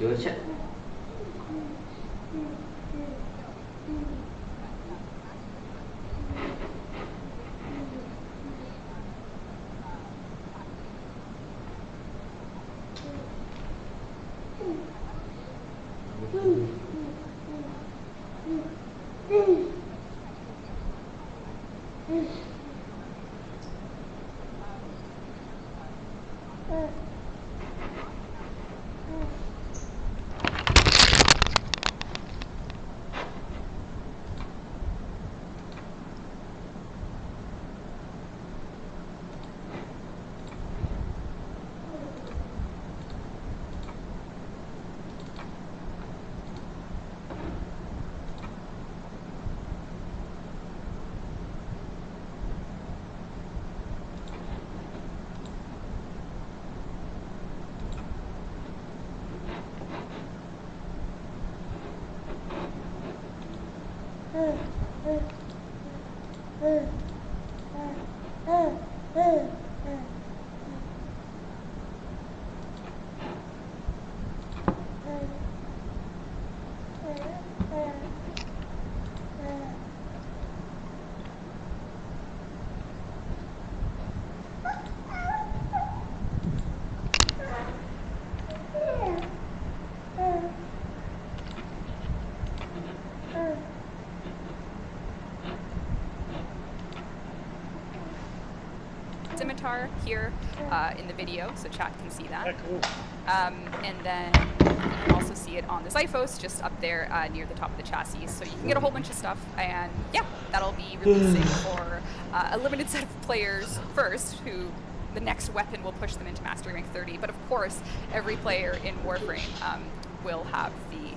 Tidur chat. Scimitar here in the video, so chat can see that. Yeah, cool. And then you can also see it on the Zyphos, just up there near the top of the chassis. So you can get a whole bunch of stuff, and yeah, that'll be releasing for a limited set of players first, who the next weapon will push them into Mastery Rank 30. But of course, every player in Warframe will have the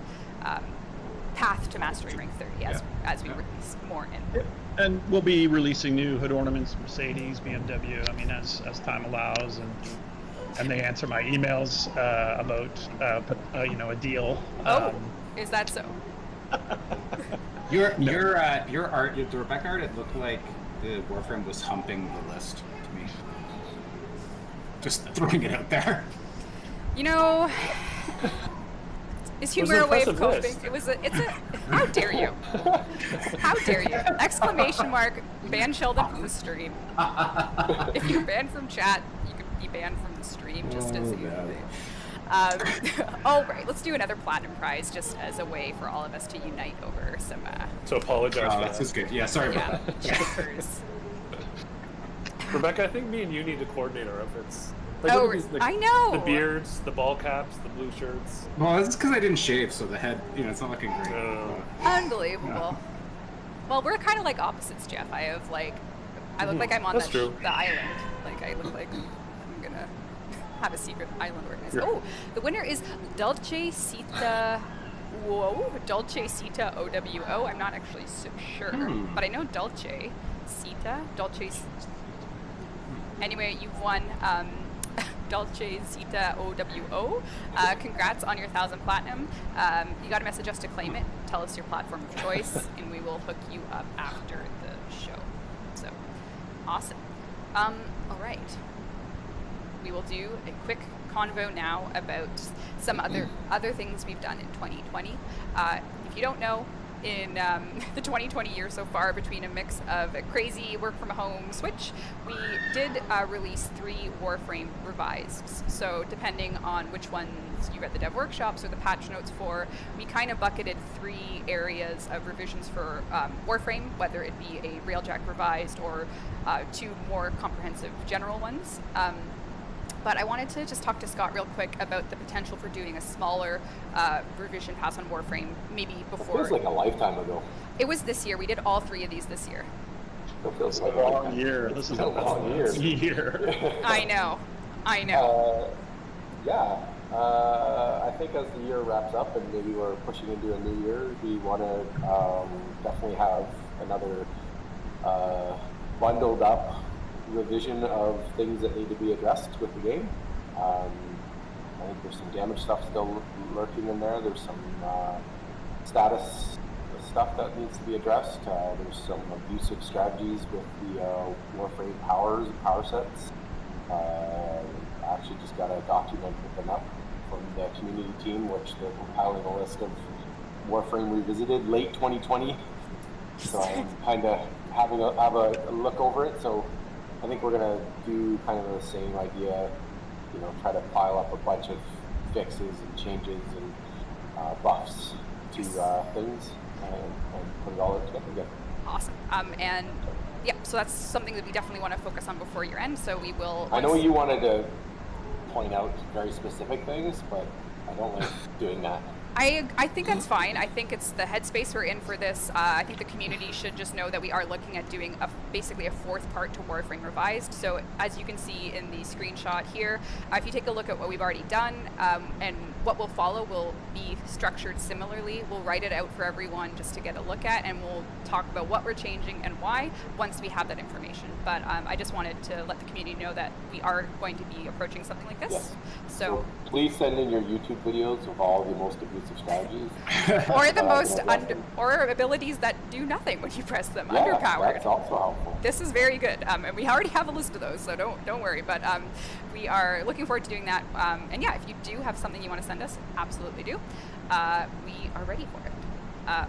path to Mastery Rank 30 as we release more in. And we'll be releasing new hood ornaments, Mercedes, BMW. I mean, as time allows, and they answer my emails about you know, a deal. Oh, is that so? Your art, the Rebecca art, it looked like the Warframe was humping the list to me. Just throwing it out there. You know, is humor a way of coping? It's a, how dare you? How dare you? Exclamation mark, ban Sheldon from the stream. If you're banned from chat, you could be banned from the stream just as easily. All right, let's do another platinum prize just as a way for all of us to unite over some. So apologize for That's that. good. Yeah, sorry Yeah, about that. checkers. Rebecca, I think me and you need to coordinate our outfits. Oh, look at these, I know. The beards, the ball caps, the blue shirts. Well, it's because I didn't shave, so the head, it's not looking great. Unbelievable. Well, we're kind of like opposites, Jeff. I look like I'm on That's true. the island. Like I look like I'm gonna have a secret island organized. Yeah. Oh, the winner is Dulce Sita. Whoa, Dulce Sita OWO. I'm not actually so sure, but I know Dulce Sita. Anyway, you've won Dulce Zeta OWO. Congrats on your 1,000 platinum. You got to message us to claim it. Tell us your platform of choice, and we will hook you up after the show. So, awesome. All right. We will do a quick convo now about some other things we've done in 2020. If you don't know, in the 2020 year so far, between a mix of a crazy work from home switch, we did release 3 Warframe revised. So depending on which ones you read the dev workshops or the patch notes for, we kind of bucketed 3 areas of revisions for Warframe, whether it be a Railjack revised or 2 more comprehensive general ones. But I wanted to just talk to Scott real quick about the potential for doing a smaller revision pass on Warframe, maybe before. It feels like a lifetime ago. It was this year. We did all 3 of these this year. It feels like A long year. This is a long year. I know. I think as the year wraps up and maybe we're pushing into a new year, we want to definitely have another bundled up revision of things that need to be addressed with the game. I think there's some damage stuff still lurking in there. There's some status stuff that needs to be addressed. There's some abusive strategies with the Warframe powers and power sets. I actually just got a document written up from the community team, which they're compiling a list of Warframe Revisited late 2020. So I'm kind of have a look over it. So I think we're gonna do kind of the same idea, try to pile up a bunch of fixes and changes and buffs to things and put it all together again. Awesome. And yeah, so that's something that we definitely want to focus on before year end. So we will. I know you wanted to point out very specific things, but I don't like doing that. I think that's fine. I think it's the headspace we're in for this. I think the community should just know that we are looking at doing basically a 4th part to Warframe Revised. So as you can see in the screenshot here, if you take a look at what we've already done and what will follow will be structured similarly. We'll write it out for everyone just to get a look at, and we'll talk about what we're changing and why once we have that information. But I just wanted to let the community know that we are going to be approaching something like this. Yes. So please send in your YouTube videos of all the most abusive strategies. or the most or abilities that do nothing when you press them. Underpowered. That's also helpful. This is very good, and we already have a list of those, so don't worry. But we are looking forward to doing that. And yeah, if you do have something you want to send us, absolutely do. We are ready for it.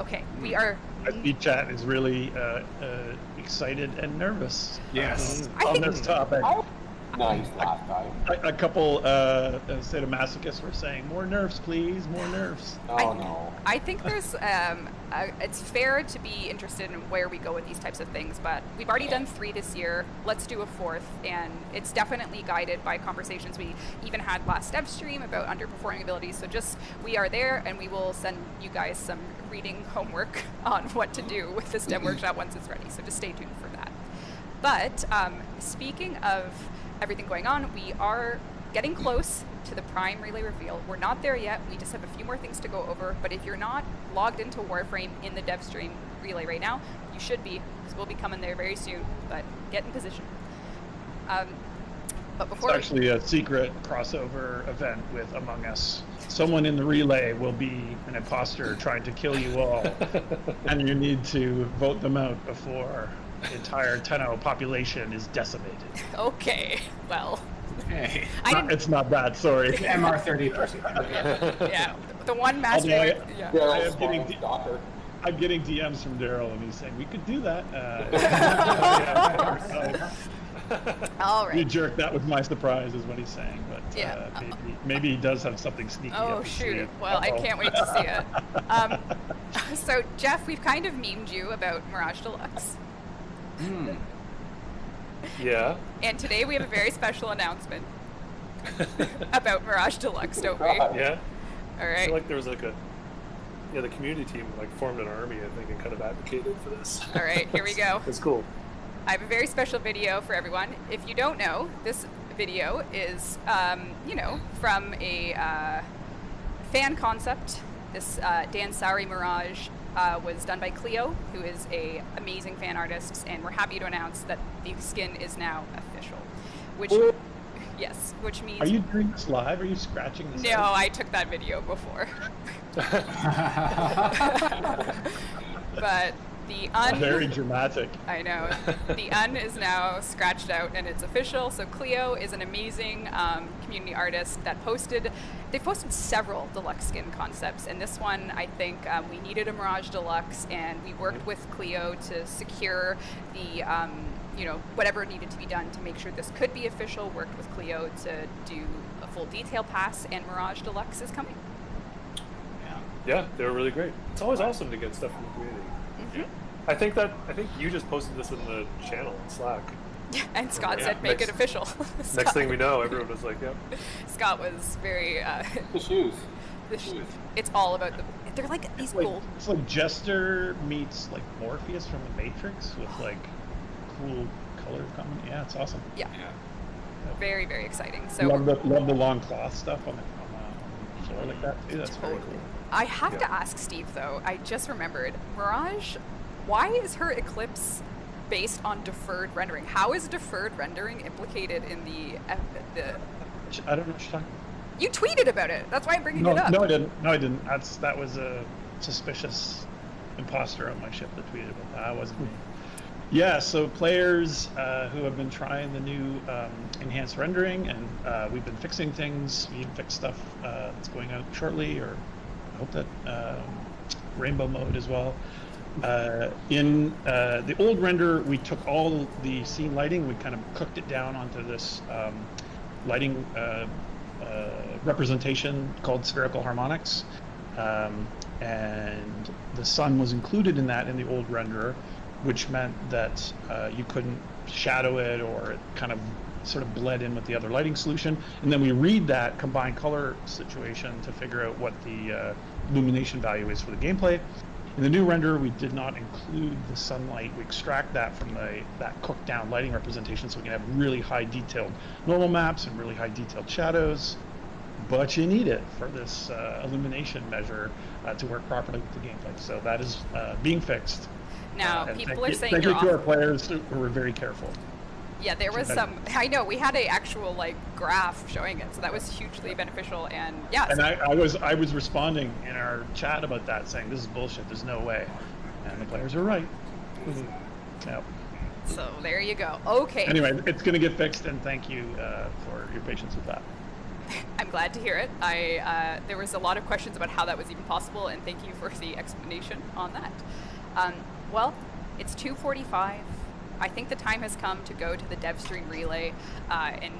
Okay, we are. Chat is really excited and nervous. Yes. On this topic. Nice last time. A couple sadomasochists were saying, "More nerfs, please, more nerfs." Oh no. I think there's it's fair to be interested in where we go with these types of things, but we've already done 3 this year. Let's do a 4th, and it's definitely guided by conversations we even had last dev stream about underperforming abilities. So just we are there, and we will send you guys some reading homework on what to do with this dev workshop once it's ready. So just stay tuned for that. But speaking of everything going on, we are getting close to the Prime Relay reveal. We're not there yet. We just have a few more things to go over. But if you're not logged into Warframe in the dev stream relay right now, you should be, because we'll be coming there very soon. But get in position. But before it's actually a secret crossover event with Among Us. Someone in the relay will be an imposter trying to kill you all, and you need to vote them out before the entire Tenno population is decimated. Okay, well. Hey. It's not that, sorry. MR30 person. Yeah, the one master. I'm getting DMs from Daryl, and he's saying we could do that. All You right. jerk, that was my surprise, is what he's saying. But Yeah. maybe he does have something sneaky Oh up his shoot! sleeve. Well, I Uh-oh. can't wait to see it. So Jeff, we've kind of memed you about Mirage Deluxe, Yeah. and today we have a very special announcement about Mirage Deluxe, don't we? God. Yeah. All I right. feel like there was like the community team like formed an army, I think, and kind of advocated for this. All right, here we go. It's cool. I have a very special video for everyone. If you don't know, this video is, from a fan concept. This Dan Sari Mirage was done by Cleo, who is a amazing fan artist, and we're happy to announce that the skin is now official. Which, yes, which means. Are you doing this live? Are you scratching this? No, out? I took that video before. But the Very dramatic. I know. The is now scratched out and it's official. So Cleo is an amazing community artist that they posted several deluxe skin concepts. And this one, I think we needed a Mirage Deluxe, and we worked with Cleo to secure the, whatever needed to be done to make sure this could be official. Worked with Cleo to do a full detail pass, and Mirage Deluxe is coming. Yeah, they were really great. It's always awesome to get stuff from the community. I think you just posted this in the channel in Slack. And Scott Yeah. said, make it official. Next thing we know, everyone was like, "Yep." Scott was very, The shoes. it's all about they're like these gold. It's like Jester meets like Morpheus from the Matrix with like cool color coming. Yeah, it's awesome. Yeah. Very, very exciting. So Love the long cloth stuff on the floor like that too. That's very cool. I have to ask Steve though. I just remembered, Mirage, why is her Eclipse based on deferred rendering? How is deferred rendering implicated in the? I don't know what you're talking about. You tweeted about it. That's why I'm bringing it up. No, I didn't. No, I didn't. That was a suspicious imposter on my ship that tweeted about that. That wasn't me. Yeah, so players who have been trying the new enhanced rendering, and we've been fixing things. We fix stuff that's going out shortly, or I hope that rainbow mode as well. In the old render, we took all the scene lighting, we kind of cooked it down onto this lighting representation called spherical harmonics, and the sun was included in that in the old renderer, which meant that you couldn't shadow it, or it kind of sort of bled in with the other lighting solution. And then we read that combined color situation to figure out what the illumination value is for the gameplay. In the new render, we did not include the sunlight. We extract that from that cooked down lighting representation, so we can have really high detailed normal maps and really high detailed shadows. But you need it for this illumination measure to work properly with the gameplay. So that is being fixed. Now, And people are saying thank you're you to our off. players who were very careful. Yeah, there was some. I know we had a actual like graph showing it, so that was hugely beneficial. And yeah, And I was responding in our chat about that, saying this is bullshit. There's no way, and the players were right. Yep. so there you go. Okay. Anyway, it's going to get fixed, and thank you for your patience with that. I'm glad to hear it. There was a lot of questions about how that was even possible, and thank you for the explanation on that. Well, it's 2:45. I think the time has come to go to the dev stream relay and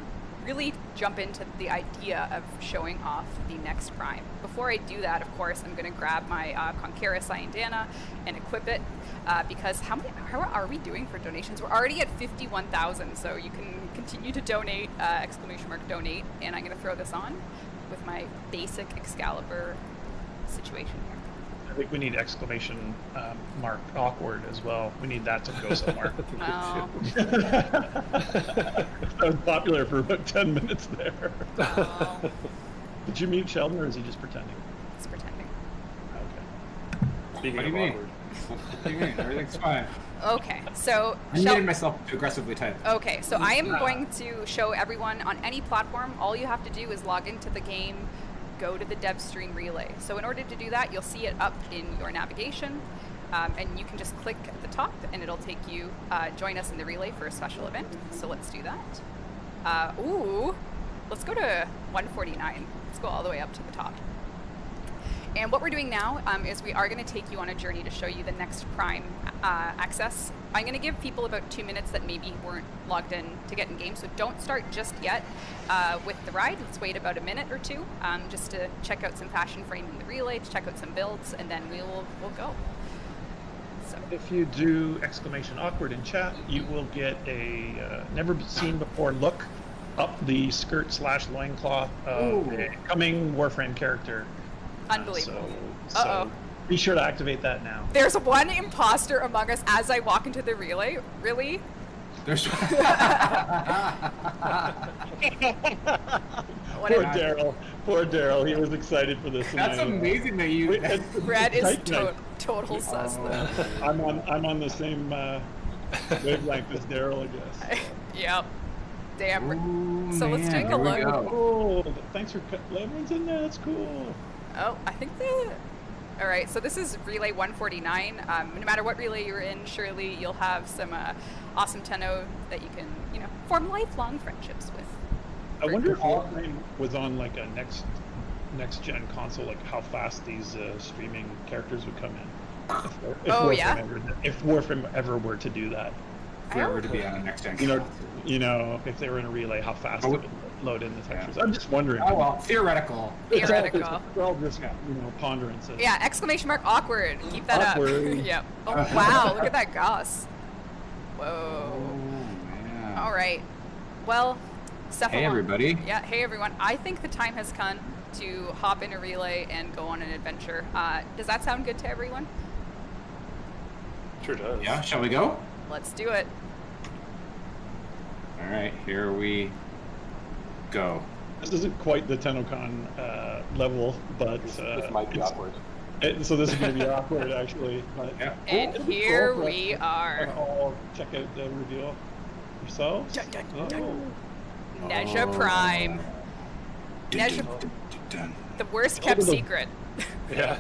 really jump into the idea of showing off the next prime. Before I do that, of course, I'm going to grab my Conquera Cyandana and equip it because how are we doing for donations? We're already at 51,000, so you can continue to donate, !donate, and I'm going to throw this on with my basic Excalibur situation here. I think we need exclamation mark awkward as well. We need that to go somewhere. Oh. That was popular for about 10 minutes there. Oh. Did you mute Sheldon, or is he just pretending? He's pretending. Okay. Speaking What do of you mean? awkward. What do you mean? Everything's fine. Okay, so I muted myself to aggressively type. Okay, so I am going to show everyone on any platform, all you have to do is log into the game, go to the dev stream relay. So in order to do that, you'll see it up in your navigation, and you can just click at the top and it'll take you, join us in the relay for a special event. So let's do that. Let's go to 149. Let's go all the way up to the top. And what we're doing now is we are going to take you on a journey to show you the next Prime access. I'm going to give people about 2 minutes that maybe weren't logged in to get in game, so don't start just yet with the ride. Let's wait about a minute or two just to check out some fashion framing the relay, to check out some builds, and then we'll go. So. If you do !awkward in chat, you will get a never seen before look up the skirt / loincloth of a coming Warframe character. Unbelievable. So be sure to activate that now. There's one imposter among us as I walk into the relay. Really? There's Poor Daryl. He was excited for this. That's amazing that you. Red is total sus. I'm on the same wavelength as Daryl, I guess. Yep. Damn. Ooh, so let's take a there we look. go. Cool. Thanks for everyone's in there. That's cool. Oh, I think all right, so this is relay 149. No matter what relay you're in, surely you'll have some awesome tenno that you can, form lifelong friendships with. I wonder if Warframe was on like a next gen console, like how fast these streaming characters would come in. If Warframe ever were to do that. If we were to be on a next gen. If they were in a relay, how fast it would load in the textures. I'm just wondering. Oh well, theoretical. It's all just ponderance. Yeah! ! Awkward. Keep that awkward. up. Yep. Oh wow! Look at that goss. Whoa. Oh, man. All right. Well, Hey everybody. Yeah. Hey everyone. I think the time has come to hop in a relay and go on an adventure. Does that sound good to everyone? Sure does. Yeah. Shall we go? Let's do it. All right. Here we go. This isn't quite the TennoCon level, but this might be awkward. So this is going to be awkward, actually. But and here we are. All check out the reveal yourselves. Nezha Prime. Nezha, the worst kept secret. Yeah.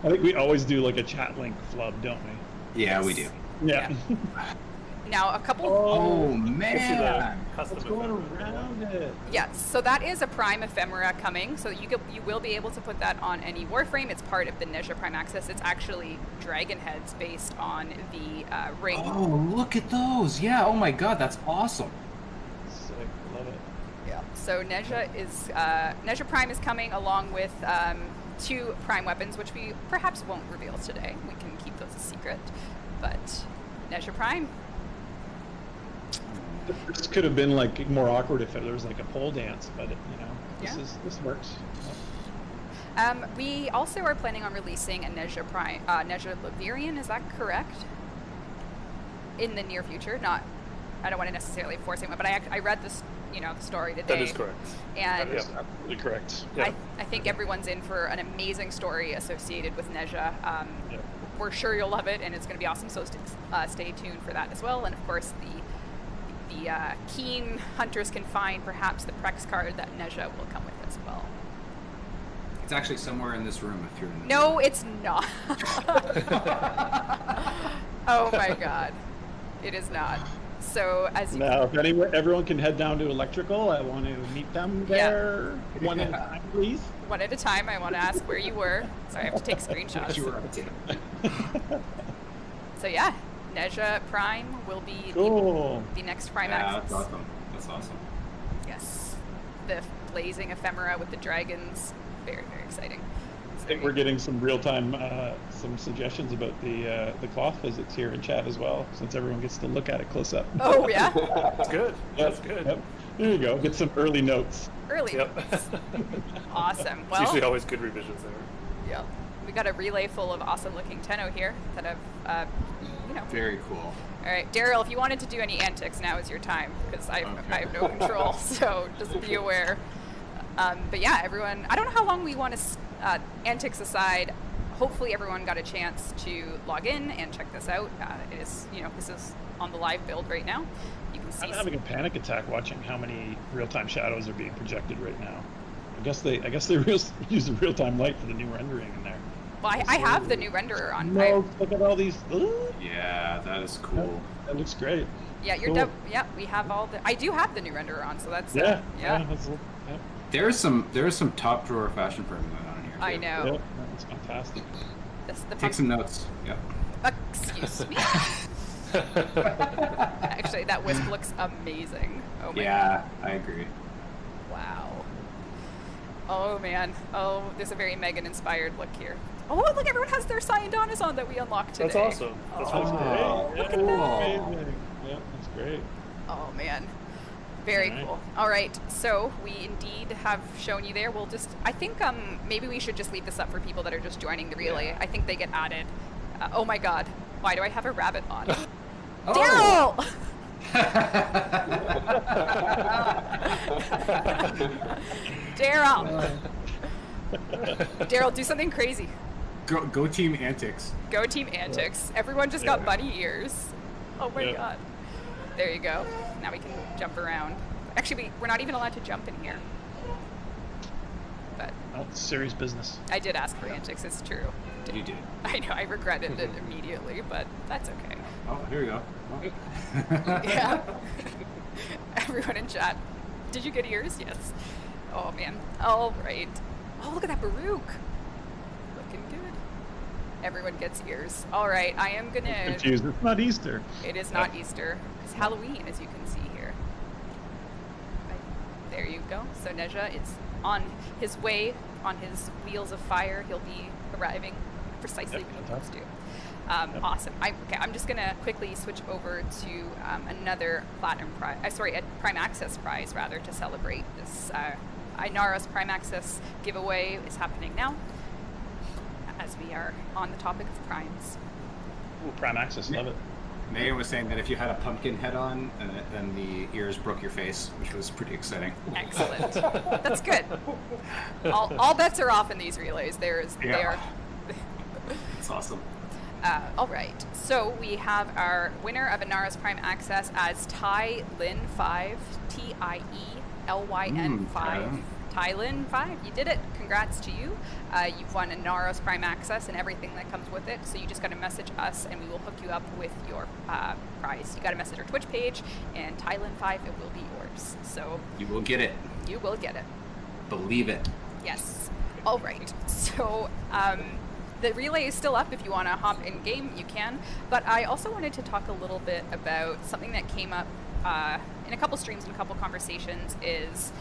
I think we always do like a chat link flub, don't we? Yeah, we do. Yeah. Now a couple. Oh man! What's going around it? Yes, so that is a Prime ephemera coming. So you will be able to put that on any Warframe. It's part of the Nezha Prime access. It's actually dragon heads based on the ring. Oh, look at those! Yeah. Oh my God, that's awesome. Sick, love it. Yeah. So Nezha Prime is coming along with 2 Prime weapons, which we perhaps won't reveal today. We can keep those a secret. But Nezha Prime. This could have been like more awkward if there was like a pole dance, but this works. We also are planning on releasing a Nezha Prime, Nezha Lavirian. Is that correct? In the near future, I don't want to necessarily force it, but I read this, the story today. That is correct. And That is absolutely correct. Yeah. I think everyone's in for an amazing story associated with Nezha. Yeah. We're sure you'll love it, and it's going to be awesome. So stay tuned for that as well. And of course, the keen hunters can find perhaps the Prex card that Nezha will come with as well. It's actually somewhere in this room if you're in the No, it's not. Oh my God, it is not. So as you Now, if everyone can head down to Electrical, I want to meet them there one at a time, please. one at a time, I want to ask where you were. Sorry, I have to take screenshots. You were up to. So yeah, Nezha Prime will be Cool. the next Prime Yeah, access. that's awesome. That's awesome. Yes, the blazing ephemera with the dragons. Very, very exciting. I think we're getting some real-time some suggestions about the cloth physics here in chat as well, since everyone gets to look at it close up. Oh yeah, That's good. That's good. Yep. There you go. Get some early notes. early. Yep. Awesome. It's Well, usually always good revisions there. yeah, we got a relay full of awesome-looking tenno here that have, Very cool. All right, Daryl, if you wanted to do any antics, now is your time, because I have no control, so just be aware. But yeah, everyone, I don't know how long we want to, antics aside, hopefully everyone got a chance to log in and check this out. It is, this is on the live build right now. You can see. I'm having a panic attack watching how many real-time shadows are being projected right now. I guess they use the real-time light for the new rendering in there. Well, I have the new renderer on. No, look at all these. Yeah, that is cool. That looks great. Yeah, Cool. Yeah, we have all the. I do have the new renderer on, so that's. Yeah. Yeah. That's, There's some top drawer fashion framing going on in here. I know. Yep, that's fantastic. Take some notes. Yeah. Excuse me. Actually, that wisp looks amazing. Oh my Yeah, I agree. Wow. Oh man. Oh, there's a very Megan-inspired look here. Oh, look, everyone has their Sciendonis on that we unlocked today. That's awesome. That's Oh, great. look at Cool. that. Amazing. Yep, that's great. Oh man. Very All right. cool. All right, so we indeed have shown you there. We'll just, I think maybe we should just leave this up for people that are just joining the relay. Yeah. I think they get added. Oh my god, why do I have a rabbit on? Oh. Daryl! Daryl, do something crazy. Go team antics. Go team antics. Everyone just got Yeah. bunny ears. Oh my Yeah. god. There you go. Now we can jump around. Actually, we're not even allowed to jump in here. But Oh, it's serious business. I did ask for antics, it's true. You did. I know, I regretted it immediately, but that's okay. Oh, here we go. Yeah. Everyone in chat. Did you get ears? Yes. Oh man. All right. Oh, look at that Baruch. Looking good. Everyone gets ears. All right, I am gonna. Confused. It's not Easter. It is not Easter. It's Halloween, as you can see here. There you go. So Neja is on his way, on his wheels of fire. He'll be arriving precisely Yep, when he wants to. Yep. Awesome. Okay, I'm just gonna quickly switch over to another platinum prize. Sorry, a Prime Access prize rather, to celebrate this. Inaros Prime Access giveaway is happening now, as we are on the topic of primes. Ooh, Prime Access, love it. Megan was saying that if you had a pumpkin head on, then the ears broke your face, which was pretty exciting. Excellent. That's good. All bets are off in these relays. Yeah. That's awesome. All right. So we have our winner of Inaros Prime Access as Ty Lin 5, TIELYN 5. Tylin 5, you did it. Congrats to you. You've won Inaros Prime Access and everything that comes with it. So you just got to message us and we will hook you up with your prize. You got to message our Twitch page, and Tylin 5, it will be yours. So You will get it. you will get it. Believe it. Yes. All right. So the relay is still up. If you want to hop in game, you can. But I also wanted to talk a little bit about something that came up in a couple streams and a couple conversations, is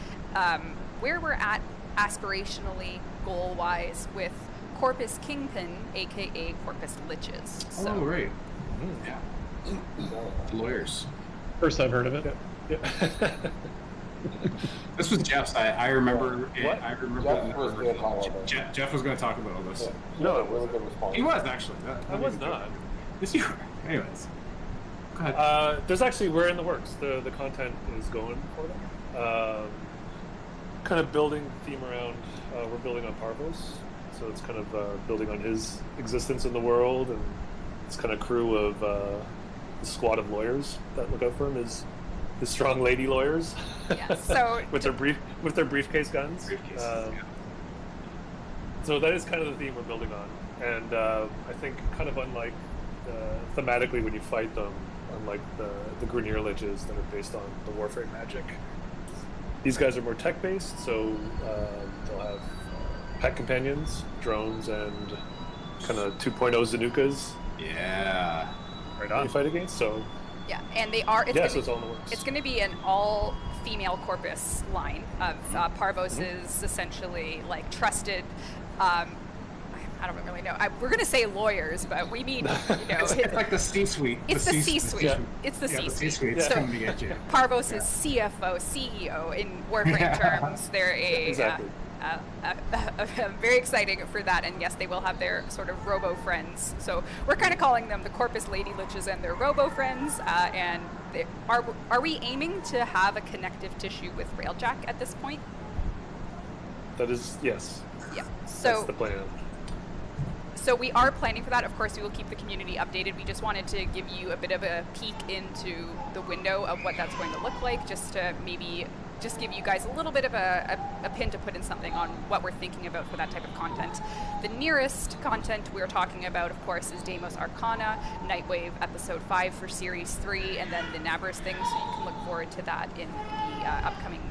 where we're at aspirationally, goal-wise, with Corpus Kingpin, aka Corpus Liches. So, Oh, right. Yeah. Lawyers. First I've heard of it. Yeah. This was Jeff's. I remember. What? I remember. Jeff was going to talk about it. Jeff was going to talk about all this. No, it really wasn't. good response. He was actually. I was not. Yes, you were. Anyways. Go ahead. There's actually, we're in the works. The content is going for them. Kind of building theme around, we're building on Parvos. So it's kind of building on his existence in the world, and this kind of crew of a squad of lawyers that look out for him, his strong lady lawyers. yeah. So with their briefcase guns. Briefcases, yeah. So that is kind of the theme we're building on, and I think kind of unlike thematically when you fight them, unlike the Grineer Liches that are based on the Warframe magic, these guys are more tech based. So they'll have pet companions, drones, and kind of 2.0 Zanukas. Yeah. Right on. You fight against. So yeah, and they are. so it's all in the works. It's going to be an all-female Corpus line of Parvos is essentially like trusted. I don't really know. We're going to say lawyers, but we mean, It's like the C-suite. It's the C-suite. Yeah. It's the Yeah, the C-suite. C-suite's So coming to get you. Parvos is CFO, CEO in Warframe terms. They're a Exactly. very exciting for that, and yes, they will have their sort of robo friends. So we're kind of calling them the Corpus Lady Liches and their robo friends. And are we aiming to have a connective tissue with Railjack at this point? That is, yes. Yeah. That's So the plan. So we are planning for that. Of course, we will keep the community updated. We just wanted to give you a bit of a peek into the window of what that's going to look like, just to maybe just give you guys a little bit of a pin to put in something on what we're thinking about for that type of content. The nearest content we're talking about, of course, is Deimos Arcana, Nightwave Episode 5 for Series 3, and then the Nabris thing, so you can look forward to that in the upcoming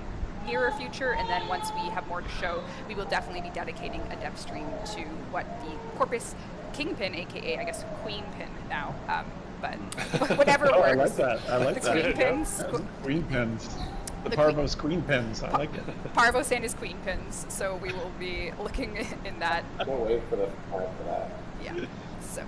nearer future, and then once we have more to show, we will definitely be dedicating a dev stream to what the Corpus Kingpin, aka I guess Queenpin now, but whatever works. I like that. I like the that. Queenpins. Queen pins. The The Parvos Queen pins. I like it. Parvos and his Queenpins, so we will be looking in that. I can't wait for that. Yeah. So.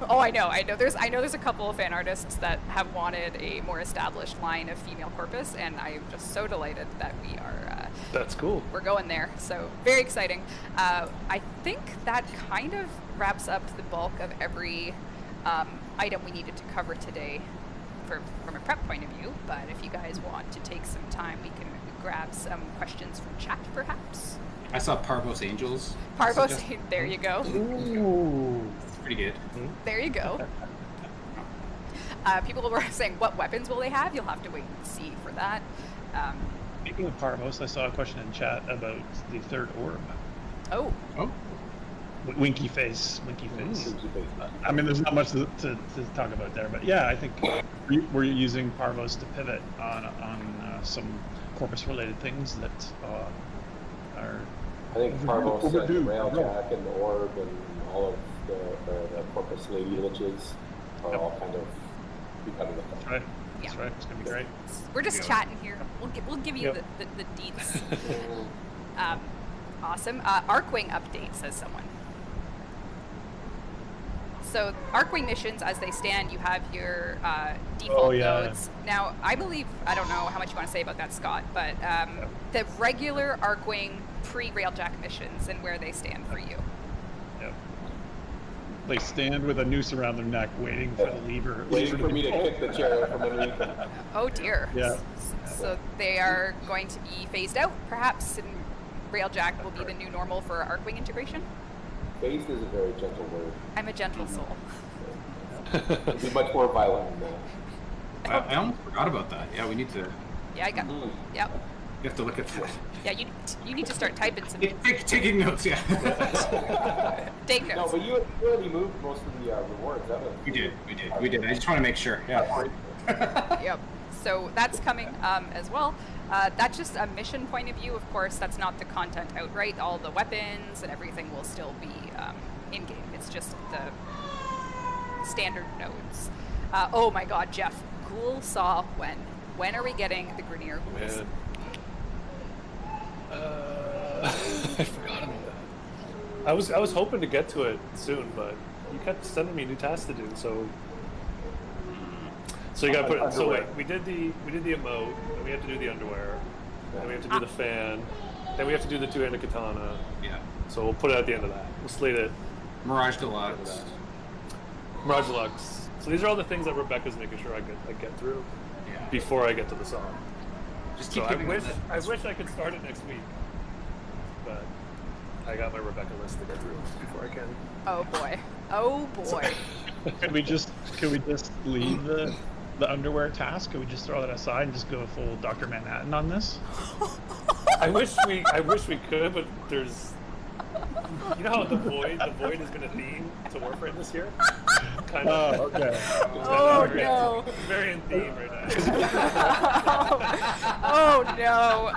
Oh, I know. There's a couple of fan artists that have wanted a more established line of female Corpus, and I'm just so delighted that we are. That's cool. We're going there. So very exciting. I think that kind of wraps up the bulk of every item we needed to cover today, from a prep point of view. But if you guys want to take some time, we can grab some questions from chat, perhaps. I saw Parvos Angels. Parvos, there you go. Ooh. Pretty good. There you go. People were saying, what weapons will they have? You'll have to wait and see for that. Speaking of Parvos, I saw a question in chat about the third orb. Oh. Oh. Winky face. I mean, there's not much to talk about there, but yeah, I think we're using Parvos to pivot on some Corpus-related things that are. I think Parvos and the overdue. Railjack and the Orb and all of the Corpus Lady Liches are all kind of becoming the That's right. That's Yeah. right. It's gonna be great. We're just Yeah. chatting here. We'll give you Yep. the deets. Awesome. Arcwing update, says someone. So Arcwing missions, as they stand, you have your default nodes. Now, I believe, I don't know how much you want to say about that, Scott, but the regular Arcwing pre-Railjack missions and where they stand for you. Yep. They stand with a noose around their neck, waiting for the lever. waiting for me to kick the chair from underneath them. Oh dear. Yeah. So they are going to be phased out, perhaps, and Railjack will be the new normal for Arcwing integration? Phased is a very gentle word. I'm a gentle soul. It'd be much more violent than that. I almost forgot about that. Yeah, we need to. Yeah, I got. Yep. You have to look at that. Yeah, you need to start typing some. Taking notes, yeah. Take No, notes. but you already moved most of the rewards. We did. I just want to make sure. Yeah. Yep. So that's coming as well. That's just a mission point of view, of course. That's not the content outright. All the weapons and everything will still be in game. It's just the standard nodes. Oh my God, Jeff! Ghoul saw when. When are we getting the Grenier ghouls? Man. I forgot about that. I was hoping to get to it soon, but you kept sending me new tasks to do. So you got to put it. So wait, we did the emote, then we have to do the underwear, then we have to do the fan, then we have to do the two-handed katana. Yeah. So we'll put it at the end of that. We'll slate it. Mirage Deluxe. Mirage Deluxe. So these are all the things that Rebecca's making sure I get through Yeah. before I get to the song. Just So keep I giving wish them I wish I could start it next week, but I got my Rebecca list to get through before I can. Oh boy. Oh boy. Could we just leave the underwear task? Could we just throw that aside and just go full Dr. Manhattan on this? I wish we could, but there's. You know how the void is going to theme to Warframe this year? Kind of. Oh, okay. Oh very, no. Very in theme right now. Oh no.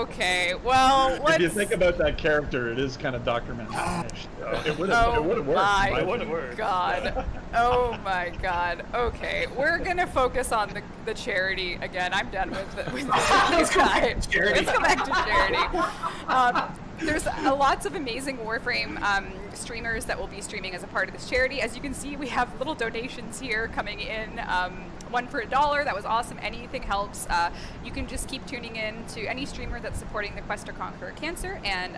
Okay. Well, let's. If you think about that character, it is kind of Dr. Manhattan-ish. It would Oh have worked. my It would've worked. God. Oh my God. Okay, we're gonna focus on the charity again. I'm done with this guy. Charity. Let's go back to charity. There's lots of amazing Warframe streamers that will be streaming as a part of this charity. As you can see, we have little donations here coming in. One for $1. That was awesome. Anything helps. You can just keep tuning in to any streamer that's supporting the quest to conquer cancer and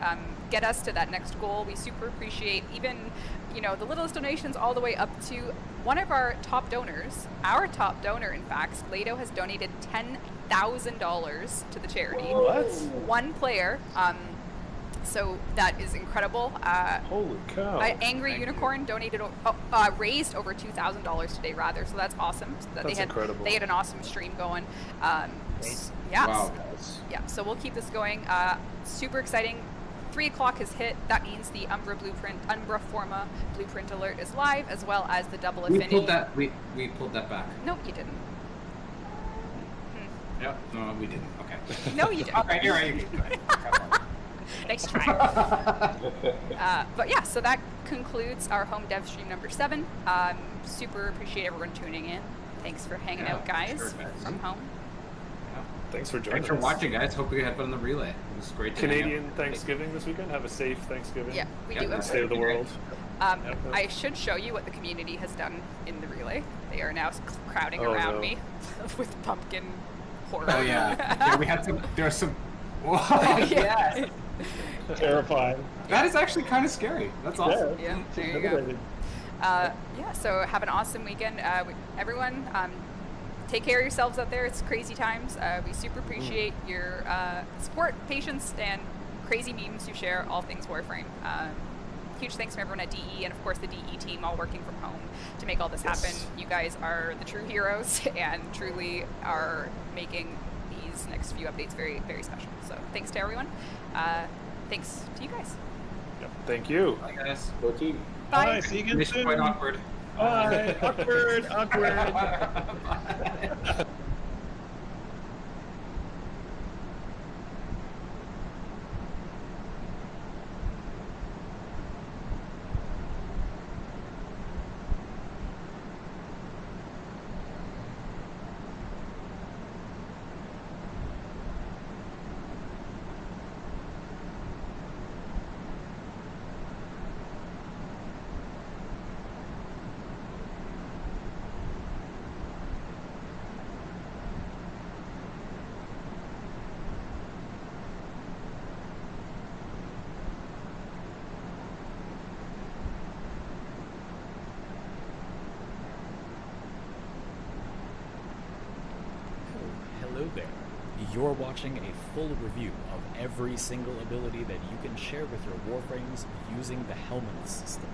get us to that next goal. We super appreciate even, the littlest donations all the way up to one of our top donors. Our top donor, in fact, Glado, has donated $10,000 to the charity. What? One player. So that is incredible. Holy cow! Angry Unicorn donated, raised over $2,000 today, rather. So that's awesome. So That's incredible. They had an awesome stream going. Wow, guys. Yeah. So we'll keep this going. Super exciting. 3 o'clock has hit. That means the Umbra Forma blueprint alert is live, as well as the double affinity. We pulled that back. No, you didn't. Yep. No, we didn't. Okay. No, you didn't. Okay, you're right. Go ahead. Nice try. But yeah, so that concludes our home dev stream number 7. Super appreciate everyone tuning in. Thanks for hanging out, guys, sure, guys. from home. Yeah. Thanks for joining Thanks for us. watching, guys. Hope we had fun on the relay. It was great to hang out. Canadian Thanksgiving this weekend. Have a safe Thanksgiving. Yeah, we Yeah, do. that's State of the world. I should show you what the community has done in the relay. They are now crowding Oh, around no. me with pumpkin horror. Oh yeah. Yeah, we had some. There was some. Whoa, Yeah. Terrifying. That is actually kind of scary. That's awesome. Yeah, there you go. Intimidating. Yeah, so have an awesome weekend. Everyone, take care of yourselves out there. It's crazy times. We super appreciate your support, patience, and crazy memes you share, all things Warframe. Huge thanks from everyone at DE and, of course, the DE team all working from home to make all this happen. You guys are the true heroes and truly are making these next few updates very, very special. So thanks to everyone. Thanks to you guys. Yep. Thank you. Bye, guys. Go team. Bye. Bye. See you again Mission soon. quite awkward. Bye. Awkward. Awkward. Bye. Hello there. You're watching a full review of every single ability that you can share with your Warframes using the Helmet system,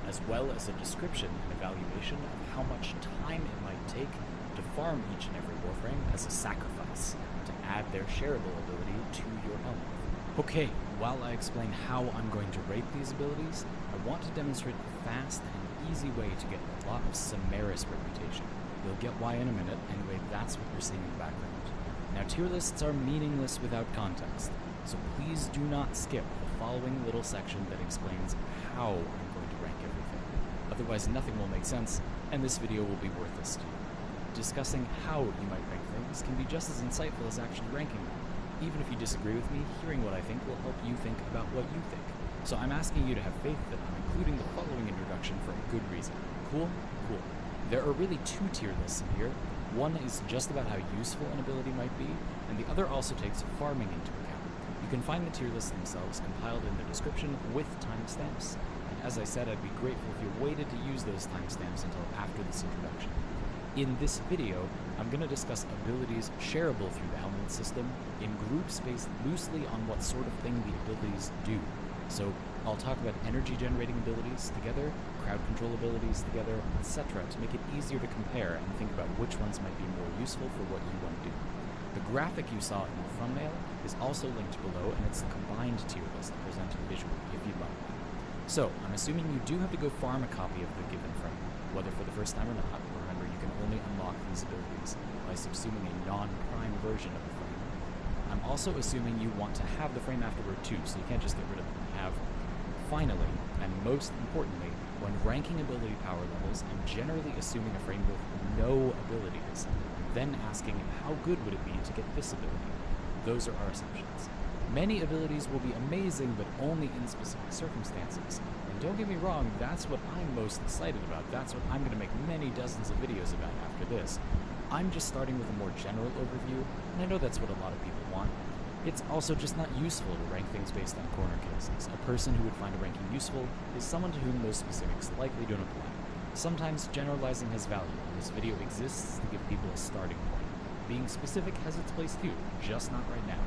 as well as a description and evaluation of how much time it might take to farm each and every Warframe as a sacrifice to add their shareable ability to your Helmet. Okay, while I explain how I'm going to rate these abilities, I want to demonstrate a fast and easy way to get a lot of Samaris reputation. You'll get why in a minute. Anyway, that's what you're seeing in the background. Now, tier lists are meaningless without context, so please do not skip the following little section that explains how I'm going to rank everything. Otherwise, nothing will make sense, and this video will be worthless to you. Discussing how you might rank things can be just as insightful as actually ranking them. Even if you disagree with me, hearing what I think will help you think about what you think. So I'm asking you to have faith that I'm including the following introduction for a good reason. Cool? Cool. There are really 2 tier lists in here. One is just about how useful an ability might be, and the other also takes farming into account. You can find the tier lists themselves compiled in the description with timestamps, and as I said, I'd be grateful if you waited to use those timestamps until after this introduction. In this video, I'm going to discuss abilities shareable through the Helmet system in groups based loosely on what sort of thing the abilities do. So I'll talk about energy generating abilities together, crowd control abilities together, etc. to make it easier to compare and think about which ones might be more useful for what you want to do. The graphic you saw in the thumbnail is also linked below, and it's the combined tier list presented visually if you'd like. So I'm assuming you do have to go farm a copy of the given frame, whether for the first time or not. Remember, you can only unlock these abilities by subsuming a non-prime version of the frame. I'm also assuming you want to have the frame afterward too, so you can't just get rid of it and have. Finally, and most importantly, when ranking ability power levels, I'm generally assuming a frame with no abilities, and then asking how good would it be to get this ability. Those are our assumptions. Many abilities will be amazing, but only in specific circumstances. And don't get me wrong, that's what I'm most excited about. That's what I'm going to make many dozens of videos about after this. I'm just starting with a more general overview, and I know that's what a lot of people want. It's also just not useful to rank things based on corner cases. A person who would find a ranking useful is someone to whom those specifics likely don't apply. Sometimes generalizing has value, and this video exists to give people a starting point. Being specific has its place too, just not right now.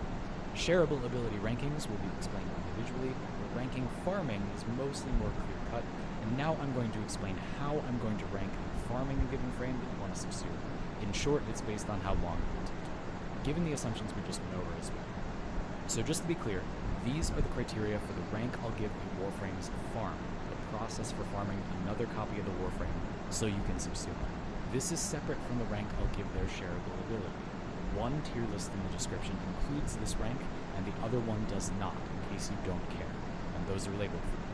Shareable ability rankings will be explained individually, but ranking farming is mostly more clear-cut, and now I'm going to explain how I'm going to rank farming a given frame that you want to subsume. In short, it's based on how long it will take, given the assumptions we just went over as well. So just to be clear, these are the criteria for the rank I'll give a Warframe's farm, the process for farming another copy of the Warframe so you can subsume it. This is separate from the rank I'll give their shareable ability. one tier list in the description includes this rank, and the other one does not, in case you don't care. And those are labeled for you.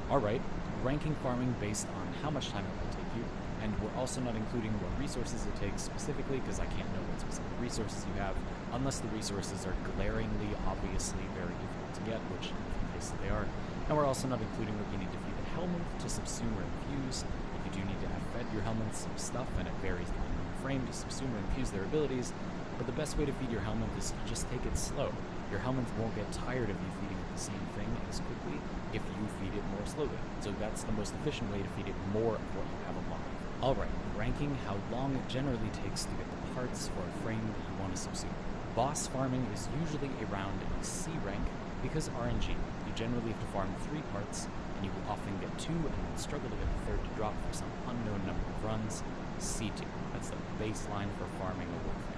Alright, ranking farming based on how much time it will take you, and we're also not including what resources it takes specifically, because I can't know what specific resources you have, unless the resources are glaringly, obviously very difficult to get, which in some cases they are. And we're also not including what you need to feed the Helminth to subsume or infuse. You do need to have fed your Helminth some stuff, and it varies depending on the frame to subsume or infuse their abilities, but the best way to feed your Helminth is to just take it slow. Your Helminth won't get tired of you feeding it the same thing as quickly if you feed it more slowly. So that's the most efficient way to feed it more of what you have alive. Alright, ranking how long it generally takes to get the parts for a frame that you want to subsume. Boss farming is usually around a C rank because RNG. You generally have to farm 3 parts, and you will often get 2 and then struggle to get the third to drop for some unknown number of runs. C tier. That's the baseline for farming a warframe.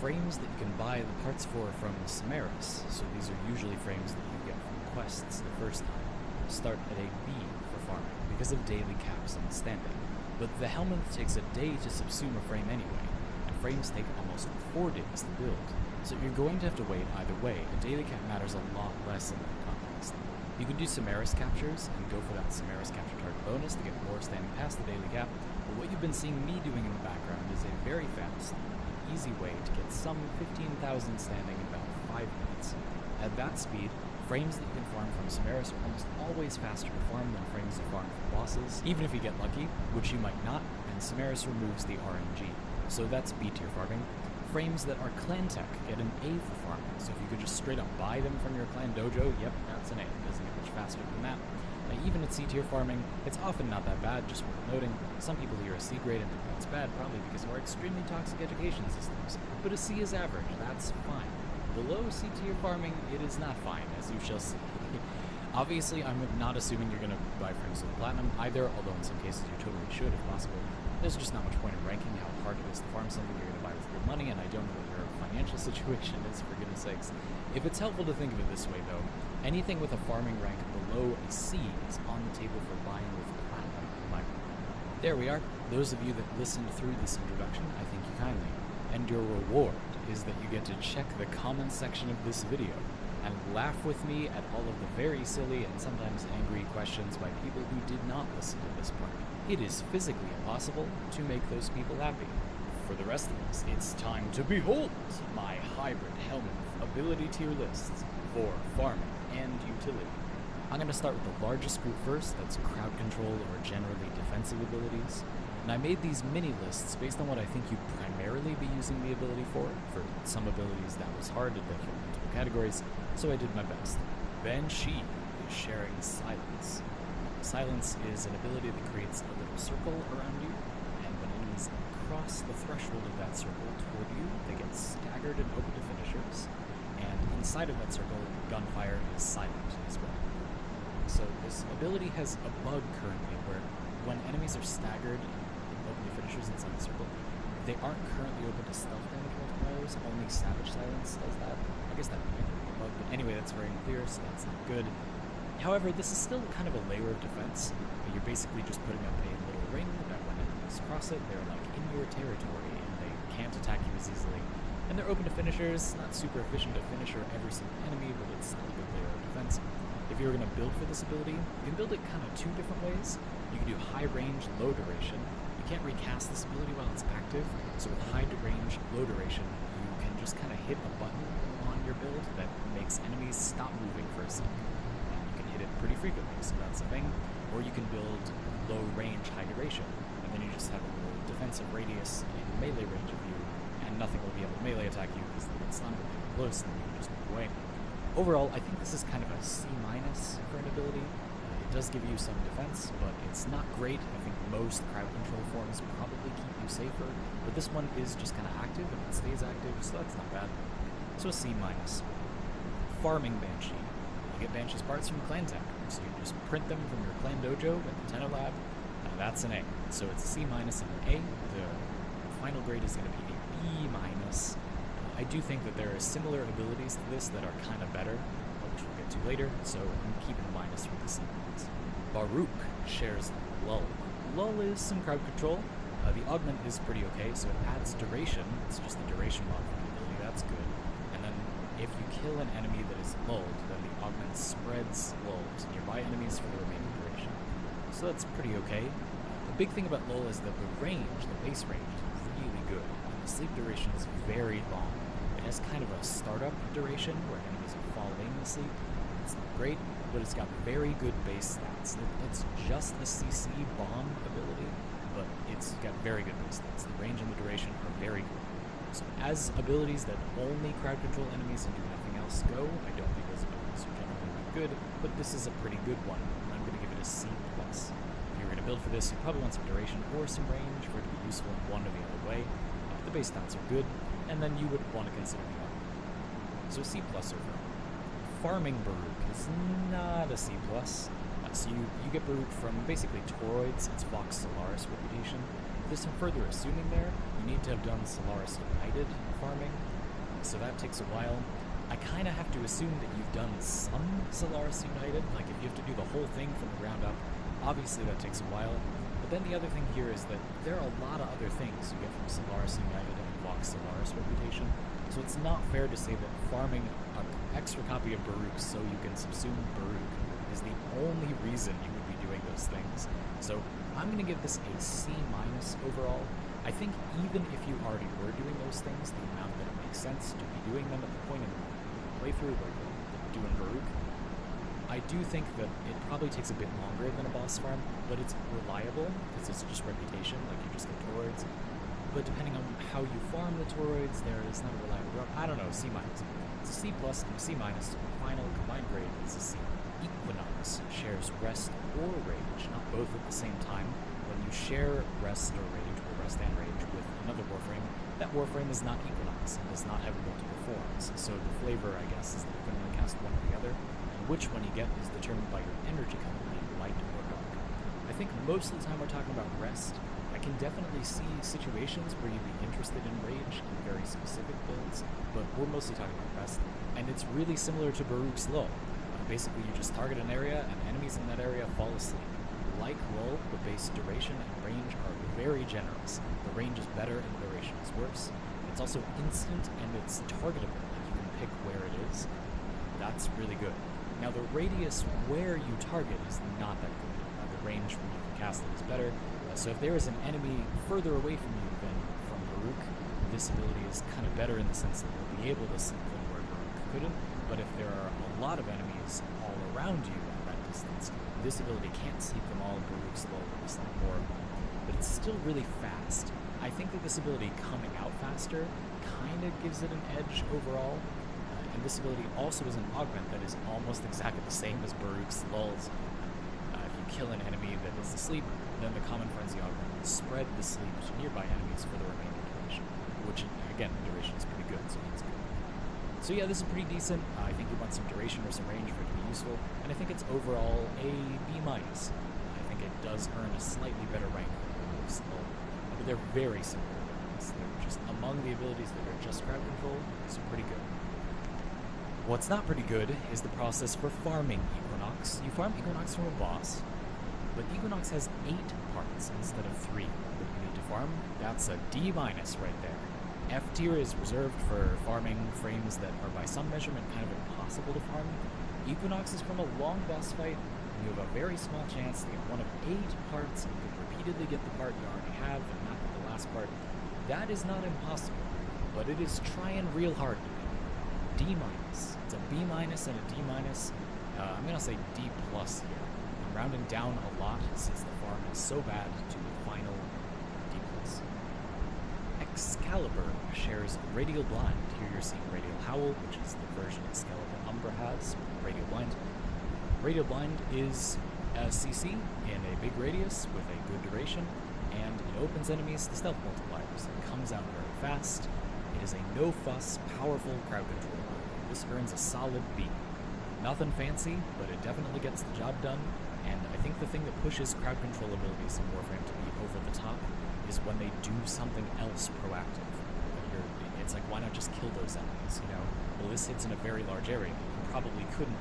Frames that you can buy the parts for from Samaris, so these are usually frames that you get from quests the first time, start at a B for farming because of daily caps on standing. But the Helminth takes a day to subsume a frame anyway, and frames take almost 4 days to build, so you're going to have to wait either way. A daily cap matters a lot less in that context. You can do Samaris captures and go for that Samaris capture target bonus to get more standing past the daily cap, but what you've been seeing me doing in the background is a very fast, easy way to get some 15,000 standing in about 5 minutes. At that speed, frames that you can farm from Samaris are almost always faster to farm than frames you farm from bosses, even if you get lucky, which you might not, and Samaris removes the RNG. So that's B tier farming. Frames that are clan tech get an A for farming, so if you could just straight up buy them from your clan dojo, yep, that's an A. It doesn't get much faster than that. Now, even at C tier farming, it's often not that bad, just worth noting. Some people hear a C grade and think that's bad, probably because of our extremely toxic education systems. But a C is average, that's fine. Below C tier farming, it is not fine, as you shall see. Obviously, I'm not assuming you're going to buy frames with platinum either, although in some cases you totally should if possible. There's just not much point in ranking how hard it is to farm something you're going to buy with your money, and I don't know what your financial situation is, for goodness sakes. If it's helpful to think of it this way, though, anything with a farming rank below a C is on the table for buying with platinum in my opinion. There we are. Those of you that listened through this introduction, I thank you kindly. And your reward is that you get to check the comments section of this video and laugh with me at all of the very silly and sometimes angry questions by people who did not listen to this part. It is physically impossible to make those people happy. For the rest of us, it's time to behold my hybrid Helminth ability tier lists for farming and utility. I'm going to start with the largest group first, that's crowd control or generally defensive abilities. And I made these mini lists based on what I think you'd primarily be using the ability for. For some abilities that was hard to fit multiple categories, so I did my best. Banshee is sharing silence. Silence is an ability that creates a little circle around you, and when enemies cross the threshold of that circle toward you, they get staggered and open to finishers, and inside of that circle, gunfire is silent as well. So this ability has a bug currently where when enemies are staggered and open to finishers inside the circle, they aren't currently open to stealth damage multipliers, only Savage Silence does that. I guess that might be a bug, but anyway, that's very unclear, so that's not good. However, this is still kind of a layer of defense. You're basically just putting up a little ring that when enemies cross it, they're like in your territory and they can't attack you as easily. And they're open to finishers, not super efficient to finisher every single enemy, but it's still a good layer of defense. If you were going to build for this ability, you can build it kind of 2 different ways. You can do high range, low duration. You can't recast this ability while it's active, so with high range, low duration, you can just kind of hit a button on your build that makes enemies stop moving for a second. And you can hit it pretty frequently, so that's a thing. Or you can build low range, high duration, and then you just have a little defensive radius in melee range of you, and nothing will be able to melee attack you because they'll get stunned when they get close, and then you can just move away. Overall, I think this is kind of a C- for an ability. It does give you some defense, but it's not great. I think most crowd control forms probably keep you safer, but this one is just kind of active and it stays active, so that's not bad. So a C-. Farming Banshee. You get Banshee's parts from Clan Tech, so you just print them from your Clan Dojo at the Tenor Lab. That's an A. So it's a C- and an A. The final grade is going to be a B-. I do think that there are similar abilities to this that are kind of better, which we'll get to later, so I'm keeping a minus for the C-. Baruch shares Lull. Lull is some crowd control. The augment is pretty okay, so it adds duration. It's just the duration mod for the ability if you kill an enemy that is lulled, then the augment spreads lull to nearby enemies for the remaining duration. So that's pretty okay. The big thing about lull is that the range, the base range, is really good, and the sleep duration is very long. It has kind of a startup duration where enemies are falling asleep. It's not great, but it's got very good base stats. It's just a CC bomb ability, but it's got very good base stats. The range and the duration are very good. So as abilities that only crowd control enemies and do nothing else go, I don't think those abilities are generally that good, but this is a pretty good one, and I'm going to give it a C+. If you're going to build for this, you probably want some duration or some range for it to be useful in one or the other way. The base stats are good, and then you would want to consider the other. So C+ overall. Farming Baruch is not a C+. So you get Baruch from basically toroids, it's Vox Solaris reputation. There's some further assuming there. You need to have done Solaris United farming, so that takes a while. I kind of have to assume that you've done some Solaris United, like if you have to do the whole thing from the ground up, obviously that takes a while. But then the other thing here is that there are a lot of other things you get from Solaris United and Vox Solaris reputation, so it's not fair to say that farming an extra copy of Baruch so you can subsume Baruch is the only reason you would be doing those things. So I'm going to give this a C- overall. I think even if you already were doing those things, the amount that it makes sense to be doing them at the point in the playthrough where you're doing Baruch, I do think that it probably takes a bit longer than a boss farm, but it's reliable because it's just reputation, like you just get toroids. But depending on how you farm the toroids, there is not a reliable. I don't know, C-. It's a C+ and a C-. Final combined grade is a C. Equinox shares rest or rage, not both at the same time. When you share rest or rage, or rest and rage, with another warframe, that warframe is not Equinox and does not have multiple forms. So the flavor, I guess, is that you can only cast one or the other, and which one you get is determined by your energy color, being light or dark. I think most of the time we're talking about rest. I can definitely see situations where you'd be interested in rage in very specific builds, but we're mostly talking about rest, and it's really similar to Baruch's Lull. Basically, you just target an area, and enemies in that area fall asleep. Like Lull, the base duration and range are very generous. The range is better and the duration is worse. It's also instant and it's targetable, like you can pick where it is. That's really good. Now the radius where you target is not that good. The range where you can cast it is better. So if there is an enemy further away from you than from Baruch, this ability is kind of better in the sense that you'll be able to sleep in where Baruch couldn't. But if there are a lot of enemies all around you at that distance, this ability can't sleep them all. Baruch's Lull will sleep more, but it's still really fast. I think that this ability coming out faster kind of gives it an edge overall. And this ability also is an augment that is almost exactly the same as Baruch's Lulls. If you kill an enemy that is asleep, then the Common Frenzy augment will spread the sleep to nearby enemies for the remaining duration, which, again, the duration is pretty good, so that's good. So yeah, this is pretty decent. I think you want some duration or some range for it to be useful, and I think it's overall a B-. I think it does earn a slightly better rank than Baruch's Lull, but they're very similar abilities. They're just among the abilities that are just crowd control, so pretty good. What's not pretty good is the process for farming Equinox. You farm Equinox from a boss, but Equinox has 8 parts instead of 3 that you need to farm. That's a D- right there. F tier is reserved for farming frames that are by some measurement kind of impossible to farm. Equinox is from a long boss fight, and you have a very small chance to get one of 8 parts, and you can repeatedly get the part you already have and not get the last part. That is not impossible, but it is trying real hard to be. D-. It's a B- and a D-. I'm going to say D+ here. I'm rounding down a lot since the farm is so bad to the final D+. Excalibur shares Radial Blind. Here you're seeing Radial Howl, which is the version Excalibur Umbra has. Radial Blind. Radial Blind is a CC in a big radius with a good duration, and it opens enemies to stealth multipliers. It comes out very fast. It is a no-fuss, powerful crowd control. This earns a solid B. Nothing fancy, but it definitely gets the job done, and I think the thing that pushes crowd control abilities in Warframe to be over the top is when they do something else proactive. It's like, why not just kill those enemies, you know? Well, this hits in a very large area. You probably couldn't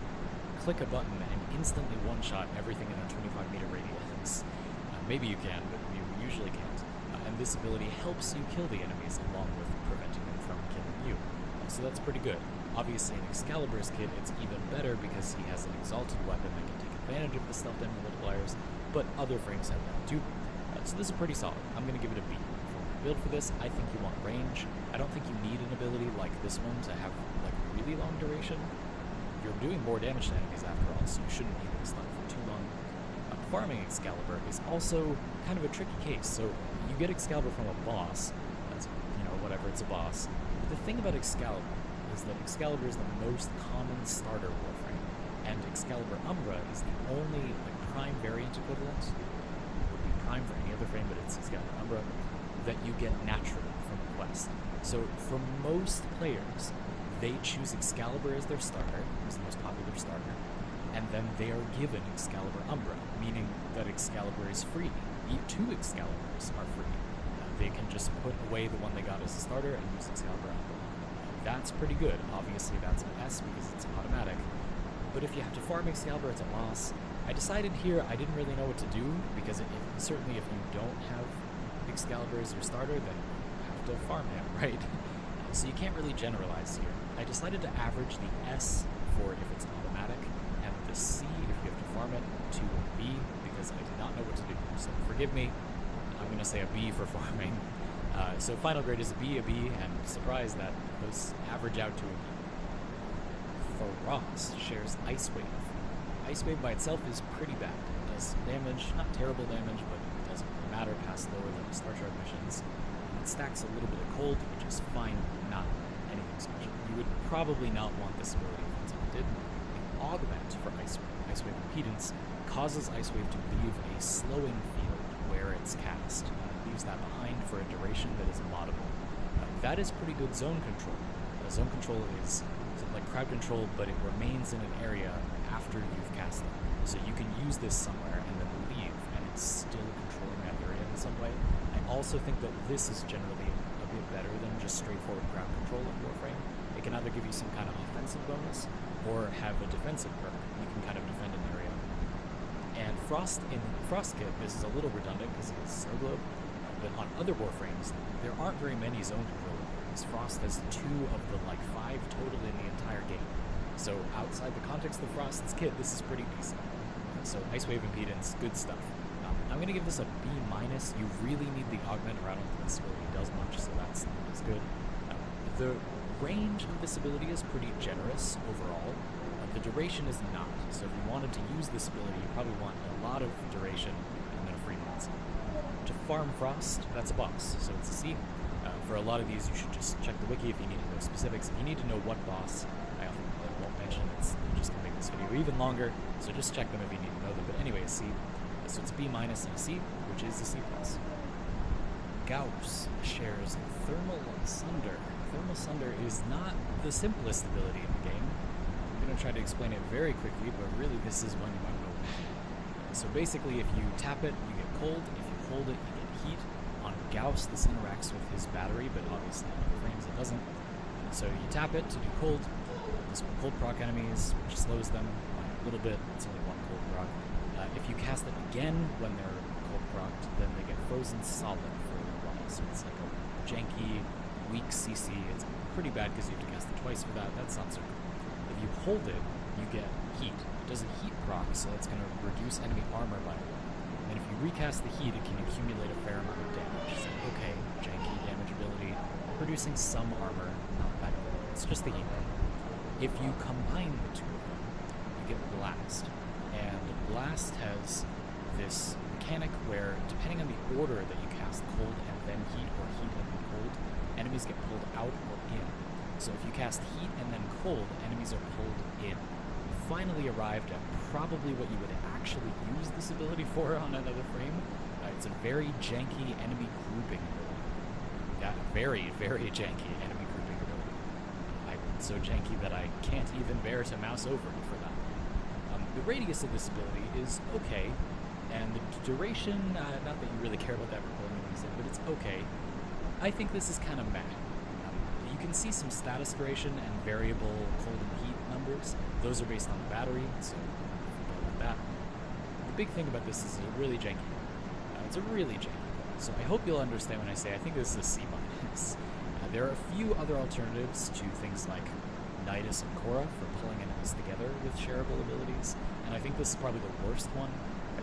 click a button and instantly one-shot everything in a 25-meter radius. Maybe you can, but you usually can't. And this ability helps you kill the enemies along with preventing them from killing you. So that's pretty good. Obviously, in Excalibur's kit, it's even better because he has an exalted weapon that can take advantage of the stealth damage multipliers, but other frames have that too. So this is pretty solid. I'm going to give it a B. For my build for this, I think you want range. I don't think you need an ability like this one to have like really long duration. You're doing more damage to enemies after all, so you shouldn't need them stuck for too long. Farming Excalibur is also kind of a tricky case. So you get Excalibur from a boss, that's, whatever, it's a boss. But the thing about Excalibur is that Excalibur is the most common starter warframe, and Excalibur Umbra is the only like prime variant equivalent. It would be prime for any other frame, but it's Excalibur Umbra that you get naturally from the quest. So for most players, they choose Excalibur as their starter, as the most popular starter, and then they are given Excalibur Umbra, meaning that Excalibur is free. Two Excaliburs are free. They can just put away the one they got as a starter and use Excalibur Umbra. That's pretty good. Obviously that's an S because it's automatic. But if you have to farm Excalibur, it's a boss. I decided here I didn't really know what to do, because certainly if you don't have Excalibur as your starter, then you have to farm him, right? So you can't really generalize here. I decided to average the S for if it's automatic, and the C if you have to farm it, to a B, because I did not know what to do. So forgive me, I'm going to say a B for farming. So final grade is a B, and surprise, that those average out to a B. Frost shares Ice Wave. Ice Wave by itself is pretty bad. It does damage, not terrible damage, but it doesn't really matter past lower level Star Trek missions. It stacks a little bit of cold, which is fine, not anything special. You would probably not want this ability if it's augmented. The augment for Ice Wave Impedance causes Ice Wave to leave a slowing field where it's cast. It leaves that behind for a duration that is moddable. That is pretty good zone control. Zone control is like crowd control, but it remains in an area after you've cast it. So you can use this somewhere and then leave, and it's still controlling that area in some way. I also think that this is generally a bit better than just straightforward crowd control in Warframe. It can either give you some kind of offensive bonus, or have a defensive perk. You can kind of defend an area. And Frost in Frost Kit, this is a little redundant because it is Snow Globe, but on other Warframes, there aren't very many zone control abilities. Frost has 2 of the 5 total in the entire game. So outside the context of Frost's kit, this is pretty decent. So Ice Wave Impedance, good stuff. I'm going to give this a B-. You really need the augment, or I don't think this ability does much, so that's good. The range of this ability is pretty generous overall. The duration is not, so if you wanted to use this ability, you probably want a lot of duration and then a free mods. To farm Frost, that's a boss, so it's a C. For a lot of these, you should just check the wiki if you need to know specifics. If you need to know what boss, I often won't mention, it's just going to make this video even longer, so just check them if you need to know them. But anyway, C. So it's a B- and a C, which is a C+. Gauss shares Thermal Sunder. Thermal Sunder is not the simplest ability in the game. I'm going to try to explain it very quickly, but really this is one you want to know. So basically, if you tap it, you get cold. If you hold it, you get heat. On Gauss, this interacts with his battery, but obviously on other frames it doesn't. So you tap it to do cold. This will cold proc enemies, which slows them by a little bit. It's only 1 cold proc. If you cast it again when they're cold procced, then they get frozen solid for a little while. So it's like a janky, weak CC. It's pretty bad because you have to cast it twice for that. That's not so good. If you hold it, you get heat. It does a heat proc, so that's going to reduce enemy armor by 1. And if you recast the heat, it can accumulate a fair amount of damage. So, okay, janky damage ability, producing some armor, not that good. It's just the heat. If you combine the 2 of them, you get Blast. And Blast has this mechanic where, depending on the order that you cast cold and then heat, or heat and then cold, enemies get pulled out or in. So if you cast heat and then cold, enemies are pulled in. Finally arrived at probably what you would actually use this ability for on another frame. It's a very janky enemy grouping ability. Yeah, very, very janky enemy grouping ability. So janky that I can't even bear to mouse over it for that. The radius of this ability is okay, and the duration, not that you really care about that for pulling enemies in, but it's okay. I think this is kind of meh. You can see some status duration and variable cold and heat numbers. Those are based on the battery, so forget about that. The big thing about this is it's a really janky build. It's a really janky build, so I hope you'll understand when I say I think this is a C-. There are a few other alternatives to things like Nidus and Korra for pulling enemies together with shareable abilities, and I think this is probably the worst one.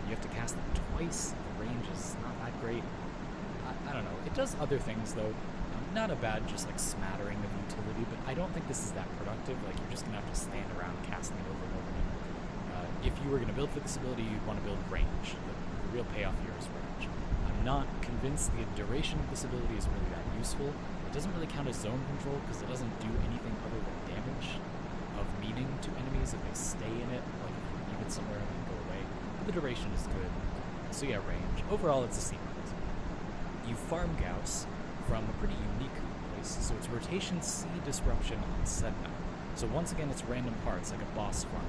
You have to cast them twice. The range is not that great. I don't know. It does other things though. Not a bad, just like smattering of utility, but I don't think this is that productive. Like you're just gonna have to stand around casting it over and over again. If you were gonna build for this ability, you'd want to build range. The real payoff here is range. I'm not convinced the duration of this ability is really that useful. It doesn't really count as zone control because it doesn't do anything other than damage of meaning to enemies if they stay in it. Like if you leave it somewhere and then go away. But the duration is good. So yeah, range. Overall, it's a C-. You farm Gauss from a pretty unique place. So it's rotation C disruption on Sedna. So once again, it's random parts like a boss farm.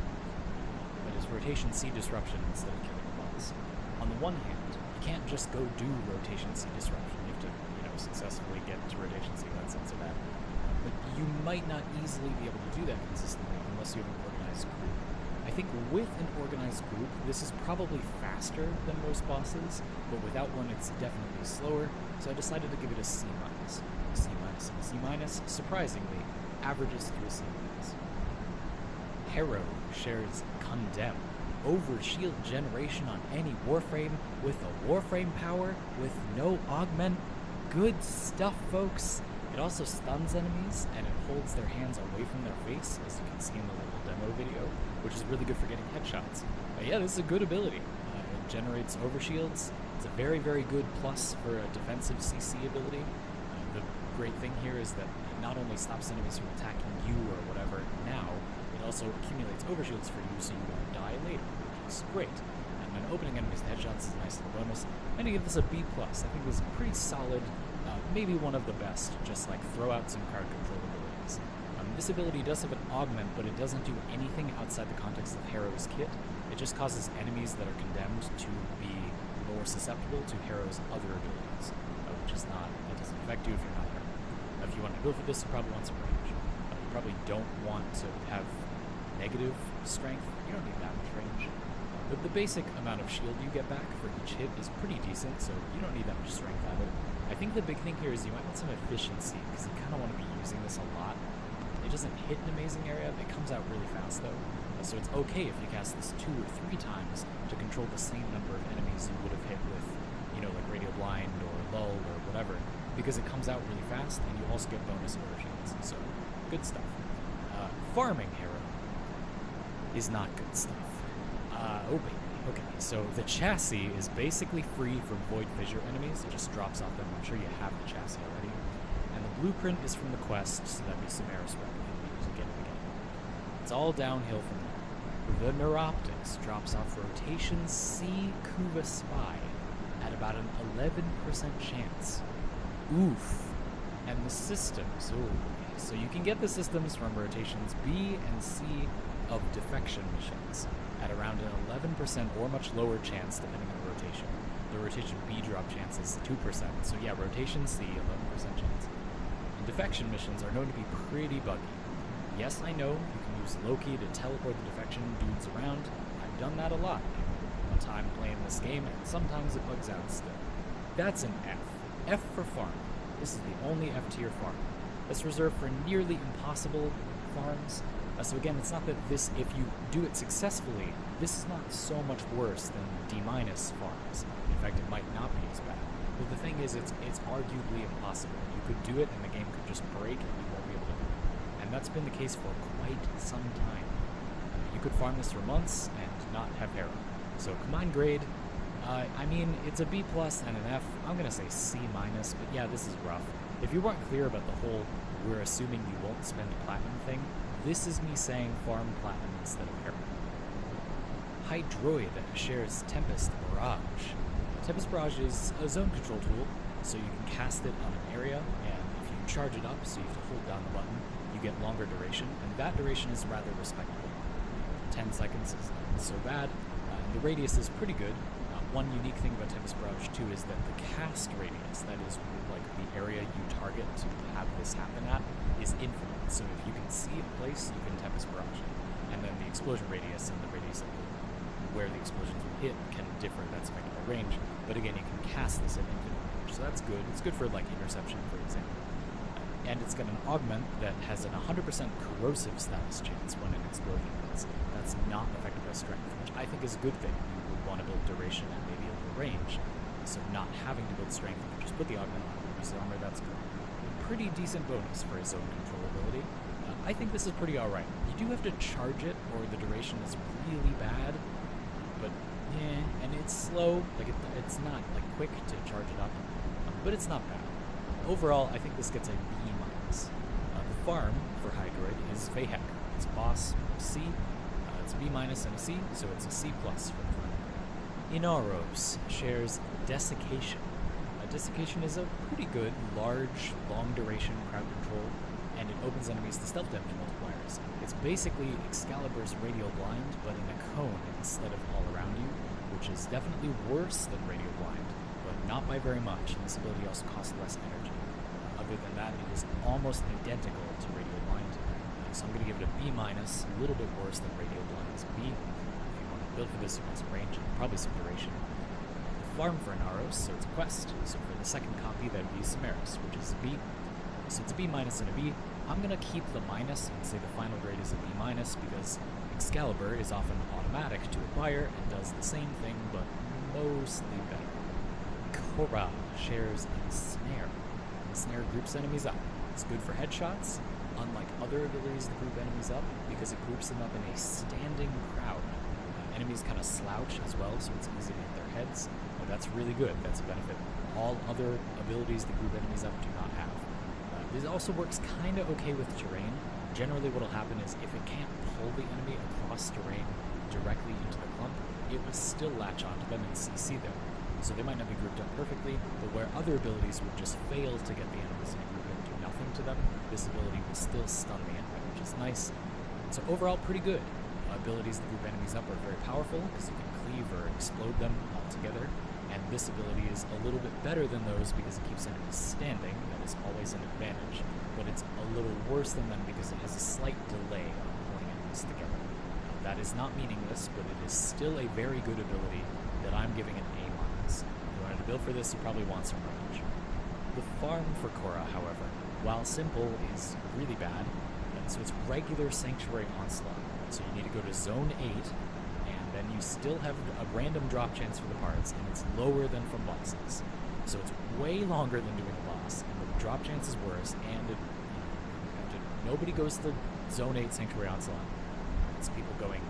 But it's rotation C disruption instead of killing a boss. On the one hand, you can't just go do rotation C disruption. You have to, successfully get to rotation C. That's not so bad. But you might not easily be able to do that consistently unless you have an organized group. I think with an organized group, this is probably faster than most bosses, but without one, it's definitely slower. So I decided to give it a C-. C- and C-, surprisingly, averages to a C-. Harrow shares Condemn. Over shield generation on any Warframe with a Warframe power with no augment. Good stuff, folks. It also stuns enemies, and it holds their hands away from their face, as you can see in the little demo video, which is really good for getting headshots. Yeah, this is a good ability. It generates overshields. It's a very, very good plus for a defensive CC ability. The great thing here is that it not only stops enemies from attacking you or whatever now, it also accumulates overshields for you so you won't die later, which is great. And then opening enemies to headshots is a nice little bonus. I'm going to give this a B+. I think this is pretty solid. Maybe one of the best, just like throw out some card control abilities. This ability does have an augment, but it doesn't do anything outside the context of Harrow's kit. It just causes enemies that are condemned to be more susceptible to Harrow's other abilities, which is not, it doesn't affect you if you're not Harrow. If you want to build for this, you probably want some range. You probably don't want to have negative strength. You don't need that much range. But the basic amount of shield you get back for each hit is pretty decent, so you don't need that much strength either. I think the big thing here is you might want some efficiency, because you kind of want to be using this a lot. It doesn't hit an amazing area, it comes out really fast though. So it's okay if you cast this 2 or 3 times to control the same number of enemies you would have hit with, like Radio Blind or Lull or whatever, because it comes out really fast and you also get bonus overshields. So, good stuff. Farming Harrow is not good stuff. Oh baby. Okay, so the chassis is basically free from Void Fissure enemies. It just drops off them. I'm sure you have the chassis already. And the blueprint is from the quest, so that'd be Samaris Rep if you need to get it again. It's all downhill from there. The Neuroptics drops off rotation C Kuva Spy at about an 11% chance. Oof. And the systems, so you can get the systems from rotations B and C of defection missions at around an 11% or much lower chance depending on the rotation. The rotation B drop chance is 2%, so yeah, rotation C, 11% chance. And defection missions are known to be pretty buggy. Yes, I know, you can use Loki to teleport the defection dudes around. I've done that a lot in my time playing this game, and sometimes it bugs out still. That's an F. F for farm. This is the only F tier farm. It's reserved for nearly impossible farms. So again, it's not that this, if you do it successfully, this is not so much worse than D- farms. In fact, it might not be as bad. But the thing is, it's arguably impossible. You could do it and the game could just break and you won't be able to do it. And that's been the case for quite some time. You could farm this for months and not have Harrow. So combined grade, I mean, it's a B+ and an F. I'm going to say C-, but yeah, this is rough. If you weren't clear about the whole we're assuming you won't spend platinum thing, this is me saying farm platinum instead of Harrow. Hydroid shares Tempest Barrage. Tempest Barrage is a zone control tool, so you can cast it on an area, and if you charge it up, so you have to hold down the button, you get longer duration, and that duration is rather respectable. 10 seconds is not so bad, and the radius is pretty good. One unique thing about Tempest Barrage too is that the cast radius, that is like the area you target to have this happen at, is infinite. So if you can see a place, you can Tempest Barrage it. And then the explosion radius and the radius of where the explosions will hit can differ. That's affected by range. But again, you can cast this at infinite range, so that's good. It's good for like interception, for example. and it's got an augment that has an 100% corrosive status chance when an explosion hits. That's not affected by strength, which I think is a good thing. You would want to build duration and maybe a little range, so not having to build strength, you just put the augment on, use the armor, that's good. A pretty decent bonus for a zone control ability. I think this is pretty alright. You do have to charge it, or the duration is really bad, but and it's slow, like it's not like quick to charge it up, but it's not bad. Overall, I think this gets a B-. The farm for Hydroid is Vahek. It's boss C, it's a B- and a C, so it's a C+ for the farm. Inaros shares Desiccation. Desiccation is a pretty good, large, long-duration crowd control, and it opens enemies to stealth damage multipliers. It's basically Excalibur's Radial Blind, but in a cone instead of all around you, which is definitely worse than Radial Blind, but not by very much, and this ability also costs less energy. Other than that, it is almost identical to Radial Blind, so I'm going to give it a B-, a little bit worse than Radial Blind's B. If you want to build for this, you want some range and probably some duration. The farm for Inaros, so it's a quest, so for the second copy that would be Samaris, which is a B. So it's a B- and a B. I'm going to keep the minus and say the final grade is a B-, because Excalibur is often automatic to acquire and does the same thing, but mostly better. Korra shares Ensnare. Ensnare groups enemies up. It's good for headshots, unlike other abilities to group enemies up, because it groups them up in a standing crowd. Enemies kind of slouch as well, so it's easy to hit their heads, but that's really good. That's a benefit all other abilities that group enemies up do not have. This also works kind of okay with terrain. Generally what will happen is if it can't pull the enemy across terrain directly into the clump, it will still latch onto them and CC them. So they might not be grouped up perfectly, but where other abilities would just fail to get the enemies in a group and do nothing to them, this ability will still stun the enemy, which is nice. So overall, pretty good. Abilities that group enemies up are very powerful, because you can cleave or explode them altogether, and this ability is a little bit better than those because it keeps enemies standing. That is always an advantage, but it's a little worse than them because it has a slight delay on pulling enemies together. That is not meaningless, but it is still a very good ability that I'm giving an A-. If you wanted to build for this, you probably want some range. The farm for Korra, however, while simple, is really bad, and so it's regular Sanctuary Onslaught. So you need to go to Zone 8, and then you still have a random drop chance for the parts, and it's lower than from bosses. So it's way longer than doing a boss, and the drop chance is worse, and nobody goes to Zone 8 Sanctuary Onslaught. It's people going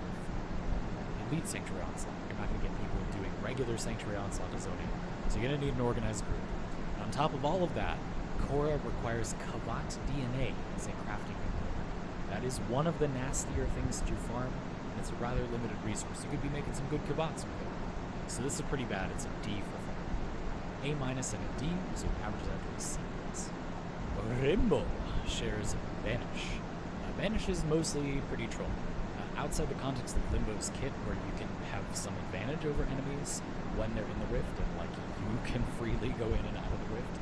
Elite Sanctuary Onslaught. You're not going to get people doing regular Sanctuary Onslaught to Zone 8. So you're going to need an organized group. And on top of all of that, Korra requires Kavat DNA as a crafting component. That is one of the nastier things to farm, and it's a rather limited resource. You could be making some good Kavats with it. So this is pretty bad. It's a D for farm. A- and a D, so it averages out to a C+. Rimbo shares Banish. Banish is mostly pretty troll. Outside the context of Limbo's kit, where you can have some advantage over enemies when they're in the rift, and like you can freely go in and out of the rift,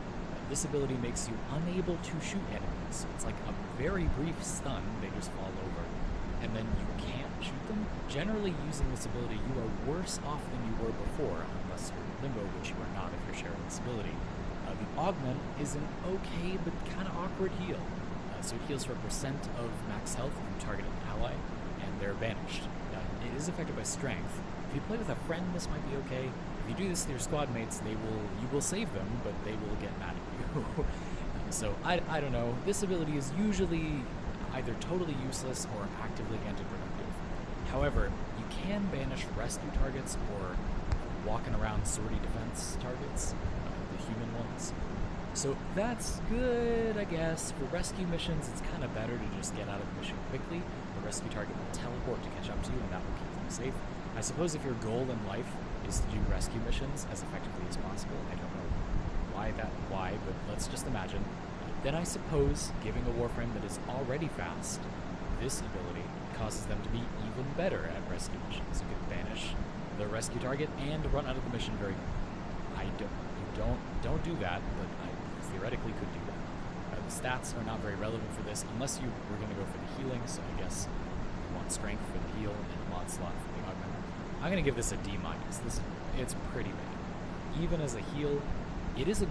this ability makes you unable to shoot enemies. It's like a very brief stun, they just fall over, and then you can't shoot them. Generally, using this ability, you are worse off than you were before, unless you're Limbo, which you are not if you're sharing this ability. The augment is an okay but kind of awkward heal. So it heals for a % of max health if you target an ally, and they're banished. It is affected by strength. If you play with a friend, this might be okay. If you do this to your squad mates, you will save them, but they will get mad at you. So I don't know. This ability is usually either totally useless or actively anti-productive. However, you can banish rescue targets or walking around sortie defense targets, the human ones. So that's good, I guess. For rescue missions, it's kind of better to just get out of the mission quickly. The rescue target will teleport to catch up to you, and that will keep them safe. I suppose if your goal in life is to do rescue missions as effectively as possible, I don't know why, but let's just imagine. Then I suppose, giving a Warframe that is already fast, this ability causes them to be even better at rescue missions. You can banish the rescue target and run out of the mission very quickly. Don't do that, but I theoretically could do that. The stats are not very relevant for this, unless you were going to go for the healing, so I guess you want strength for the heal and onslaught for the augment. I'm going to give this a D-. It's pretty bad. Even as a heal, It is a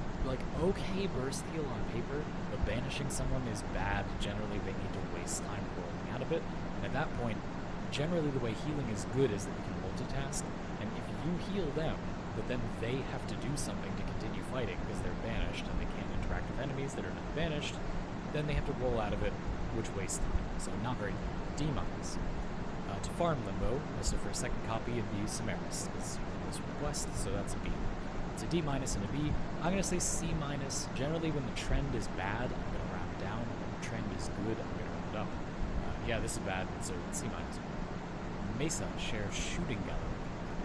okay burst heal on paper, but banishing someone is bad. Generally, they need to waste time rolling out of it, and at that point, generally the way healing is good is that you can multitask, and if you heal them, but then they have to do something to continue fighting because they're banished and they can't interact with enemies that are not banished, then they have to roll out of it, which wastes time. So not very good. D-. To farm Limbo, so for a second copy it'd be Samaris, because Limbo's request, so that's a B. It's a D- and a B. I'm going to say C-. Generally when the trend is bad, I'm going to round down. When the trend is good, I'm going to round up. Yeah, this is bad, so C-. Mesa shares Shooting Gallery.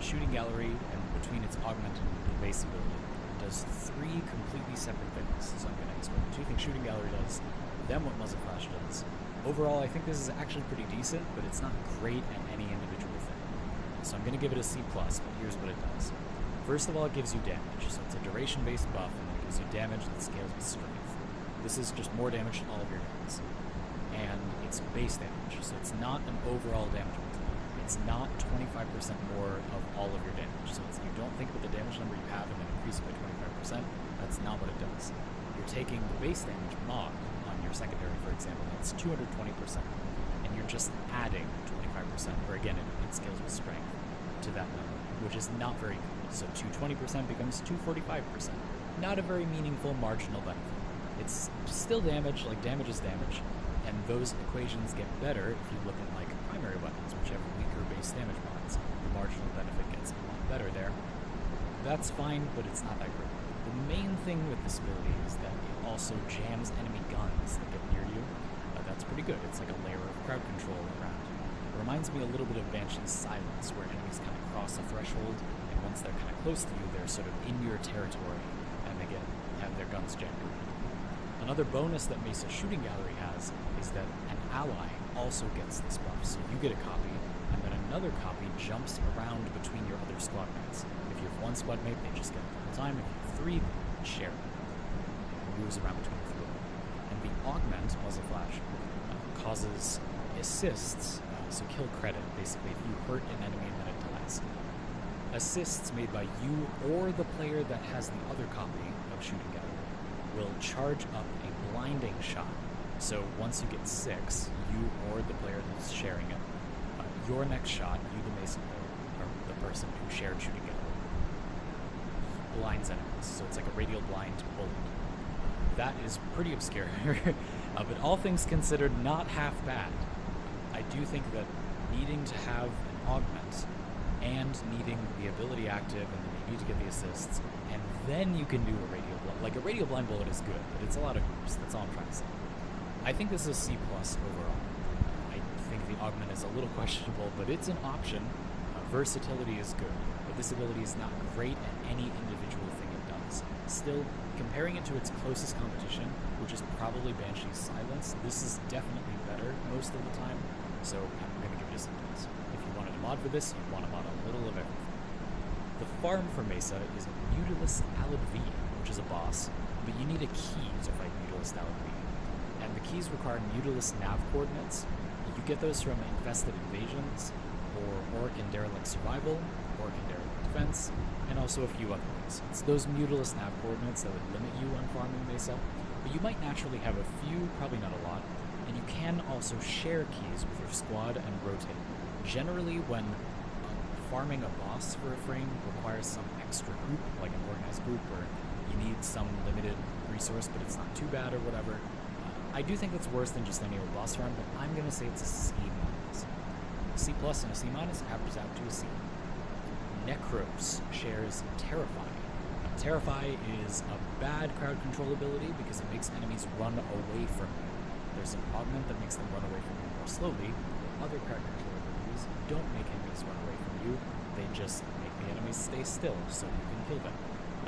Shooting Gallery, and between its augment and base ability, does 3 completely separate things. So I'm going to explain 2 things Shooting Gallery does, then what Muzzle Flash does. Overall, I think this is actually pretty decent, but it's not great at any individual thing. So I'm going to give it a C+, but here's what it does. First of all, it gives you damage, so it's a duration-based buff, and it gives you damage that scales with strength. This is just more damage to all of your guns. And it's base damage, so it's not an overall damage multiplier. It's not 25% more of all of your damage. So you don't think about the damage number you have and then increase it by 25%. That's not what it does. You're taking the base damage mod on your secondary, for example, that's 220%, and you're just adding 25%, or again, it scales with strength to that number, which is not very good. So 220% becomes 245%. Not a very meaningful marginal benefit. It's still damage, like damage is damage, and those equations get better if you look at like primary weapons, which have weaker base damage mods. The marginal benefit gets a lot better there. That's fine, but it's not that great. The main thing with this ability is that it also jams enemy guns that get near you. That's pretty good. It's like a layer of crowd control around you. It reminds me a little bit of Banshee's Silence, where enemies kind of cross a threshold, and once they're kind of close to you, they're sort of in your territory, and they have their guns jammed. Another bonus that Mesa Shooting Gallery has is that an ally also gets this buff. So you get a copy, and then another copy jumps around between your other squad mates. If you have 1 squad mate, they just get it the whole time. If you have 3, they share it. It moves around between the 3. And the augment, Muzzle Flash, causes assists, so kill credit, basically, if you hurt an enemy and then it dies. Assists made by you or the player that has the other copy of Shooting Gallery will charge up a blinding shot. So once you get 6, you or the player who's sharing it, your next shot, you the Mason player, or the person who shared Shooting Gallery, blinds enemies. So it's like a radial blind bullet. That is pretty obscure, but all things considered, not half bad. I do think that needing to have an augment and needing the ability active, and then you need to get the assists, and then you can do a radial blind. Like a radial blind bullet is good, but it's a lot of hoops. That's all I'm trying to say. I think this is a C+ overall. I think the augment is a little questionable, but it's an option. Versatility is good, but this ability is not great at any individual thing it does. Still, comparing it to its closest competition, which is probably Banshee's Silence, this is definitely better most of the time, so I'm going to give it a C+. If you wanted to mod for this, you want to mod a little of everything. The farm for Mesa is Mutilus Alad V, which is a boss, but you need a key to fight Mutilus Alad V. And the keys require Mutilus nav coordinates. You get those from Infested Invasions, or Orc and Derelict Survival, Orc and Derelict Defense, and also a few other ways. It's those Mutilus nav coordinates that would limit you on farming Mesa, but you might naturally have a few, probably not a lot, and you can also share keys with your squad and rotate. Generally, when farming a boss for a frame requires some extra group, like an organized group, or you need some limited resource, but it's not too bad or whatever, I do think it's worse than just any old boss farm, but I'm going to say it's a C-. A C+ and a C- averages out to a C. Necros shares Terrify. Terrify is a bad crowd control ability because it makes enemies run away from you. There's an augment that makes them run away from you more slowly, but other crowd control abilities don't make enemies run away from you, they just make the enemies stay still so you can kill them.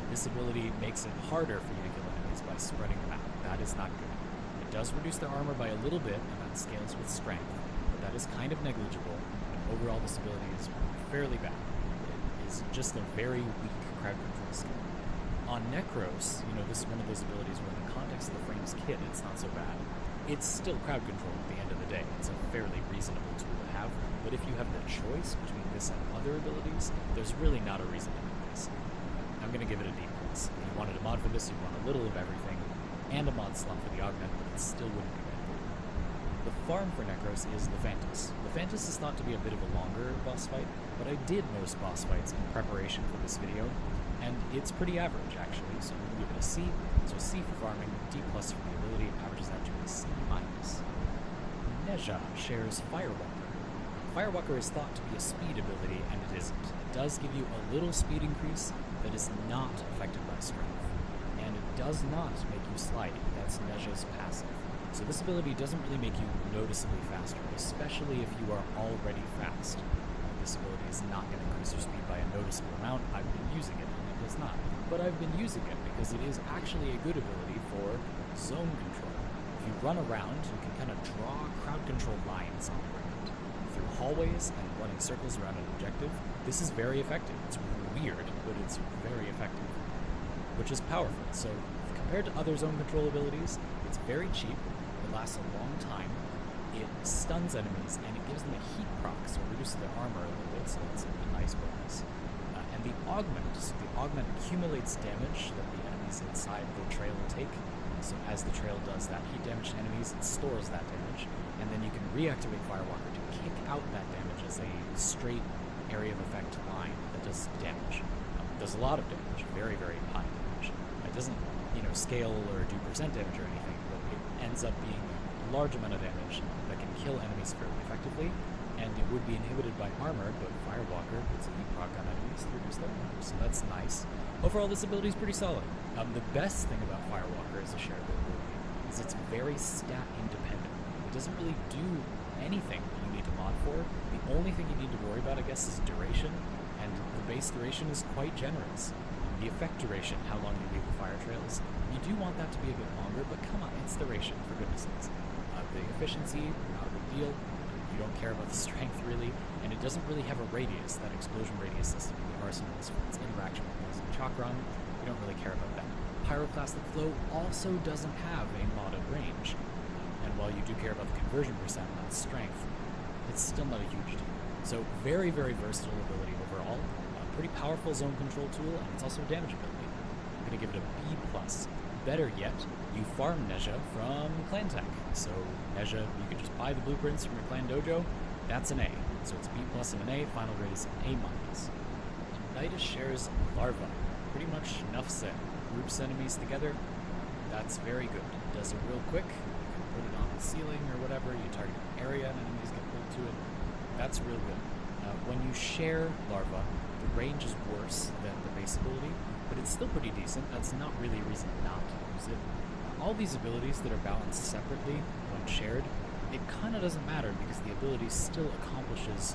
This ability makes it harder for you to kill enemies by spreading them out. That is not good. It does reduce their armor by a little bit, and that scales with strength, but that is kind of negligible, and overall this ability is fairly bad. It is just a very weak crowd control skill. On Necros, this is one of those abilities where in the context of the frame's kit, it's not so bad. It's still crowd control at the end of the day. It's a fairly reasonable tool to have, but if you have the choice between this and other abilities, there's really not a reason to do this. I'm going to give it a D+. abilities. If you wanted a mod for this, you'd want a little of everything, and a mod slot for the augment, but it still wouldn't be right. The farm for Necros is Lephantis. Lephantis is thought to be a bit of a longer boss fight, but I did most boss fights in preparation for this video, and it's pretty average actually, so I'm going to give it a C. So C for farming, D plus for the ability, averages out to a C minus. Nezha shares Firewalker. Firewalker is thought to be a speed ability, and it isn't. It does give you a little speed increase that is not affected by strength, and it does not make you slidey. That's Nezha's passive. So this ability doesn't really make you noticeably faster, especially if you are already fast. This ability is not going to increase your speed by a noticeable amount. I've been using it, and it does not. But I've been using it because it is actually a good ability for zone control. If you run around, you can kind of draw crowd control lines on the ground through hallways and running circles around an objective. This is very effective. It's weird, but it's very effective, which is powerful. So compared to other zone control abilities, it's very cheap. It lasts a long time. It stuns enemies, and it gives them a heat proc, so it reduces their armor a little bit, so that's a nice bonus. And the augment, so the augment accumulates damage that the enemies inside the trail will take. So as the trail does that heat damage to enemies, it stores that damage, and then you can reactivate Firewalker to kick out that damage as a straight area of effect line that does damage. Does a lot of damage, very, very high damage. It doesn't, scale or do percent damage or anything, but it ends up being a large amount of damage that can kill enemies fairly effectively, and it would be inhibited by armor, but Firewalker puts a heat proc on enemies to reduce their armor, so that's nice. Overall, this ability is pretty solid. The best thing about Firewalker as a shareable ability is it's very stat independent. It doesn't really do anything that you need to mod for. The only thing you need to worry about, I guess, is duration, and the base duration is quite generous. The effect duration, how long you leave the fire trails, you do want that to be a bit longer, but come on, it's duration, for goodness sakes. The efficiency, not a big deal. You don't care about the strength, really, and it doesn't really have a radius, that explosion radius system in the arsenals for its interaction with poison chakram. You don't really care about that. Pyroclastic Flow also doesn't have a modded range, and while you do care about the conversion percent, not strength, it's still not a huge deal. So very, very versatile ability overall. Pretty powerful zone control tool, and it's also a damage ability. I'm going to give it a B+. Better yet, you farm Nezha from Clan Tech. So Nezha, you can just buy the blueprints from your clan dojo. That's an A. So it's B+ and an A. Final grade is an A-. Nidus shares Larva. Pretty much enough said. Groups enemies together. That's very good. Does it real quick. You can put it on the ceiling or whatever. You target an area and enemies get pulled to it. That's real good. When you share Larva, the range is worse than the base ability, but it's still pretty decent. That's not really a reason not to use it. All these abilities that are balanced separately, when shared, it kind of doesn't matter because the ability still accomplishes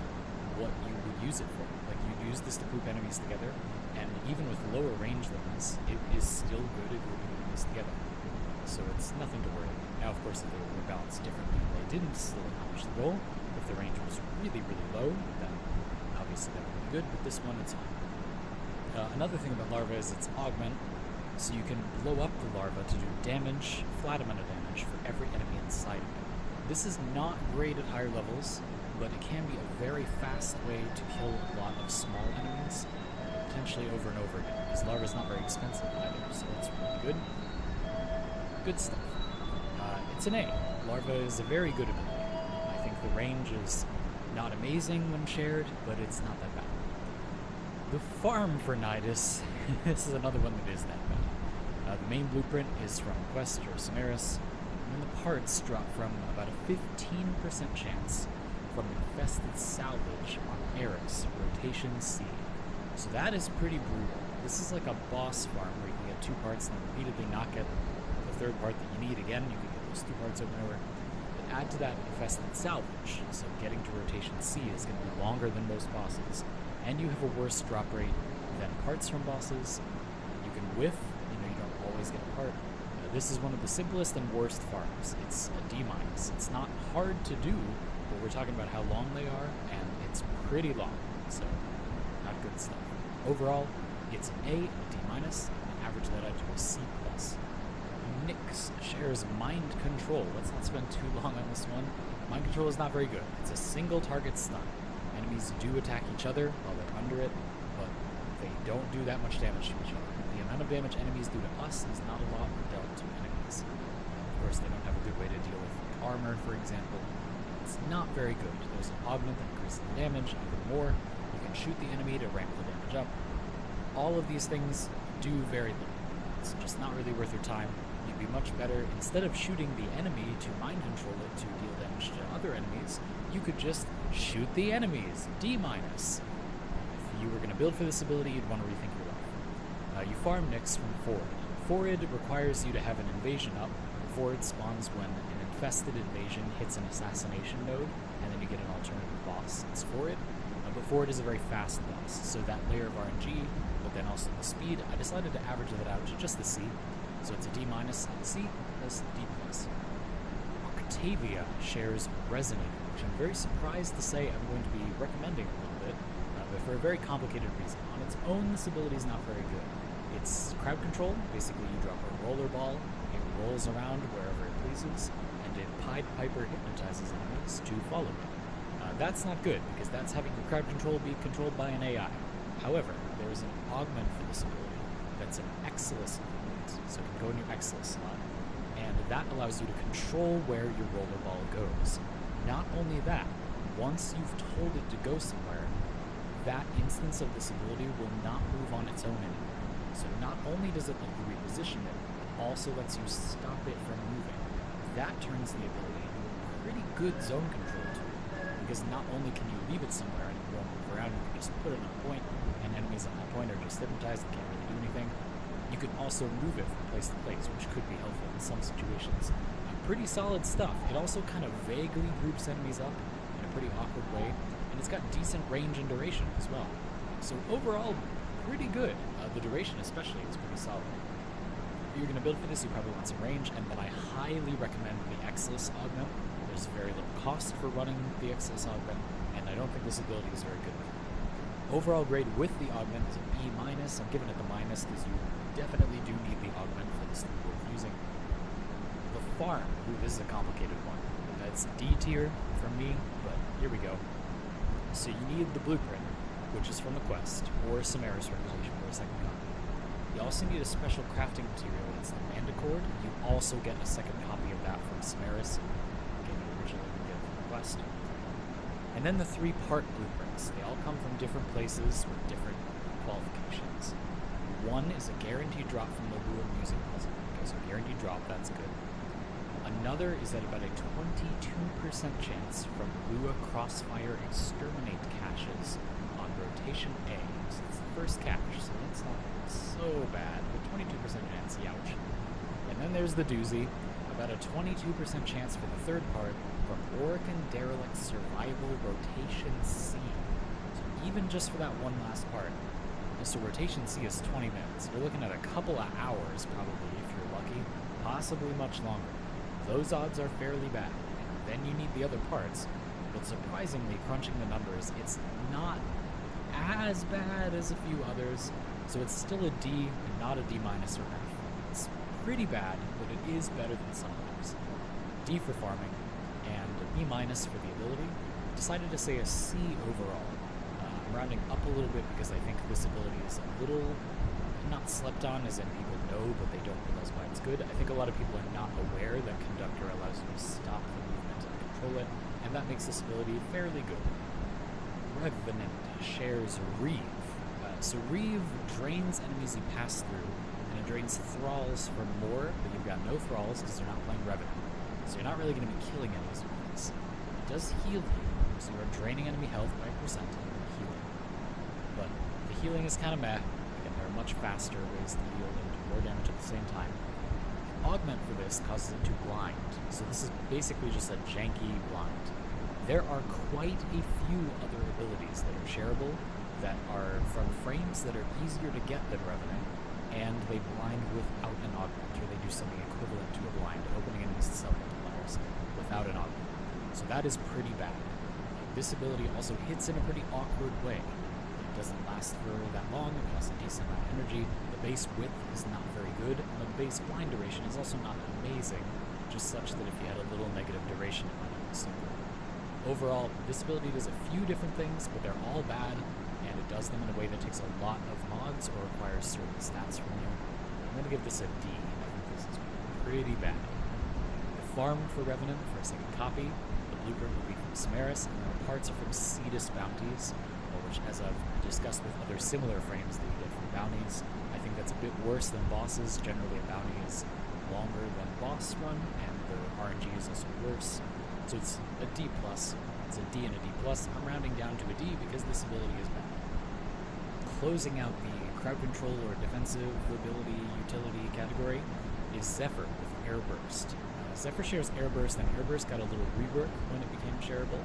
what you would use it for. Like, you'd use this to group enemies together, and even with lower range than this, it is still good at grouping enemies together. So it's nothing to worry about. Now, of course, if they were balanced differently and they didn't still accomplish the goal, if the range was really, really low, then obviously that would be good, but this one, it's fine. Another thing about Larva is its augment, so you can blow up the larva to do damage, flat amount of damage, for every enemy inside of it. This is not great at higher levels, but it can be a very fast way to kill a lot of small enemies, potentially over and over again, because Larva is not very expensive either, so it's really good. Good stuff. It's an A. Larva is a very good ability. I think the range is not amazing when shared, but it's not that bad. The farm for Nidus, this is another one that is that bad. The main blueprint is from Quest or Samaris, and then the parts drop from about a 15% chance from infested salvage on Eris, rotation C. So that is pretty brutal. This is like a boss farm where you can get 2 parts and then repeatedly not get the 3rd part that you need again. You can get those 2 parts over and over. But add to that infested salvage, so getting to rotation C is going to be longer than most bosses. And you have a worse drop rate than parts from bosses. You can whiff, you don't always get a part. This is one of the simplest and worst farms. It's a D-. It's not hard to do, but we're talking about how long they are, and it's pretty long, so not good stuff. Overall, it's an A, a D-, and average that out to a C+. Nyx shares Mind Control. Let's not spend too long on this one. Mind Control is not very good. It's a single target stun. Enemies do attack each other while they're under it, but they don't do that much damage to each other. the amount of damage enemies do to us is not a lot dealt to enemies. Of course, they don't have a good way to deal with armor, for example. It's not very good. There's an augment that increases the damage even more. You can shoot the enemy to ramp the damage up. All of these things do very little. It's just not really worth your time. You'd be much better, instead of shooting the enemy to mind control it to deal damage to other enemies, you could just shoot the enemies, D-. If you were going to build for this ability, you'd want to rethink your life. You farm Nyx from Forward. Forward requires you to have an invasion up. Forward spawns when an infested invasion hits an assassination node, and then you get an alternative boss. It's Forward, but Forward is a very fast boss, so that layer of RNG, but then also the speed, I decided to average that out to just the C. So it's a D- on C plus D+. Octavia shares Resonator, which I'm very surprised to say I'm going to be recommending a little bit, but for a very complicated reason. On its own, this ability is not very good. It's crowd control. Basically, you drop a roller ball, it rolls around wherever it pleases, and it Pied Piper hypnotizes enemies to follow it. That's not good, because that's having your crowd control be controlled by an AI. However, there is an augment for this ability that's an Exilus augment, so it can go in your Exilus slot, and that allows you to control where your roller ball goes. Not only that, once you've told it to go somewhere, that instance of this ability will not move on its own anymore. So not only does it let you reposition it, it also lets you stop it from moving. That turns the ability into a pretty good zone control tool, because not only can you leave it somewhere and it won't move around, you can just put it on a point, and enemies on that point are just hypnotized and can't really do anything. You can also move it from place to place, which could be helpful in some situations. Pretty solid stuff. It also kind of vaguely groups enemies up in a pretty awkward way, and it's got decent range and duration as well. So overall, pretty good. The duration especially is pretty solid. If you're going to build for this, you probably want some range, and then I highly recommend the Exilus augment. There's very little cost for running the Exilus augment, and I don't think this ability is very good with it. Overall grade with the augment is a B-. I'm giving it the minus because you definitely do need the augment for this thing worth using. The farm, ooh, this is a complicated one. It's D tier for me, but here we go. So you need the blueprint, which is from the quest, or Samara's reputation for a second copy. You also need a special crafting material, it's the Manticord. You also get a second copy of that from Samara's, again, you originally would get from the quest. And then the 3-part blueprints. They all come from different places with different qualifications. One is a guaranteed drop from the Lua music puzzle. Okay, so guaranteed drop, that's good. Another is at about a 22% chance from Lua Crossfire Exterminate caches on rotation A. So it's the first cache, so that's not so bad, but 22% chance, youch. And then there's the doozy, about a 22% chance for the third part from Oregon Derelict Survival Rotation C. So even just for that one last part, so rotation C is 20 minutes. You're looking at a couple of hours, probably, if you're lucky, possibly much longer. Those odds are fairly bad. And then you need the other parts, but surprisingly, crunching the numbers, it's not as bad as a few others, so it's still a D and not a D- or F. It's pretty bad, but it is better than some others. D for farming, and a B- for the ability. Decided to say a C overall. I'm rounding up a little bit because I think this ability is a little not slept on, as in people know, but they don't realize why it's good. I think a lot of people are not aware that Conductor allows you to stop the movement and control it, and that makes this ability fairly good. Revenant shares Reeve. So Reeve drains enemies you pass through, and it drains thralls for more, but you've got no thralls because you're not playing Revenant. So you're not really going to be killing enemies with this. It does heal you, so you're draining enemy health by a percent and healing. But the healing is kind of meh. Again, there are much faster ways to heal and do more damage at the same time. Augment for this causes it to blind, so this is basically just a janky blind. There are quite a few other abilities that are shareable that are from frames that are easier to get than Revenant, and they blind without an augment, or they do something equivalent to a blind, opening enemies to self-multipliers without an augment. So that is pretty bad. This ability also hits in a pretty awkward way. It doesn't last for that long, it costs a decent amount of energy, the base width is not very good, and the base blind duration is also not amazing, just such that if you had a little negative duration it might not be so good. Overall, this ability does a few different things, but they're all bad, and it does them in a way that takes a lot of mods or requires certain stats from you. I'm going to give this a D. I think this is pretty bad. The farm for Revenant for a second copy. The blueprint will be from Samaris, and then the parts are from Cetus bounties, which, as I've discussed with other similar frames that you get from bounties, I think that's a bit worse than bosses. Generally, a bounty is longer than boss run, and the RNG is also worse. So it's a D+. It's a D and a D+. I'm rounding down to a D because this ability is bad. Closing out the crowd control or defensive ability utility category is Zephyr with Airburst. Zephyr shares Airburst, and Airburst got a little rework when it became shareable.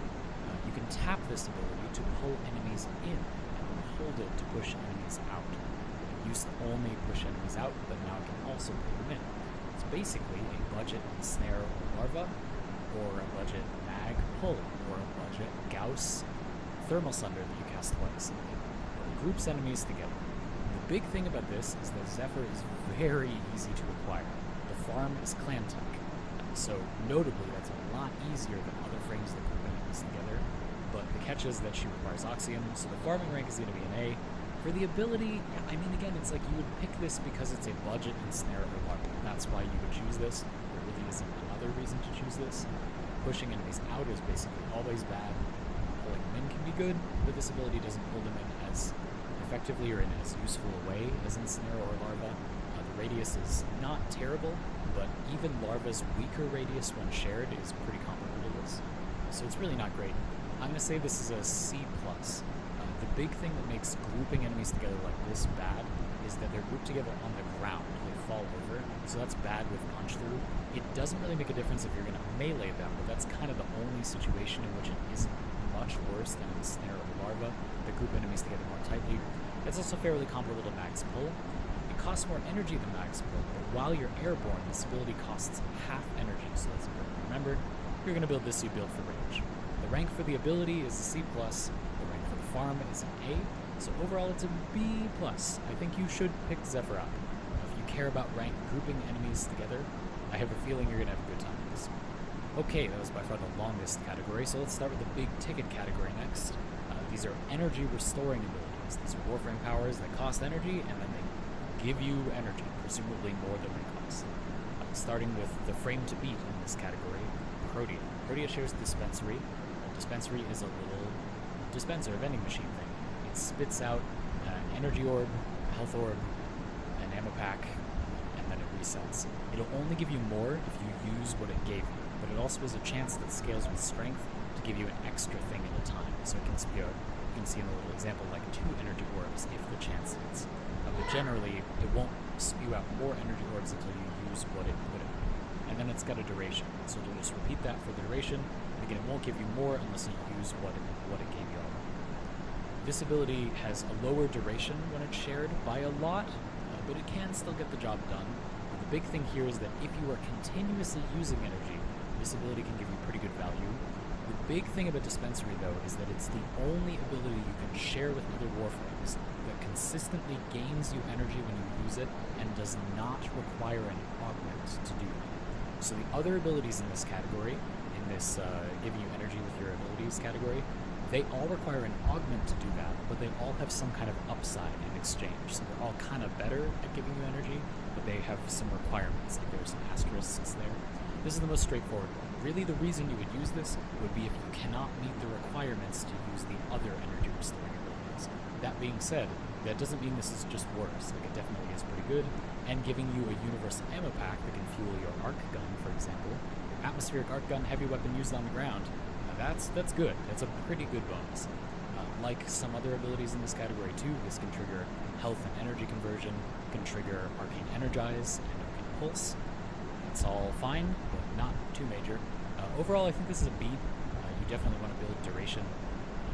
You can tap this ability to pull enemies in and hold it to push enemies out. It used to only push enemies out, but now it can also pull them in. It's basically a budget snare or larva, or a budget mag pull, or a budget Gauss thermal sunder that you cast twice. It groups enemies together. The big thing about this is that Zephyr is very easy to acquire. The farm is clan tech. So notably, that's a lot easier than other frames that group enemies together. But the catch is that she requires Oxium, so the farming rank is going to be an A. For the ability, I mean, again, it's like you would pick this because it's a budget and snare or larva. That's why you would choose this. There really isn't another reason to choose this. Pushing enemies out is basically always bad. Pulling them in can be good, but this ability doesn't pull them in as effectively or in as useful a way as in snare or larva. The radius is not terrible, but even larva's weaker radius when shared is pretty comparable to this. So it's really not great. I'm going to say this is a C+. The big thing that makes grouping enemies together like this bad is that they're grouped together on the ground. They fall over, so that's bad with punch through. It doesn't really make a difference if you're going to melee them, but that's kind of the only situation in which it isn't much worse than in snare or larva that group enemies together more tightly. It's also fairly comparable to max pull. It costs more energy than max pull, but while you're airborne, this ability costs half energy, so that's important. Remember, if you're going to build this, you build for range. The rank for the ability is a C+, the rank for the farm is an A, so overall it's a B+. I think you should pick Zephyr up. If you care about rank grouping enemies together, I have a feeling you're going to have a good time with this. Okay, that was by far the longest category, so let's start with the big ticket category next. These are energy restoring abilities. These are Warframe powers that cost energy, and then they give you energy, presumably more than they cost. Starting with the frame to beat in this category, Protea. Protea shares Dispensary. Dispensary is a little dispenser, vending machine thing. It spits out an energy orb, a health orb, an ammo pack, and then it resets. It'll only give you more if you use what it gave you, but it also has a chance that scales with strength to give you an extra thing at a time. So it can spew out, you can see in a little example, like 2 energy orbs if the chance hits. But generally, it won't spew out more energy orbs until you use what it put in. And then it's got a duration, so it'll just repeat that for the duration. Again, it won't give you more unless you use what it gave you already. This ability has a lower duration when it's shared by a lot, but it can still get the job done. And the big thing here is that if you are continuously using energy, this ability can give you pretty good value. The big thing about Dispensary, though, is that it's the only ability you can share with other Warframes that consistently gains you energy when you use it and does not require an augment to do that. So the other abilities in this category, in this giving you energy with your abilities category, they all require an augment to do that, but they all have some kind of upside in exchange. So they're all kind of better at giving you energy, but they have some requirements, like there's some asterisks there. This is the most straightforward one. Really, the reason you would use this would be if you cannot meet the requirements to use the other energy restoring abilities. That being said, that doesn't mean this is just worse. Like, it definitely is pretty good, and giving you a universal ammo pack that can fuel your arc gun, for example, your atmospheric arc gun, heavy weapon used on the ground, that's good. That's a pretty good bonus. Like some other abilities in this category too, this can trigger health and energy conversion, can trigger Arcane Energize and Arcane Pulse. It's all fine, but not too major. Overall, I think this is a B. You definitely want to build duration.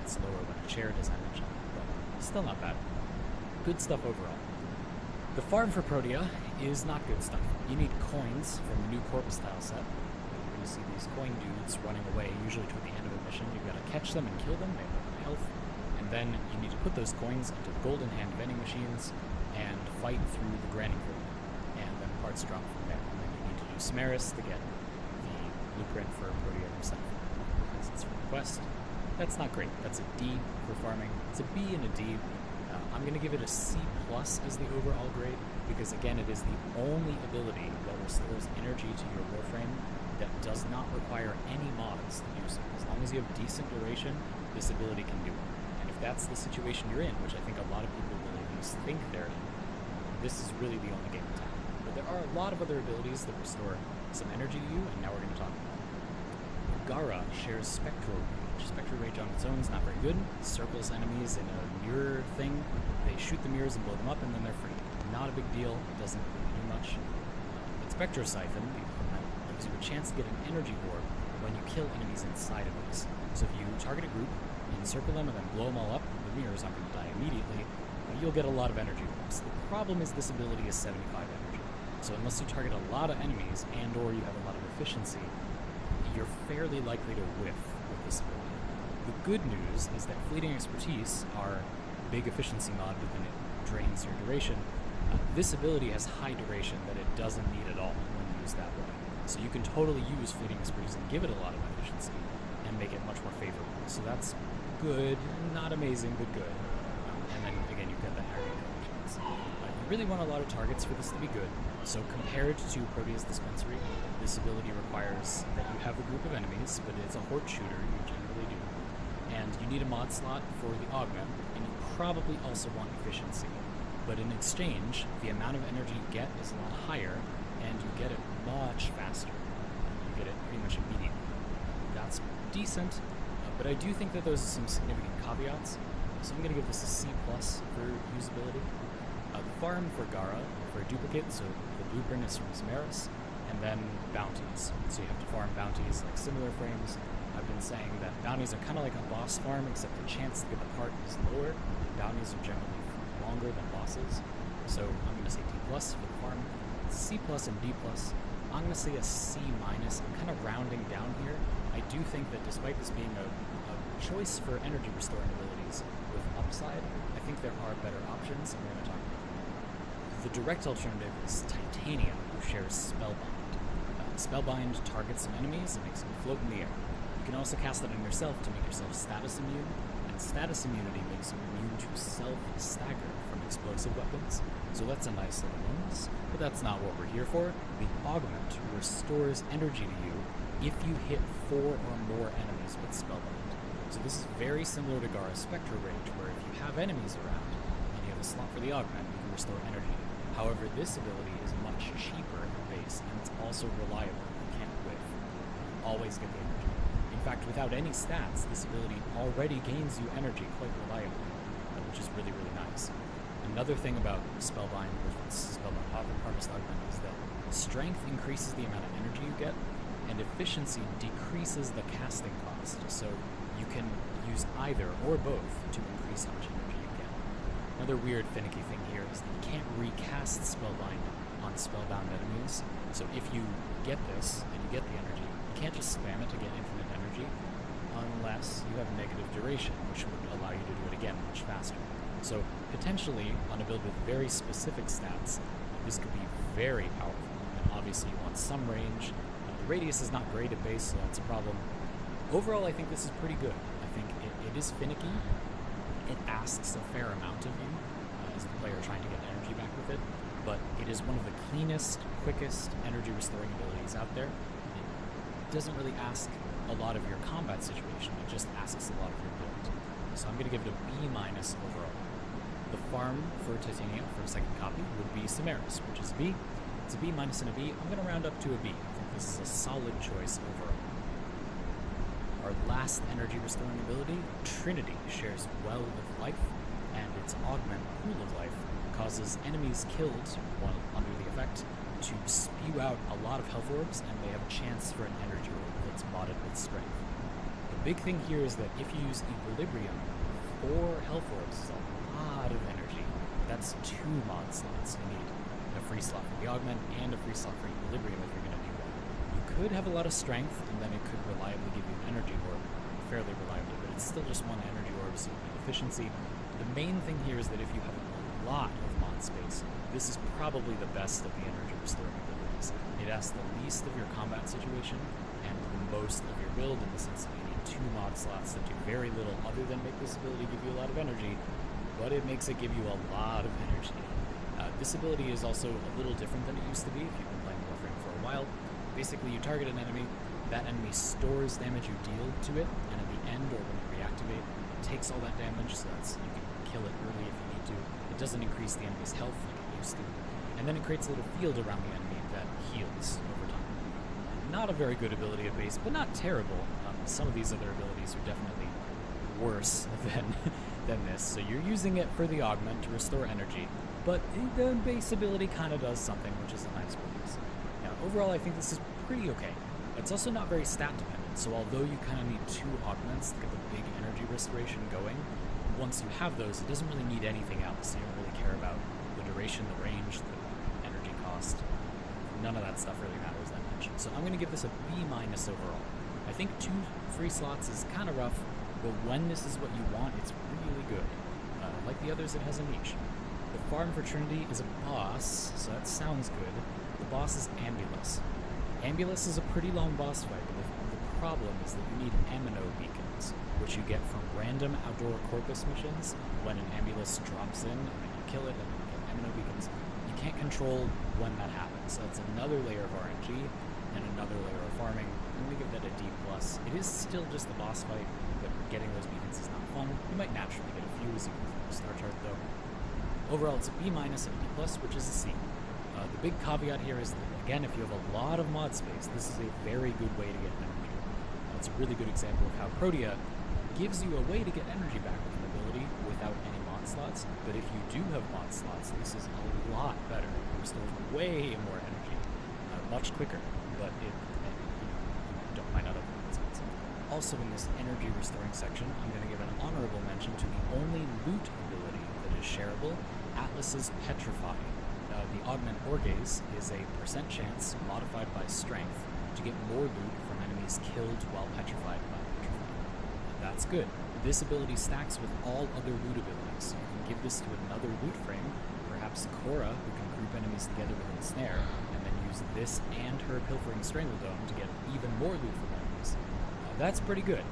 It's lower when it's shared, as I mentioned, but still not bad. Good stuff overall. The farm for Protea is not good stuff. You need coins from the new Corpus style set. You're going to see these coin dudes running away, usually toward the end of a mission. You've got to catch them and kill them. They have health. And then you need to put those coins into the Golden Hand vending machines and fight through the Granny Void. And then parts drop from there. And then you need to do Samaris to get the blueprint for Protea himself, because it's from the quest. That's not great. That's a D for farming. It's a B and a D. I'm going to give it a C+ as the overall grade, because again, it is the only ability that restores energy to your Warframe that does not require any mods to do so. As long as you have decent duration, this ability can do it. And if that's the situation you're in, which I think a lot of people will at least think they're in, this is really the only game in town. But there are a lot of other abilities that restore some energy to you, and now we're going to talk about them. Gara shares Spectral Rage. Spectral Rage on its own is not very good. It circles enemies in a mirror thing. They shoot the mirrors and blow them up, and then they're free. Not a big deal. Doesn't really do much. But Spectro Siphon, the equipment, gives you a chance to get an energy orb when you kill enemies inside of this. So if you target a group, encircle them, and then blow them all up, the mirrors aren't going to die immediately, but you'll get a lot of energy orbs. The problem is this ability is 75 energy. So unless you target a lot of enemies and or you have a lot of efficiency, you're fairly likely to whiff with this ability. The good news is that Fleeting Expertise, our big efficiency mod, but then it drains your duration, this ability has high duration that it doesn't need at all when used that way. So you can totally use Fleeting Expertise and give it a lot of efficiency and make it much more favorable. So that's good, not amazing, but good. And then again, you've got the area collections. You really want a lot of targets for this to be good. So compared to Proteus Dispensary, this ability requires that you have a group of enemies, but it's a horde shooter, you generally do. And you need a mod slot for the augment, and you probably also want efficiency. But in exchange, the amount of energy you get is a lot higher, and you get it much faster. You get it pretty much immediately. That's decent, but I do think that those are some significant caveats. So I'm going to give this a C+ for usability. Farm for Gara, for a duplicate, so the blueprint is from Samaris, and then bounties. So you have to farm bounties like similar frames. I've been saying that bounties are kind of like a boss farm, except the chance to get the part is lower. Bounties are generally longer than bosses. So I'm going to say D+ for the farm, C+ and D+. I'm going to say a C-. I'm kind of rounding down here. I do think that despite this being a choice for energy restoring abilities with upside, I think there are better options, and we're going to talk about them. The direct alternative is Titania, who shares Spellbind. Spellbind targets some enemies and makes them float in the air. You can also cast it on yourself to make yourself status immune, and status immunity makes you immune to self-stagger from explosive weapons. So that's a nice little bonus, but that's not what we're here for. The Augment restores energy to you if you hit 4 or more enemies with Spellbind. So this is very similar to Gara's Spectral Rage, where if you have enemies around and you have a slot for the Augment, you can restore energy. However, this ability is much cheaper in base, and it's also reliable. You can't whiff. You always get the energy. In fact, without any stats, this ability already gains you energy quite reliably, which is really, really nice. Another thing about Spellbind with Spellbind Harvest Augment is that strength increases the amount of energy you get, and efficiency decreases the casting cost. So you can use either or both to increase how much energy you get. Another weird finicky thing here is that you can't recast Spellbind on spellbound enemies. So if you get this and you get the energy, you can't just spam it to get infinite energy unless you have negative duration, which would allow you to do it again much faster. So potentially, on a build with very specific stats, this could be very powerful. And obviously you want some range. The radius is not great at base, so that's a problem. Overall, I think this is pretty good. I think it is finicky. It asks a fair amount of you as the player trying to get energy back with it, but it is one of the cleanest, quickest energy restoring abilities out there. It doesn't really ask a lot of your combat situation, it just asks a lot of your build. So I'm going to give it a B- overall. The farm for Titania for a second copy would be Samaris, which is a B. It's a B- and a B. I'm going to round up to a B. I think this is a solid choice overall. Our last energy restoring ability, Trinity, shares Well of Life, and its Augment Pool of Life causes enemies killed while under the effect to spew out a lot of health orbs, and they have a chance for an energy orb that's modded with strength. The big thing here is that if you use Equilibrium, 4 health orbs is a lot of energy. That's 2 mod slots. You need a free slot for the Augment and a free slot for Equilibrium if you're going to do that. You could have a lot of strength, and then it could reliably give you an energy orb, fairly reliably, but it's still just 1 energy orb, so you need efficiency. The main thing here is that if you have a lot of mod space, this is probably the best of the energy restoring abilities. It asks the least of your combat situation and the most of your build in the sense that you need 2 mod mod slots that do very little other than make this ability give you a lot of energy, but it makes it give you a lot of energy. This ability is also a little different than it used to be if you've been playing Warframe for a while. Basically, you target an enemy, that enemy stores damage you deal to it, and at the end, or when you reactivate, it takes all that damage, so that's, you can kill it early if you need to. It doesn't increase the enemy's health like it used to. And then it creates a little field around the enemy that heals over time. Not a very good ability at base, but not terrible. Some of these other abilities are definitely worse than this. So you're using it for the augment to restore energy, but the base ability kind of does something, which is a nice bonus. Now, overall, I think this is pretty okay. It's also not very stat dependent, so although you kind of need 2 augments to get the big energy restoration going, once you have those, it doesn't really need anything else. You don't really care about the duration, the range, the energy cost. None of that stuff really matters that much. So I'm going to give this a B- overall. I think 2 free slots is kind of rough, but when this is what you want, it's really good. Like the others, it has a niche. The farm for Trinity is a boss, so that sounds good. The boss is Ambulus. Ambulus is a pretty long boss fight, but the problem is that you need Amino beacons, which you get from random outdoor corpus missions. When an Ambulus drops in, and then you kill it, and then you get Amino beacons. You can't control when that happens. So that's another layer of RNG, and another layer of farming. I'm going to give that a D+. It is still just a boss fight, but getting those beacons is not fun. You might naturally get a few as you go through the star chart, though. Overall, it's a B- and a D+, which is a C. The big caveat here is that, again, if you have a lot of mod space, this is a very good way to get energy. It's a really good example of how Protea gives you a way to get energy back with an ability without any mod slots, but if you do have mod slots, this is a lot better. It restores way more energy, much quicker, but you might not have mod slots. Also in this energy restoring section, I'm going to give an honorable mention to the only loot ability that is shareable, Atlas's Petrify. The augment Orgaze is a % chance modified by strength to get more loot from enemies killed while petrified by Petrify. That's good. This ability stacks with all other loot abilities. You can give this to another loot frame, perhaps Cora, who can group enemies together within Snare, and then use this and her Pilfering Strangledome to get even more loot from enemies. That's pretty good.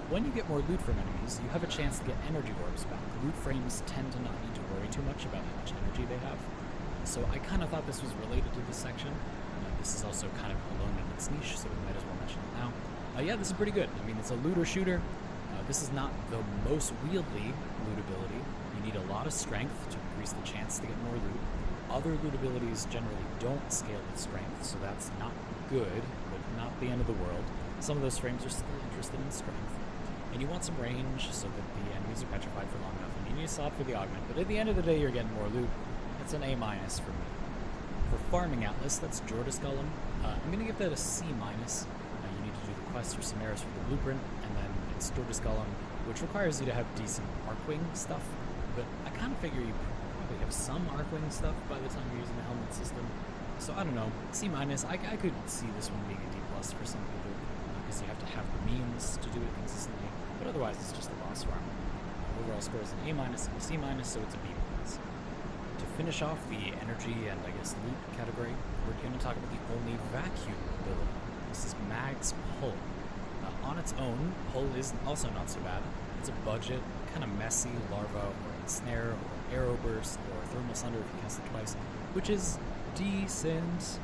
When you get more loot from enemies, you have a chance to get energy orbs back. Loot frames tend to not need to worry too much about how much energy they have. So I kind of thought this was related to this section. This is also kind of alone in its niche, so we might as well mention it now. Yeah, this is pretty good. I mean, it's a looter shooter. This is not the most wieldly loot ability. You need a lot of strength to increase the chance to get more loot. Other loot abilities generally don't scale with strength, so that's not good, but not the end of the world. Some of those frames are still interested in strength. And you want some range so that the enemies are petrified for long enough, and you need a slot for the augment, but at the end of the day, you're getting more loot. It's an A- for me. For Farming Atlas, that's Jordas Golem. I'm going to give that a C-. You need to do the quest for Samaris for the blueprint, and then it's Jordas Golem, which requires you to have decent Arcwing stuff, but I kind of figure you probably have some Arcwing stuff by the time you're using the helmet system. So I don't know, C-. I could see this one being a D+ for some people, because you have to have the means to do it consistently, but otherwise it's just a boss farm. Overall score is an A- and a C-, so it's a B+. To finish off the energy and, I guess, loot category, we're going to talk about the only vacuum ability. This is Mag's Pull. On its own, Pull is also not so bad. It's a budget, kind of messy larva or ensnare or arrow burst or thermal sunder if you cast it twice, which is decent.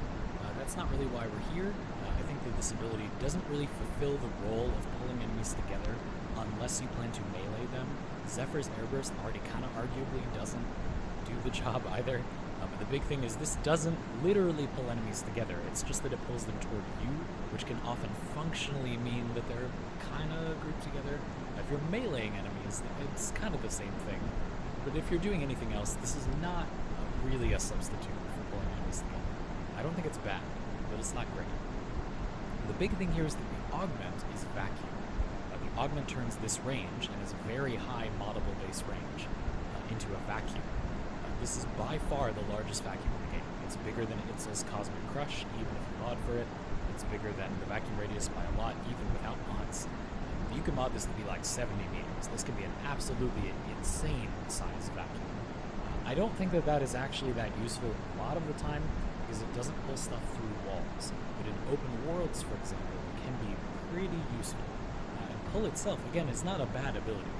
That's not really why we're here. I think that this ability doesn't really fulfill the role of pulling enemies together unless you plan to melee them. Zephyr's airburst already kind of arguably doesn't do the job either. But the big thing is this doesn't literally pull enemies together. It's just that it pulls them toward you, which can often functionally mean that they're kind of grouped together. If you're meleeing enemies, it's kind of the same thing. But if you're doing anything else, this is not really a substitute for pulling enemies together. I don't think it's bad, but it's not great. The big thing here is that the augment is vacuum. The augment turns this range, and is a very high moddable base range, into a vacuum. This is by far the largest vacuum in the game. It's bigger than Itzel's Cosmic Crush, even if you mod for it. It's bigger than the vacuum radius by a lot, even without mods. You can mod this to be like 70 meters. This can be an absolutely insane size vacuum. I don't think that is actually that useful a lot of the time, because it doesn't pull stuff through walls. But in open worlds, for example, it can be pretty useful. And pull itself, again, is not a bad ability.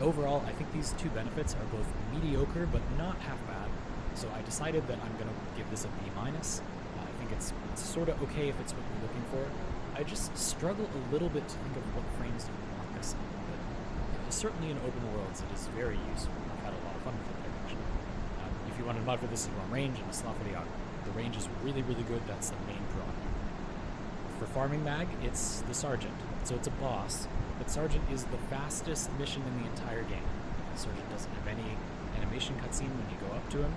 Overall, I think these two benefits are both mediocre, but not half bad. So I decided that I'm going to give this a B-. I think it's sort of okay if it's what you're looking for. I just struggle a little bit to think of what frames you want this in, but certainly in open worlds it is very useful. I've had a lot of fun with it there, actually. If you want to mod for this, you want range and a slot for the armor. The range is really, really good. That's the main draw. For farming mag, it's the Sergeant. So it's a boss, but Sergeant is the fastest mission in the entire game. Sergeant doesn't have any animation cutscene when you go up to him.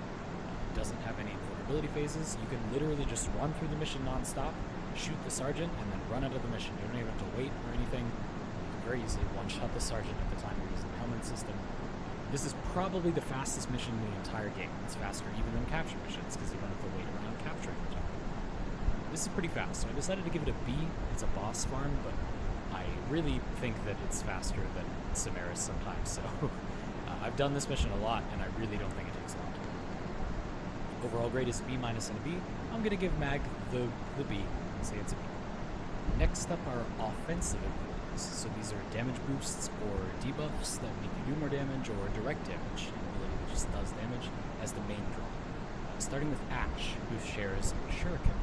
Doesn't have any invulnerability phases. You can literally just run through the mission non-stop, shoot the Sergeant, and then run out of the mission. You don't even have to wait or anything. You can very easily one-shot the Sergeant at the time you're using the helmet system. This is probably the fastest mission in the entire game. It's faster even than capture missions, because you don't have to wait around capturing the target. This is pretty fast, so I decided to give it a B. It's a boss farm, but I really think that it's faster than Samaris sometimes, so I've done this mission a lot, and I really don't think it takes long. Overall grade is a B- and a B. I'm going to give Mag the B and say it's a B. Next up are offensive abilities. So these are damage boosts or debuffs that make you do more damage, or direct damage, an ability that just does damage, as the main draw. Starting with Ash, who shares Shuriken.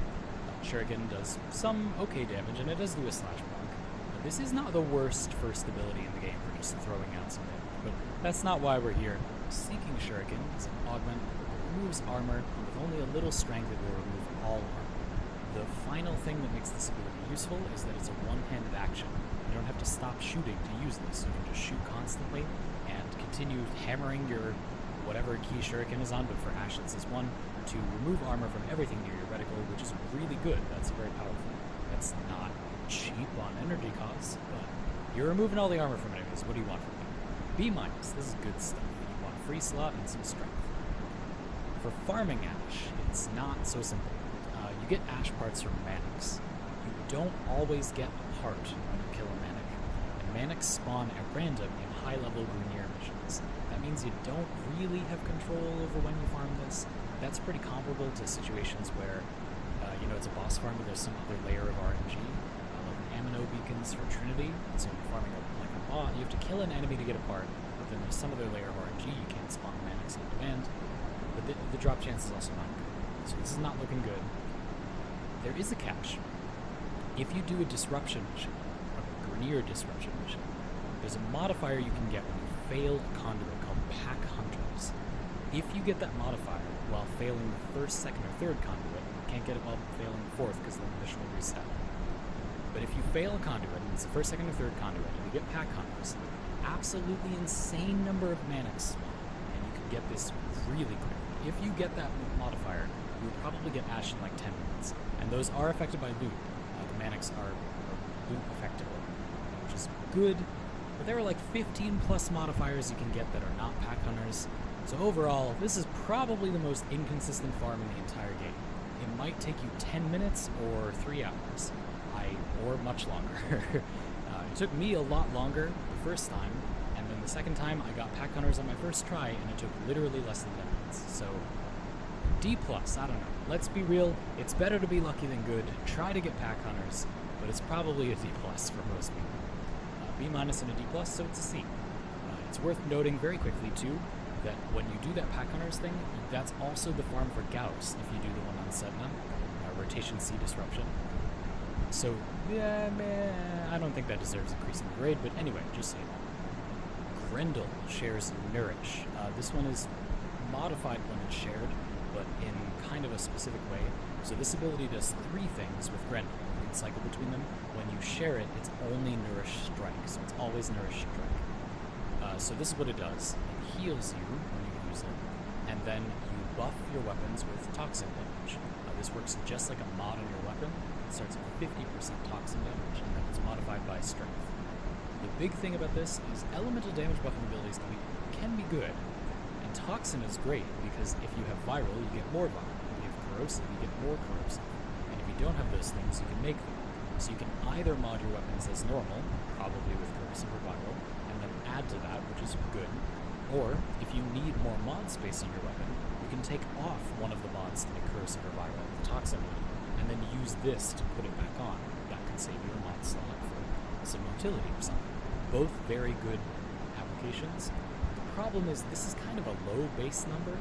Shuriken does some okay damage, and it does do a slash block. This is not the worst first ability in the game for just throwing out some damage, but that's not why we're here. Seeking Shuriken is an augment that removes armor, and with only a little strength it will remove all armor. The final thing that makes this ability useful is that it's a one-handed action. You don't have to stop shooting to use this. You can just shoot constantly and continue hammering your whatever key Shuriken is on, but for Ash it says 1, to remove armor from everything near your reticle, which is really good. That's very powerful. That's not cheap on energy costs, but you're removing all the armor from enemies. What do you want from them? B-, this is good stuff. You want a free slot and some strength. For farming Ash, it's not so simple. You get Ash parts from Manics. You don't always get a part when you kill a Manic, and Manics spawn at random in high-level Grunier missions. That means you don't really have control over when you farm this. That's pretty comparable to situations where, it's a boss farm, but there's some other layer of RNG, like Amino beacons for Trinity. So you're farming like a bot, you have to kill an enemy to get a part, but then there's some other layer of RNG, you can't spawn Manics on demand, but the drop chance is also not good. So this is not looking good. There is a catch. If you do a disruption mission, a Grunier disruption mission, there's a modifier you can get when you fail a conduit called Pack Hunters. If you get that modifier while failing the first, second, or third conduit, you can't get it while failing the fourth because then the mission will reset. But if you fail a conduit, and it's the first, second, or third conduit, and you get Pack Hunters, absolutely insane number of Manics spawn, and you can get this really quick. If you get that modifier, you would probably get Ash in like 10 minutes, and those are affected by loot. The Manics are loot affectable, which is good, but there are like 15 plus modifiers you can get that are not Pack Hunters. So overall, this is probably the most inconsistent farm in the entire game. It might take you 10 minutes or 3 hours, or much longer. It took me a lot longer the first time, and then the second time I got Pack Hunters on my first try, and it took literally less than 10 minutes. So D+, I don't know. Let's be real, it's better to be lucky than good. Try to get Pack Hunters, but it's probably a D+ for most people. B- and a D+, so it's a C. It's worth noting very quickly, too, that when you do that Pack Hunters thing, that's also the farm for Gauss if you do the one on Sedna, Rotation C Disruption. So, yeah, I don't think that deserves increasing the grade, but anyway, just so you know. Grendel shares Nourish. This one is modified when it's shared, but in kind of a specific way. So this ability does 3 things with Grendel. You can cycle between them. When you share it, it's only Nourish Strike, so it's always Nourish Strike. So this is what it does. It heals you when you use it, and then you buff your weapons with Toxin damage. This works just like a mod on your weapon. It starts at 50% Toxin damage, and then it's modified by Strength. The big thing about this is elemental damage buffing abilities can be good, and Toxin is great because if you have Viral, you get more Viral. If you have Corrosive, you get more Corrosive. And if you don't have those things, you can make them. So you can either mod your weapons as normal, probably with Corrosive or Viral, and then add to that, which is good. Or, if you need more mod space on your weapon, you can take off one of the mods to make Corrosive or Viral, the Toxin mod, and then use this to put it back on. That can save you a mod slot for some utility or something. both very good applications. The problem is this is kind of a low base number.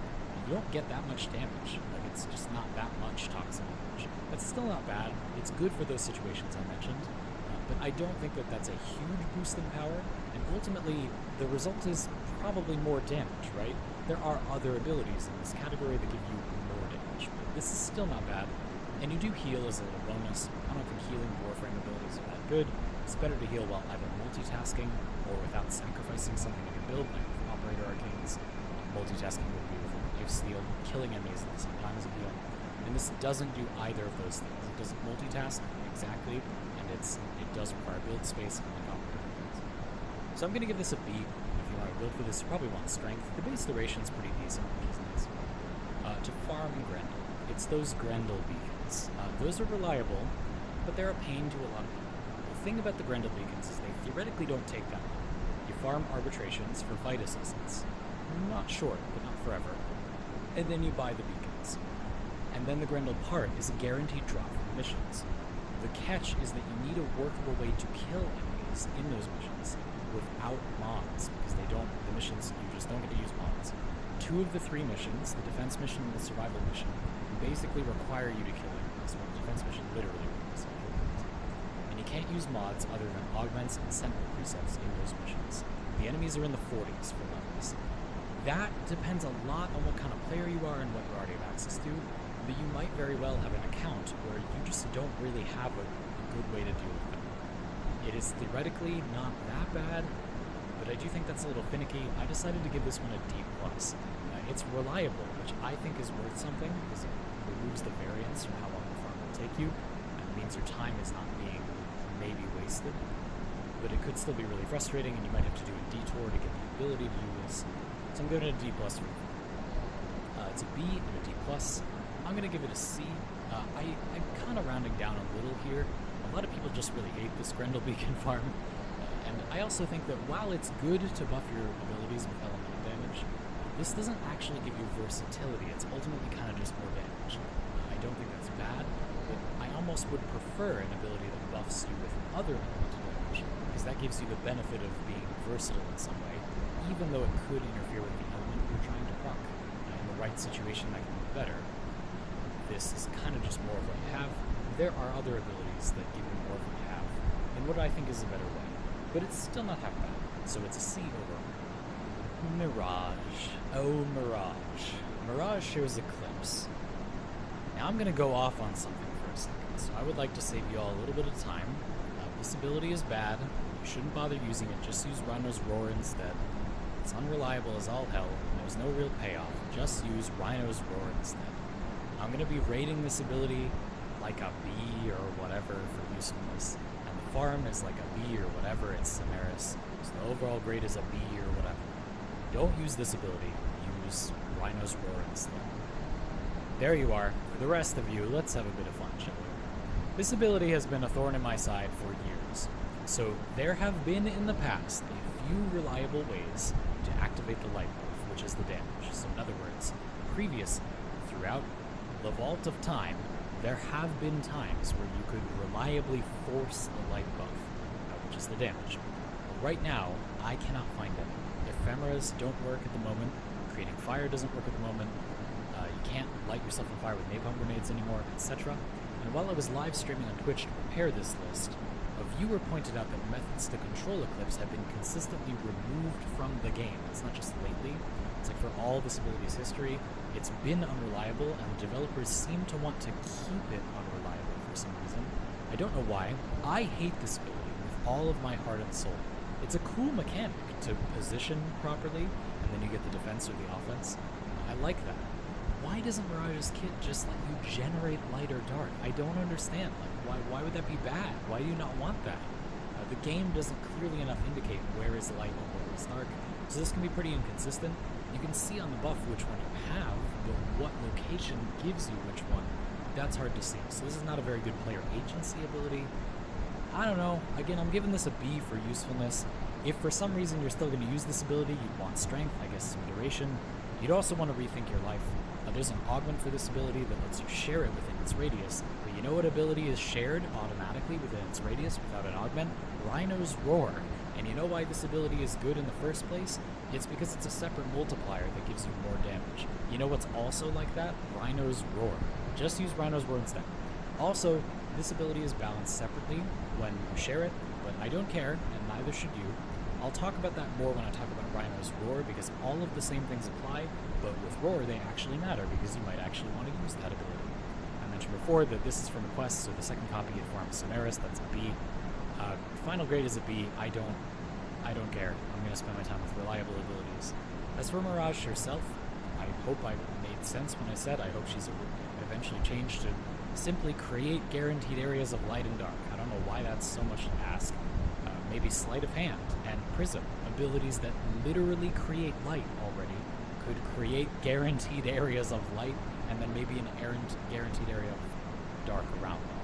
You don't get that much damage. Like, it's just not that much toxic damage. That's still not bad. It's good for those situations I mentioned. But I don't think that that's a huge boost in power, and ultimately the result is probably more damage, right? There are other abilities in this category that give you more damage, but this is still not bad. And you do heal as a little bonus. I don't think healing Warframe abilities are that good. It's better to heal while either multitasking or without sacrificing something in your build, like with Operator Arcanes. Multitasking would be with Lifesteal, killing enemies at the same time as a heal. And this doesn't do either of those things. It doesn't multitask exactly, and it does require build space like Operator Arcanes. So I'm going to give this a B. If you want to build for this, you probably want strength. The base duration's pretty decent, which is nice. To farm Grendel, it's those Grendel beacons. Those are reliable, but they're a pain to a lot of people. The thing about the Grendel beacons is they theoretically don't take that long. You farm arbitrations for fight assistance. Not short, but not forever. And then you buy the beacons. And then the Grendel part is a guaranteed drop from missions. The catch is that you need a workable way to kill enemies in those missions without mods, because the missions, you just don't get to use mods. 2 of the 3 missions, the defense mission and the survival mission, basically require you to kill enemies, while the defense mission literally requires you to kill enemies. And you can't use mods other than augments and sentinel presets in those missions. The enemies are in the 40s for levels. That depends a lot on what kind of player you are and what you already have access to, but you might very well have an account where you just don't really have a good way to deal with them. It is theoretically not that bad, but I do think that's a little finicky. I decided to give this one a D+. It's reliable, which I think is worth something, because it removes the variance from how long the farm will take you, and it means your time is not being maybe wasted. But it could still be really frustrating, and you might have to do a detour to get the ability to do this. So I'm giving it a D+ for it's a B and a D+. I'm going to give it a C. I'm kind of rounding down a little here. A lot of people just really hate this Grendel Beacon farm. And I also think that while it's good to buff your abilities with elemental damage, this doesn't actually give you versatility. It's ultimately kind of just more damage. I don't think that's bad, but I almost would prefer an ability that buffs you with other elemental damage, because that gives you the benefit of being versatile in some way, even though it could interfere with the element you're trying to proc. In the right situation, that can be better. This is kind of just more of what you have. There are other abilities that give you more of what you have, in what I think is a better way. But it's still not half bad, so it's a C overall. Mirage. Oh, Mirage. Mirage shares Eclipse. Now I'm going to go off on something for a second, so I would like to save you all a little bit of time. This ability is bad. You shouldn't bother using it. Just use Rhino's Roar instead. It's unreliable as all hell, and there's no real payoff. Just use Rhino's Roar instead. I'm going to be rating this ability like a B or whatever for usefulness. And the farm is like a B or whatever, it's Samaris. So the overall grade is a B or whatever. Don't use this ability. Use Rhino's Roar instead. There you are. For the rest of you, let's have a bit of fun, shall we? This ability has been a thorn in my side for years. So there have been in the past a few reliable ways to activate the light buff, which is the damage. So in other words, previously, throughout the Vault of Time, there have been times where you could reliably force a light buff, which is the damage. But right now, I cannot find any. Ephemeras don't work at the moment. Creating fire doesn't work at the moment. You can't light yourself on fire with napalm grenades anymore, etc. And while I was live streaming on Twitch to prepare this list, a viewer pointed out that methods to control Eclipse have been consistently removed from the game. It's not just lately. It's like for all this ability's history, it's been unreliable, and the developers seem to want to keep it unreliable for some reason. I don't know why. I hate this ability with all of my heart and soul. It's a cool mechanic to position properly, and then you get the defense or the offense. I like that. Why doesn't Mirage's kit just let you generate light or dark? I don't understand. Like, why would that be bad? Why do you not want that? The game doesn't clearly enough indicate where is light and where is dark, so this can be pretty inconsistent. You can see on the buff which one you have, but what location gives you which one, that's hard to see. So this is not a very good player agency ability. I don't know. Again, I'm giving this a B for usefulness. If for some reason you're still going to use this ability, you'd want strength, I guess some duration. You'd also want to rethink your life. There's an augment for this ability that lets you share it within its radius, but you know what ability is shared automatically within its radius without an augment? Rhino's Roar. And you know why this ability is good in the first place? It's because it's a separate multiplier that gives you more damage. You know what's also like that? Rhino's Roar. Just use Rhino's Roar instead. Also, this ability is balanced separately when you share it, but I don't care, and neither should you. I'll talk about that more when I talk about Rhino's Roar, because all of the same things apply, but with Roar they actually matter, because you might actually want to use that ability. I mentioned before that this is from a quest, so the second copy it farms Samaris, that's a B. Final grade is a B. I don't care. I'm going to spend my time with reliable abilities. As for Mirage herself, I hope I made sense when I said I hope she's eventually changed to simply create guaranteed areas of light and dark. I don't know why that's so much to ask. Maybe Sleight of Hand and Prism, abilities that literally create light already, could create guaranteed areas of light and then maybe an guaranteed area of dark around them.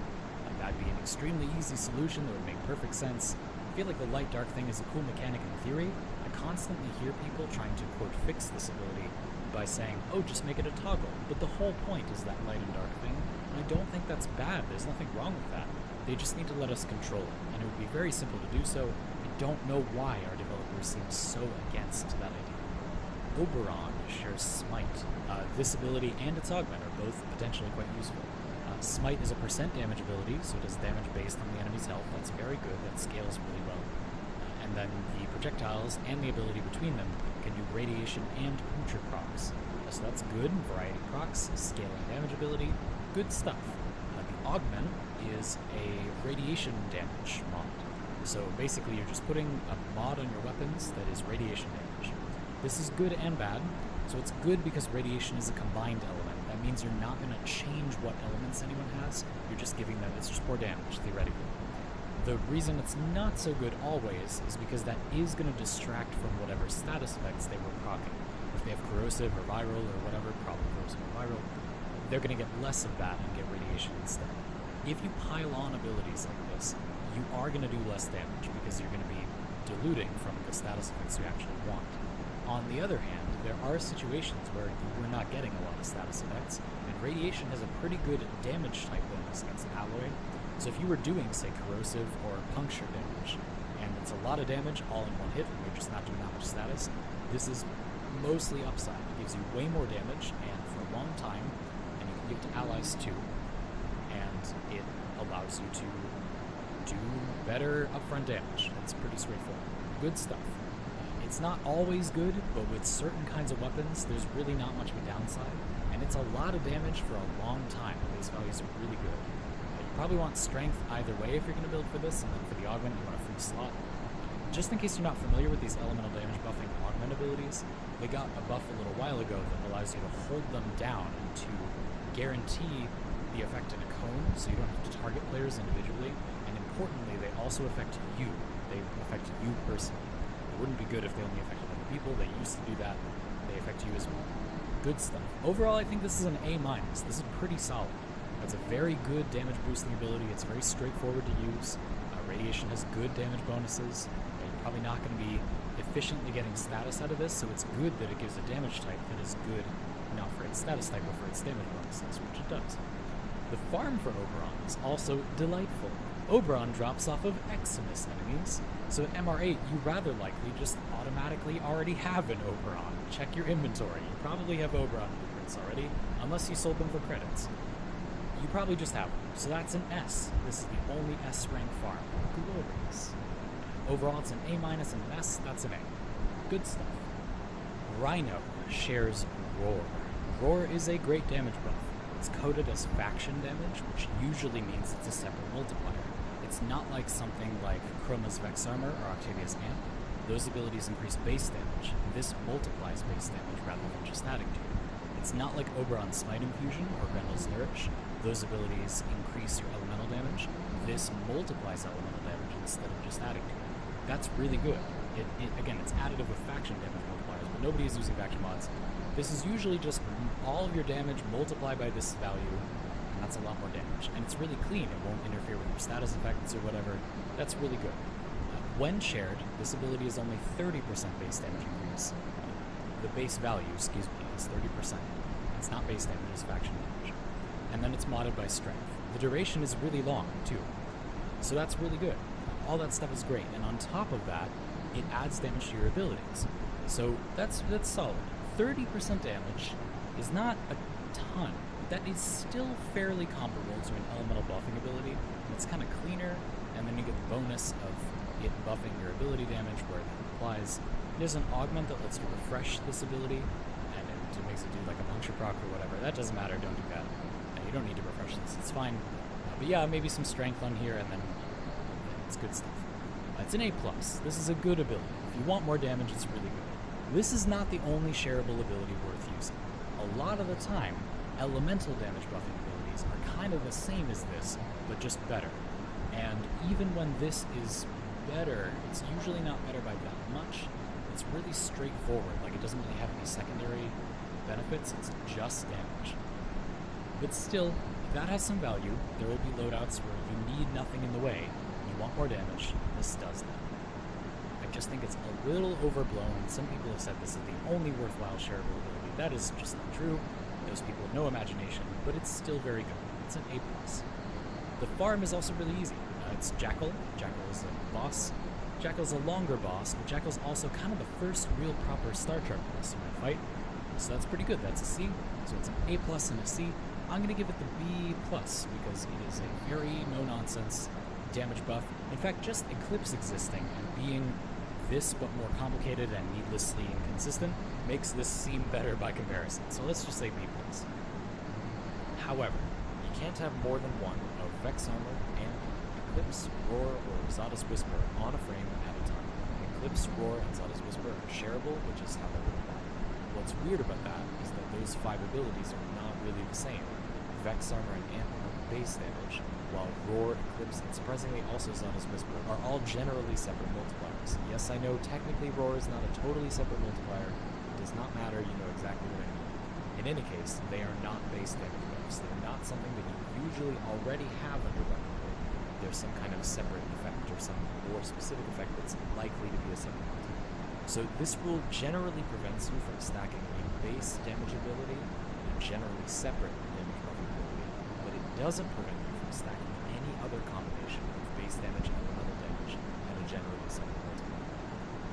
That'd be an extremely easy solution that would make perfect sense. I feel like the light-dark thing is a cool mechanic in theory. I constantly hear people trying to, quote, fix this ability by saying, oh, just make it a toggle. But the whole point is that light and dark thing, and I don't think that's bad. There's nothing wrong with that. They just need to let us control it, and it would be very simple to do so. I don't know why our developers seem so against that idea. Oberon shares Smite. This ability and its augment are both potentially quite useful. Smite is a % damage ability, so it does damage based on the enemy's health. That's very good. That scales really well. And then the projectiles and the ability between them can do radiation and puncture procs. So that's good. Variety procs, scaling damage ability, good stuff. The augment is a radiation damage mod. So basically you're just putting a mod on your weapons that is radiation damage. This is good and bad. So it's good because radiation is a combined element. That means you're not going to change what elements anyone has. You're just giving them, it's just more damage, theoretically. The reason it's not so good always is because that is going to distract from whatever status effects they were proccing. If they have corrosive or viral or whatever, probably corrosive or viral, they're going to get less of that and get radiation instead. If you pile on abilities like this, you are going to do less damage because you're going to be diluting from the status effects you actually want. On the other hand, there are situations where we're not getting a lot of status effects, and radiation has a pretty good damage type bonus against alloy. So if you were doing, say, corrosive or puncture damage, and it's a lot of damage all in one hit, and you're just not doing that much status, this is mostly upside. It gives you way more damage, and for a long time, and you can give it to allies too, and it allows you to do better upfront damage. It's pretty straightforward. Good stuff. It's not always good, but with certain kinds of weapons, there's really not much of a downside, and it's a lot of damage for a long time. The base values are really good. You probably want strength either way if you're going to build for this, and then for the augment, you want a free slot. Just in case you're not familiar with these elemental damage buffing augment abilities, they got a buff a little while ago that allows you to hold them down to guarantee the effect in a cone, so you don't have to target players individually, and importantly, they also affect you. They affect you personally. It wouldn't be good if they only affected other people. They used to do that. They affect you as well. Good stuff. Overall, I think this is an A-. This is pretty solid. It's a very good damage boosting ability. It's very straightforward to use. Radiation has good damage bonuses. You're probably not going to be efficiently getting status out of this, so it's good that it gives a damage type that is good, not for its status type, but for its damage bonuses, which it does. The farm for Oberon is also delightful. Oberon drops off of Eximus enemies, so at MR8 you rather likely just automatically already have an Oberon. Check your inventory. You probably have Oberon blueprints already, unless you sold them for credits. You probably just have them, so that's an S. This is the only S rank farm. Glorious. Overall it's an A- and an S, that's an A. Good stuff. Rhino shares Roar. Roar is a great damage buff. It's coded as faction damage, which usually means it's a separate multiplier. It's not like something like Chroma's Vex Armor or Octavia's Amp. Those abilities increase base damage. This multiplies base damage rather than just adding to it. It's not like Oberon's Smite Infusion or Grendel's Nourish. Those abilities increase your elemental damage. This multiplies elemental damage instead of just adding to it. That's really good. Again, it's additive with faction damage multipliers, but nobody is using faction mods. This is usually just all of your damage multiplied by this value, and that's a lot more damage. And it's really clean. It won't interfere with your status effects or whatever. That's really good. When shared, this ability is only 30% base damage increase. The base value, is 30%. It's not base damage, it's faction damage. And then it's modded by strength. The duration is really long, too. So that's really good. All that stuff is great, and on top of that, it adds damage to your abilities. So that's solid. 30% damage is not a ton, but that is still fairly comparable to an elemental buffing ability. It's kind of cleaner, and then you get the bonus of it buffing your ability damage where it applies. There's an augment that lets you refresh this ability, and it makes it do like a puncture proc or whatever. That doesn't matter, don't do that. You don't need to refresh this, it's fine. But yeah, maybe some strength on here, and then it's good stuff. It's an A+. This is a good ability. If you want more damage, it's really good. This is not the only shareable ability worth using. A lot of the time, elemental damage buffing abilities are kind of the same as this, but just better. And even when this is better, it's usually not better by that much. It's really straightforward, like it doesn't really have any secondary benefits, it's just damage. But still, that has some value. There will be loadouts where you need nothing in the way, and you want more damage, this does that. I just think it's a little overblown. Some people have said this is the only worthwhile shareable ability. That is just not true. Those people have no imagination, but it's still very good. It's an A+. The farm is also really easy. It's Jackal. Jackal is a boss. Jackal's a longer boss, but Jackal's also kind of the first real proper Star Chart boss you might fight. So that's pretty good. That's a C. So it's an A+ and a C. I'm going to give it the B+, because it is a very no-nonsense damage buff. In fact, just Eclipse existing and being this but more complicated and needlessly inconsistent makes this seem better by comparison. So let's just say B+. However, you can't have more than one of Vex Armor and Eclipse, Roar, or Zada's Whisper on a frame at a time. Eclipse, Roar, and Zada's Whisper are shareable, which is how they work. What's weird about that is that those 5 abilities are not really the same. Vex Armor and Amp are base damage, while Roar, Eclipse, and surprisingly also Zada's Whisper are all generally separate multipliers. Yes, I know technically Roar is not a totally separate multiplier. It does not matter, you know exactly what I mean. In any case, they are not base damage buffs. They're not something that you usually already have on your weapon pool. There's some kind of separate effect or some more specific effect that's likely to be a separate multiplier. So this rule generally prevents you from stacking a base damage ability and a generally separate damage buffing ability, but it doesn't prevent you from stacking any other combination of base damage and elemental damage and a generally separate multiplier.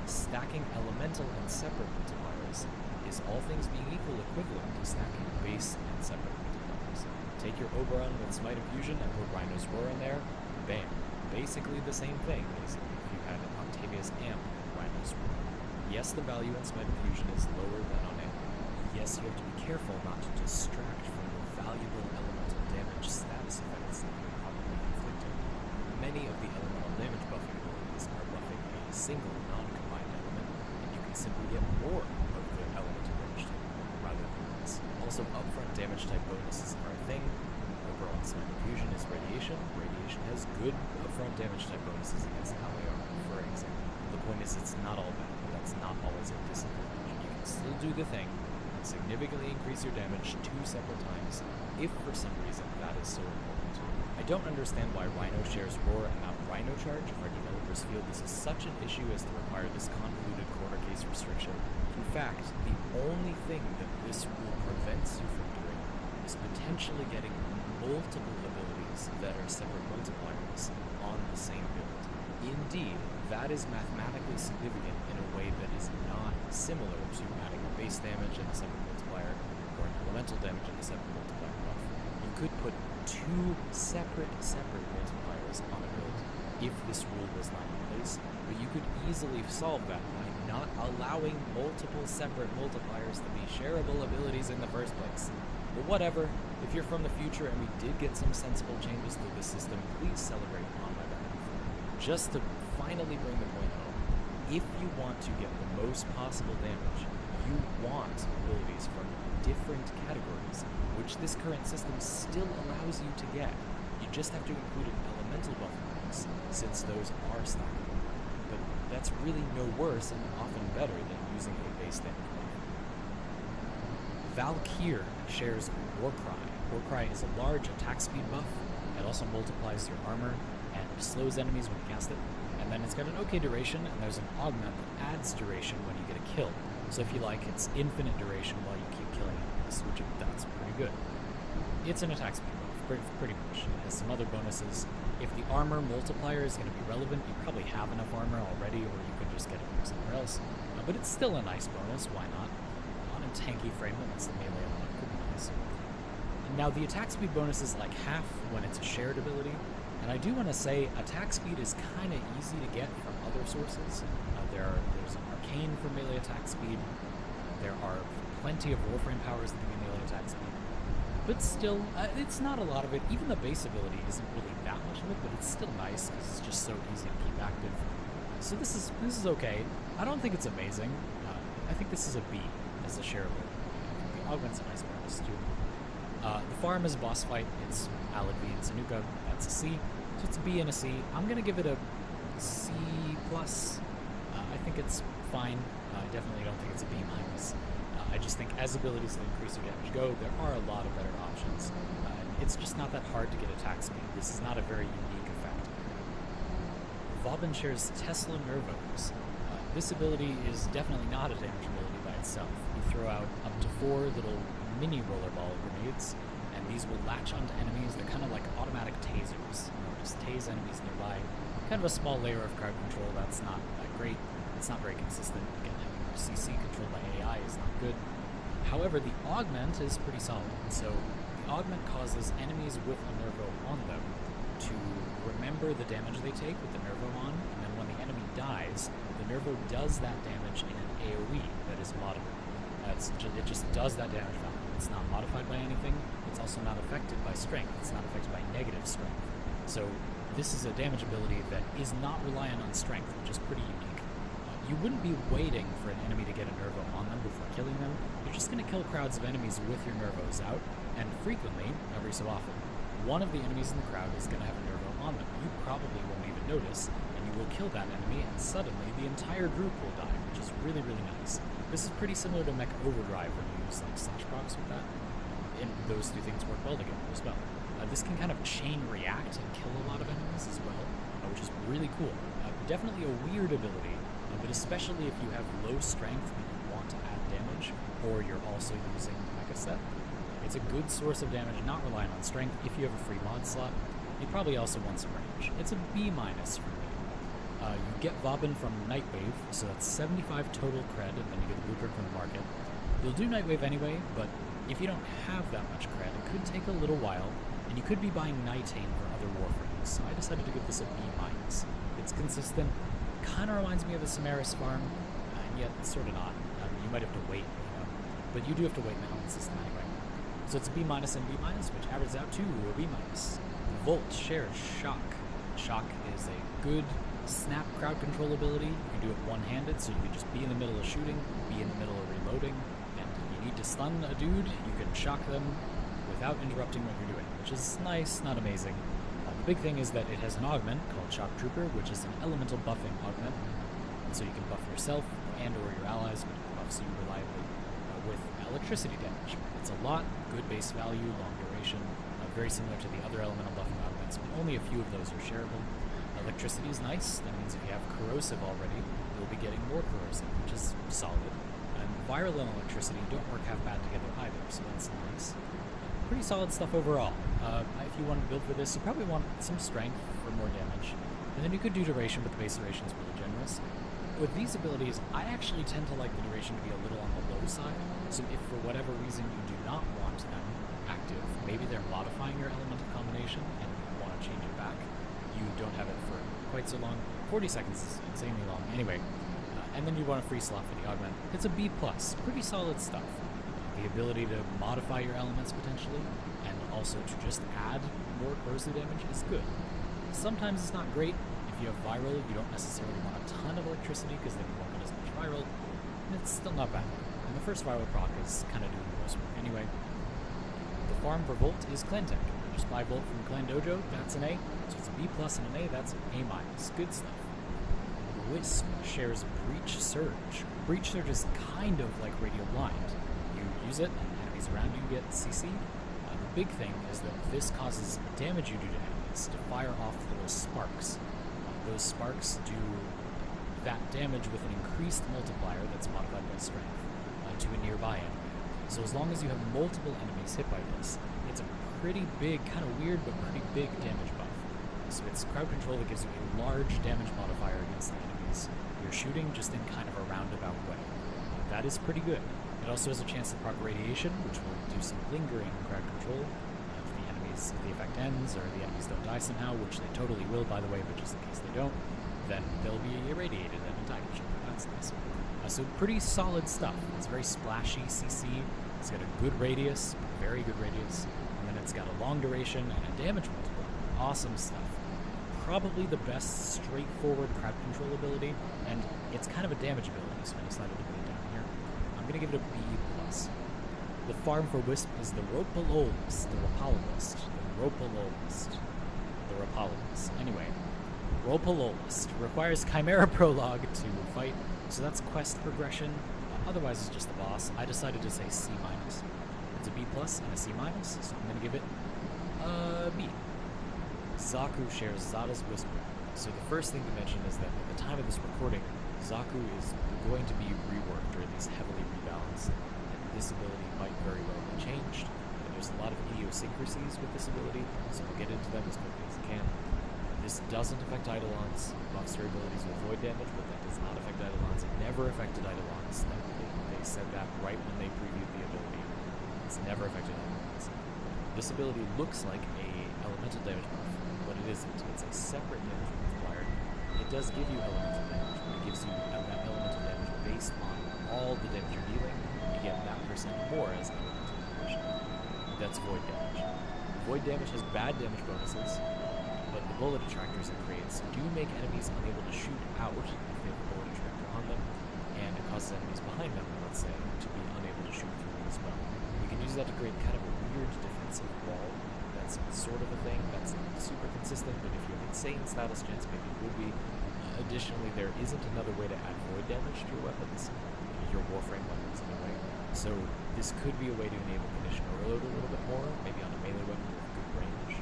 Stacking elemental and separate multipliers is all things being equal equivalent to stacking base and separate multipliers. Take your Oberon with Smite of Fusion and put Rhino's Roar in there, bam. Basically the same thing as if you had Octavia's Amp and Rhino's Roar. Yes, the value in Smite of Fusion is lower than on Amp. Yes, you have to be careful not to distract from the valuable elemental damage status effects that you're probably inflicting. Many of the elemental damage buffing abilities are buffing a single non-combined element, and you can simply get more of the elemental damage type rather than less. Also, upfront damage type bonuses are a thing. Overall, Smite of Fusion is Radiation. Radiation has good upfront damage type bonuses against ally armor, for example. The point is, it's not all bad, but that's not always a disadvantage. You can still do the thing and significantly increase your damage 2 separate times if for some reason that is so important. I don't understand why Rhino shares Roar and not Rhino Charge if our developers feel this is such an issue as to require this convoluted corner case restriction. In fact, the only thing that this rule prevents you from doing is potentially getting multiple abilities that are separate multipliers on the same build. Indeed, that is mathematically significant in a way that is not similar to adding a base damage and a separate multiplier, or an elemental damage and a separate multiplier buff. You could put 2 separate multipliers on a build if this rule was not in place, but you could easily solve that by not allowing multiple separate multipliers to be shareable abilities in the first place. But whatever, if you're from the future and we did get some sensible changes to this system, please celebrate on my behalf. Just to finally bring the point home, if you want to get the most possible damage, you want abilities from different categories, which this current system still allows you to get. You just have to include an elemental buff bonus, since those are stackable. But that's really no worse and often better than using a base damage buff. Valkyr shares Warcry. Warcry is a large attack speed buff. It also multiplies your armor and slows enemies when you cast it. And then it's got an okay duration, and there's an augment that adds duration when you get a kill. So if you like, it's infinite duration while you keep killing enemies, which that's pretty good. It's an attack speed buff. pretty much. It has some other bonuses. If the armor multiplier is going to be relevant, you probably have enough armor already, or you can just get it from somewhere else. But it's still a nice bonus, why not? On a tanky frame that wants to melee a lot, could be nice. And now the attack speed bonus is like half when it's a shared ability, and I do want to say attack speed is kind of easy to get from other sources. There's an arcane for melee attack speed. There are plenty of Warframe powers that give you melee attack speed. But still, it's not a lot of it. Even the base ability isn't really that much of it, but it's still nice because it's just so easy to keep active. So this is okay. I don't think it's amazing. I think this is a B as a shareable. The augment's a nice bonus too. The farm is a boss fight. It's Alad V and Sanuka. That's a C. So it's a B and a C. I'm gonna give it a C plus. I think it's fine. I definitely don't think it's a B minus. I just think as abilities that increase your damage go, there are a lot of better options. It's just not that hard to get attack speed. This is not a very unique effect. Vauban shares Tesla Nervos. This ability is definitely not a damage ability by itself. You throw out up to 4 little mini rollerball grenades, and these will latch onto enemies. They're kind of like automatic tasers. Just tase enemies nearby. Kind of a small layer of crowd control. That's not that great. It's not very consistent. Again, CC controlled by AI is not good. However, the augment is pretty solid. So the augment causes enemies with a Nervo on them to remember the damage they take with the Nervo on, and then when the enemy dies, the Nervo does that damage in an AoE that is modified. It just does that damage value. It's not modified by anything. It's also not affected by strength. It's not affected by negative strength. So this is a damage ability that is not reliant on strength, which is pretty unique. You wouldn't be waiting for an enemy to get a Nervo on them before killing them. You're just going to kill crowds of enemies with your Nervos out, and frequently, every so often, one of the enemies in the crowd is going to have a Nervo on them. You probably won't even notice, and you will kill that enemy, and suddenly the entire group will die, which is really, really nice. This is pretty similar to Mech Overdrive when you use like slash procs with that, and those two things work well together as well. This can kind of chain react and kill a lot of enemies as well, which is really cool. Definitely a weird ability, but especially if you have low strength and you want to add damage, or you're also using Mecha Set. It's a good source of damage, not relying on strength. If you have a free mod slot, you probably also want some range. It's a B minus for me. You get Vauban from Nightwave, so that's 75 total cred, and then you get the blueprint from the market. You'll do Nightwave anyway, but if you don't have that much cred, it could take a little while, and you could be buying Nightane for other Warframes, so I decided to give this a B minus. It's consistent, kind of reminds me of the Samaris farm, and yet sort of not. You might have to wait, but you do have to wait in the helmet system anyway. So it's a B minus and B minus, which averages out to a B minus. Volt shares Shock. Shock is a good snap crowd control ability. You can do it one-handed, so you can just be in the middle of shooting, be in the middle of reloading, and you need to stun a dude, you can shock them without interrupting what you're doing, which is nice, not amazing. The big thing is that it has an augment called Shock Trooper, which is an elemental buffing augment. So you can buff yourself and or your allies, but it buffs you reliably with electricity damage. It's a lot, good base value, long duration, very similar to the other elemental buffing augments, but only a few of those are shareable. Electricity is nice. That means if you have corrosive already, you'll be getting more corrosive, which is solid. And viral and electricity don't work half bad together either, so that's nice. Pretty solid stuff overall. If you want to build for this, you probably want some strength for more damage. And then you could do duration, but the base duration is really generous. With these abilities, I actually tend to like the duration to be a little on the low side. So if for whatever reason you do not want them active, maybe they're modifying your elemental combination and you want to change it back, you don't have it for quite so long. 40 seconds is insanely long. Anyway, and then you want a free slot for the augment. It's a B+, pretty solid stuff. The ability to modify your elements potentially, and also to just add more corrosive damage is good. Sometimes it's not great. If you have viral, you don't necessarily want a ton of electricity because then you won't get as much viral, and it's still not bad. And the first viral proc is kind of doing the most work anyway. The farm for Volt is Clan Tech. Just buy Volt from Clan Dojo, that's an A. So it's a B+ and an A, that's an A-. Good stuff. Wisp shares Breach Surge. Breach Surge is kind of like Radio Blind. You use it, and enemies around you get CC'd. The big thing is that this causes damage you do to enemies to fire off little sparks. Those sparks do that damage with an increased multiplier that's modified by strength to a nearby enemy. So as long as you have multiple enemies hit by this, it's a pretty big, kind of weird, but pretty big damage buff. So it's crowd control that gives you a large damage modifier against the enemies you're shooting, just in kind of a roundabout way. That is pretty good. It also has a chance to proc radiation, which will do some lingering crowd control. If the effect ends, or the enemies don't die somehow, which they totally will, by the way, but just in case they don't, then they'll be irradiated and attack each other. That's nice. So pretty solid stuff. It's very splashy CC. It's got a good radius, very good radius, and then it's got a long duration and a damage multiplier. Awesome stuff. Probably the best straightforward crowd control ability, and it's kind of a damage ability, so I decided to put it down here. I'm going to give it a B+. The farm for Wisp is the Ropalolus, the Rapalolus, the Ropalolus, the Rapalolus. Anyway, Ropalolus requires Chimera Prologue to fight, so that's quest progression. Otherwise, it's just the boss. I decided to say C-. It's a B+ and a C-, so I'm going to give it a B. Zaku shares Zada's Whisper. So the first thing to mention is that at the time of this recording, Zaku is going to be reworked, or at least heavily rebalanced. This ability might very well be changed, but there's a lot of idiosyncrasies with this ability, so we'll get into them as quickly as we can. This doesn't affect Eidolons. Buffs her abilities with void damage, but that does not affect Eidolons. It never affected Eidolons. They said that right when they previewed the ability. It's never affected Eidolons. This ability looks like a elemental damage buff, but it isn't. It's a separate damage multiplier. It does give you elemental damage, but it gives you that elemental damage based on all the damage you're dealing. You get that percent more as elemental damage. That's void damage. Void damage has bad damage bonuses, but the bullet attractors it creates do make enemies unable to shoot out if they have a bullet attractor on them, and it causes enemies behind them, let's say, to be unable to shoot through them as well. We can use that to create kind of a weird defensive wall. That's sort of a thing. That's not super consistent, but if you have insane status chance, maybe it would be. Additionally, there isn't another way to add void damage to your weapons, your Warframe weapons anyway. So this could be a way to enable condition overload a little bit more, maybe on a melee weapon with good range.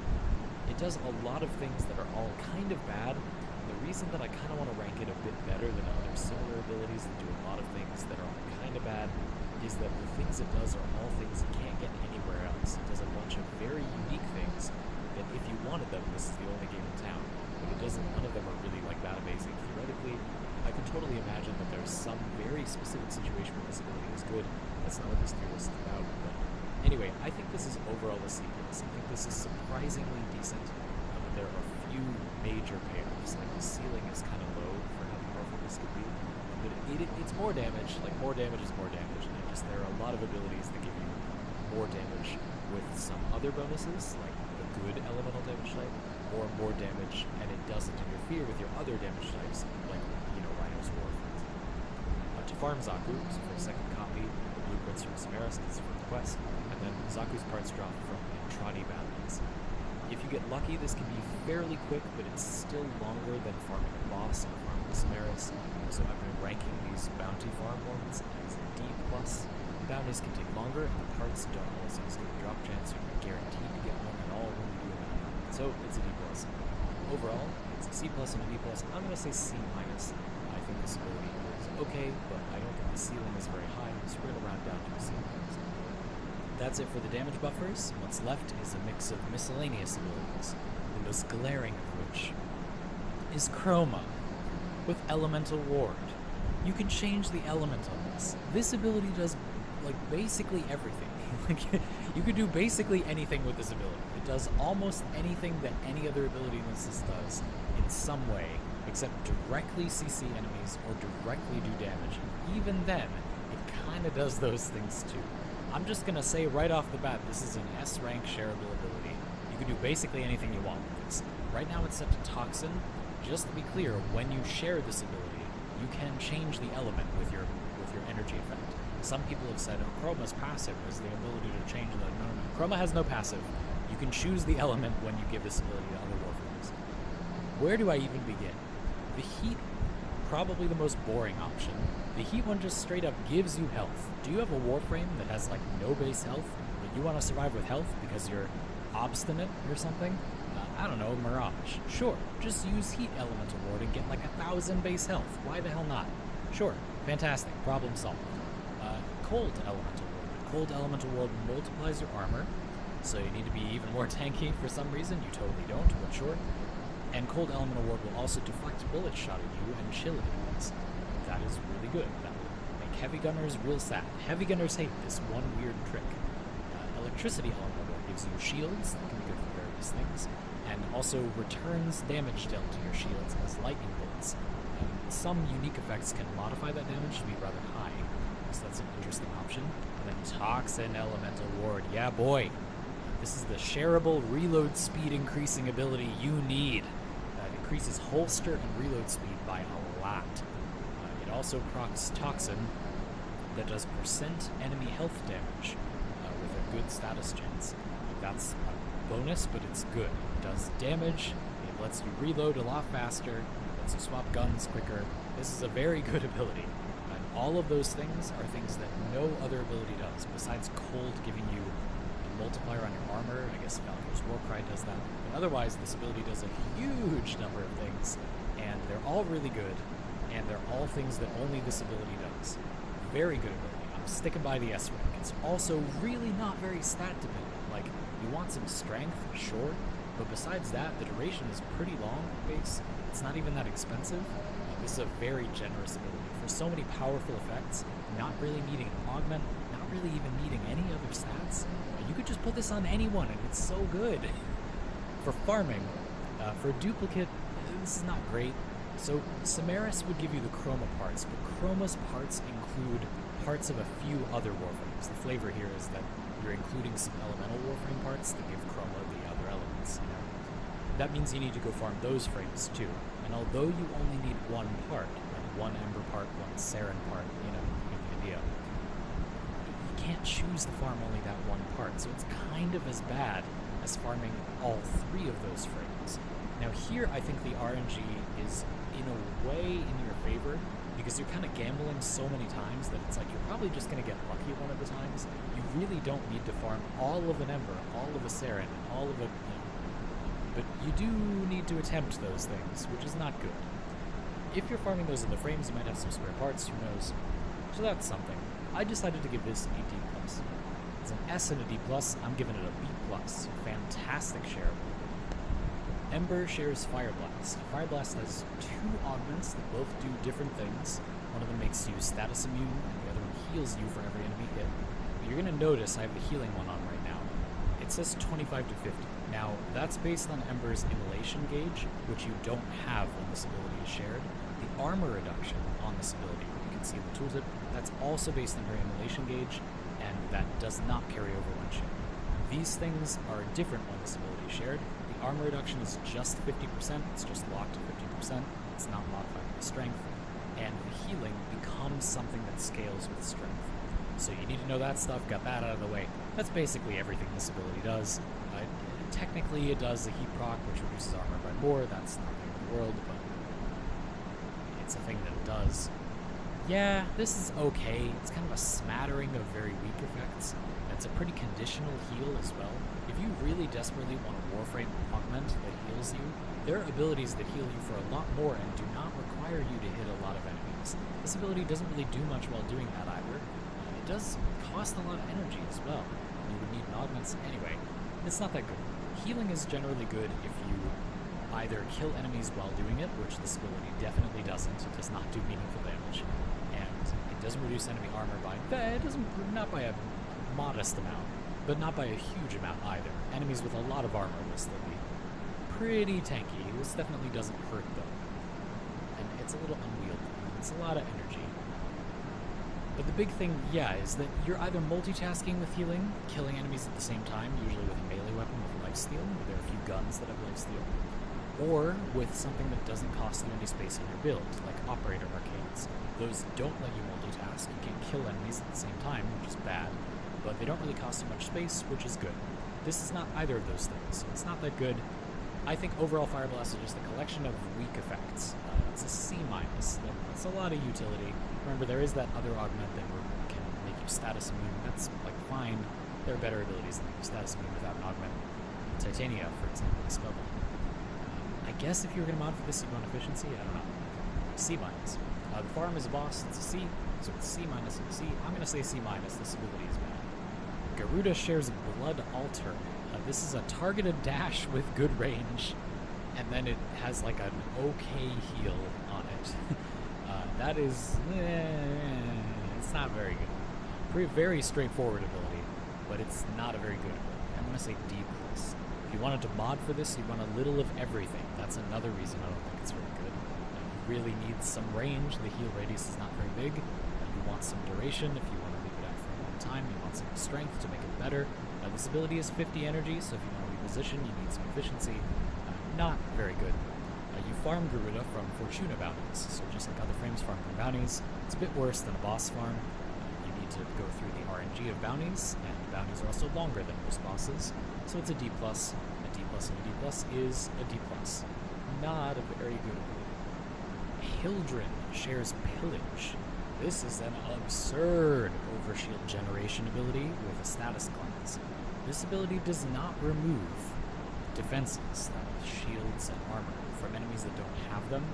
It does a lot of things that are all kind of bad. The reason that I kind of want to rank it a bit better than other similar abilities that do a lot of things that are all kind of bad is that the things it does are all things you can't get anywhere else. It does a bunch of very unique things that if you wanted them, this is the only game in town. But it doesn't, none of them are really like that amazing. Theoretically, I can totally imagine that there's some very specific situation where this ability is good. That's not what this tier list is about, but anyway, I think this is overall a C+. I think this is surprisingly decent. There are a few major payoffs, like the ceiling is kind of low for how powerful this could be, but it's more damage, like more damage is more damage, and there are a lot of abilities that give you more damage with some other bonuses, like the good elemental damage type, or more damage, and it doesn't interfere with your other damage types, like, Rhino's War, for example. To farm Zaku, so for a second copy, the blueprints from Samaras, this is from the quest, and then Zaku's parts drop from Entrani batteries. If you get lucky, this can be fairly quick, but it's still longer than farming a boss or farming the Samaras, so I've been ranking these bounty farm ones as a D+. The bounties can take longer, and the parts don't always have as good a drop chance, so you're not guaranteed to get one at all when you do a bounty. So it's a D+. Overall, it's a C+ and a D+. I'm going to say C-. I think this ability is okay, but I don't think the ceiling is very high, so we're going to round down to a C-. That's it for the damage buffers. What's left is a mix of miscellaneous abilities, the most glaring of which is Chroma with Elemental Ward. You can change the element on this. This ability does, basically everything. You could do basically anything with this ability. It does almost anything that any other ability in this list does in some way, except directly CC enemies or directly do damage. Even then, it kind of does those things too. I'm just going to say right off the bat, this is an S-rank shareable ability. You can do basically anything you want with this. Right now it's set to Toxin. Just to be clear, when you share this ability, you can change the element with your energy effect. Some people have said, Chroma's passive is the ability to change the... No. Chroma has no passive. You can choose the element when you give this ability to other Warframes. Where do I even begin? The Heat, probably the most boring option. The Heat one just straight up gives you health. Do you have a Warframe that has no base health, but you want to survive with health because you're obstinate or something? I don't know, Mirage. Sure, just use Heat Elemental Ward and get 1,000 base health. Why the hell not? Sure, fantastic, problem solved. Cold Elemental Ward. Cold Elemental Ward multiplies your armor, so you need to be even more tanky for some reason. You totally don't, but sure. And Cold Elemental Ward will also deflect bullets shot at you and chill enemies. That is really good. That will make Heavy Gunners real sad. Heavy Gunners hate this one weird trick. Electricity Elemental Ward gives you shields, that can be good for various things, and also returns damage dealt to your shields as lightning bolts. Some unique effects can modify that damage to be rather high, so that's an interesting option. And then Toxin Elemental Ward, yeah boy! This is the shareable reload speed increasing ability you need. It increases holster and reload speed by a lot. It also procs Toxin that does percent enemy health damage with a good status chance. That's a bonus, but it's good. It does damage, it lets you reload a lot faster, lets you swap guns quicker. This is a very good ability. And all of those things are things that no other ability does, besides Cold giving you a multiplier on your armor. I guess Valkyr's Warcry does that. But otherwise, this ability does a huge number of things, and they're all really good, and they're all things that only this ability does. Very good ability. I'm sticking by the S rank. It's also really not very stat dependent. Like, you want some strength, sure, but besides that, the duration is pretty long base. It's not even that expensive. This is a very generous ability. For so many powerful effects, not really needing an augment, not really even needing any other stats, you could just put this on anyone and it's so good. For farming, for duplicate, this is not great. So Samaris would give you the Chroma parts, but Chroma's parts include parts of a few other Warframes. The flavor here is that you're including some elemental Warframe parts that give Chroma the other elements, you know. That means you need to go farm those frames too. And although you only need one part, like one Ember part, one Saren part, you know, you get the idea, you can't choose to farm only that one part, so it's kind of as bad as farming all three of those frames. Now here, I think the RNG is in a way in your favor, because you're kind of gambling so many times that it's like you're probably just going to get lucky one of the times. You really don't need to farm all of an Ember, all of a Saren, and all of a... You know, but you do need to attempt those things, which is not good. If you're farming those in the frames, you might have some spare parts, who knows. So that's something. I decided to give this a D+. It's an S and a D+, I'm giving it a B+. Fantastic shareable. Ember shares Fire Blast. Fire Blast has two augments that both do different things. One of them makes you status immune, and the other one heals you for every enemy hit. But you're going to notice I have the healing one on right now. It says 25 to 50. Now, that's based on Ember's immolation gauge, which you don't have when this ability is shared. The armor reduction on this ability, you can see in the tooltip, that's also based on her immolation gauge, and that does not carry over when shared. These things are different when this ability is shared. The armor reduction is just 50%, it's just locked to 50%, it's not modified with strength, and the healing becomes something that scales with strength. So you need to know that stuff, got that out of the way. That's basically everything this ability does. Technically, it does a heat proc, which reduces armor by more. That's not the end of the world, but it's a thing that it does. Yeah, this is okay. It's kind of a smattering of very weak effects. It's a pretty conditional heal as well. If you really desperately want a Warframe augment that heals you, there are abilities that heal you for a lot more and do not require you to hit a lot of enemies. This ability doesn't really do much while doing that either. It does cost a lot of energy as well. You would need augments anyway. It's not that good. Healing is generally good if you either kill enemies while doing it, which this ability definitely doesn't. It does not do meaningful damage, and it doesn't reduce enemy armor by not by a modest amount, but not by a huge amount either. Enemies with a lot of armor will still be pretty tanky. This definitely doesn't hurt though, and it's a little unwieldy. It's a lot of energy. But the big thing, yeah, is that you're either multitasking with healing, killing enemies at the same time, usually with a melee weapon with lifesteal, there are a few guns that have lifesteal, or with something that doesn't cost you any space in your build, like Operator Arcades. Those don't let you multitask, you can't kill enemies at the same time, which is bad, but they don't really cost you much space, which is good. This is not either of those things, so it's not that good. I think overall Fire Blast is just a collection of weak effects. It's a C-. It's a lot of utility. Remember, there is that other augment that can make you status immune. That's, like, fine. There are better abilities that make you status immune without an augment. Titania, for example, is Spellbound. I guess if you were going to mod for this, you'd want efficiency. I don't know. C-. The farm is a boss. It's a C, so it's C- and a C. I'm going to say C-. This ability is bad. Garuda shares Blood Altar. This is a targeted dash with good range, and then it has like an okay heal on it. That is, it's not very good. Very straightforward ability, but it's not a very good ability. I'm gonna say D+. If you wanted to mod for this, you want a little of everything. That's another reason I don't think it's very good. You really need some range. The heal radius is not very big. You want some duration if you want to leave it out for a long time. You want some strength to make it better. This ability is 50 energy, so if you want to reposition, you need some efficiency. Not very good. You farm Garuda from Fortuna bounties, so just like other frames farm from bounties, it's a bit worse than a boss farm. You need to go through the RNG of bounties, and bounties are also longer than most bosses, so it's a D+. A D+, and a D+ is a D+. Not a very good ability. Hildren shares Pillage. This is an absurd overshield generation ability with a status cleanse. This ability does not remove defenses, that is shields and armor, from enemies that don't have them,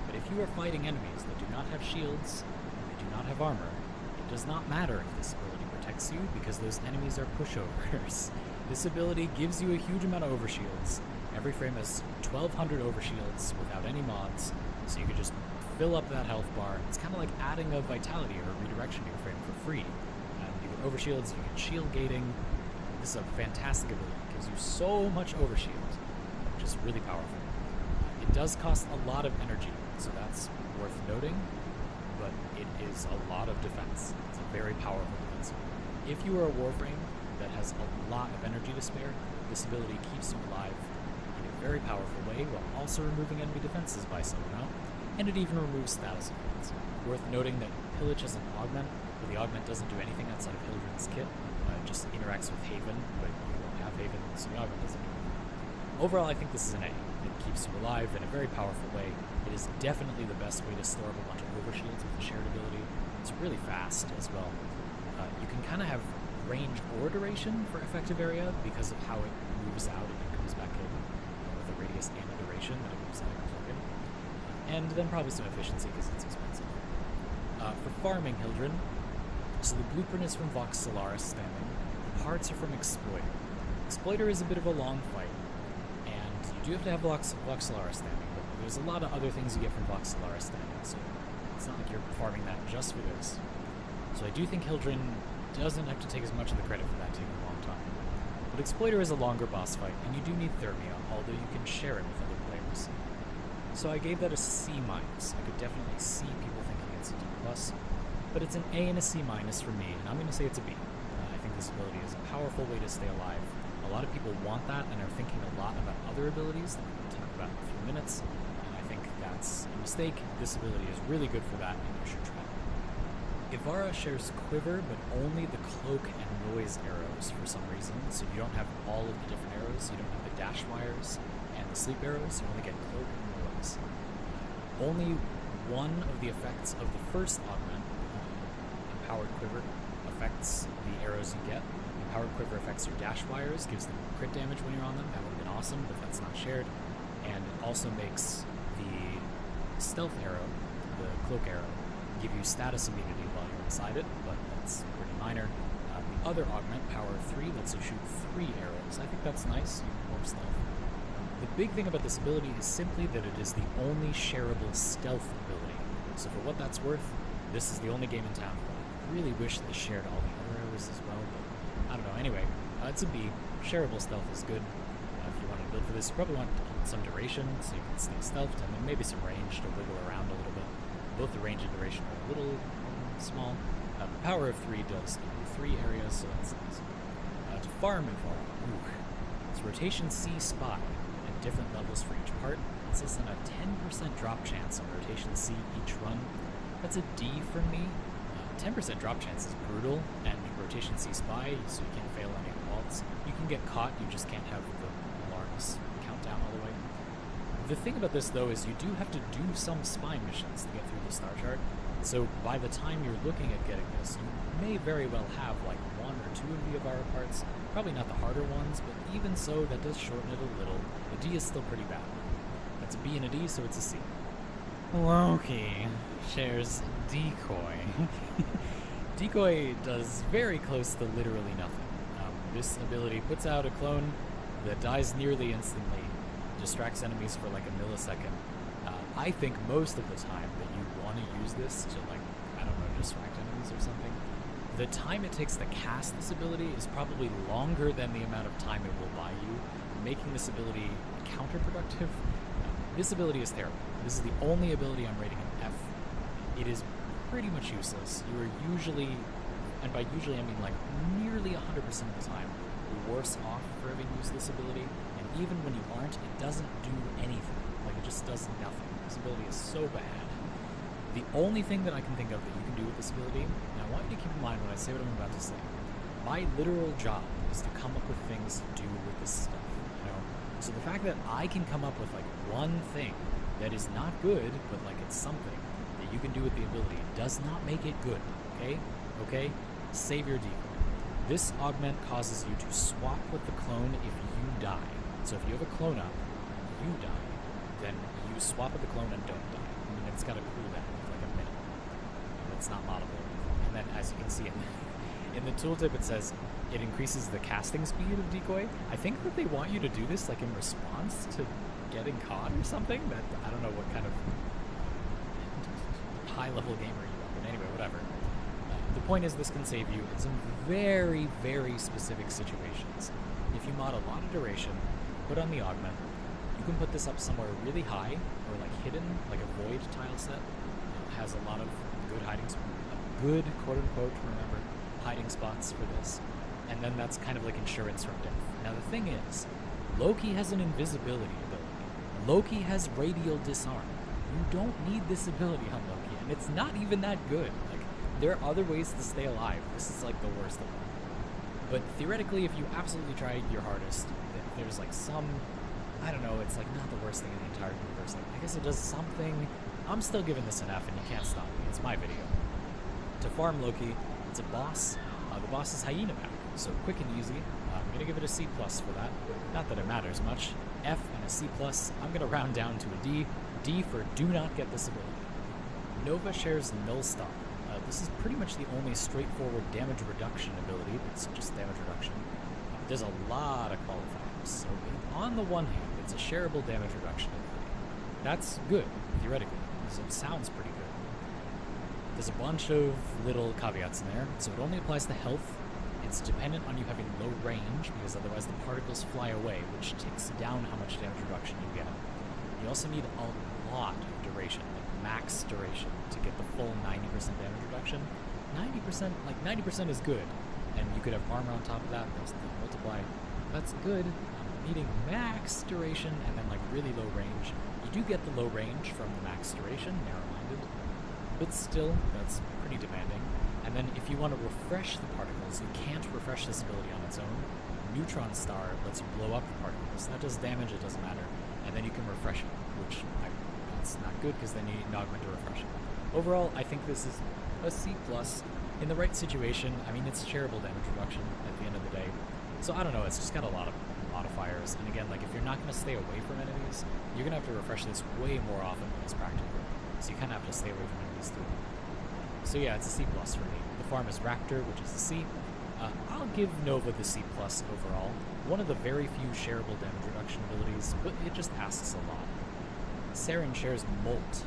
but if you are fighting enemies that do not have shields, and they do not have armor, it does not matter if this ability protects you, because those enemies are pushovers. This ability gives you a huge amount of overshields. Every frame has 1200 overshields without any mods, so you can just fill up that health bar. It's kind of like adding a vitality or a redirection to your frame for free. You get overshields, you get shield gating. This is a fantastic ability. It gives you so much overshield, which is really powerful. It does cost a lot of energy, so that's worth noting, but it is a lot of defense. It's a very powerful defense. If you are a Warframe that has a lot of energy to spare, this ability keeps you alive in a very powerful way while also removing enemy defenses by some amount, and it even removes status effects. Worth noting that Pillage has an augment, but the augment doesn't do anything outside of Hildren's kit. It just interacts with Haven, but you don't have Haven, so the augment doesn't do anything. Overall, I think this is an A. It keeps you alive in a very powerful way. It is definitely the best way to store up a bunch of overshields with a shared ability. It's really fast as well. You can kind of have range or duration for effective area because of how it moves out and then comes back in with a radius and a duration that it moves out and comes back in. And then probably some efficiency because it's expensive. For farming Hildren, so the blueprint is from Vox Solaris standing. The parts are from Exploiter. Exploiter is a bit of a long fight, and you do have to have Vox Solaris standing, but there's a lot of other things you get from Vox Solaris standing, so it's not like you're farming that just for this. So I do think Hildren doesn't have to take as much of the credit for that taking a long time. But Exploiter is a longer boss fight, and you do need Thermia, although you can share it with other players. So I gave that a C-. I could definitely see people thinking it's a D+, but it's an A and a C- for me, and I'm going to say it's a B. I think this ability is a powerful way to stay alive. A lot of people want that and are thinking a lot about other abilities that we're going to talk about in a few minutes, and I think that's a mistake. This ability is really good for that, and you should try it. Ivara shares Quiver, but only the Cloak and Noise arrows for some reason, so you don't have all of the different arrows. You don't have the dash wires and the sleep arrows, you only get Cloak and Noise. Only one of the effects of the first augment, Empowered Quiver, affects the arrows you get. Empowered Quiver affects your dash wires, gives them crit damage when you're on them. That would have been awesome, but that's not shared. And it also makes the stealth arrow, the cloak arrow, give you status immunity while you're inside it, but that's pretty minor. The other augment, Power 3, lets you shoot 3 arrows. I think that's nice, more stealth. The big thing about this ability is simply that it is the only shareable stealth ability. So for what that's worth, this is the only game in town for it. I really wish they shared all the other arrows as well, but I don't know. Anyway, it's a B. Shareable stealth is good. If you want to build for this, you probably want some duration, so you can stay stealthed, and then maybe some range to wiggle around a little bit. Both the range and duration are a little small. The Power of 3 does give you 3 areas, so that's nice. To farm Ivara, it's Rotation C Spy, at different levels for each part. It's less than a 10% drop chance on Rotation C each run. That's a D for me. 10% drop chance is brutal, and Rotation C Spy, so you can't fail any of the vaults. You can get caught, you just can't have the alarms count down all the way. The thing about this, though, is you do have to do some spy missions to get through the star chart, so by the time you're looking at getting this, you may very well have like 1 or 2 of the Ivara parts, probably not the harder ones, but even so, that does shorten it a little. The D is still pretty bad. That's a B and a D, so it's a C. Loki shares Decoy. Decoy does very close to literally nothing. This ability puts out a clone that dies nearly instantly, distracts enemies for like a millisecond. I think most of the time that you want to use this to, like, I don't know, distract enemies or something, the time it takes to cast this ability is probably longer than the amount of time it will buy you, making this ability counterproductive. This ability is terrible. This is the only ability I'm rating an F. It is pretty much useless. You are usually, and by usually I mean like nearly 100% of the time, worse off for having used this ability, and even when you aren't, it doesn't do anything. Like, it just does nothing. This ability is so bad. The only thing that I can think of that you can do with this ability, and I want you to keep in mind when I say what I'm about to say, my literal job is to come up with things to do with this stuff, you know? So the fact that I can come up with, like, one thing that is not good, but, like, it's something that you can do with the ability does not make it good, okay? Okay? Save your decoy. This augment causes you to swap with the clone if you die. So if you have a clone up, and you die, then you swap with the clone and don't die. I mean, it's got a cooldown of like a minute. And it's not moddable or anything. And then, as you can see in the tooltip, it says it increases the casting speed of decoy. I think that they want you to do this like in response to getting caught or something. That I don't know what kind of high-level gamer you are, but anyway, whatever. The point is, this can save you in some very, very specific situations. If you mod a lot of duration, put on the augment, you can put this up somewhere really high or like hidden, like a void tile set. It has a lot of good good quote-unquote, remember, hiding spots for this. And then that's kind of like insurance from death. Now the thing is, Loki has an invisibility ability. Loki has radial disarm. You don't need this ability on Loki, and it's not even that good. Like, there are other ways to stay alive. This is like the worst of them. But theoretically, if you absolutely tried your hardest, there's like some, I don't know, it's like not the worst thing in the entire universe. Like, I guess it does something. I'm still giving this an F, and you can't stop me. It's my video. To farm Loki, it's a boss. The boss is Hyena Pack, so quick and easy. I'm going to give it a C+ for that. Not that it matters much. F and a C+. I'm going to round down to a D. D for do not get this ability. Nova shares Null Star. This is pretty much the only straightforward damage reduction ability that's just damage reduction. There's a lot of qualifiers. So on the one hand, it's a shareable damage reduction ability. That's good, theoretically, because it sounds pretty good. There's a bunch of little caveats in there. So it only applies to health. It's dependent on you having low range, because otherwise the particles fly away, which takes down how much damage reduction you get. You also need a lot of duration, like max duration, to get the full 90% damage reduction. 90%, like 90% is good, and you could have armor on top of that, plus the multiply. That's good. Needing max duration and then like really low range. You do get the low range from the max duration, narrow-minded, but still, that's pretty demanding. And then if you want to refresh the particles, you can't refresh this ability on its own. Neutron Star lets you blow up the particles. That does damage, it doesn't matter. And then you can refresh it, which that's not good because then you need an augment to refresh it. Overall, I think this is a C+. In the right situation, I mean, it's shareable damage reduction at the end of the day. So I don't know, it's just got a lot of modifiers. And again, like if you're not going to stay away from enemies, you're going to have to refresh this way more often than is practical. So you kind of have to stay away from enemies too. So yeah, it's a C+ for me. The farm is Raptor, which is a C. I'll give Nova the C+ overall. One of the very few shareable damage reduction abilities, but it just asks a lot. Saren shares Molt.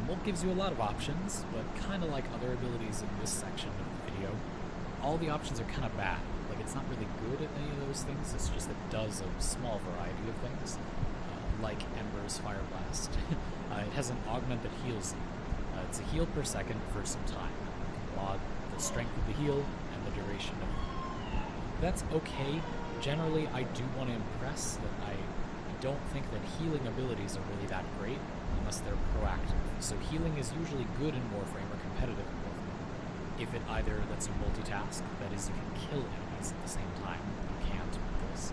Molt gives you a lot of options, but kind of like other abilities in this section of the video, all the options are kind of bad. Like, it's not really good at any of those things, it's just it does a small variety of things, like Ember's Fire Blast. It has an augment that heals you. It's a heal per second for some time. You can mod the strength of the heal and the duration of it. That's okay. Generally, I do want to impress that I don't think that healing abilities are really that great unless they're proactive. So healing is usually good in Warframe or competitive in Warframe if it either lets you multitask, that is, you can kill enemies at the same time, you can't with this,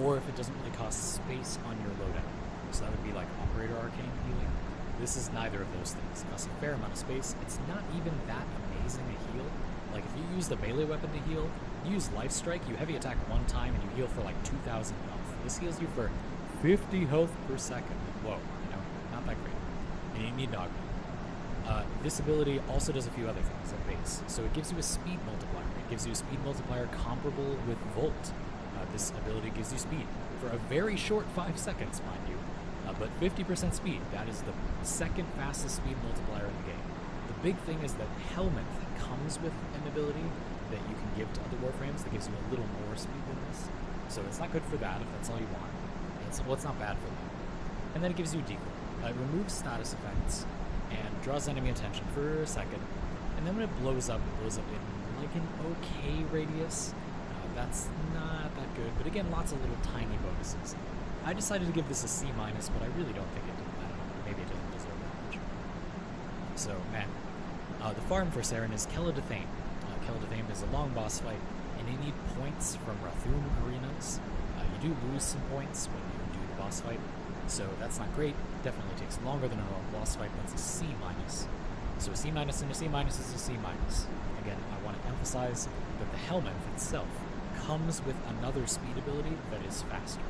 or if it doesn't really cost space on your loadout. So that would be like Operator Arcane healing. This is neither of those things. It costs a fair amount of space. It's not even that amazing a heal. Like, if you use the melee weapon to heal, you use Life Strike, you heavy attack one time, and you heal for like 2,000 health. This heals you for 50 health per second. Whoa, you know, not that great. And you need an augment. This ability also does a few other things at base. So it gives you a speed multiplier. It gives you a speed multiplier comparable with Volt. This ability gives you speed for a very short 5 seconds, mind you. But 50% speed, that is the second fastest speed multiplier in the game. The big thing is that Helminth comes with an ability that you can give to other Warframes that gives you a little more speed than this. So it's not good for that if that's all you want. It's not bad for that. And then it gives you Decoy. It removes status effects and draws enemy attention for a second. And then when it blows up in like an okay radius. That's not that good, but again, lots of little tiny bonuses. I decided to give this a C-, but I really don't think it did. I don't know, maybe it doesn't deserve that much. So, man. The farm for Saren is Keladathane. Keladathane is a long boss fight, and you need points from Rathum arenas. You do lose some points when you do the boss fight, so that's not great. Definitely takes longer than a normal boss fight, but it's a C-. So a C- and a C- is a C-. Again, I want to emphasize that the Helminth itself comes with another speed ability that is faster.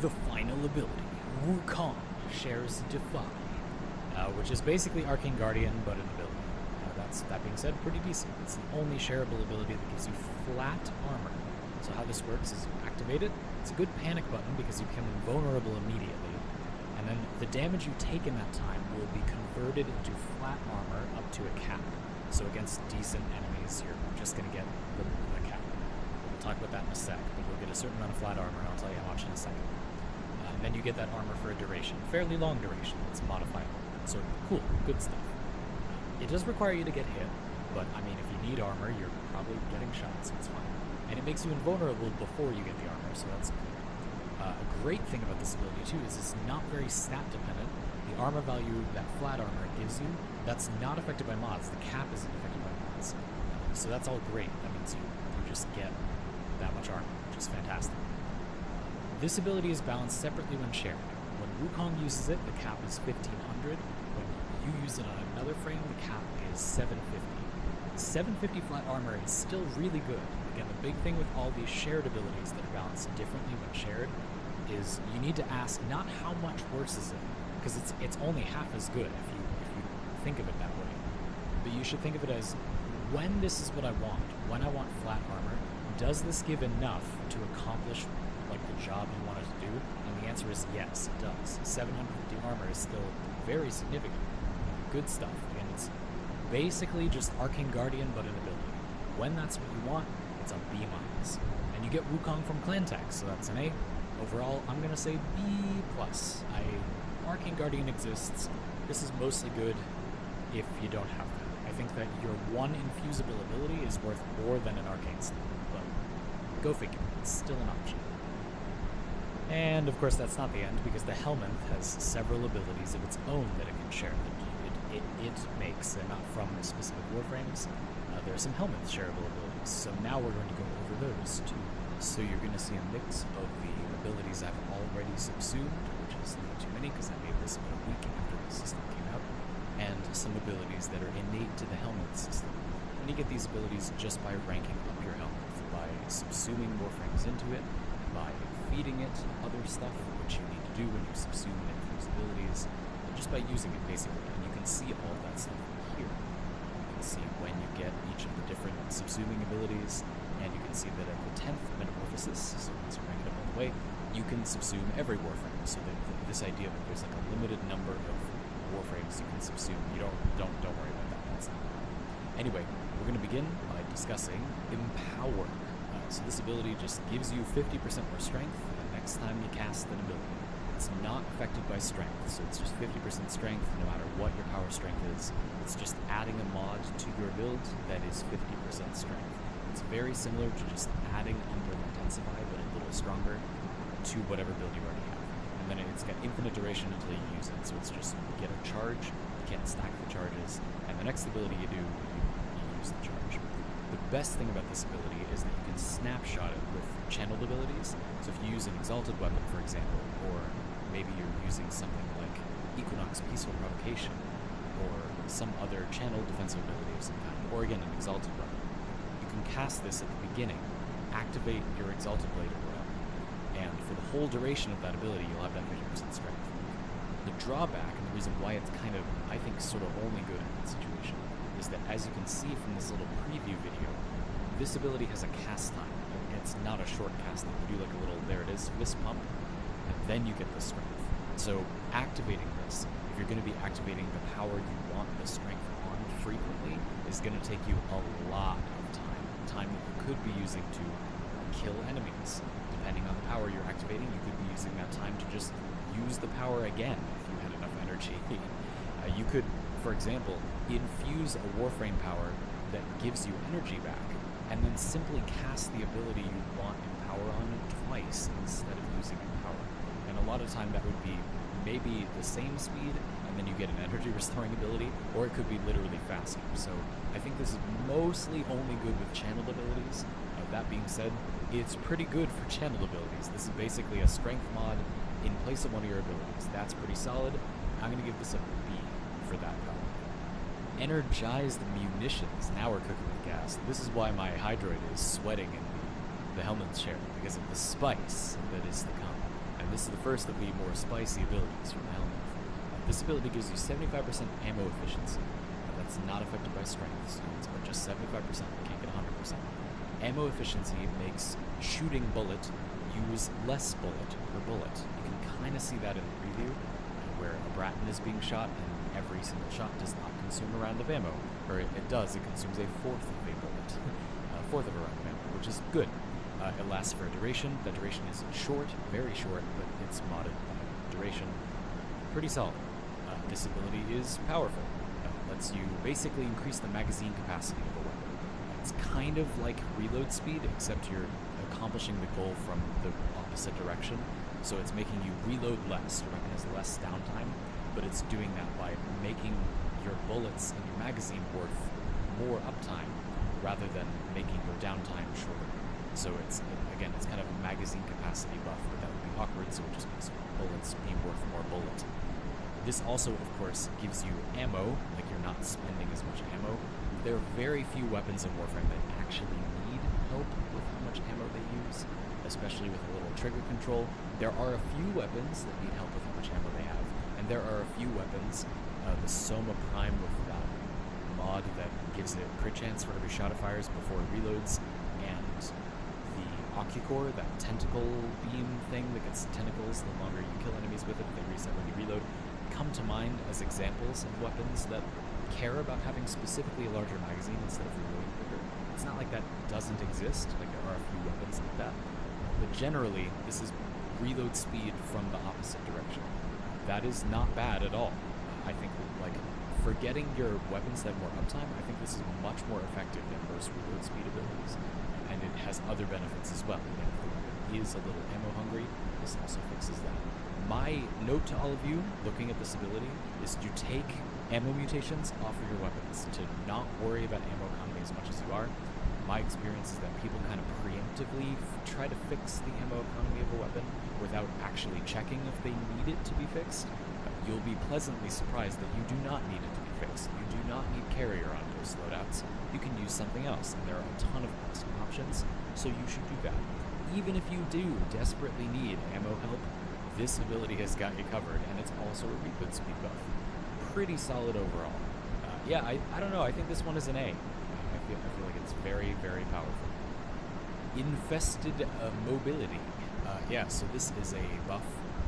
The final ability, Wukong, shares Defy, which is basically Arcane Guardian, but an ability. That being said, pretty decent. It's the only shareable ability that gives you flat armor. So how this works is you activate it. It's a good panic button because you become invulnerable immediately. And then the damage you take in that time will be converted into flat armor up to a cap. So against decent enemies, you're just going to get the cap. We'll talk about that in a sec, but you'll get a certain amount of flat armor, and I'll tell you how much in a second. And then you get that armor for a duration, fairly long duration. It's modifiable. So cool, good stuff. It does require you to get hit, but I mean, if you need armor, you're probably getting shot, so it's fine. And it makes you invulnerable before you get the armor, so that's good. A great thing about this ability too is it's not very stat dependent. The armor value that flat armor gives you, that's not affected by mods. The cap isn't affected by mods. So that's all great. That means you just get that much armor, which is fantastic. This ability is balanced separately when shared. When Wukong uses it, the cap is 1500. When you use it on another frame, the cap is 750. 750 flat armor is still really good. Again, the big thing with all these shared abilities that are balanced differently when shared is you need to ask not how much worse is it, because it's only half as good if you think of it that way. But you should think of it as, when this is what I want, when I want flat armor, does this give enough to accomplish like the job you want it to do? And the answer is yes, it does. 750 armor is still very significant. Good stuff. Again, it's basically just Arcane Guardian, but an ability. When that's what you want, it's a B-. And you get Wukong from Clan Tech, so that's an A. Overall, I'm gonna say B+. Arcane Guardian exists. This is mostly good if you don't have that. I think that your one infusible ability is worth more than an Arcane Slap, but go figure, it's still an option. And of course that's not the end, because the Helminth has several abilities of its own that it can share. It makes, and not from specific Warframes. There are some Helminth shareable abilities, so now we're going to go over those too. So you're going to see a mix of the abilities I've already subsumed, which is not too many because I made this about a week after the system came out, and some abilities that are innate to the Helminth system. And you get these abilities just by ranking up your Helminth, by subsuming Warframes into it, by feeding it other stuff, which you need to do when you subsume and infuse abilities, and just by using it basically. And you can see all that stuff here. You can see when you get each of the different subsuming abilities, and you can see that at the 10th Metamorphosis, so once you rank it up all the way, you can subsume every Warframe. So that this idea that there's like a limited number of Warframes you can subsume, you don't worry about that. That's not. Anyway, we're going to begin by discussing Empower. So this ability just gives you 50% more strength the next time you cast an ability. It's not affected by strength, so it's just 50% strength no matter what your power strength is. It's just adding a mod to your build that is 50% strength. It's very similar to just adding Undead Intensify, but a little stronger, to whatever build you already have. And then it's got infinite duration until you use it, so it's just you get a charge, you can't stack the charges, and the next ability you do, you use the charge. The best thing about this ability is that you can snapshot it with channeled abilities. So if you use an Exalted Weapon, for example, or maybe you're using something like Equinox Peaceful Provocation, or some other channeled defensive ability of some kind, or again, an Exalted Weapon, you can cast this at the beginning, activate your Exalted Blade or whatever, and for the whole duration of that ability, you'll have that 50% strength. The drawback, and the reason why it's kind of, I think, sort of only good in that situation, is that as you can see from this little preview video, this ability has a cast time. It's not a short cast time. You do like a little, there it is, fist pump, and then you get the strength. So activating this, if you're going to be activating the power you want the strength on frequently, is going to take you a lot of time that you could be using to kill enemies. Depending on the power you're activating, you could be using that time to just use the power again if you had enough energy. You could, for example, infuse a Warframe power that gives you energy back, and then simply cast the ability you want in power on twice instead of using in power. And a lot of time that would be maybe the same speed, and then you get an energy restoring ability, or it could be literally faster. So I think this is mostly only good with channeled abilities. That being said, it's pretty good for channeled abilities. This is basically a strength mod in place of one of your abilities. That's pretty solid. I'm going to give this a B for that power. Energized munitions. Now we're cooking with gas. This is why my Hydroid is sweating in the Helmet's chair, because of the spice that is to come. And this is the first of the more spicy abilities from the Helmet. This ability gives you 75% ammo efficiency. That's not affected by strength, so it's just 75%. You can't get 100%. Ammo efficiency makes shooting bullet use less bullet per bullet. You can kind of see that in the preview, where a Bratton is being shot, and every single shot does not consume a round of ammo. Or it does, it consumes a fourth of a bullet. A fourth of a round of ammo, which is good. It lasts for a duration. The duration is short, very short, but it's modded by duration. Pretty solid. This ability is powerful. Lets you basically increase the magazine capacity of a weapon. It's kind of like reload speed, except you're accomplishing the goal from the opposite direction. So it's making you reload less. Your weapon has less downtime, but it's doing that by making your bullets in your magazine worth more uptime, rather than making your downtime shorter. So it's kind of a magazine capacity buff, but that would be awkward, so it just makes bullets be worth more bullet. This also, of course, gives you ammo, like you're not spending as much ammo. There are very few weapons in Warframe that actually need help with how much ammo they use, especially with a little trigger control. There are a few weapons that need help with how much ammo they have, and there are a few weapons, the Soma Prime with that mod that gives it crit chance for every shot it fires before it reloads, and the Ocucore, that tentacle beam thing that gets tentacles the longer you kill enemies with it, they reset when you reload, come to mind as examples of weapons that care about having specifically a larger magazine instead of reloading quicker. It's not like that doesn't exist, like there are a few weapons like that, but generally this is reload speed from the opposite direction. That is not bad at all. I think that, like, for getting your weapons that have more uptime, I think this is much more effective than most reload speed abilities, and it has other benefits as well. Again, if the weapon is a little ammo hungry, this also fixes that. My note to all of you looking at this ability is to take ammo mutations off of your weapons, to not worry about ammo economy as much as you are. My experience is that people kind of preemptively try to fix the ammo economy of a weapon without actually checking if they need it to be fixed. You'll be pleasantly surprised that you do not need it to be fixed. You do not need carrier on those loadouts. You can use something else, and there are a ton of custom options, so you should do that. Even if you do desperately need ammo help, this ability has got you covered, and it's also a reload speed buff. Pretty solid overall. Yeah, I don't know. I think this one is an A. I feel like it's very, very powerful. Infested mobility. Yeah, so this is a buff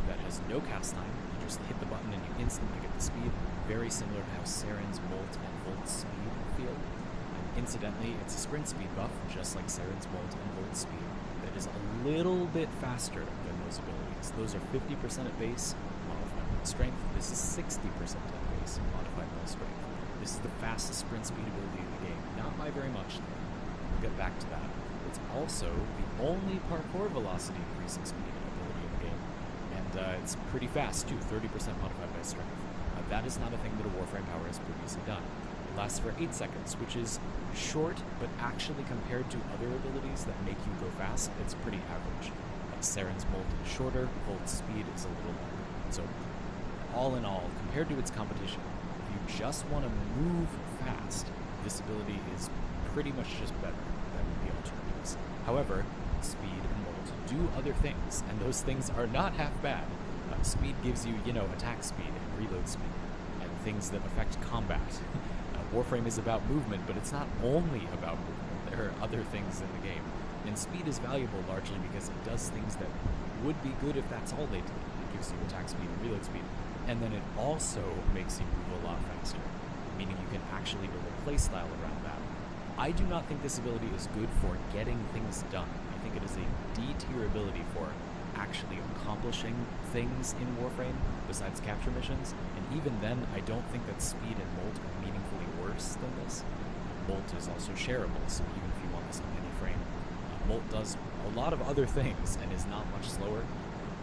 that has no cast time. You just hit the button and you instantly get the speed. Very similar to how Saren's Molt and Volt's speed feel. And incidentally, it's a sprint speed buff, just like Saren's Molt and Volt's speed, that is a little bit faster than those abilities. Those are 50% at base, modified by strength. This is 60% at base, modified by strength. This is the fastest sprint speed ability in the game. Not by very much, though. We'll get back to that. It's also the only parkour velocity increasing speed ability in the game. And it's pretty fast, too, 30% modified by strength. That is not a thing that a Warframe power has previously done. It lasts for 8 seconds, which is short, but actually compared to other abilities that make you go fast, it's pretty average. Saren's Molt is shorter, Volt's speed is a little longer. So, all in all, compared to its competition, if you just want to move fast, this ability is pretty much just better than the alternatives. However, speed and Molt do other things, and those things are not half bad. Speed gives you, attack speed and reload speed, and things that affect combat. Warframe is about movement, but it's not only about movement. There are other things in the game. And speed is valuable largely because it does things that would be good if that's all they did. It gives you attack speed and reload speed. And then it also makes you move a lot faster, meaning you can actually build a playstyle around that. I do not think this ability is good for getting things done. I think it is a D-tier ability for actually accomplishing things in Warframe besides capture missions. And even then, I don't think that speed and Molt are meaningfully worse than this. Molt is also shareable, so even if you want this on any frame, Molt does a lot of other things and is not much slower.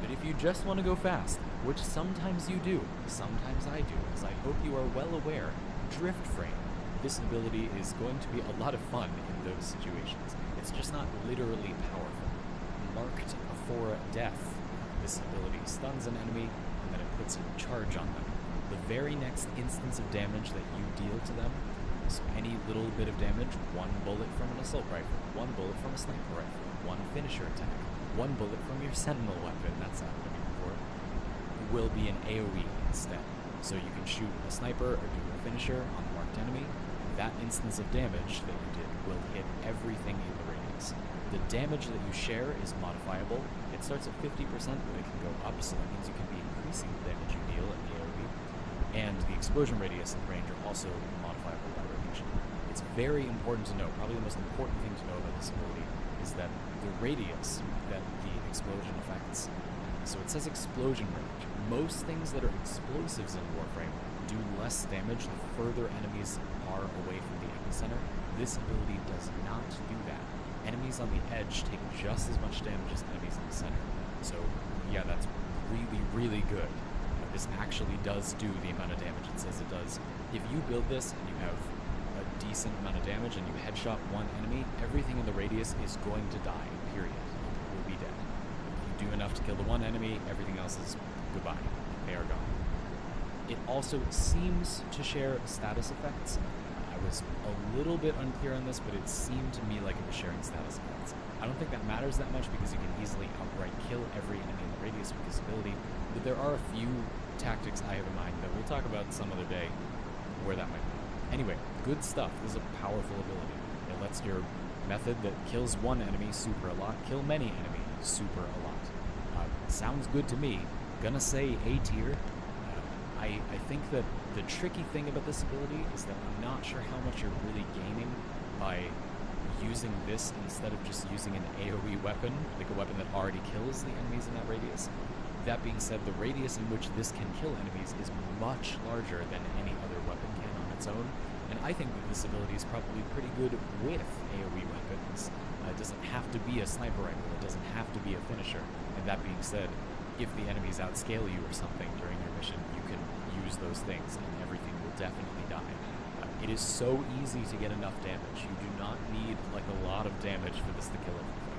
But if you just want to go fast, which sometimes you do, sometimes I do, as I hope you are well aware, Drift Frame, this ability is going to be a lot of fun in those situations. It's just not literally powerful. Marked for death, this ability stuns an enemy and then it puts a charge on them. The very next instance of damage that you deal to them, so any little bit of damage, one bullet from an assault rifle, one bullet from a sniper rifle, one finisher attack, one bullet from your sentinel weapon, that's happened to me before, will be an AoE instead. So you can shoot a sniper or do a finisher on the marked enemy, and that instance of damage that you did will hit everything in the radius. The damage that you share is modifiable. It starts at 50%, but it can go up, so that means you can be increasing the damage you deal in the AoE. And the explosion radius and range are also modifiable by range. It's very important to know, probably the most important thing to know about this ability is that the radius that the explosion affects, so it says explosion range. Most things that are explosives in Warframe do less damage the further enemies are away from the epicenter. This ability does not do that. Enemies on the edge take just as much damage as enemies in the center. So yeah, that's really, really good. This actually does do the amount of damage it says it does. If you build this and you have a decent amount of damage and you headshot one enemy, everything in the radius is going to die, period. It will be dead. If you do enough to kill the one enemy, everything else is goodbye. They are gone. It also seems to share status effects. I was a little bit unclear on this, but it seemed to me like it was sharing status effects. I don't think that matters that much because you can easily outright kill every enemy in the radius with this ability, but there are a few tactics I have in mind that we'll talk about some other day where that might be. Anyway, good stuff. This is a powerful ability. It lets your method that kills one enemy super a lot kill many enemies super a lot. Sounds good to me. Gonna say A tier. I think that the tricky thing about this ability is that I'm not sure how much you're really gaining by using this instead of just using an AoE weapon, like a weapon that already kills the enemies in that radius. That being said, the radius in which this can kill enemies is much larger than any other weapon can on its own, and I think that this ability is probably pretty good with AoE weapons. It doesn't have to be a sniper rifle, it doesn't have to be a finisher, and that being said, if the enemies outscale you or something during your mission, you can use those things and everything will definitely die. It is so easy to get enough damage. You do not need like a lot of damage for this to kill everything.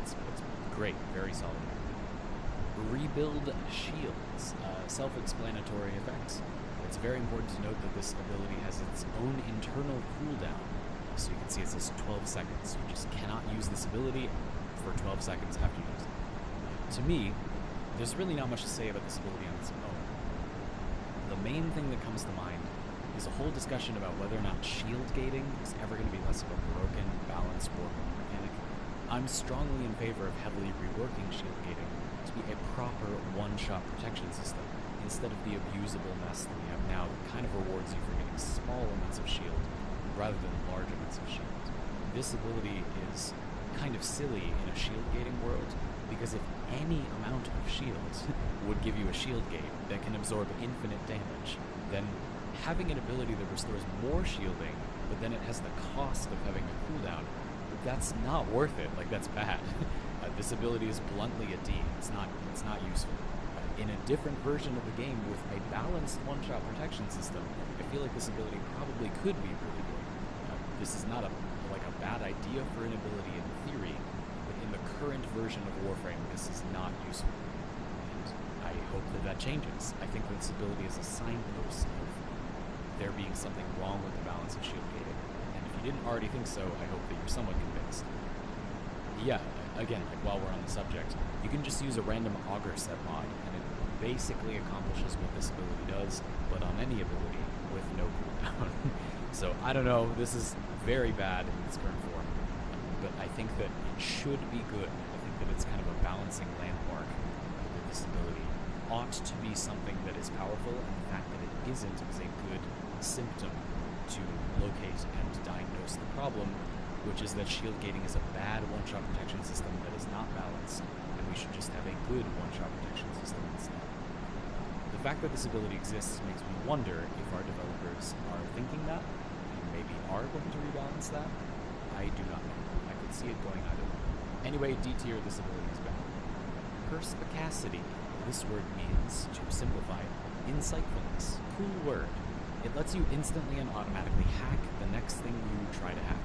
It's great, very solid. Rebuild shields, self-explanatory effects. It's very important to note that this ability has its own internal cooldown. So you can see it says 12 seconds. You just cannot use this ability for 12 seconds after you use it. To me, there's really not much to say about this ability on its own. The main thing that comes to mind is a whole discussion about whether or not shield gating is ever going to be less of a broken, balanced warping mechanic. I'm strongly in favor of heavily reworking shield gating to be a proper one-shot protection system, instead of the abusable mess that we have now that kind of rewards you for getting small amounts of shield rather than large amounts of shield. This ability is kind of silly in a shield gating world, because if any amount of shield would give you a shield gate that can absorb infinite damage, then having an ability that restores more shielding, but then it has the cost of having a cooldown, that's not worth it. Like, that's bad. This ability is bluntly a D. It's not useful. In a different version of the game with a balanced one-shot protection system, I feel like this ability probably could be really good. This is not a bad idea for an ability in theory, but in the current version of Warframe, this is not useful. And I hope that changes. I think this ability is a signpost of there being something wrong with the balance of shield gating. And if you didn't already think so, I hope that you're somewhat convinced. Yeah, again, like while we're on the subject, you can just use a random auger set mod, and it basically accomplishes what this ability does, but on any ability with no cooldown. So I don't know, this is very bad in its current form, but I think that it should be good. I think that it's kind of a balancing landmark that this ability ought to be something that is powerful, and the fact that it isn't is a good symptom to locate and diagnose the problem, which is that shield gating is a bad one-shot protection system that is not balanced, and we should just have a good one-shot protection system instead. The fact that this ability exists makes me wonder if our developers are thinking that, and maybe are going to rebalance that. I do not know. I could see it going either way. Anyway, D tier, this ability is bad. Perspicacity. This word means, to simplify, insightfulness. Cool word. It lets you instantly and automatically hack the next thing you try to hack.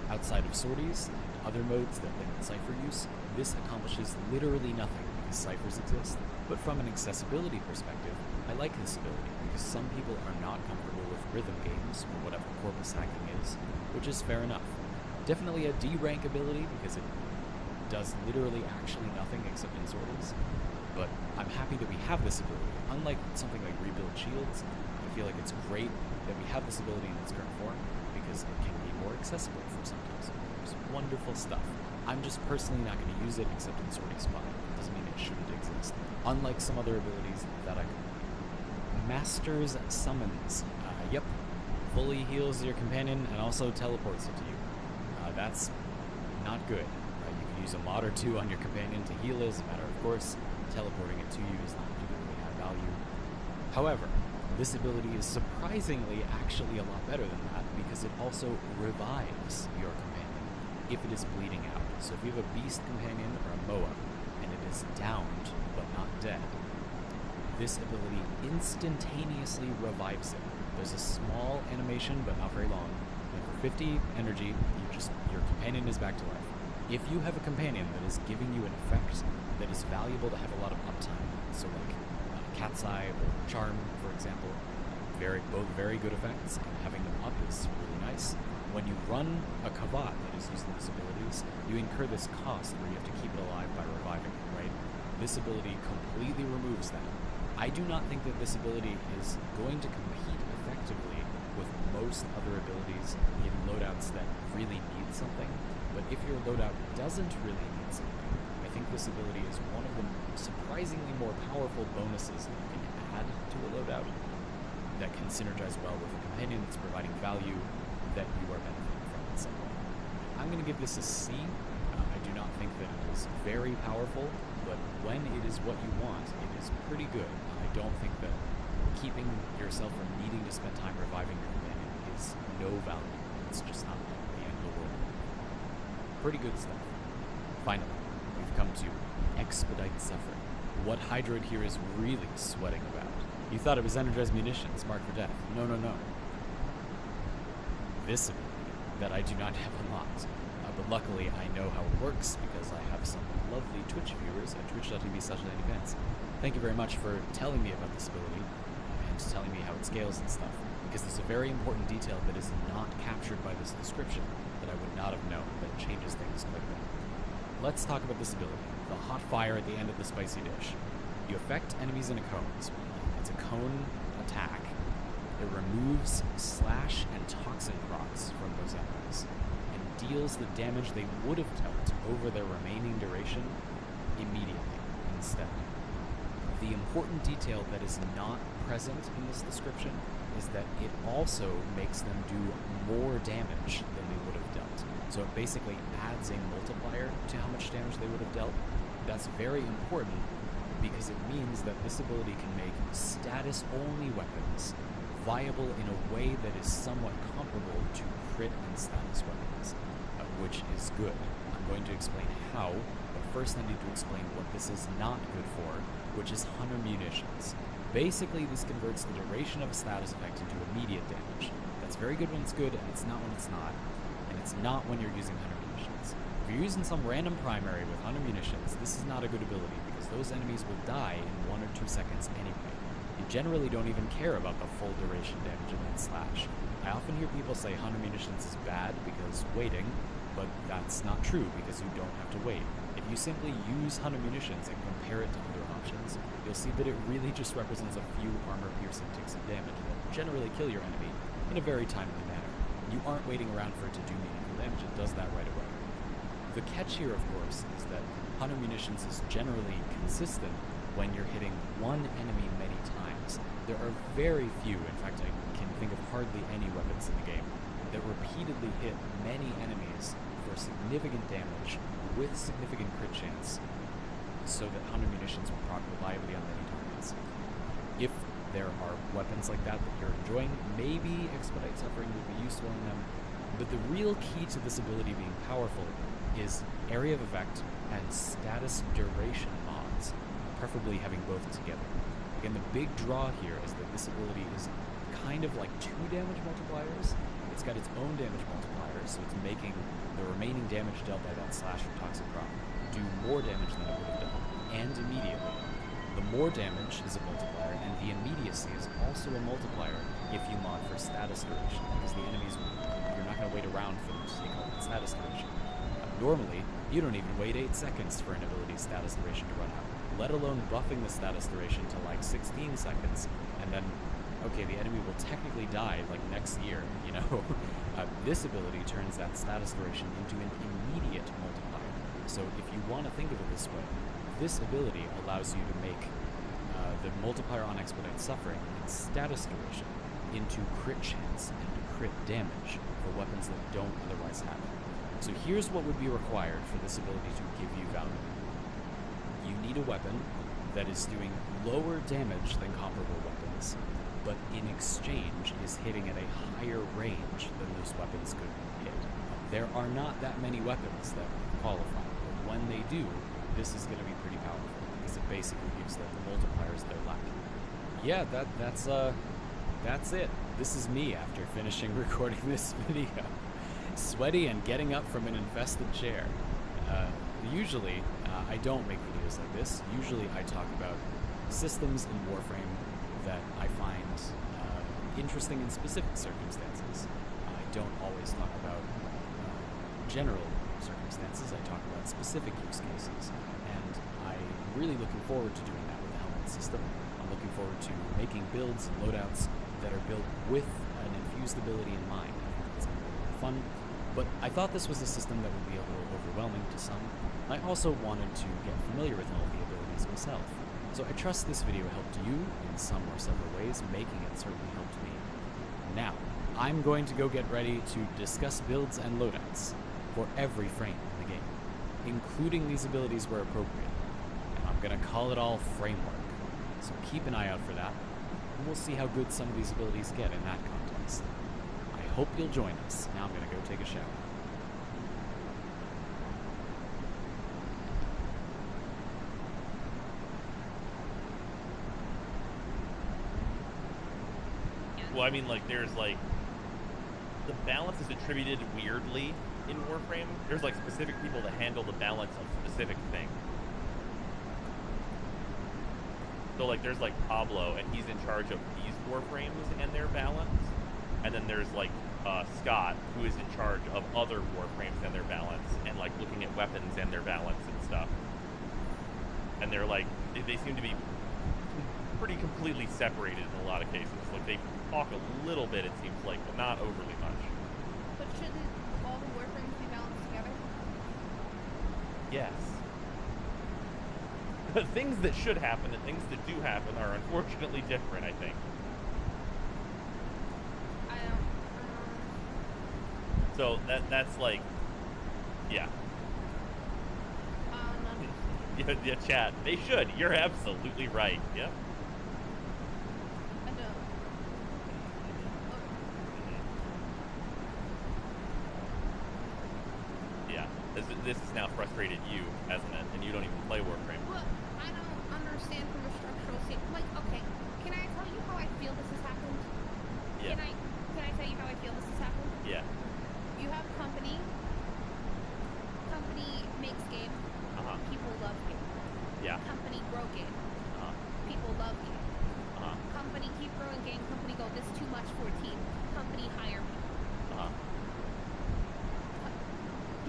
Outside of sorties and other modes that limit cipher use, this accomplishes literally nothing because ciphers exist. But from an accessibility perspective, I like this ability because some people are not comfortable with rhythm games or whatever corpus hacking is, which is fair enough. Definitely a D rank ability because it does literally actually nothing except in sorties. But I'm happy that we have this ability. Unlike something like Rebuild Shields, I feel like it's great that we have this ability in its current form because it can be more accessible for some types of players. Wonderful stuff. I'm just personally not going to use it except in Sortie Spy. It doesn't mean it shouldn't exist. Unlike some other abilities that I could. Master's Summons. Yep. Fully heals your companion and also teleports it to you. That's not good. You can use a mod or two on your companion to heal it as a matter of course. Teleporting it to you is not particularly high value. However, this ability is surprisingly actually a lot better than that because it also revives your companion if it is bleeding out. So if you have a beast companion or a Moa and it is downed but not dead, this ability instantaneously revives it. There's a small animation but not very long. And for 50 energy, your companion is back to life. If you have a companion that is giving you an effect that is valuable to have a lot of uptime, so like Cat's Eye or Charm, for example, both very good effects, and having them up is really nice. When you run a Kavat that is using these abilities, you incur this cost where you have to keep it alive by reviving it, right? This ability completely removes that. I do not think that this ability is going to compete effectively with most other abilities in loadouts that really need something. But if your loadout doesn't really need something, I think this ability is one of the surprisingly more powerful bonuses that you can add to a loadout that can synergize well with a companion that's providing value that you are benefiting from in some way. I'm going to give this a C. I do not think that it is very powerful, but when it is what you want, it is pretty good. I don't think that keeping yourself from needing to spend time reviving your companion is no value. It's just not the end of the world. Pretty good stuff. Finally, we've come to Expedite Suffering. What Hydroid here is really sweating about. You thought it was Energized Munitions, marked for death. No, no, no. This ability that I do not have unlocked. But luckily I know how it works because I have some lovely Twitch viewers at twitch.tv/LadyVance. Thank you very much for telling me about this ability and telling me how it scales and stuff, because there's a very important detail that is not captured by this description that I would not have known that changes things quite a bit. Let's talk about this ability, the hot fire at the end of the spicy dish. You affect enemies in a cone. So it's a cone attack. It removes slash and toxin procs from those enemies and deals the damage they would have dealt over their remaining duration immediately instead. The important detail that is not present in this description is that it also makes them do more damage than they would have dealt. So it basically adds a multiplier to how much damage they would have dealt. That's very important because it means that this ability can make status-only weapons viable in a way that is somewhat comparable to crit and status weapons, which is good. I'm going to explain how, but first I need to explain what this is not good for, which is Hunter Munitions. Basically, this converts the duration of a status effect into immediate damage. That's very good when it's good, and it's not when it's not. And it's not when you're using Hunter Munitions. If you're using some random primary with Hunter Munitions, this is not a good ability, because those enemies will die in 1 or 2 seconds anyway. You generally don't even care about the full duration damage of that slash. I often hear people say Hunter Munitions is bad because waiting, but that's not true because you don't have to wait. If you simply use Hunter Munitions and compare it to other options, you'll see that it really just represents a few armor-piercing ticks of damage that generally kill your enemy in a very timely manner. You aren't waiting around for it to do meaningful damage, it does that right away. The catch here, of course, is that Hunter Munitions is generally consistent when you're hitting one enemy many times. There are very few, in fact I can think of hardly any weapons in the game, that repeatedly hit many enemies for significant damage with significant crit chance, so that Hunter Munitions will proc reliably on many targets. If there are weapons like that that you're enjoying, maybe Expedite Suffering would be useful in them, but the real key to this ability being powerful is area of effect and status duration mods, preferably having both together. Again, the big draw here is that this ability is kind of like 2 damage multipliers. It's got its own damage multiplier, so it's making the remaining damage dealt by that slash or toxic proc do more damage than it would have done, and immediately. The more damage is a multiplier, and the immediacy is also a multiplier if you mod for status duration, because the enemies, you're not going to wait around for them to take out status duration. Normally, you don't even wait 8 seconds for an ability's status duration to run out, let alone buffing the status duration to like 16 seconds, and then, okay, the enemy will technically die like next year, you know? This ability turns that status duration into an immediate multiplier. So if you want to think of it this way, this ability allows you to make the multiplier on Expedite Suffering and status duration into crit chance and crit damage for weapons that don't otherwise have it. So here's what would be required for this ability to give you value. You need a weapon that is doing lower damage than comparable weapons, but in exchange is hitting at a higher range than those weapons could hit. There are not that many weapons that qualify, but when they do, this is going to be pretty powerful, because it basically gives them the multipliers they're lacking. Yeah, that's it. This is me after finishing recording this video. Sweaty and getting up from an infested chair. Usually, I don't make videos like this. Usually I talk about systems in Warframe that I find interesting in specific circumstances. I don't always talk about general circumstances. I talk about specific use cases, and I'm really looking forward to doing that with the helmet system. I'm looking forward to making builds and loadouts that are built with an infused ability in mind. I think it's going to be a lot of fun, but I thought this was a system that would be a little overwhelming to some. I also wanted to get familiar with all of the abilities myself. So I trust this video helped you in some or several ways, making it certainly helped me. Now, I'm going to go get ready to discuss builds and loadouts for every frame in the game, including these abilities where appropriate. And I'm going to call it all framework. So keep an eye out for that, and we'll see how good some of these abilities get in that context. I hope you'll join us. Now I'm going to go take a shower. Well, I mean, like, there's, like, the balance is attributed weirdly in Warframe. There's, like, specific people that handle the balance of specific things. So, like, there's, like, Pablo, and he's in charge of these Warframes and their balance. And then there's, like, Scott, who is in charge of other Warframes and their balance, and, like, looking at weapons and their balance and stuff. And they're, like, they seem to be pretty completely separated in a lot of cases. Like, they talk a little bit, it seems like, but not overly much. But shouldn't all the Warframes be balanced together? Yes. The things that should happen and things that do happen are unfortunately different, I think. I don't... So that's like, yeah. Yeah, chat. They should. You're absolutely right. Yep. I don't... Yeah. This has now frustrated you, hasn't it? And you don't even play Warframe. Well, I don't understand from a structural standpoint. Like, okay, can I tell you how I feel this has happened? Yeah. Can I tell you how I feel this has happened? Yeah. You have company makes game. Uh-huh. People love game. Yeah. Company grow game. Uh-huh. People love game. Uh-huh. Company keep growing game. Company go, this is too much for a team. Company hire people. Uh-huh.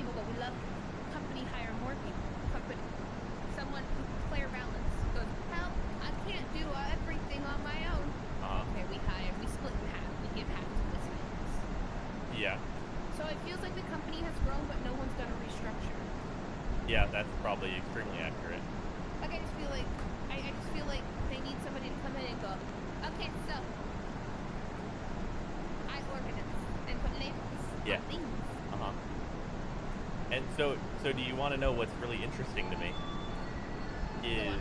People go, we love game. Company hire more people. Company, someone, player balance goes, can't do everything on my own. Okay, we split in half. We give half to this business. Yeah. So it feels like the company has grown, but no one's done a restructure. Yeah, that's probably extremely accurate. Like I just feel like they need somebody to come in and go, okay, so I organize and put labels Yeah. on things. Uh-huh. And so do you want to know what's really interesting to me? Is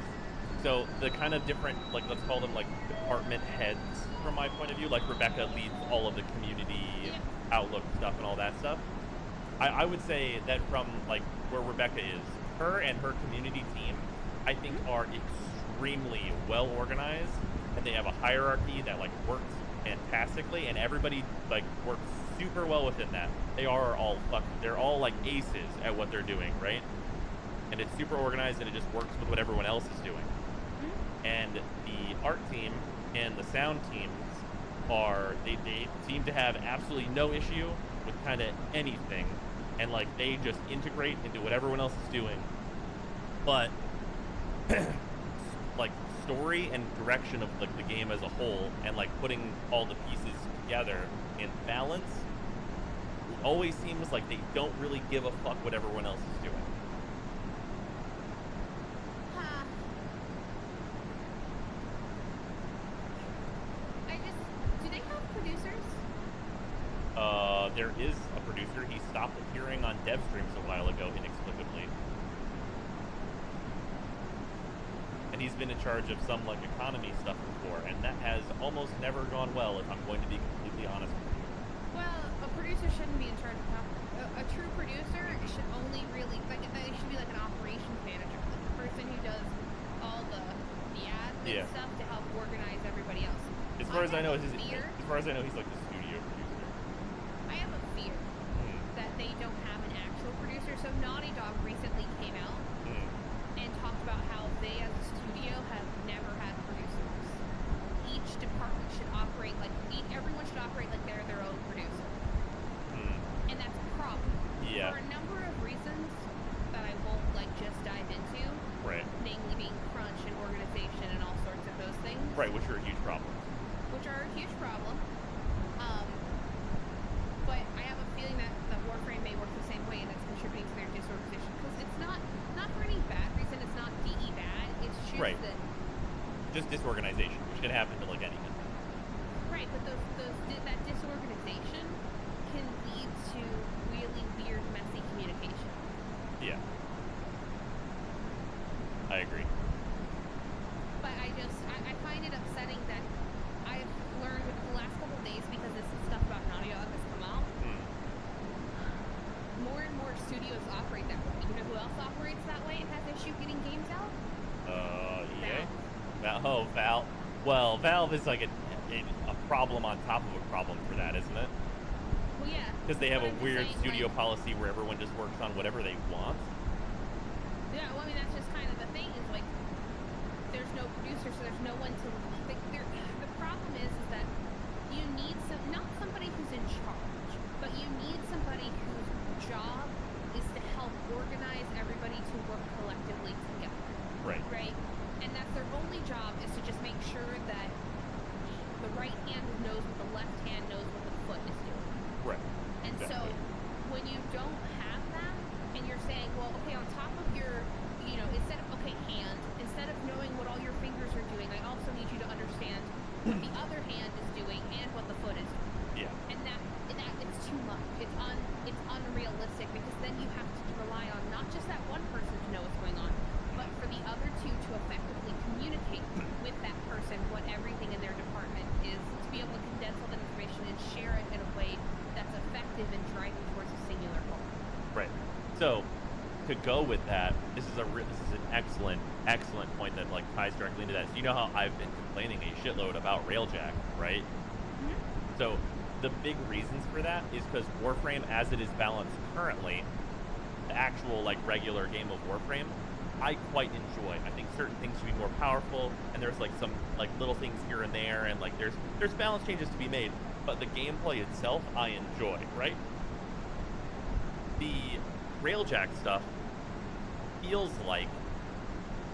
so the kind of different, like, let's call them like department heads from my point of view. Like Rebecca leads all of the community outlook stuff and all that stuff. I would say that from like where Rebecca is, her and her community team, I think are extremely well organized, and they have a hierarchy that like works fantastically, and everybody like works super well within that. They're all like aces at what they're doing, right? And it's super organized, and it just works with what everyone else is doing. And the art team and the sound teams they seem to have absolutely no issue with kind of anything, and like they just integrate into what everyone else is doing. But like story and direction of like the game as a whole, and like putting all the pieces together in balance, it always seems like they don't really give a fuck what everyone else is doing. Do they have producers? There is a producer. He stopped appearing on dev streams a while ago inexplicably. And he's been in charge of some like economy stuff before, and that has almost never gone well, if I'm going to be completely honest with you. Well, a producer shouldn't be in charge of a true producer should only really they should be like an operations manager, like the person who does all the admin stuff to help organize everybody else. As far as I know, he's like the studio producer. I have a fear that they don't have an actual producer. So Naughty Dog recently came out and talked about how they as a studio have never had producers. Each department should operate everyone should operate like they're their own producer. And that's a problem. Yeah. For a number of reasons that I won't just dive into. Right. Namely being crunch and organization and all sorts of those things. Right, which are a huge problem. But I have a feeling that Warframe may work the same way, and that's contributing to their disorganization. Because it's not for any bad reason. It's not DE bad. It's just that just disorganization, which can happen to like any company. Right, but that disorganization can lead to really weird, messy communication. Yeah. I agree. But I find it upsetting that I've learned with the last couple of days, because this stuff about Naughty Dog has come out, more and more studios operate that way. You know who else operates that way and has issue getting games out? EA? Valve. Well, Valve is like a problem on top of a problem for that, isn't it? Well, yeah. Because they have a weird studio policy where everyone just works on whatever they want. Yeah, well, I mean, that's just kind of the thing, is like, there's no producer, so there's no one to, the problem is that you need not somebody who's in charge, but you need somebody whose job is to help organize everybody to work collectively together. Right. Right? And that's their only job, is to just make sure that the right hand knows what the left hand knows what the foot is doing. Right. And so when you don't have that, and you're saying, well, okay, on top of your, instead of knowing what all your fingers are doing, I also need you to understand what the other hand is doing and what the foot is doing. Yeah. And that it's too much. It's unrealistic, because then you have to rely on not just that one person to know what's going on, but for the other two to effectively communicate with that person what everything in their department is, to be able to condense all that information and share it in a way that's effective in driving towards a singular goal. Right. So, to go with that, this is an excellent point that like ties directly into that. So you know how I've been complaining a shitload about Railjack, right? Mm-hmm. So the big reasons for that is because Warframe, as it is balanced currently, the actual like regular game of Warframe, I quite enjoy. I think certain things should be more powerful, and there's like some like little things here and there, and like there's balance changes to be made, but the gameplay itself I enjoy, right? The Railjack stuff feels like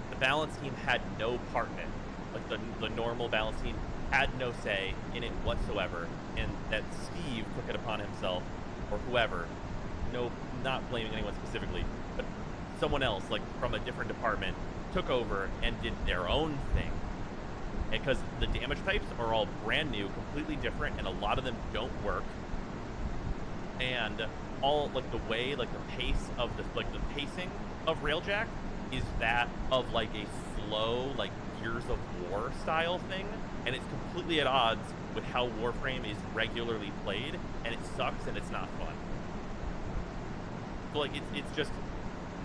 the balance team had no part in it. like the normal balance team had no say in it whatsoever, and that Steve took it upon himself, or whoever, no, not blaming anyone specifically, but someone else, like from a different department, took over and did their own thing. Because the damage types are all brand new, completely different, and a lot of them don't work. And all like the way, like the pace of the pacing of Railjack is that of like a slow, like Gears of War style thing, and it's completely at odds with how Warframe is regularly played, and it sucks and it's not fun. So like it's just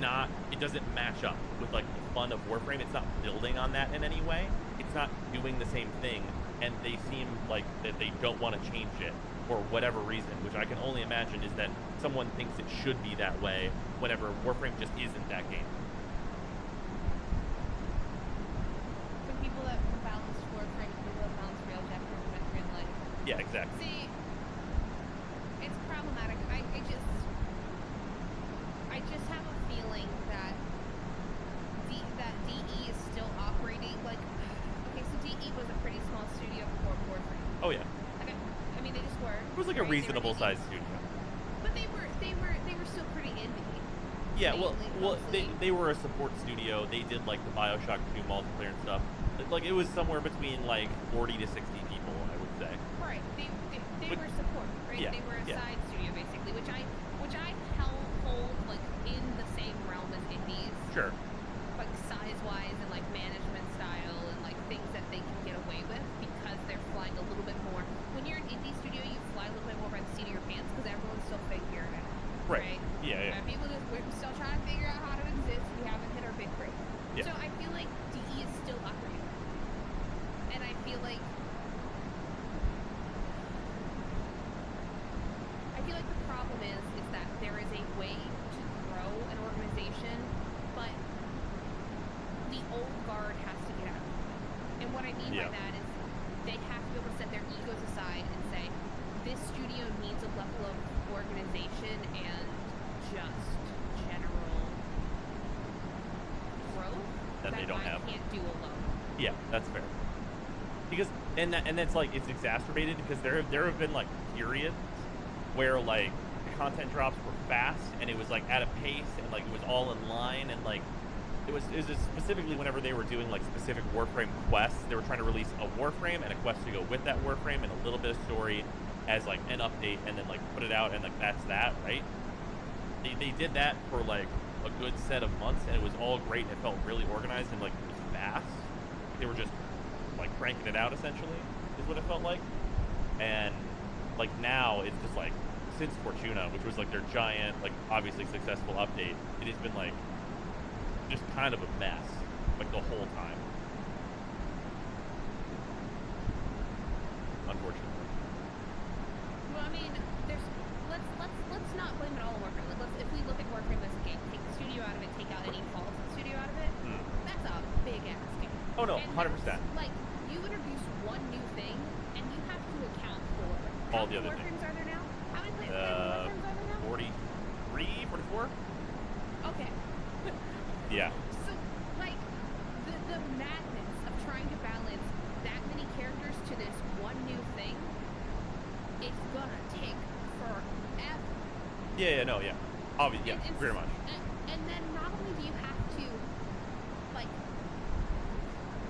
not, it doesn't match up with like the fun of Warframe. It's not building on that in any way. It's not doing the same thing, and they seem like that they don't want to change it for whatever reason, which I can only imagine is that someone thinks it should be that way whenever Warframe just isn't that game. For people that balance Warframe, people that balance Railjack in real life. Yeah, exactly. See, it's problematic. I just have a feeling that DE is still operating like. Okay, so DE was a pretty small studio before Warframe. Oh yeah. Okay, I mean they just were. It was like a reasonable sized studio. But they were still pretty indie. Yeah, well, they were a support studio. They did like the BioShock 2 multiplayer and stuff. Like it was somewhere between like 40 to 60 people, I would say. Right. They were support, right? Yeah, They were a yeah. side studio basically, which I hold like in the same realm as indies. Sure. Like size wise and like management style and like things that they can get away with because they're flying a little bit more. When you're an indie studio, you fly a little bit more by the seat of your pants because everyone's still figuring it out. Right. Right? Yeah. We're still trying to figure out how to exist. We haven't hit our big break. Yeah. So I feel like DE is still operating. And I feel like the problem is that there is a way to grow an organization, but the old guard has to get out. And what I mean by that is they have to be able to set their egos aside and say, this studio needs a level of organization and just general growth that they don't have. Can't do alone. Yeah, that's fair. Because and that's like it's exacerbated because there have been like periods where like the content drops were fast and it was like at a pace and like it was all in line and like it was just specifically whenever they were doing like specific Warframe quests, they were trying to release a Warframe and a quest to go with that Warframe and a little bit of story as like an update and then like put it out and like that's that, right? They did that for like a good set of months and it was all great and it felt really organized and like it was fast. They were just like cranking it out essentially is what it felt like. And like now it's just like since Fortuna, which was like their giant, like obviously successful update, it has been like just kind of a mess like the whole time. Unfortunately. Well, I mean, let's not blame it all on Warframe. Like, if we look at Warframe as a game, take the studio out of it, take out any faults in the studio out of it, that's a big ass game. Oh no, And 100%. like, you introduce one new thing, and you have to account for all how the many other things. Warframes are there now? How many Warframes are there now? 43, 44? Okay. Yeah. So, like, the madness of trying to balance that many characters to this one new thing, it's gonna take forever. Yeah, no, yeah. Obviously, yeah, And very much. And then not only do you have to, like,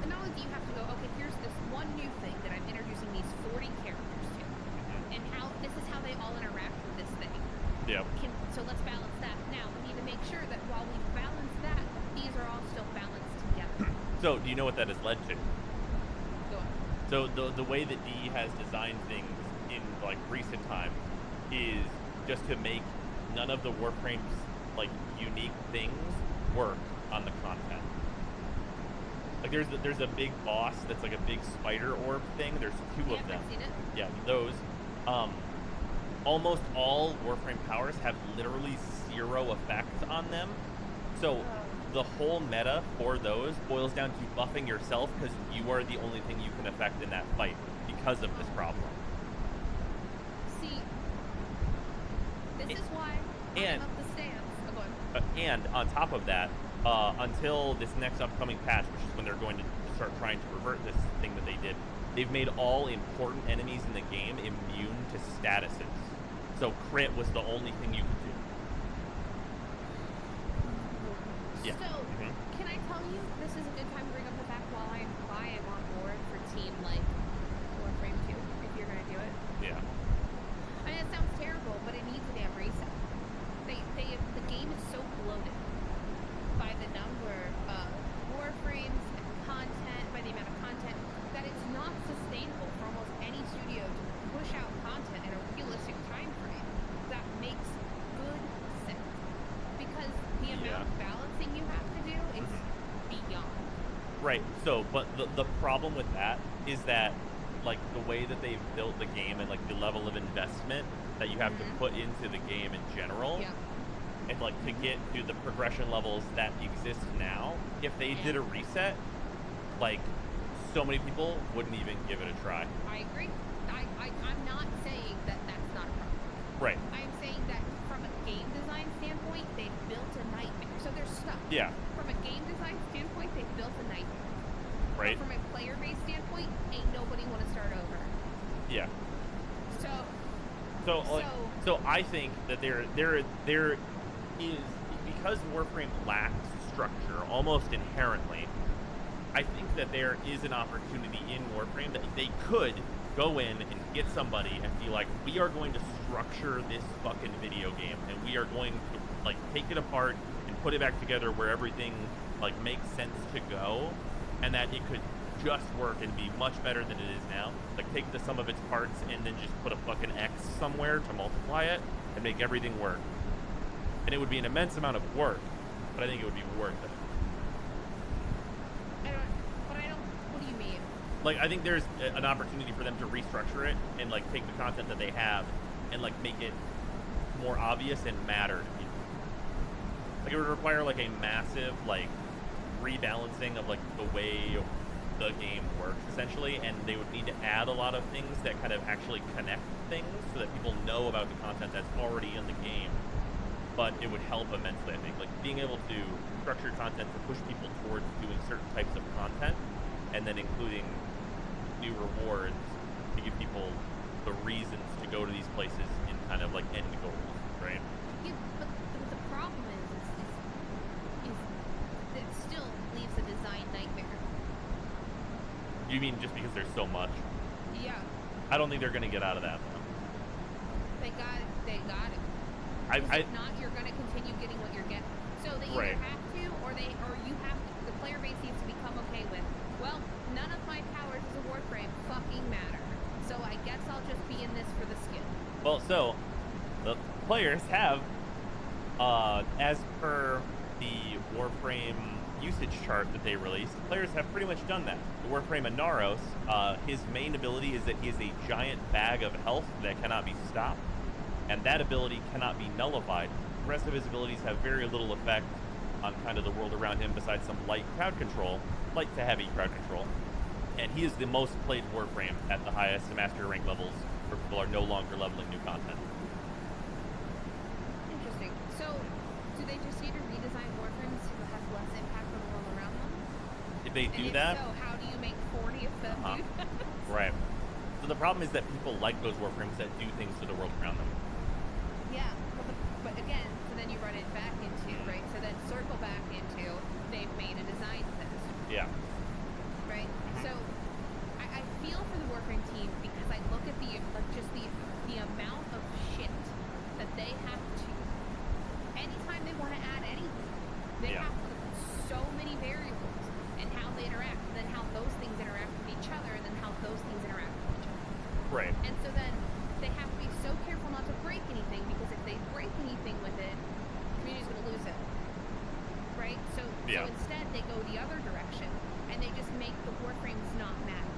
not only do you have to go, okay, here's this one new thing that I'm introducing these 40 characters to, and how this is how they all interact with this thing. Yeah. So let's balance that. Now, we need to make sure that while we've balanced that, these are all still balanced together. So, do you know what that has led to? Go on. So, the way that DE has designed things in, like, recent times is just to make none of the Warframe's, like, unique things work on the content. Like, there's a big boss that's, like, a big spider orb thing. There's two of them. I've seen it. Yeah, those. Almost all Warframe powers have literally 0 effect on them. So the whole meta for those boils down to buffing yourself because you are the only thing you can affect in that fight because of this problem. See, this is why and- I'm up the stands. Oh, go on. And on top of that, until this next upcoming patch, which is when they're going to start trying to revert this thing that they did. They've made all important enemies in the game immune to statuses. So crit was the only thing you could do. Yeah. So, can I tell you, this is a good time to bring up the fact why I'm on board for Team, like, Warframe 2, if you're going to do it. Yeah. I mean, it sounds terrible, but it needs a damn reset. The game is so bloated by the number of Warframes and content, by the amount of content, that it's not sustainable for almost any studio to push out content in a realistic time frame that makes good sense. Because the amount of balancing you have to do is beyond. Right. So, but the problem with that is that, like, the way that they've built the game and, like, the level of investment that you have to put into the game in general, and, like, to get to the progression levels that exist now, if they did a reset, like, so many people wouldn't even give it a try. I agree. I'm not saying that that's not a problem. Right. I'm saying that from a game design standpoint, they've built a nightmare. So there's stuff. Yeah. From a game design standpoint, they've built a nightmare. Right. But from a player base standpoint, ain't nobody want to start over. Yeah. So I think that there is, because Warframe lacks structure almost inherently, I think that there is an opportunity in Warframe that they could go in and get somebody and be like, we are going to structure this fucking video game, and we are going to, like, take it apart and put it back together where everything, like, makes sense to go, and that it could just work and be much better than it is now. Like, take the sum of its parts and then just put a fucking X somewhere to multiply it and make everything work. And it would be an immense amount of work, but I think it would be worth it. what do you mean? Like, I think there's an opportunity for them to restructure it and, like, take the content that they have and, like, make it more obvious and matter to people. Like, it would require, like, a massive, like, rebalancing of, like, the way the game works, essentially, and they would need to add a lot of things that kind of actually connect things so that people know about the content that's already in the game. But it would help immensely, I think. Like, being able to structure content to push people towards doing certain types of content, and then including new rewards to give people the reasons to go to these places in kind of, like, end goals, right? Yeah, but the problem is it still leaves a design nightmare. You mean just because there's so much? Yeah. I don't think they're going to get out of that, though. They got it. If not, you're going to continue getting what you're getting. So they either have to, or you have to. The player base needs to become okay with, well, none of my powers as a Warframe fucking matter. So I guess I'll just be in this for the skill. Well, so the players have, as per the Warframe usage chart that they released, players have pretty much done that. The Warframe Inaros, his main ability is that he is a giant bag of health that cannot be stopped, and that ability cannot be nullified. The rest of his abilities have very little effect on kind of the world around him besides some light crowd control, light to heavy crowd control. And he is the most played Warframe at the highest master rank levels, where people are no longer leveling new content. Interesting. So, do they just need to redesign Warframes to have less impact on the world around them? If they do and if that, so, how do you make 40 of them do that? Right. So the problem is that people like those Warframes that do things to the world around them. Yeah, but again, so then you run it back into, right? So then circle back into, they've made a design test. Yeah. Right? So, I feel for the Warframe team because I look at the amount of shit that they have to, anytime they want to add anything, they have to look at so many variables and how they interact, and then how those things interact with each other, and then how those things interact with each other. Right. And so then they have to be so careful not to break anything, because if they break anything with it, the community's going to lose it. Right? So instead they go the other direction, and they just make the Warframes not matter.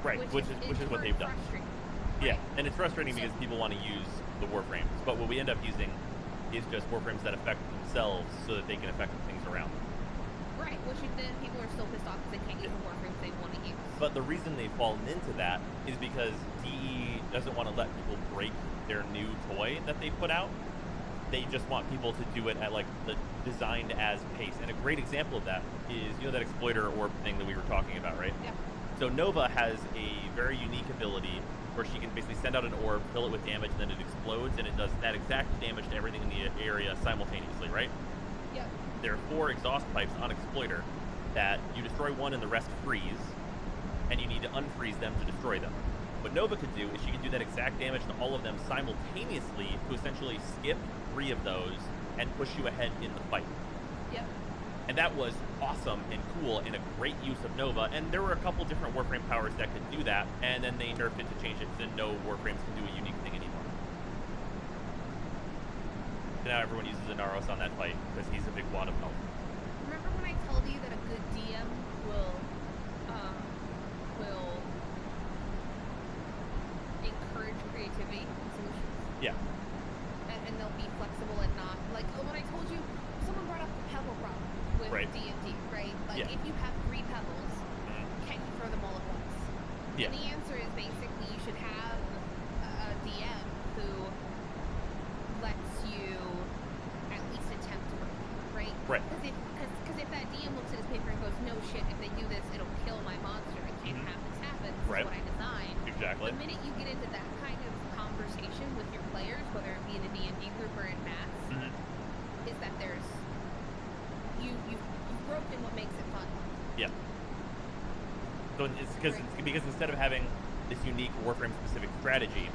Right, which is what they've done. Right? Yeah, and it's frustrating because people want to use the Warframes, but what we end up using is just Warframes that affect themselves so that they can affect the things around them. Right, which then people are still pissed off because they can't use the Warframes they want to use. But the reason they've fallen into that is because DE doesn't want to let people break their new toy that they put out. they just want people to do it at like the designed as pace. And a great example of that is, you know, that exploiter orb thing that we were talking about, right? Yeah. So Nova has a very unique ability where she can basically send out an orb, fill it with damage, and then it explodes, and it does that exact damage to everything in the area simultaneously, right? Yep. There are 4 exhaust pipes on exploiter that you destroy one and the rest freeze, and you need to unfreeze them to destroy them. What Nova could do is she could do that exact damage to all of them simultaneously to essentially skip 3 of those and push you ahead in the fight. Yep. And that was awesome and cool and a great use of Nova. And there were a couple different Warframe powers that could do that, and then they nerfed it to change it so no Warframes can do a unique thing anymore. So now everyone uses Inaros on that fight because he's a big wad of health. Remember when I told you that a good DM will encourage creativity and solutions? Yeah. And they'll be flexible and not like when I told you someone brought up the pebble problem with Right. D&D, right? Like Yeah. if you have 3 pebbles, can you throw them all at once? Yeah. And the answer is basically you should have a DM who lets you at least attempt to break it, right? Right. Because if that DM looks at his paper and goes, no shit, if they do this, it'll kill my monster. I can't have this happen. This Right. is what I designed. Exactly. The minute you get into that kind of conversation with your players, whether it be in a D&D group or in mass, is that there's you've broken what makes it fun. Yeah. So it's because instead of having this unique Warframe specific strategy,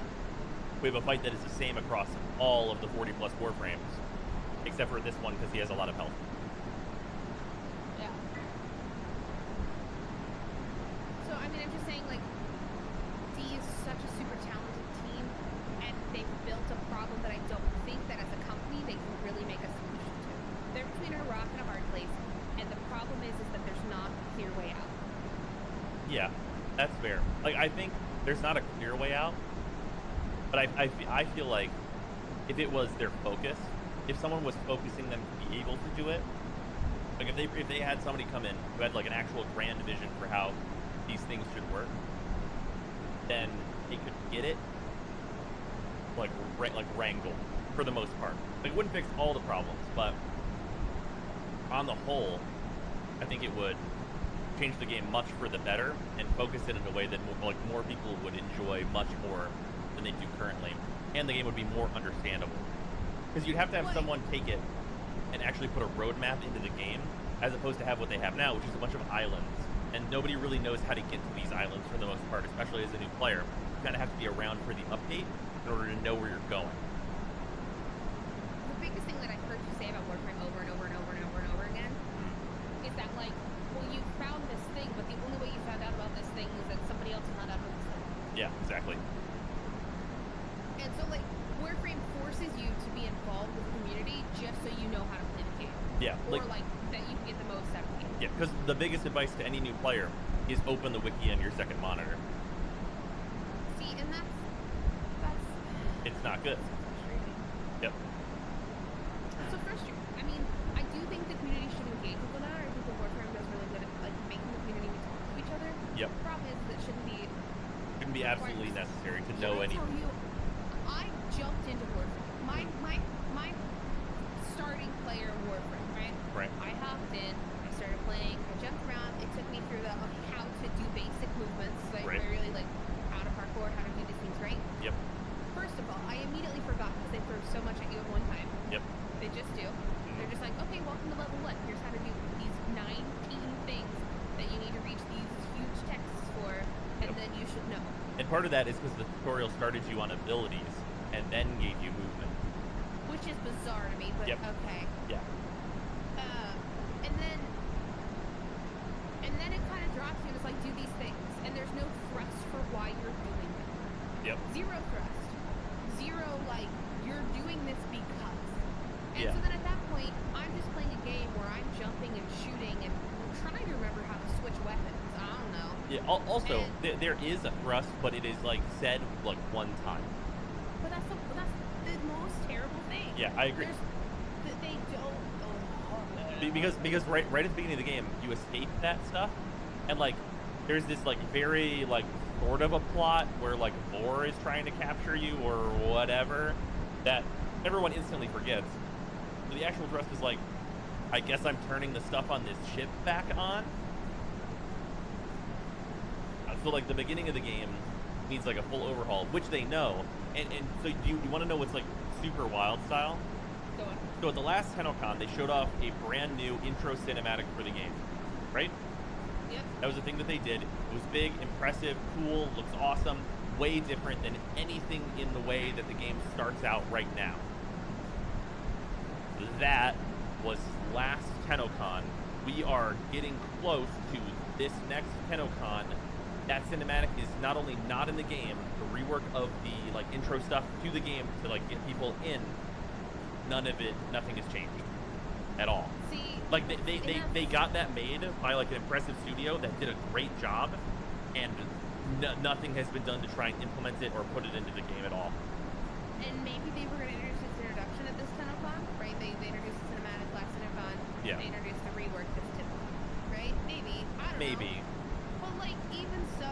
we have a fight that is the same across all of the 40 plus Warframes, except for this one because he has a lot of health. Yeah. So I mean, I'm just saying, like, D is such a super talented team, and they've built a problem that I don't think that as a company they can really make a solution to. They're between a rock and a hard place, and the problem is that there's not a clear way out. Yeah, that's fair. Like, I think there's not a clear way out, but I feel like if it was their focus, if someone was focusing them to be able to do it, like if they had somebody come in who had like an actual grand vision for how these things should work, then they could get it like wrangled for the most part. Like, it wouldn't fix all the problems, but on the whole, I think it would change the game much for the better and focus it in a way that more people would enjoy much more than they do currently, and the game would be more understandable. Because you'd have to have someone take it and actually put a roadmap into the game, as opposed to have what they have now, which is a bunch of islands, and nobody really knows how to get to these islands for the most part, especially as a new player. You kind of have to be around for the update in order to know where you're going. The biggest thing that I've heard you say about Warframe over and over and over and over and over again is that, like, well, you found this thing, but the only way you found out about this thing is that somebody else found out about this thing. Yeah, exactly. And so, like, Warframe forces you to be involved with the community just so you know how to play the game. Yeah, Or, like that you can get the most out of the game. Yeah, because the biggest advice to any new player is open the wiki on your second monitor. See, and that's It's not good. frustrating. Yep. So frustrating. I mean, I do think the community should engage with one another. I think the Warframe does really good at, like, making the community talk to each other. Yep. The problem is that it shouldn't be Shouldn't be absolutely necessary to know Can I anything. tell you, I jumped into Warframe. My starting player Warframe, right? Right. I hopped in, I started playing, I jumped around, it took me through the how to do basic movements, like Right. really like how to parkour, how to do these things, right? Yep. First of all, I immediately forgot because they throw so much at you at one time. Yep. They just do. They're just like, okay, welcome to level 1. Here's how to do these 19 things that you need to reach these huge texts for, and Yep. then you should know. And part of that is because the tutorial started you on abilities and then gave you movement. Which is bizarre to me, but Yep. okay. Yeah. And then it kind of drops you and it's like, do these things. And there's no thrust for why you're doing them. Yep. Zero thrust. Zero, like, you're doing this because. And Yeah. so then at that point, I'm just playing a game where I'm jumping and shooting and trying to remember how to switch weapons. I don't know. Yeah. Also, there is a thrust, but it is like said like one time. But that's the most terrible thing. Yeah, I agree. They don't. Because right at the beginning of the game, you escape that stuff, and like there's this like very like sort of a plot where like Vor is trying to capture you or whatever, that everyone instantly forgets. So the actual thrust is like, I guess I'm turning the stuff on this ship back on. So like the beginning of the game needs like a full overhaul, which they know. And so you want to know what's like super wild style? Go on. So at the last TennoCon, they showed off a brand new intro cinematic for the game, right? Yep. That was the thing that they did. It was big, impressive, cool, looks awesome, way different than anything in the way that the game starts out right now. That was last TennoCon. We are getting close to this next TennoCon. That cinematic is not only not in the game, the rework of the like intro stuff to the game to like get people in, none of it, nothing has changed at all. See, Like they got that made by like an impressive studio that did a great job, and nothing has been done to try and implement it or put it into the game at all. and maybe they were going to introduce its introduction at this TennoCon, right? They introduced the cinematic last TennoCon. Yeah. They introduced the rework this TennoCon, right? Maybe. I don't know. Maybe. But like, even so,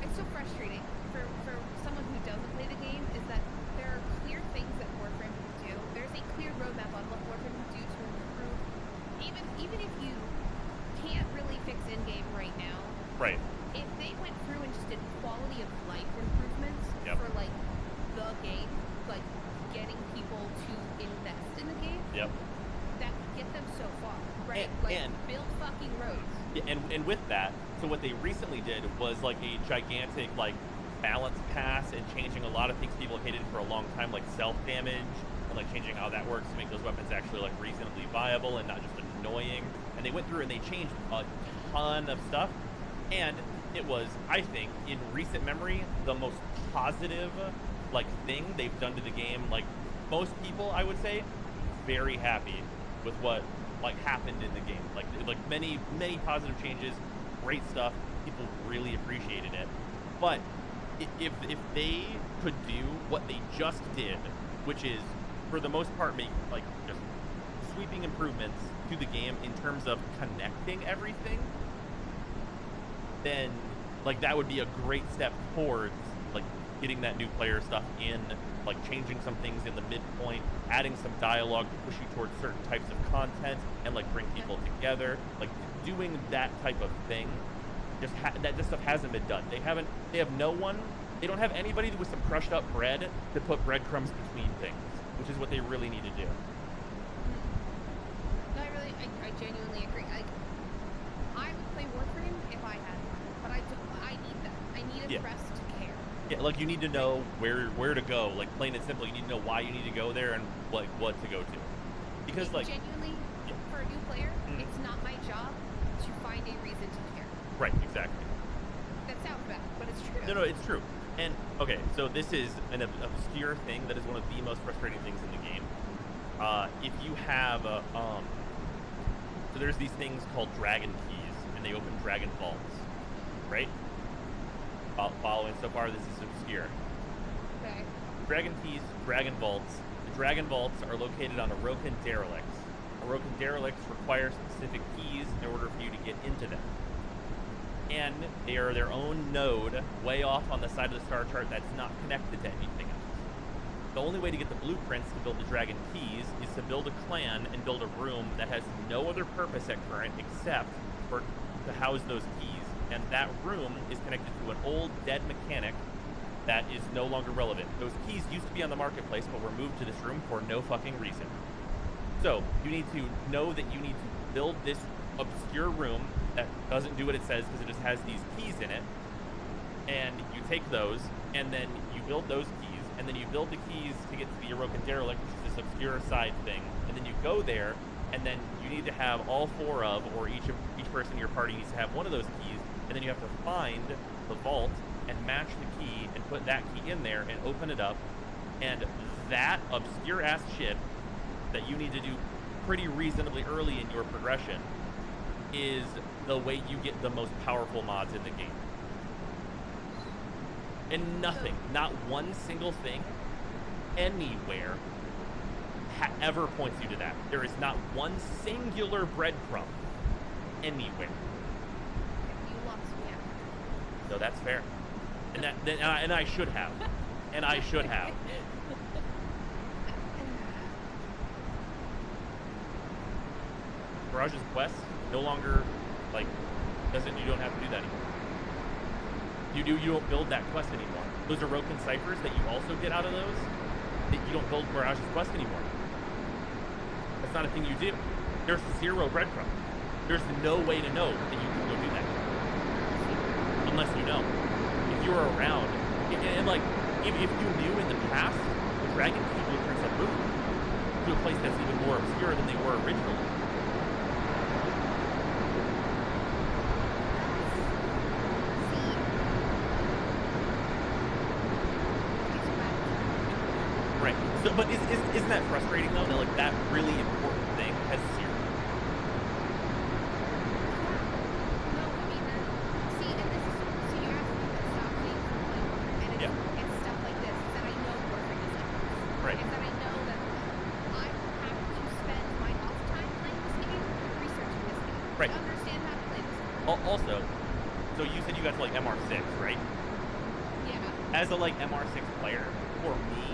it's so frustrating for someone who doesn't play the game. Is that there are clear things that Warframe can do. There's a clear roadmap on what Warframe can do to improve. Even if you can't really fix in-game right now, Right. if they went through and just did quality of life improvements Yep. for like the game, like getting people to invest in the game, Yep. that could get them so far, right? And- Build fucking roads. Yeah, and with that, so what they recently did was like a gigantic like balance pass and changing a lot of things people hated for a long time, like self-damage, and like changing how that works to make those weapons actually like reasonably viable and not just annoying. And they went through and they changed a ton of stuff, and it was, I think, in recent memory, the most positive like thing they've done to the game. Like most people, I would say, very happy with what like happened in the game. Like many positive changes, great stuff. People really appreciated it. But if they could do what they just did, which is for the most part make like just sweeping improvements to the game in terms of connecting everything, then like that would be a great step towards like getting that new player stuff in, like changing some things in the midpoint, adding some dialogue to push you towards certain types of content and like bring people together, like doing that type of thing. Just that this stuff hasn't been done. They don't have anybody with some crushed up bread to put breadcrumbs between things, which is what they really need to do. No, I genuinely agree. Like, I would play Warframe if I had time, but I need that. I need a Yeah. press to care. Yeah, like you need to know where to go, like plain and simple. You need to know why you need to go there and like what to go to. Because like Genuinely, Yeah. for a new player, Mhm. it's not my job to find a reason to care. right, exactly. That sounds bad, but it's true. No, it's true. And okay, so this is an obscure thing that is one of the most frustrating things in the game. If you have so there's these things called dragon keys, and they open dragon vaults, right? Following so far, this is obscure. Okay. Dragon keys, dragon vaults. The dragon vaults are located on Orokin derelicts. Orokin derelicts require specific keys in order for you to get into them. And they are their own node way off on the side of the star chart that's not connected to anything else. The only way to get the blueprints to build the dragon keys is to build a clan and build a room that has no other purpose at current except for to house those keys. And that room is connected to an old dead mechanic that is no longer relevant. Those keys used to be on the marketplace but were moved to this room for no fucking reason. So you need to know that you need to build this obscure room that doesn't do what it says because it just has these keys in it, and you take those and then you build those keys, and then you build the keys to get to the Orokin derelict, which is this obscure side thing, and then you go there, and then you need to have all four of, or each person in your party needs to have one of those keys, and then you have to find the vault and match the key and put that key in there and open it up. And that obscure ass shit that you need to do pretty reasonably early in your progression is the way you get the most powerful mods in the game. And nothing, not one single thing anywhere ever points you to that. There is not one singular breadcrumb anywhere. You lost me after. So that's fair. And I should have. And I should have. Mirage's Quest no longer, like, you don't have to do that anymore. You don't build that quest anymore. Those are broken ciphers that you also get out of those. That you don't build Mirage's Quest anymore. That's not a thing you do. There's 0 breadcrumbs. There's no way to know that you can go do that. Unless you know. If you're around, and like, if you knew in the past, the Dragon Key blueprints have moved to a place that's even more obscure than they were originally. Right. So, but isn't that frustrating though? That like that really important thing has zero. No, I mean, see, and this is, so you're asking me to stop playing for playing Warframe, and it's stuff like this, is that I know Warframe is like this. Right. Is that I know that I have to spend my off time playing this game, researching this game, Right. to understand how to play this game. Also, so you said you got to like MR6, right? Yeah. As a like MR6 player, for me,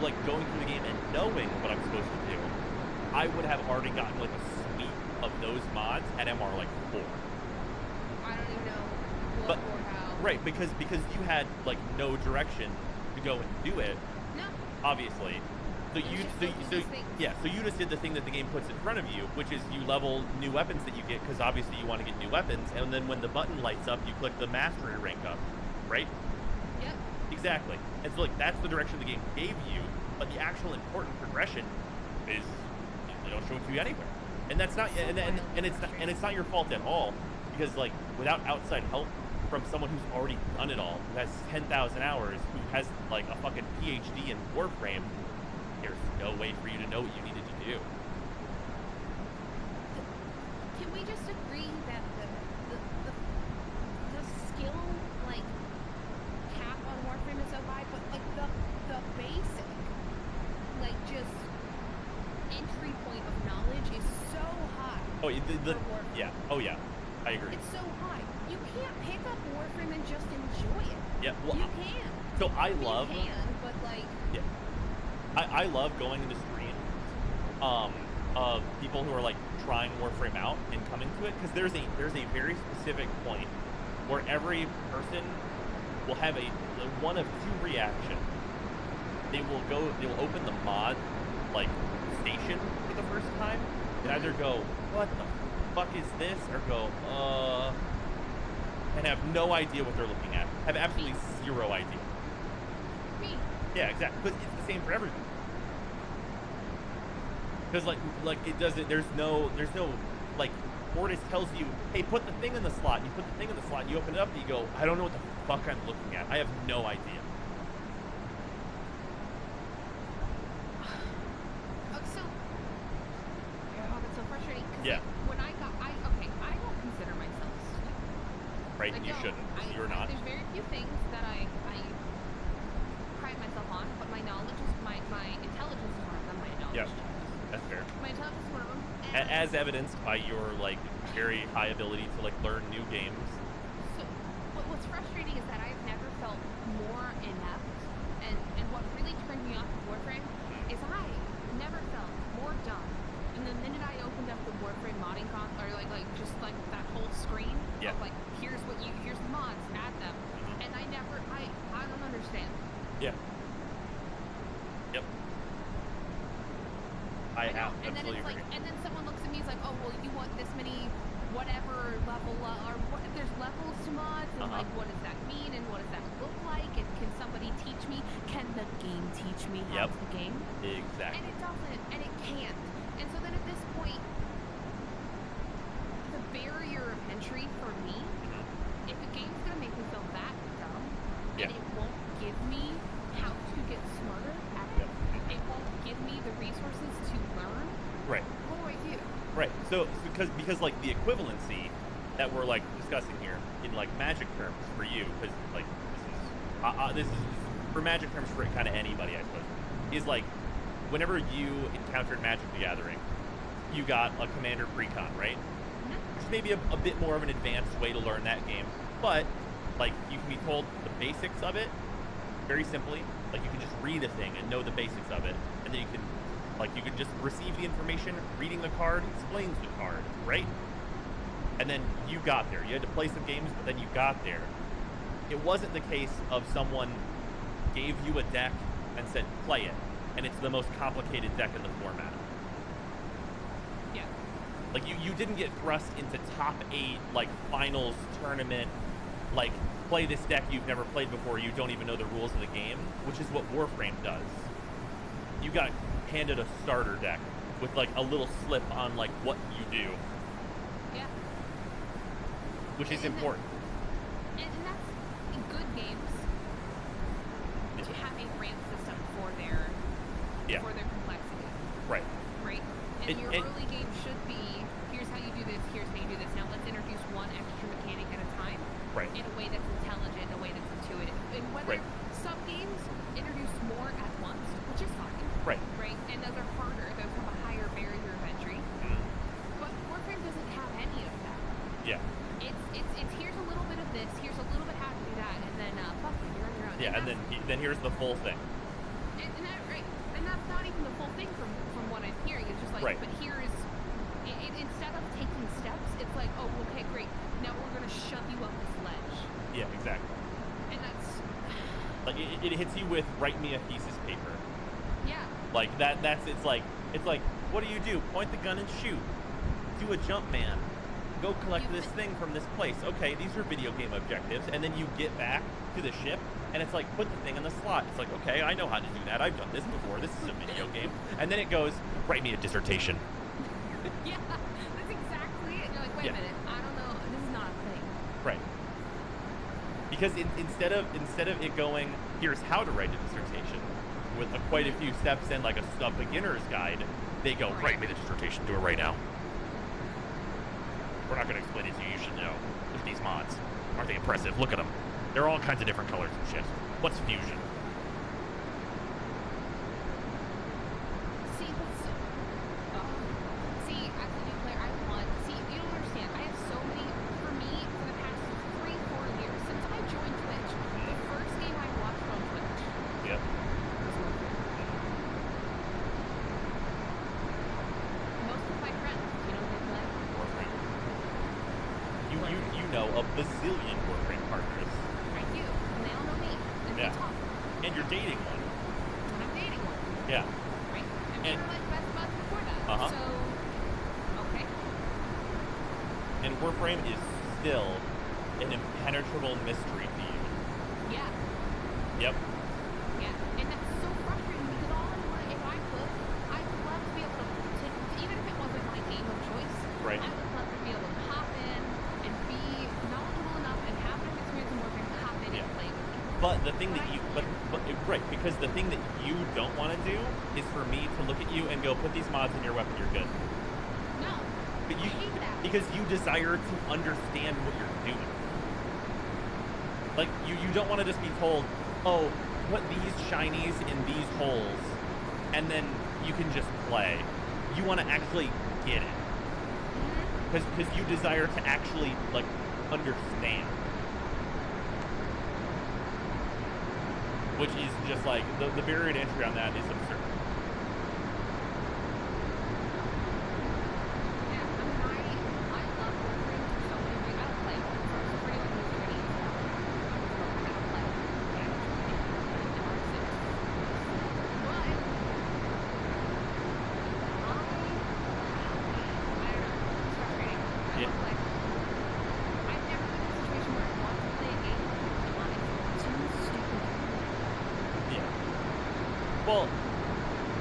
like going through the game and knowing what I'm supposed to do, I would have already gotten like a suite of those mods at MR like 4. I don't even know what But or how. right, because you had like no direction to go and do it, No. obviously. So It's you just so, building so these things. yeah, so you just did the thing that the game puts in front of you, which is you level new weapons that you get because obviously you want to get new weapons, and then when the button lights up, you click the mastery rank up, right? Yep. Exactly. And so like that's the direction the game gave you, but the actual important progression is they don't show it to you anywhere. And that's not and it's not your fault at all, because like without outside help from someone who's already done it all, who has 10,000 hours, who has like a fucking PhD in Warframe, there's no way for you to know what you needed to do. Can we just agree that the skill like cap on Warframe is so high, but like the basic like just entry point of knowledge is so high. Oh, for Warframe. yeah. Oh yeah. I agree. It's so high. You can't pick up Warframe and just enjoy it. Yeah. Well, You can. so I You love can, but like Yeah. I love going into streams of people who are like trying Warframe out and coming to it, because there's a very specific point where every person will have one of two reactions. They will open the mod like station for the first time and either go, what the fuck is this, or go, and have no idea what they're looking at. Have absolutely zero idea. me. Yeah, exactly. Because it's the same for everything. Because like it doesn't. There's no like Mortis tells you, hey, put the thing in the slot. You put the thing in the slot. And you open it up and you go, I don't know what the fuck I'm looking at. I have no idea. So it's so frustrating because Yeah. when I don't consider myself stupid. Right? I You don't. shouldn't. You're not. There's very few things that I pride myself on, but my knowledge is my intelligence is one of them. My knowledge. Yep. That's fair. My intelligence is one of them. And As evidenced by your like very high ability to like learn new games. so what's frustrating is that I've never felt more inept, and what really turned me off of Warframe is I never felt more dumb. And the minute I opened up the Warframe modding or like just like that whole screen Yeah. of like here's the mods, add them, and I don't understand. Yeah. Yep. I know, have and then absolutely it's agree. like, and then someone looks at me, is like, oh well, you want this many whatever level or what? There's levels to mods, and like, what does that mean, and what does that look like, and can somebody teach me? Can the game teach me how Yep. to game? Exactly. And it doesn't, and it can't. And so then at this point, the barrier of entry for me, if a game's gonna make me feel that dumb, Yeah. and it won't give me how to get smarter at it, it won't give me the resources to learn, Right. what do I do? Right. So because like the equivalency that we're like discussing here in like Magic terms for you, because like this is for Magic terms for kind of anybody, I suppose, is like whenever you encountered Magic the Gathering, you got a Commander Precon, right? Which may be a bit more of an advanced way to learn that game, but like you can be told the basics of it very simply. Like, you can just read a thing and know the basics of it, and then you can just receive the information. Reading the card explains the card, right? And then you got there. You had to play some games, but then you got there. It wasn't the case of someone gave you a deck and said, play it, and it's the most complicated deck in the format. Yeah. Like, you didn't get thrust into top 8, like, finals tournament, like, play this deck you've never played before, you don't even know the rules of the game, which is what Warframe does. You got handed a starter deck with, like, a little slip on, like, what you do. Yeah. Which is important. And that's in good games to have a ramp system for their complexity. Right. Right? And your early game should be, here's how you do this, here's how you do this. Now let's introduce one extra mechanic at a time. Right. In a way that's intelligent, in a way that's intuitive. And whether some games introduce more at once, which is fine. Right. Right? And those are harder, those have a higher barrier of entry. But Warframe doesn't have any of that. Yeah. It's here's a little bit of this, here's a little bit how to do that, and then fuck it, you're on your own. Yeah, and then here's the full thing. And that, right, and that's not even the full thing from what I'm hearing. It's just like, but here's instead of taking steps, it's like, oh, okay, great. Now we're gonna shove you up this ledge. Yeah, exactly. And that's like it hits you with write me a thesis paper. Yeah. Like it's like what do? Point the gun and shoot. Do a jump man. Go collect this thing from this place. Okay, these are video game objectives. And then you get back to the ship, and it's like, put the thing in the slot. It's like, okay, I know how to do that. I've done this before. This is a video game. And then it goes, write me a dissertation. Yeah, that's exactly it. You're like, wait a minute, I don't know. This is not a thing. Right. Because instead of it going, here's how to write a dissertation, with quite a few steps and like a beginner's guide, they go, write me the dissertation. Do it right now. We're not going to explain it to you. You should know. Look at these mods. Aren't they impressive? Look at them. They're all kinds of different colors and shit. What's fusion? See, as a new player, you don't understand. I have so many, for me, for the past 3-4 years, since I joined Twitch, the first game I watched on Twitch. Yep. Most of my friends, you know what they play? Warframe. You know a bazillion Warframe partners. I do. And they all know me. And they talk. And you're dating one. And I'm dating one. Yeah. Right? And we were like best buds before that. So, okay. And Warframe is still an impenetrable mystery to you. Yeah. Yep. Yeah. And that's so frustrating because all I want, if I could, I would love to be able to even if it wasn't my game of choice, right. I would love to be able to hop in and be knowledgeable enough and have enough experience in Warframe to hop in and play with you. But the thing that you, right, because the thing that you don't want to do is for me to look at you and go, put these mods in your weapon, you're good. No, but you, I hate that. Because you desire to understand what you're doing. Like, you don't want to just be told, oh, put these shinies in these holes, and then you can just play. You want to actually get it. Because you desire to actually, like, understand. Which is just like, the barrier to entry on that is absurd. Yeah, I mean, I love Warframe for so many reasons. I don't play it. For anyone who's ready, I don't play it. I don't know. It's frustrating. I don't play. I've never been in a situation where I want to play a game and I feel too stupid. Yeah. Well,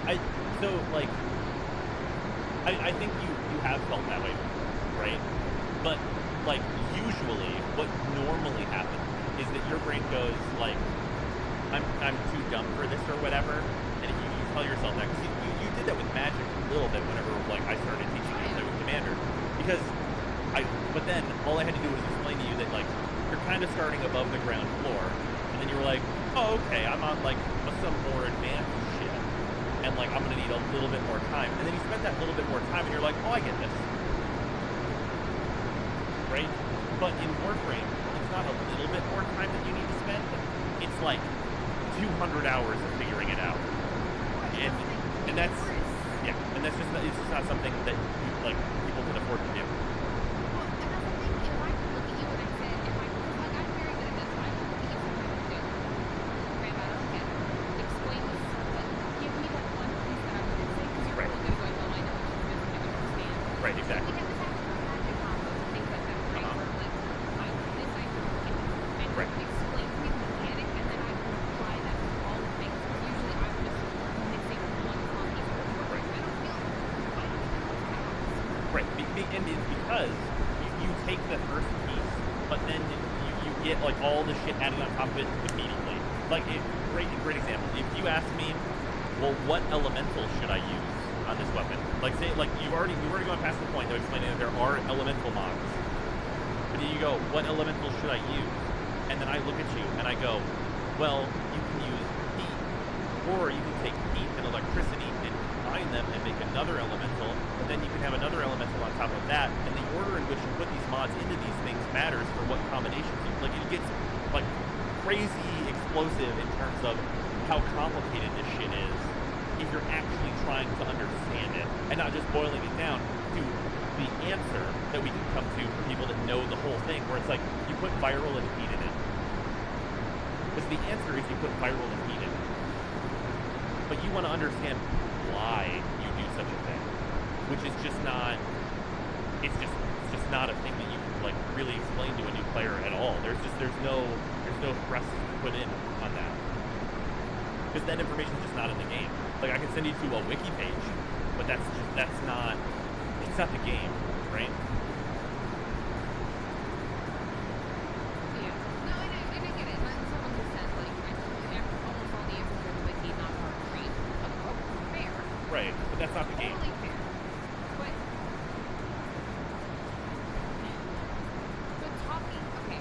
I think you have felt that way, right? But, like, usually, what normally happens is that your brain goes, like, I'm too dumb for this or whatever, and you tell yourself that, because you did that with Magic a little bit whenever, like, I started teaching you to play with Commander, because but then, all I had to do was explain to you that, like, you're kind of starting above the ground floor, and then you were like, oh, okay, I'm on, like, some more advanced shit, and, like, I'm gonna need a little bit more time, and then you spent that little bit more time, and you're like, oh, I get this. Right? But in Warframe, it's not a little bit more time that you need to spend, it's like 2 200 hours of figuring it out, and that's and that's just it's just not something that like people can afford to do. Well, and that's the thing. If I could look at you and I said, if I could, like, I'm very good at this. I can look at you sometimes and say, Grandma, I don't get it. Explain this. Like, give me that one piece that I'm missing, because you're really good at going, oh, I know what she's missing. I don't understand. Right, exactly. We have this happen with magic combos and things like that, right? Where, like, I do this, I can look at it. And you can explain to me the mechanic, and then I can apply that to all the things. Because usually I'm just missing one small piece of the work. I don't feel Right, and it's because you take the first piece, but then you get like all the shit added on top of it immediately. Like, great example. If you ask me, well, what elemental should I use on this weapon? Like, say, like we've already gone past the point of explaining that there are elemental mods. But then you go, what elemental should I use? And then I look at you and I go, well, you can use heat, or you can take heat and electricity and combine them and make another elemental, but then you can have another elemental on top of that, and the order in which you put these mods into these things matters for what combinations you like. It gets like crazy explosive in terms of how complicated this shit is if you're actually trying to understand it and not just boiling it down to the answer that we can come to for people that know the whole thing, where it's like you put viral and heat in it. Because the answer is you put viral and heat in it. But you want to understand why you do such a thing, which is just not, it's just not a thing that you can like really explain to a new player at all. There's no thrust to put in on that, because that information's just not in the game. Like, I can send you to a wiki page, but it's not the game, right? Yeah. No, and I get it. When someone just says, like, almost all the answers are in the wiki, not our brain. Oh, fair. Right, but that's not the game. Totally fair. But talking, okay,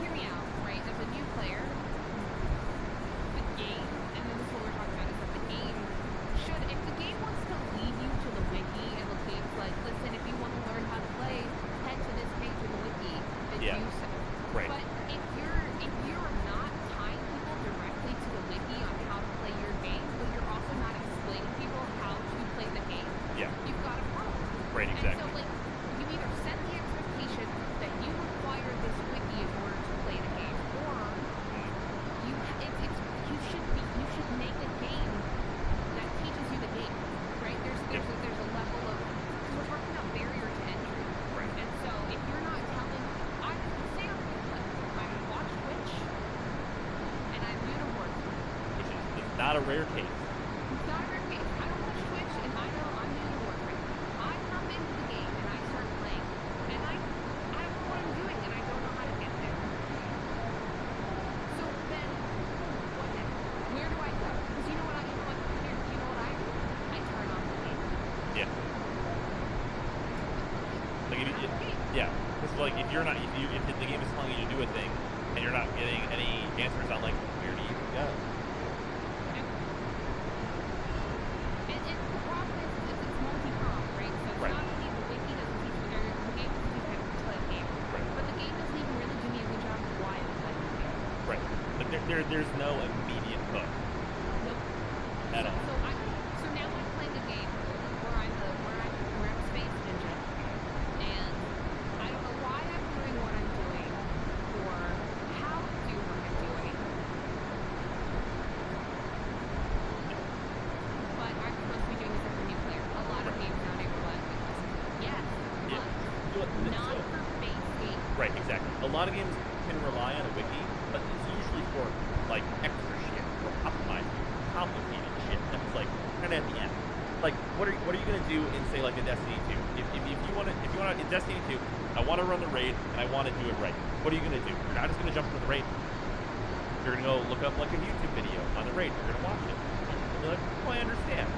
hear me out, right? As a new player, the game, and then this is what we're talking about, is that the game should, if the game wants to lead you to the wiki and the game's like, listen, if you want to learn how to play, head to this page in the wiki, then do so. Right. But if you're not tying people directly to the wiki on how to play your game, but you're also not explaining people how to play the game, you've got a problem. Right, exactly. And so, like, you either set the expectation that you require this wiki in order to play the game, or you should make a game that teaches you the game, right? There's a level of, because we're talking about barrier to entry, right? And so if you're not telling, say I watch Twitch and I'm new to Warframe, Which is not a rare case. it's not a rare case. I don't watch Twitch and I know I'm new to Warframe. I come into the game and I start playing, and I don't know what I'm doing and I don't know how to get there. So then, what then? Where do I go? Because you know what I do? I turn off the game. Yeah. Like because like if the game is telling you to do a thing and you're not getting any answers on like where do you even go? And the problem is it's multi-pronged, right? So it's not only the wiki doesn't teach me the game doesn't teach me how to play the game, but the game doesn't even really do me a good job of why I'm playing the game. Right. But there's no immediate hook. Nope. At all. So now I'm playing a game where I'm a space ninja, and I don't know why I'm doing what I'm doing, or how to do what I'm doing. But I'm supposed to be doing this as a new player. A lot of games nowadays are like, yes, but not for base game. Right, exactly. A lot of games can rely on a wiki, but it's usually for like extra shit or optimized, complicated shit that's like kind of at the end. Like, what are you gonna do in say like a Destiny 2? If you want in Destiny 2, I want to run the raid and I want to do it right. What are you gonna do? You're not just gonna jump into the raid. You're gonna go look up like a YouTube video on the raid. You're gonna watch it. And you're like, oh, I understand,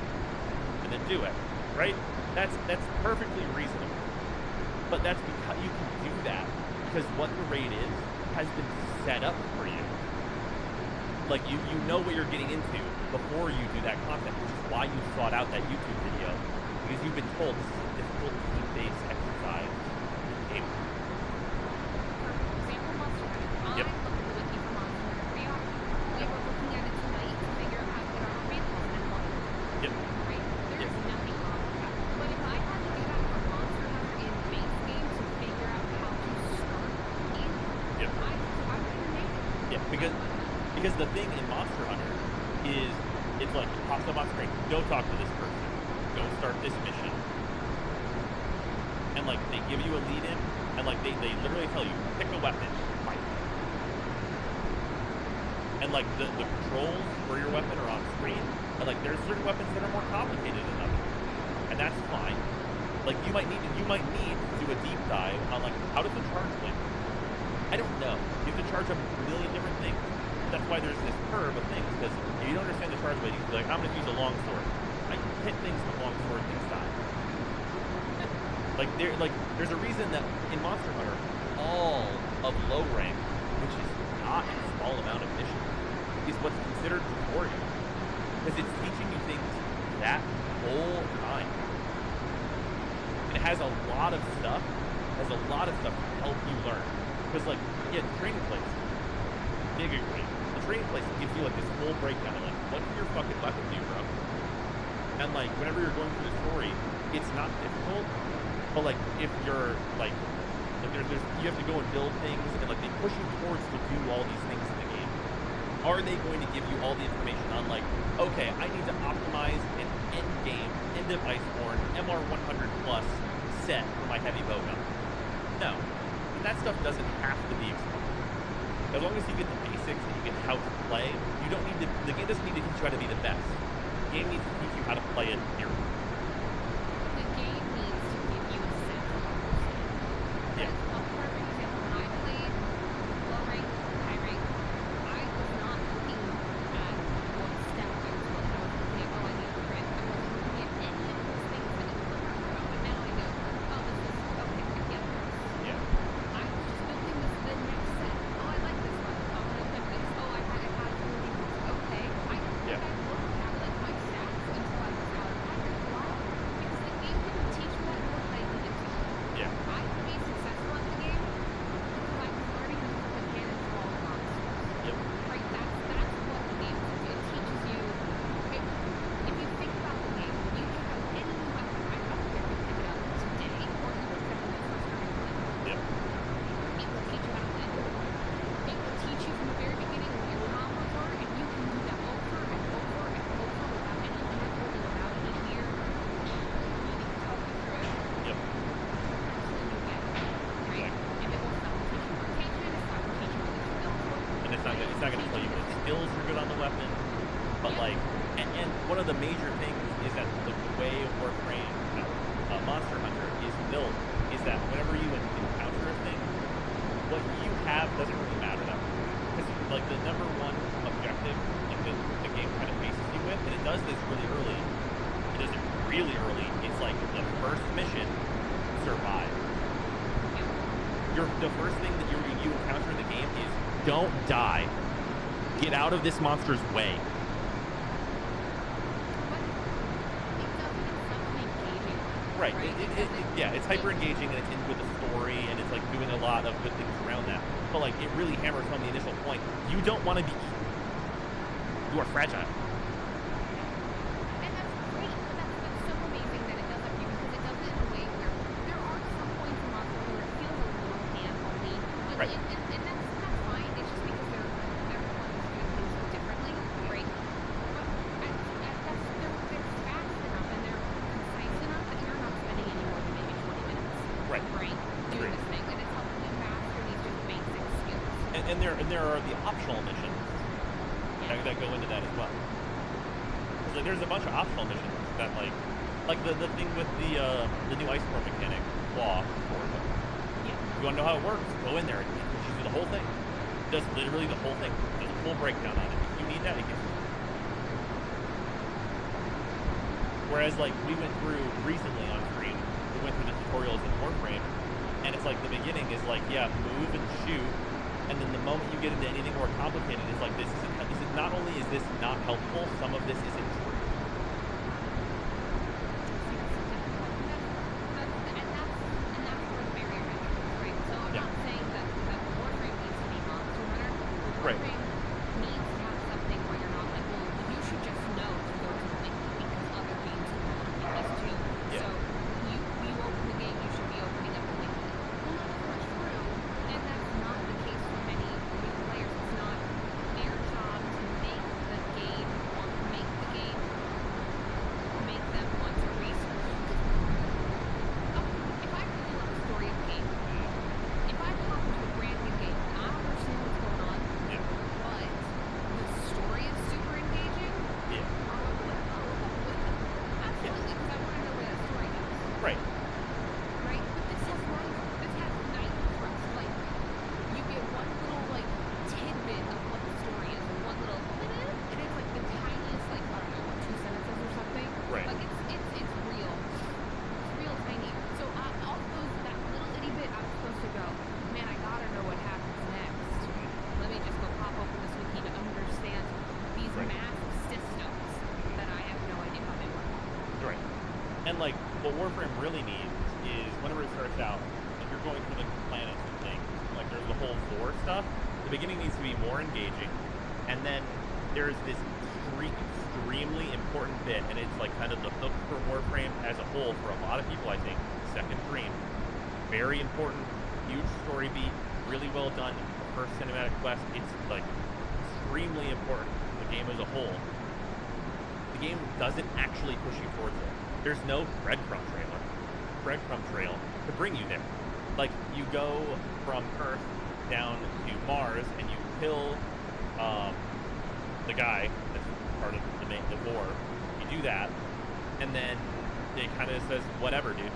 and then do it. Right? That's perfectly reasonable. But that's because you can do that because what the raid is has been set up for you. Like you know what you're getting into before you do that content, which is why you sought out that YouTube video, because you've been told this is a difficult team-based exercise in game. For example, Monster Hunter. I look at the wiki for Monster Hunter pretty often. We were looking at it tonight Because the thing in Monster Hunter is, it's like, it pops up on screen, go talk to this person, go start this mission. And like, they give you a lead in, and like, they literally tell you, pick a weapon, fight. And like, the controls for your weapon are on screen, and like, there's certain weapons that are more complicated than others. And that's fine. Like, you might need to do a deep dive on like, how does the charge win? I don't know. You have to charge a million different things. That's why there's this curve of things, because if you don't understand the charge weight, you can be like, I'm going to use a longsword. I hit things with longsword, things die. There's a reason that in Monster Hunter, all of low rank, which is not a small amount of missions, is what's considered tutorial. Because it's teaching you things that whole time. And it has a lot of stuff, to help you learn. Because like, yeah, the training place, big agree. The training place gives you like this whole breakdown of like, what can your fucking weapon do, bro? And like, whenever you're going through the story, it's not difficult, but like, if you're like there's you have to go and build things, and like, they push you towards to do all these things in the game. Are they going to give you all the information on like, okay, I need to optimize an end game, end of Iceborne, MR 100 plus set for my heavy bowgun? No. And that stuff doesn't have to be explained. As long as you get the basics and you get how to play, you don't need to, the game doesn't need to teach you how to be the best. The game needs to teach you how to play it, period. The game needs to give you a sense of understanding. Yeah. A perfect example, when I played low rank, high rank, I was not looking at what step I was looking at. I was looking at, oh, I need a crit. I wasn't looking at any of those things that I was looking about. But now I know, oh, this is, okay, I get this. Yeah. I was just building this the next set. Oh, I like this one. Oh, I want to equip this. Oh, I had a really okay. I looked at like my stats until I was out of hybrid. Why? Because the game didn't teach me that what I needed to. Yeah. I could be successful at the game because I was learning the mechanics of all the monsters. Yep. Right? That's what the game teaches you. It teaches you. If you think about the game, you pick up any new weapon. I don't care if you pick it up today or you pick it up when you first started playing. Yep. It will teach you how to win. It will teach you from the very beginning what your combos are, and you can do that over and over and over without any handholding, without any weird needing to talk you through it Yep. until you get it. Right? And it will start to teach you rotation, it's not going to teach you what your skills are. And it's not going to tell you what skills are good on the weapon, but like, and one of the major things is that the way Warframe, Monster Hunter is built is that whenever you encounter a thing, what you have doesn't really matter that much. Because like, the number one objective like the game kind of faces you with, and it does this really early. It does it really early. It's like the first mission, survive. The first thing that you encounter in the game is, don't die. Get out of this monster's way. But it doesn't, it's such an engaging one, Right. right? Yeah, it's hyper engaging, and it's in with the story, and it's like doing a lot of good things around that. But like, it really hammers home the initial point. You don't want to be eaten. You are fragile. And that's great, but that's so amazing that it does it for you, because it does it in a way where there are some points in Monster Hunter where it feels a little hand-holdy. Right. And that's fine. It's just because everyone is doing things so differently, right? But they're fast enough and they're concise enough that you're not spending any more than maybe 20 minutes. Right. Right? Doing Agreed. this thing, and it's helping you master these just basic skills. And there are the optional missions that go into that as well. So there's a bunch of optional missions that like the thing with the new Iceborne mechanic, Claw, Yeah. you want to know how it works? Go in there and teaches you the whole thing. It does literally the whole thing. There's a full breakdown on it. If you need that, it gives you. Whereas like, we went through recently on stream, we went through the tutorials in Warframe, and it's like, the beginning is like, yeah, move and shoot, and then the moment you get into anything more complicated, it's like, this isn't not only is this not helpful, some of this isn't true. And that's where the barrier enters, right? So I'm Yeah. not saying that Warframe needs to be Monster Hunter. Right. Warframe needs to have something where you're not like, well, you should just know to go to the wiki because other games have wikis too. Yeah. So you open the game, you should be opening up the wiki. Well, not so much true, and that's not the case for many new players. It's not their job to Right. Right? But this has 90 fronts. Like, you get one little, like, tidbit of what the story is, and one little, and it's like the tiniest, like, I don't know, 2 sentences or something. Right. Like, it's real. It's real tiny. So, all those, that little itty bit, I was supposed to go, man, I gotta know what happens next. Let me just go pop open this wiki to understand these massive systems that I have no idea how they work. Right. And like what Warframe really needs is whenever it starts out, if you're going through the planets and things, like there's the whole lore stuff, the beginning needs to be more engaging. And then there's this extremely important bit, and it's like kind of the hook for Warframe as a whole for a lot of people, I think. Second Dream. Very important, huge story beat, really well done. First cinematic quest, it's like extremely important for the game as a whole. The game doesn't actually push you towards it. There's no breadcrumb trail to bring you there. Like, you go from Earth down to Mars and you kill the guy that's part of the war. You do that, and then it kind of says, whatever, dude.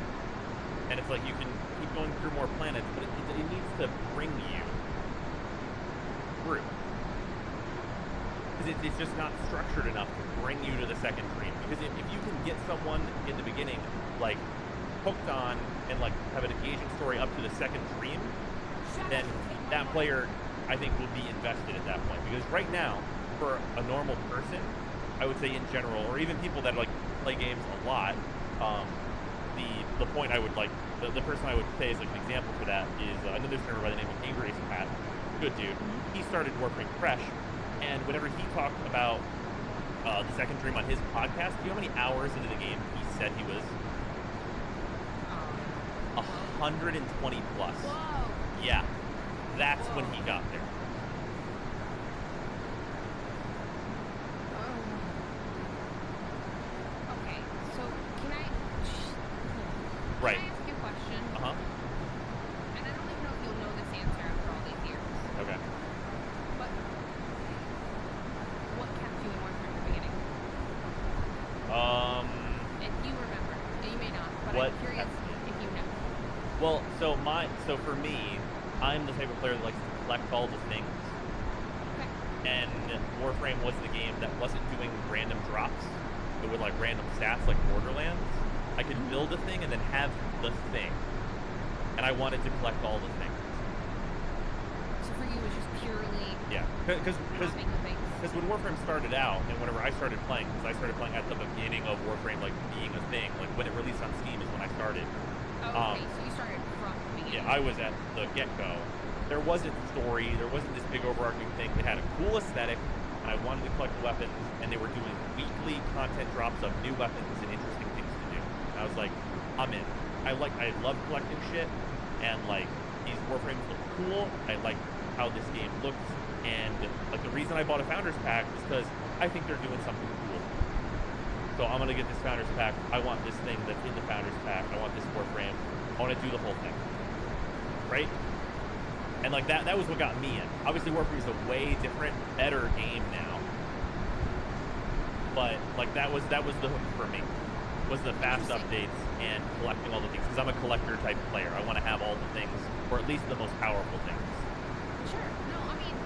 And it's like you can keep going through more planets, but it needs to bring you through. Because it's just not structured enough to bring you to the second dream. Because if you can get someone in the beginning, like, hooked on and, like, have an engaging story up to the second dream, then that player, I think, will be invested at that point. Because right now, for a normal person, I would say in general, or even people that, like, play games a lot, the point I would, like, the person I would say as, like, an example for that is another streamer by the name of Angry Pat. Good dude. He started Warframe fresh, and whenever he talked about the second dream on his podcast, do you know how many hours into the game he said he was? 120 plus. Whoa. Yeah, that's when he got there. Okay, so can I Right. Can I ask you a question? Uh-huh. And I don't even know if you'll know this answer after all these years. Okay. But what kept you in Warframe from the beginning? If you remember. You may not, but What I'm curious if you know. Well, so for me, I'm the type of player that likes to collect all the things. Okay. And Warframe was the game that wasn't doing random drops, but with like random stats like Borderlands. I could build a thing and then have the thing. And I wanted to collect all the things. So for you, it was just purely Yeah, because having the things. when Warframe started out, and whenever I started playing, because I started playing at the beginning of Warframe, like being a thing, like when it released on Steam is when I started. Oh, okay, so you started from the beginning. Yeah, I was at the get-go. There wasn't story, there wasn't this big overarching thing. They had a cool aesthetic, and I wanted to collect weapons, and they were doing weekly content drops of new weapons and interesting things to do. And I was like, I'm in. I love collecting shit, and like these Warframes look cool. I like how this game looks, and like the reason I bought a Founders Pack is because I think they're doing something cool. So I'm gonna get this Founders Pack. I want this thing that's in the Founders Pack. I want this Warframe. I want to do the whole thing, right? And like that was what got me in. Obviously, Warframe is a way different, better game now. But like that was the hook for me. Was the fast updates and collecting all the things, because I'm a collector type player. I want to have all the things, or at least the most powerful things. Sure. No, I mean,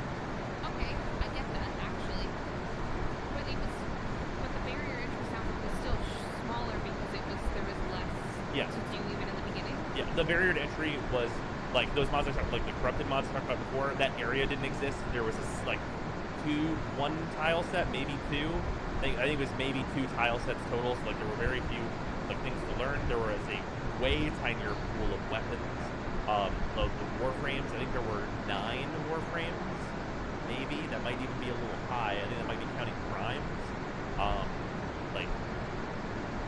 okay, I get that actually, but the barrier to entry sounds like it was still smaller because there was less Yes. to do even in the beginning. Yeah, the barrier to entry was like those mods I talked, like the corrupted mods I talked about before. That area didn't exist. There was this like one tile set, maybe two. I think it was maybe 2 tile sets total. So like there were very few like things to learn. There was a way tinier pool of weapons. The Warframes, I think there were 9 Warframes, maybe. That might even be a little high. I think that might be counting crimes. Like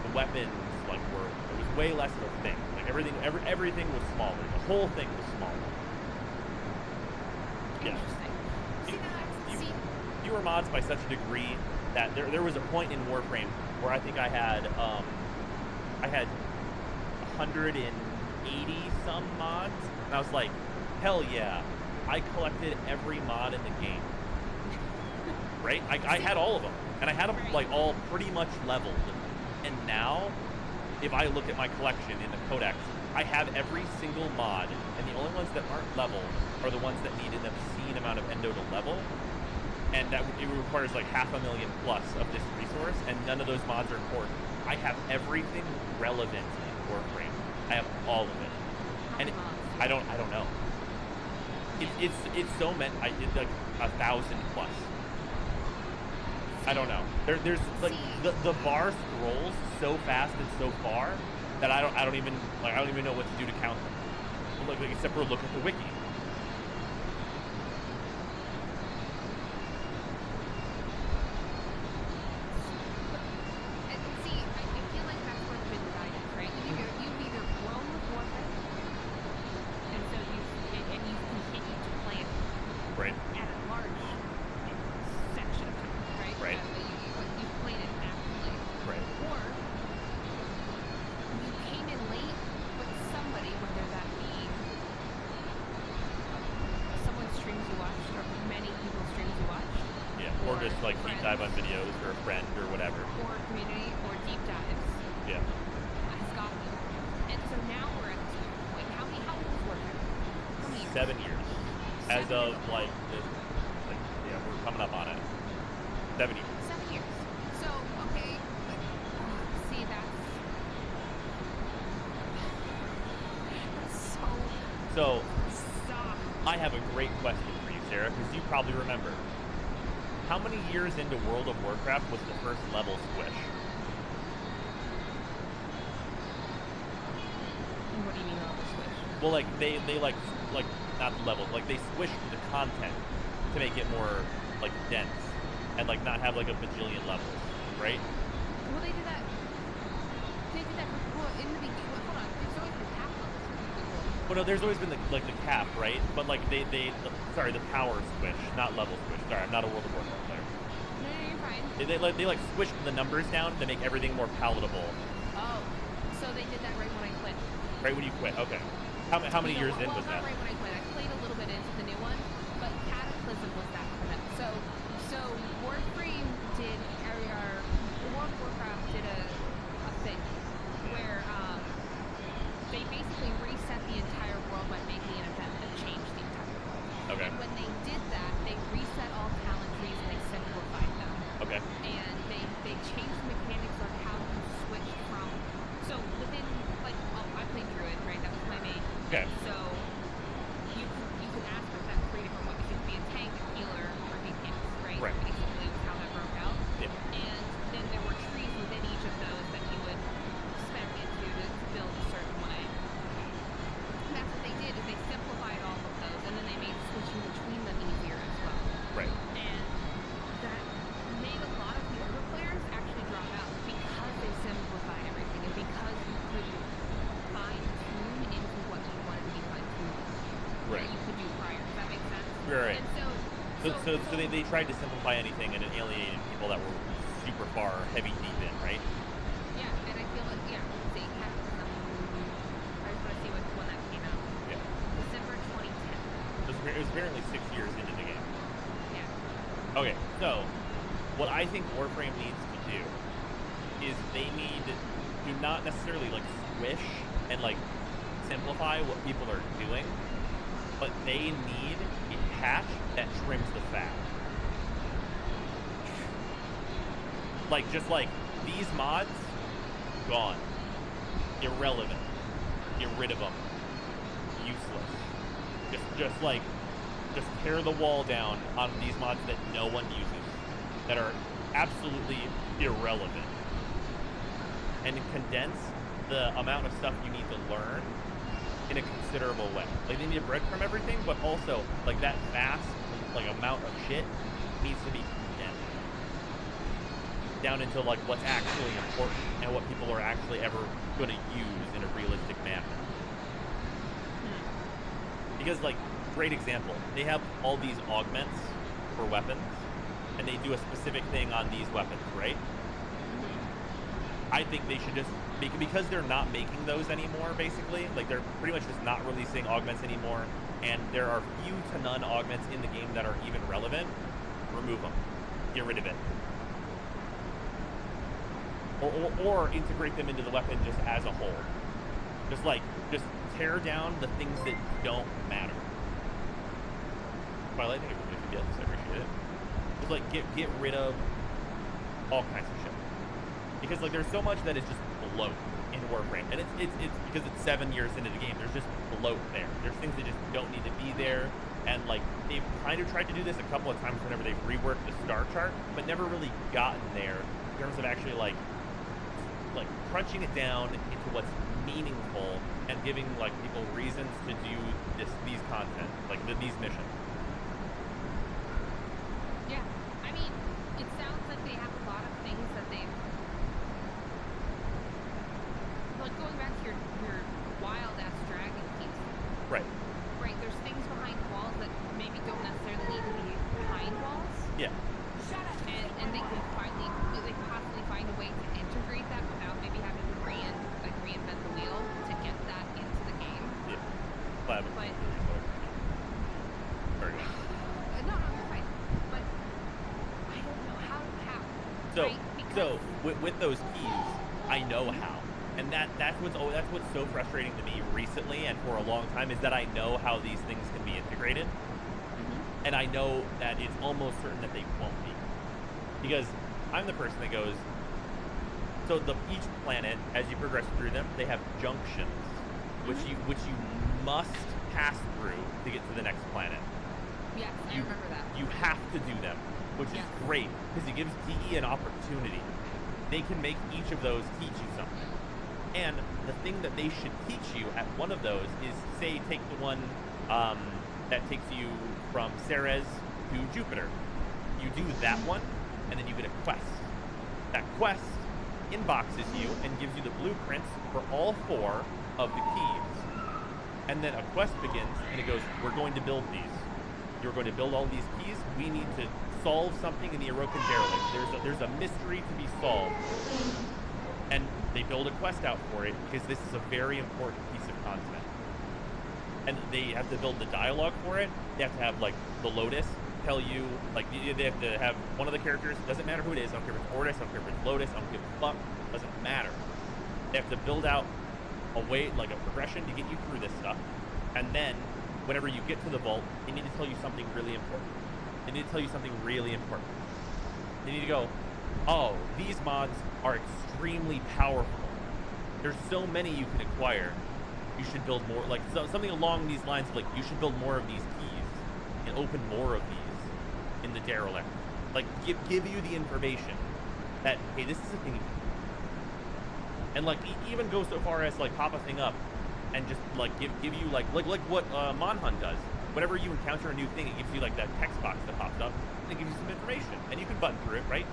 the weapons, like it was way less of a thing. Like everything was smaller. The whole thing was smaller. Yeah. Interesting. Fewer mods by such a degree that there was a point in Warframe where I think I had 180 some mods, and I was like, hell yeah, I collected every mod in the game. Right? I had all of them, and I had them like all pretty much leveled. And now if I look at my collection in the Codex, I have every single mod, and the only ones that aren't leveled are the ones that need an obscene amount of endo to level. And that it requires like 500,000 plus of this resource, and none of those mods are important. I have everything relevant in Warframe. I have all of it, and I don't know. It's so meant. It's like 1,000 plus. I don't know. There's like the bar scrolls so fast and so far that I don't even know what to do to count them. Like except for look at the wiki. Dive on videos or a friend or whatever. Or community or deep dives. Yeah. Has got me. And so now we're at this point. How old is Warframe? How many years? 7 years. As of like this, like yeah, we're coming up on it. 7 years. 7 years. So okay, see that's so. I have a great question for you, Sarah, because you probably remember. How many years into World of Warcraft was the first level squish? What do you mean level squish? Well, like they like not the levels, like they squished the content to make it more like dense and like not have like a bajillion levels, right? Well, they did that. They did that for in the beginning. Hold on, there's always been cap levels. Well, no, there's always been the cap, right? But like the power squish, not level squish. Sorry, I'm not a World of Warcraft player. No, you're fine. They like squished the numbers down to make everything more palatable. Oh, so they did that right when I quit. Right when you quit, okay. How many years in was that? Not right when I quit. I played a little bit into the new one, but Cataclysm was that for them. So Warframe did, World of Warcraft did a thing where they basically reset the entire world by making an event that changed the entire world. Okay. And when they did that, they reset all talent trees and they simplified them. Okay. And they changed the mechanics on how you switch from. So within I played Druid, right? That was my main. Okay. So you can ask for that 3 different ways. You can be a tank, a healer, or DPS, right? Right. Basically, was how that broke out. Yeah. And then there were trees within each of those that you would spec into to build a certain way. And that's what they did. Is they simplified all of those, and then they made switching between them easier as well. Right. And that made a lot of the older players actually drop out because they simplified everything and because you could fine-tune into what you wanted to be fine-tuned right. that you could do prior. Does that make sense? Right. And so they tried to simplify anything and it alienated people that were super far heavy deep in, right? Yeah, and I feel like, let's see, Cataclysm, I just want to see when that came out. Yeah. December 2010. It was apparently 6 years into the game. Yeah. Okay, so what I think Warframe needs to do is they need to not necessarily like squish and like simplify what people are doing, but they need a patch that trims the fat. Like just like these mods, gone, irrelevant, get rid of them, useless. Just tear the wall down on these mods that no one uses, that are absolutely irrelevant, and condense the amount of stuff you need to learn in a considerable way. Like they need to breadcrumb everything, but also like that vast like amount of shit needs to be condensed down into like what's actually important and what people are actually ever going to use in a realistic manner. Because like, great example, they have all these augments for weapons, and they do a specific thing on these weapons, right? I think they should just, because they're not making those anymore, basically, like they're pretty much just not releasing augments anymore, and there are few to none augments in the game that are even relevant, remove them. Get rid of it. or integrate them into the weapon just as a whole. Just tear down the things that don't matter. Twilight, thank you for the gifts. I appreciate it. Just like get rid of all kinds of shit, because like there's so much that is just bloat in Warframe, and it's because it's 7 years into the game. There's just bloat there. There's things that just don't need to be there, and like they've kind of tried to do this a couple of times whenever they've reworked the star chart, but never really gotten there in terms of actually like crunching it down into what's meaningful and giving like people reasons to do these content, like these missions. Yeah, I mean, it sounds like they have a lot of things that they've, like going back to your wild ass dragon piece. Right. Right. There's things behind walls that maybe don't necessarily need to be behind walls. Yeah. And they can possibly find a way to integrate that without maybe having to reinvent the wheel to get that into the game. Yeah. But Very good. No, you're fine. But I don't know how. So right? so with those keys, I know how, and that's what's so frustrating to me recently and for a long time is that I know how these things can be integrated, and I know that it's almost certain that they won't be, because I'm the person that goes. So each planet, as you progress through them, they have junctions, which you must pass through to get to the next planet. Yes, I remember that. You have to do them, which is great because it gives DE an opportunity. They can make each of those teach you something. And the thing that they should teach you at one of those is, say, take the one that takes you from Ceres to Jupiter. You do that one, and then you get a quest. That quest inboxes you and gives you the blueprints for all 4 of the keys. And then a quest begins, and it goes, we're going to build these. You're going to build all these keys. We need to solve something in the Orokin Derelict. There's a mystery to be solved. And they build a quest out for it because this is a very important piece of content. And they have to build the dialogue for it. They have to have, like, the Lotus tell you, like, they have to have one of the characters, doesn't matter who it is, I don't care if it's Ortis, I don't care if it's Lotus, I don't give a fuck, doesn't matter. They have to build out a way, like a progression to get you through this stuff. And then, whenever you get to the vault, they need to tell you something really important. They need to tell you something really important. They need to go, oh, these mods are extremely powerful. There's so many you can acquire. You should build more, like something along these lines, like you should build more of these keys and open more of these in the derelict. Like give you the information that, hey, this is a thing you can do. And like even go so far as like pop a thing up and just like give you like what Monhun does. Whenever you encounter a new thing, it gives you like that text box that pops up and it gives you some information and you can button through it, right?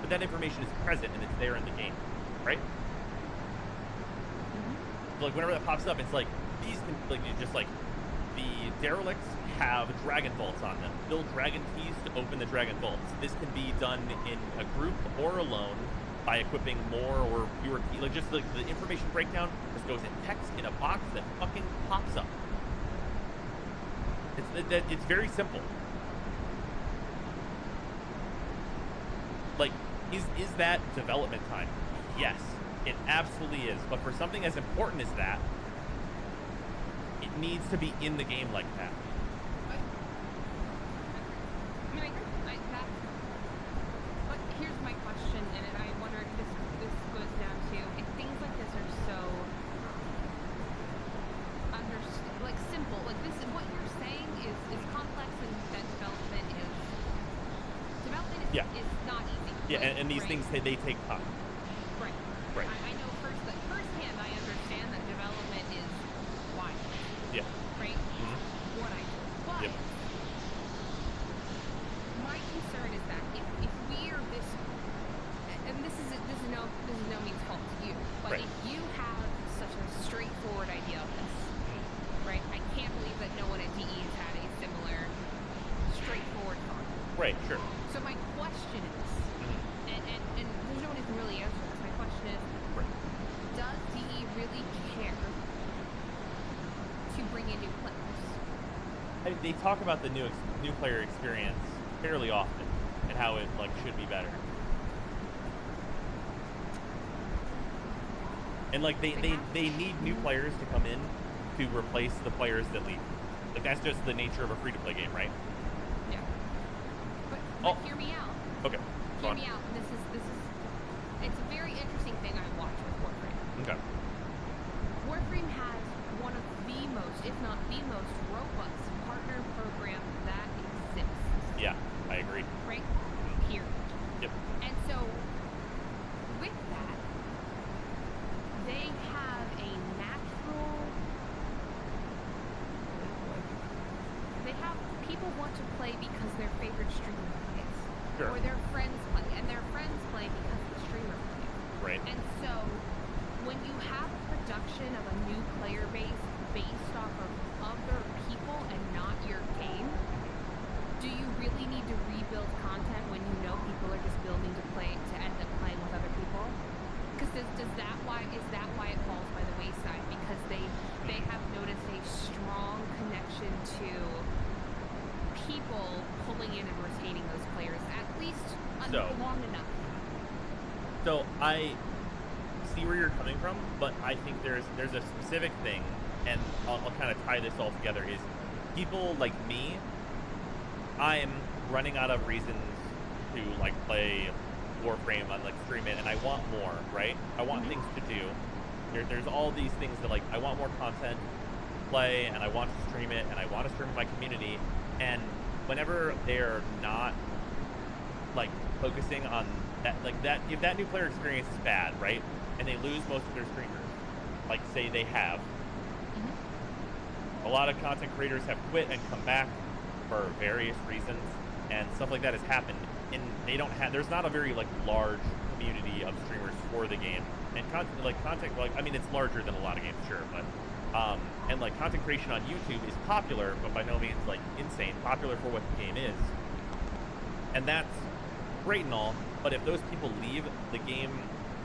But that information is present and it's there in the game, right? So like whenever that pops up, it's like these can like you just like the derelicts have dragon vaults on them. Build dragon keys to open the dragon vaults. This can be done in a group or alone by equipping more or fewer keys. Like just like the information breakdown just goes in text in a box that fucking pops up. It's very simple. Like, is that development time? Yes, it absolutely is. But for something as important as that, it needs to be in the game like that. I mean, but here's my question, and I wonder if this goes down to if things like this are so simple. Like this, what you're saying is complex, and that development is not easy. Yeah, and these things they take time. Right. Right. I know firsthand. I understand that development is wild. Yeah. Right. What I do, but my concern is that if we are this, and this is no means fault to you, but if you have such a straightforward idea of this, right? I can't believe that no one at DE has had a similar straightforward thought. Right. Sure. So my question is, and there's no one who can really answer this. My question is, does DE really care to bring in new players? They talk about the new player experience fairly often and how it like should be better. And like they need new players to come in to replace the players that leave. Like that's just the nature of a free-to-play game, right? Yeah. But hear me out. Okay. Hear me out. This is it's a very interesting thing I watch with Warframe. Okay. Warframe has one of the most, if not the most, robust partner program that exists. Yeah, I agree. Right? Here. Yep. And so, with that, they have a natural. They have people want to play because their favorite streamer plays. Sure. Or their friends play. And their friends play because the streamer plays. Right. And so, when you have a production of a new player base based off of other people and not your game, do you really need to rebuild content when you know people are just building to end up playing with other people? Because is that why it falls by the wayside? Because they have noticed a strong connection to people pulling in and retaining those players, at least long enough. So I see where you're coming from, but I think there's a specific thing, and I'll kind of tie this all together, is people like me, I'm running out of reasons to like play Warframe on like stream it, and I want more, right? I want things to do. There's all these things that like I want more content to play, and I want to stream it, and I want to stream with my community, and whenever they're not like focusing on that, like that, if that new player experience is bad, right, and they lose most of their streamers, like say they have, a lot of content creators have quit and come back for various reasons, and stuff like that has happened, and they don't have, there's not a very like large community of streamers for the game, and content like I mean it's larger than a lot of games, sure, but and like content creation on YouTube is popular, but by no means like insane popular for what the game is, and that's great and all, but if those people leave, the game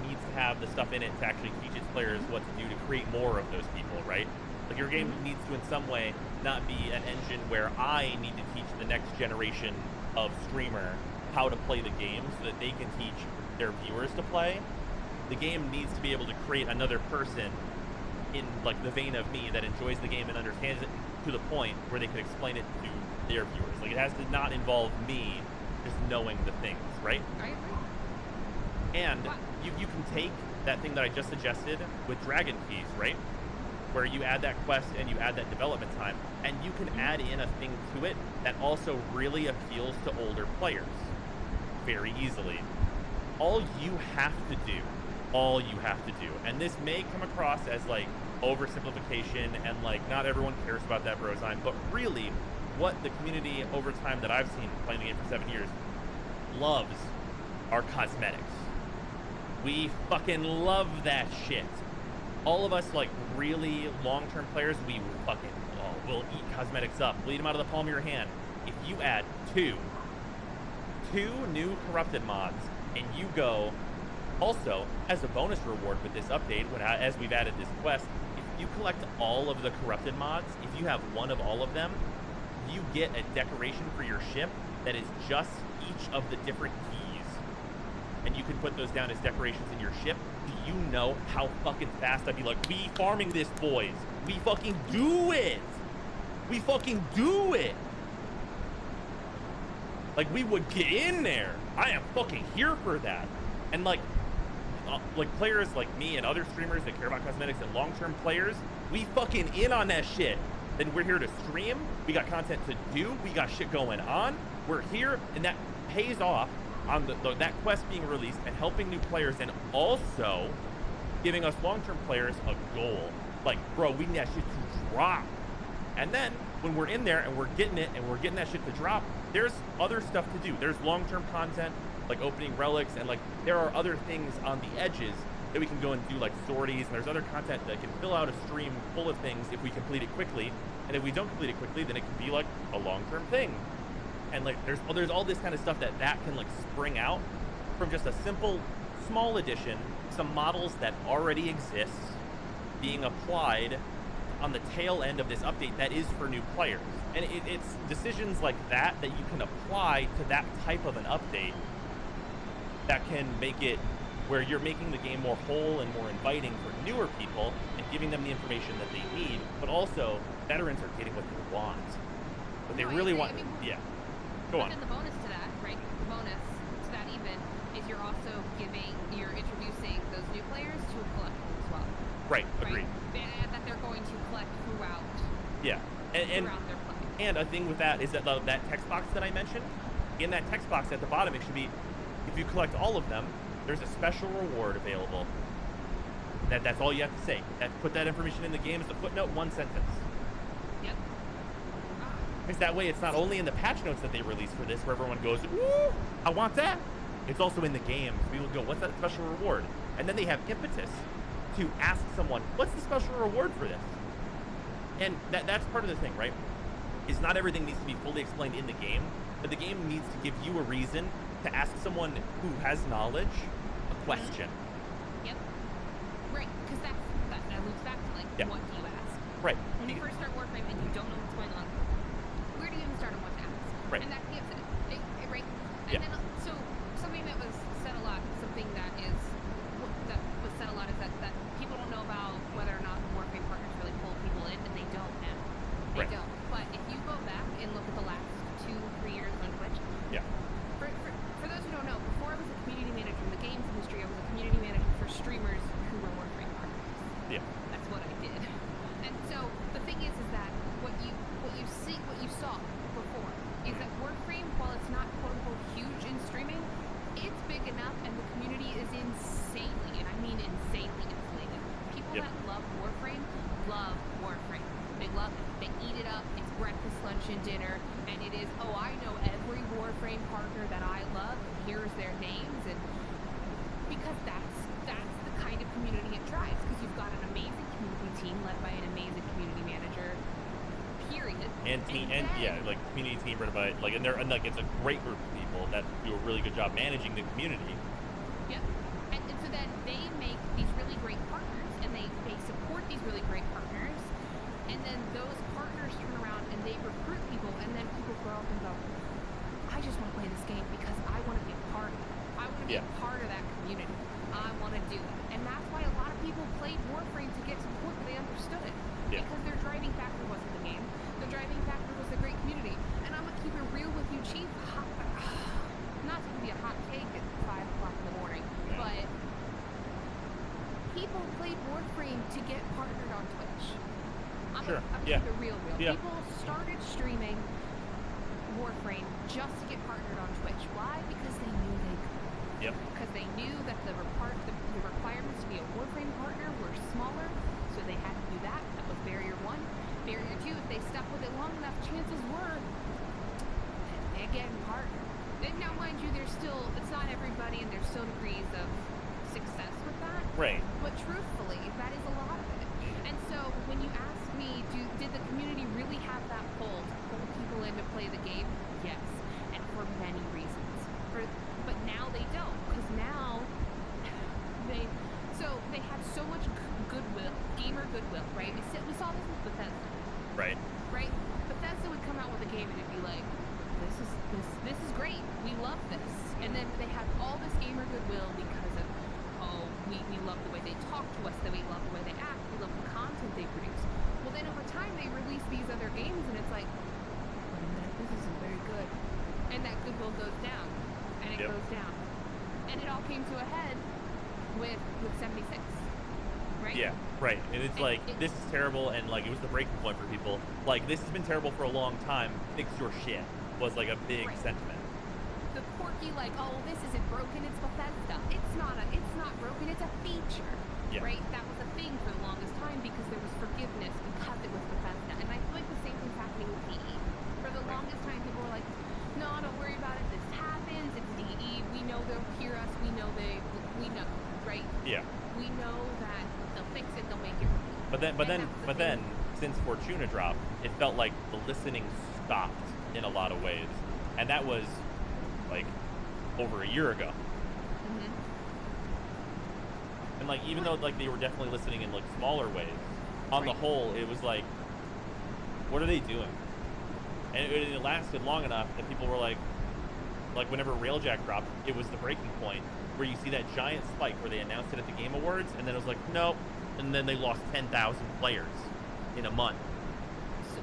needs to have the stuff in it to actually teach its players what to do to create more of those people, right? Like your game needs to in some way not be an engine where I need to teach the next generation of streamer how to play the game so that they can teach their viewers to play. The game needs to be able to create another person in like the vein of me that enjoys the game and understands it to the point where they can explain it to their viewers. Like it has to not involve me just knowing the things, right? I agree. And you can take that thing that I just suggested with Dragon Keys, right? Where you add that quest and you add that development time, and you can add in a thing to it that also really appeals to older players very easily. All you have to do, and this may come across as like oversimplification and like not everyone cares about that Brozine, but really what the community over time that I've seen playing the game for 7 years loves are cosmetics. We fucking love that shit. All of us like really long-term players, we fucking we'll eat cosmetics up, bleed them out of the palm of your hand. If you add two new corrupted mods, and you go also as a bonus reward with this update, as we've added this quest, if you collect all of the corrupted mods, if you have one of all of them, you get a decoration for your ship that is just each of the different keys, and you can put those down as decorations in your ship. Do you know how fucking fast I'd be like, we farming this, boys, we fucking do it, we fucking do it, like we would get in there. I am fucking here for that. And like players like me and other streamers that care about cosmetics and long-term players, we fucking in on that shit. Then we're here to stream, we got content to do, we got shit going on, we're here, and that pays off on that quest being released and helping new players, and also giving us long-term players a goal. Like, bro, we need that shit to drop. And then when we're in there and we're getting it and we're getting that shit to drop, there's other stuff to do. There's long-term content like opening relics, and like there are other things on the edges that we can go and do, like sorties, and there's other content that can fill out a stream full of things if we complete it quickly. And if we don't complete it quickly, then it can be like a long-term thing. And like there's all this kind of stuff that can like spring out from just a simple small addition, some models that already exist being applied on the tail end of this update that is for new players. And it's decisions like that you can apply to that type of an update that can make it where you're making the game more whole and more inviting for newer people and giving them the information that they need, but also veterans are getting what they want. What they No, I really agree. want. I mean, Yeah. Go But on. then the bonus to that, right? The bonus to that even is you're also you're introducing those new players to a collectible as well. Right. Right? Agreed. And that they're going to collect throughout Yeah. And throughout their play. And a thing with that is that that text box that I mentioned, in that text box at the bottom, it should be, if you collect all of them, there's a special reward available. That's all you have to say. Put that information in the game as a footnote, one sentence. Yep. Because that way it's not only in the patch notes that they release for this, where everyone goes, woo, I want that. It's also in the game. People go, what's that special reward? And then they have impetus to ask someone, what's the special reward for this? And that's part of the thing, right? Is not everything needs to be fully explained in the game, but the game needs to give you a reason to ask someone who has knowledge a question. Yep. Right, because that loops back to, like, Yeah. what do you ask? Right. When you first start Warframe and you don't know what's going on, where do you even start on what to ask? Right. And that gives it, right? And Yeah. then, so, something that was said a lot, something that was said a lot is that people don't know about whether or not the Warframe partners really pull people in, and they don't now. They Right. don't. But if you go back and look at the last 2-3 years on Twitch, Yeah. for those who don't know, before I was a community manager in the games industry, I was a community manager for streamers who were Warframe partners. Yeah. That's what I did. And so the thing is that what you saw before is that Warframe, while it's not quote unquote huge in streaming, it's big enough and the community is insanely, and I mean insanely inflated. People Yep. that love Warframe love Warframe. They love it. They eat it up. It's breakfast, lunch, and dinner. And it is, oh, I know every Warframe partner that I love. And here's their names. And because that's the kind of community it drives. Because you've got an amazing community team led by an amazing community manager. Period. And team, and then- yeah, like community team run by like, and it's a great group of people that do a really good job managing the community. Yep. And so then they make these really great partners, and they support these really great partners, and then those partners turn around and they recruit people, and then people grow up and go, I just want to play this game because I want to be a part of it. I want to be Yeah. a part of that community. I want to do it. And that's why a lot of people played Warframe to get to the point where they understood it. Yeah. Because their driving factor wasn't the game. The driving factor was the great community. And I'm going to keep it real with you, Chief. Not to be a hot take at 5 o'clock in the morning, but people played Warframe to get partnered on Twitch. I'm Sure. gonna Yeah. keep it real. Yeah. People started streaming Warframe just to get partnered on Twitch. Why? Because they knew they could. Yep. Because they knew that the requirements to be a Warframe partner were smaller, so they had to do that. That was barrier 1. Barrier 2, if they stuck with it long enough, chances were they get partnered. And now, mind you, it's not everybody, and there's still degrees of success with that. Right. But truthfully, that is a lot of it. And so when you ask me, did the community really have that pull to pull people in to play the game? Yes, and for many reasons. But now they don't, because now they had so much goodwill, gamer goodwill, right? We saw this with Bethesda. Right. Right? Bethesda would come out with a game and it'd be like, this is great. We love this. And then they had all this gamer goodwill because of, we love the way they talk to us, that we love the way they act, we love the content they produce. Well, then over time they release these other games and it's like, wait a minute, this isn't very good. And that goodwill goes down. And it Yep. goes down. And it all came to a head with 76. Right? Yeah, right. And it's like, this is terrible, and like, it was the breaking point for people. Like, this has been terrible for a long time, fix your shit, was like a big Right. sentiment. The quirky, like, oh, this isn't broken, it's Bethesda. It's not broken, it's a feature. Yeah. Right? That was a thing for the longest time because there was forgiveness because it was Bethesda. And I feel like the same thing's happening with DE. For the longest time, people were like, no, don't worry about it, this happens, it's DE, we know they'll hear us, we know, right? Yeah. We know that they'll fix it, they'll make it right. But And that was the then, thing. since Fortuna dropped, it felt like the listening stopped in a lot of ways, and that was like over a year ago. Mhm. And like, even though like they were definitely listening in like smaller ways, on the Right. whole, it was like, what are they doing? And it lasted long enough that people were like, like whenever Railjack dropped, it was the breaking point where you see that giant spike where they announced it at the Game Awards, and then it was like, nope, and then they lost 10,000 players in a month. So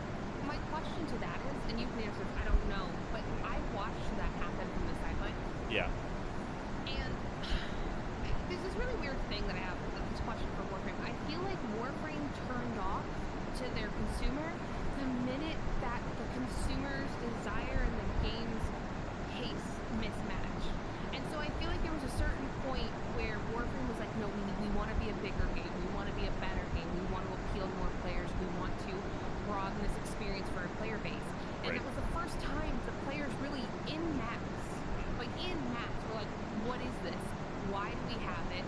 my question to that is, and you can answer, I don't know, but I watched that happen from the sideline. Yeah. And there's this really weird thing that I have with this question for Warframe. I feel like Warframe turned off to their consumer the minute that the consumer's desire and the game's pace mismatched. And so I feel like there was a certain point where Warframe was like, no, we want to be a bigger game. We want to be a better game. We want to appeal to more players. We want to broaden this experience for our player base. And Right. it was the first time the players really in mass were like, what is this? Why do we have it?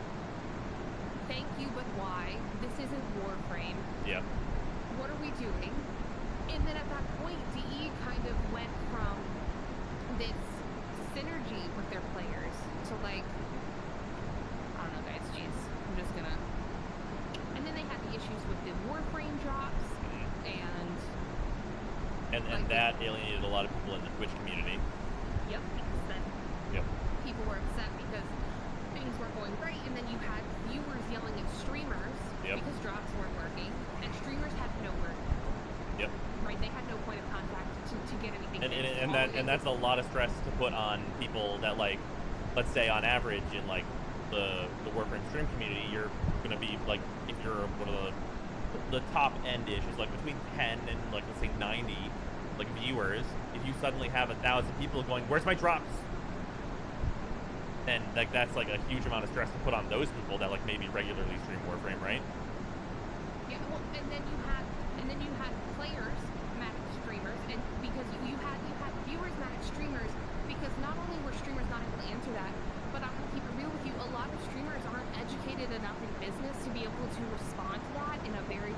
Thank you, but why? This isn't Warframe. Yeah. What are we doing? And then at that point, DE kind of went from this synergy with their players to like, I don't know, guys, jeez, I'm just gonna. And then they had the issues with the Warframe drops, And like, that alienated a lot of people in the Twitch community. yep, because then Yep. people were upset because things weren't going great, and then you had viewers yelling at streamers Yep. because drops weren't working, and streamers had nowhere, Yep. right? They had no point of contact to get anything. And that's a lot of stress to put on people that, like, let's say on average in like the Warframe stream community, you're gonna be like, if you're one of the top end-ish is like between 10 and like, let's say 90 like viewers. If you suddenly have 1,000 people going, where's my drops? Then like that's like a huge amount of stress to put on those people that like maybe regularly stream Warframe, right? Yeah, well, and then you had players mad at streamers, and because you had viewers mad at streamers because not only were streamers not able to answer that, but I'm gonna keep it real with you. A lot of streamers aren't educated enough in business to be able to respond to that in a very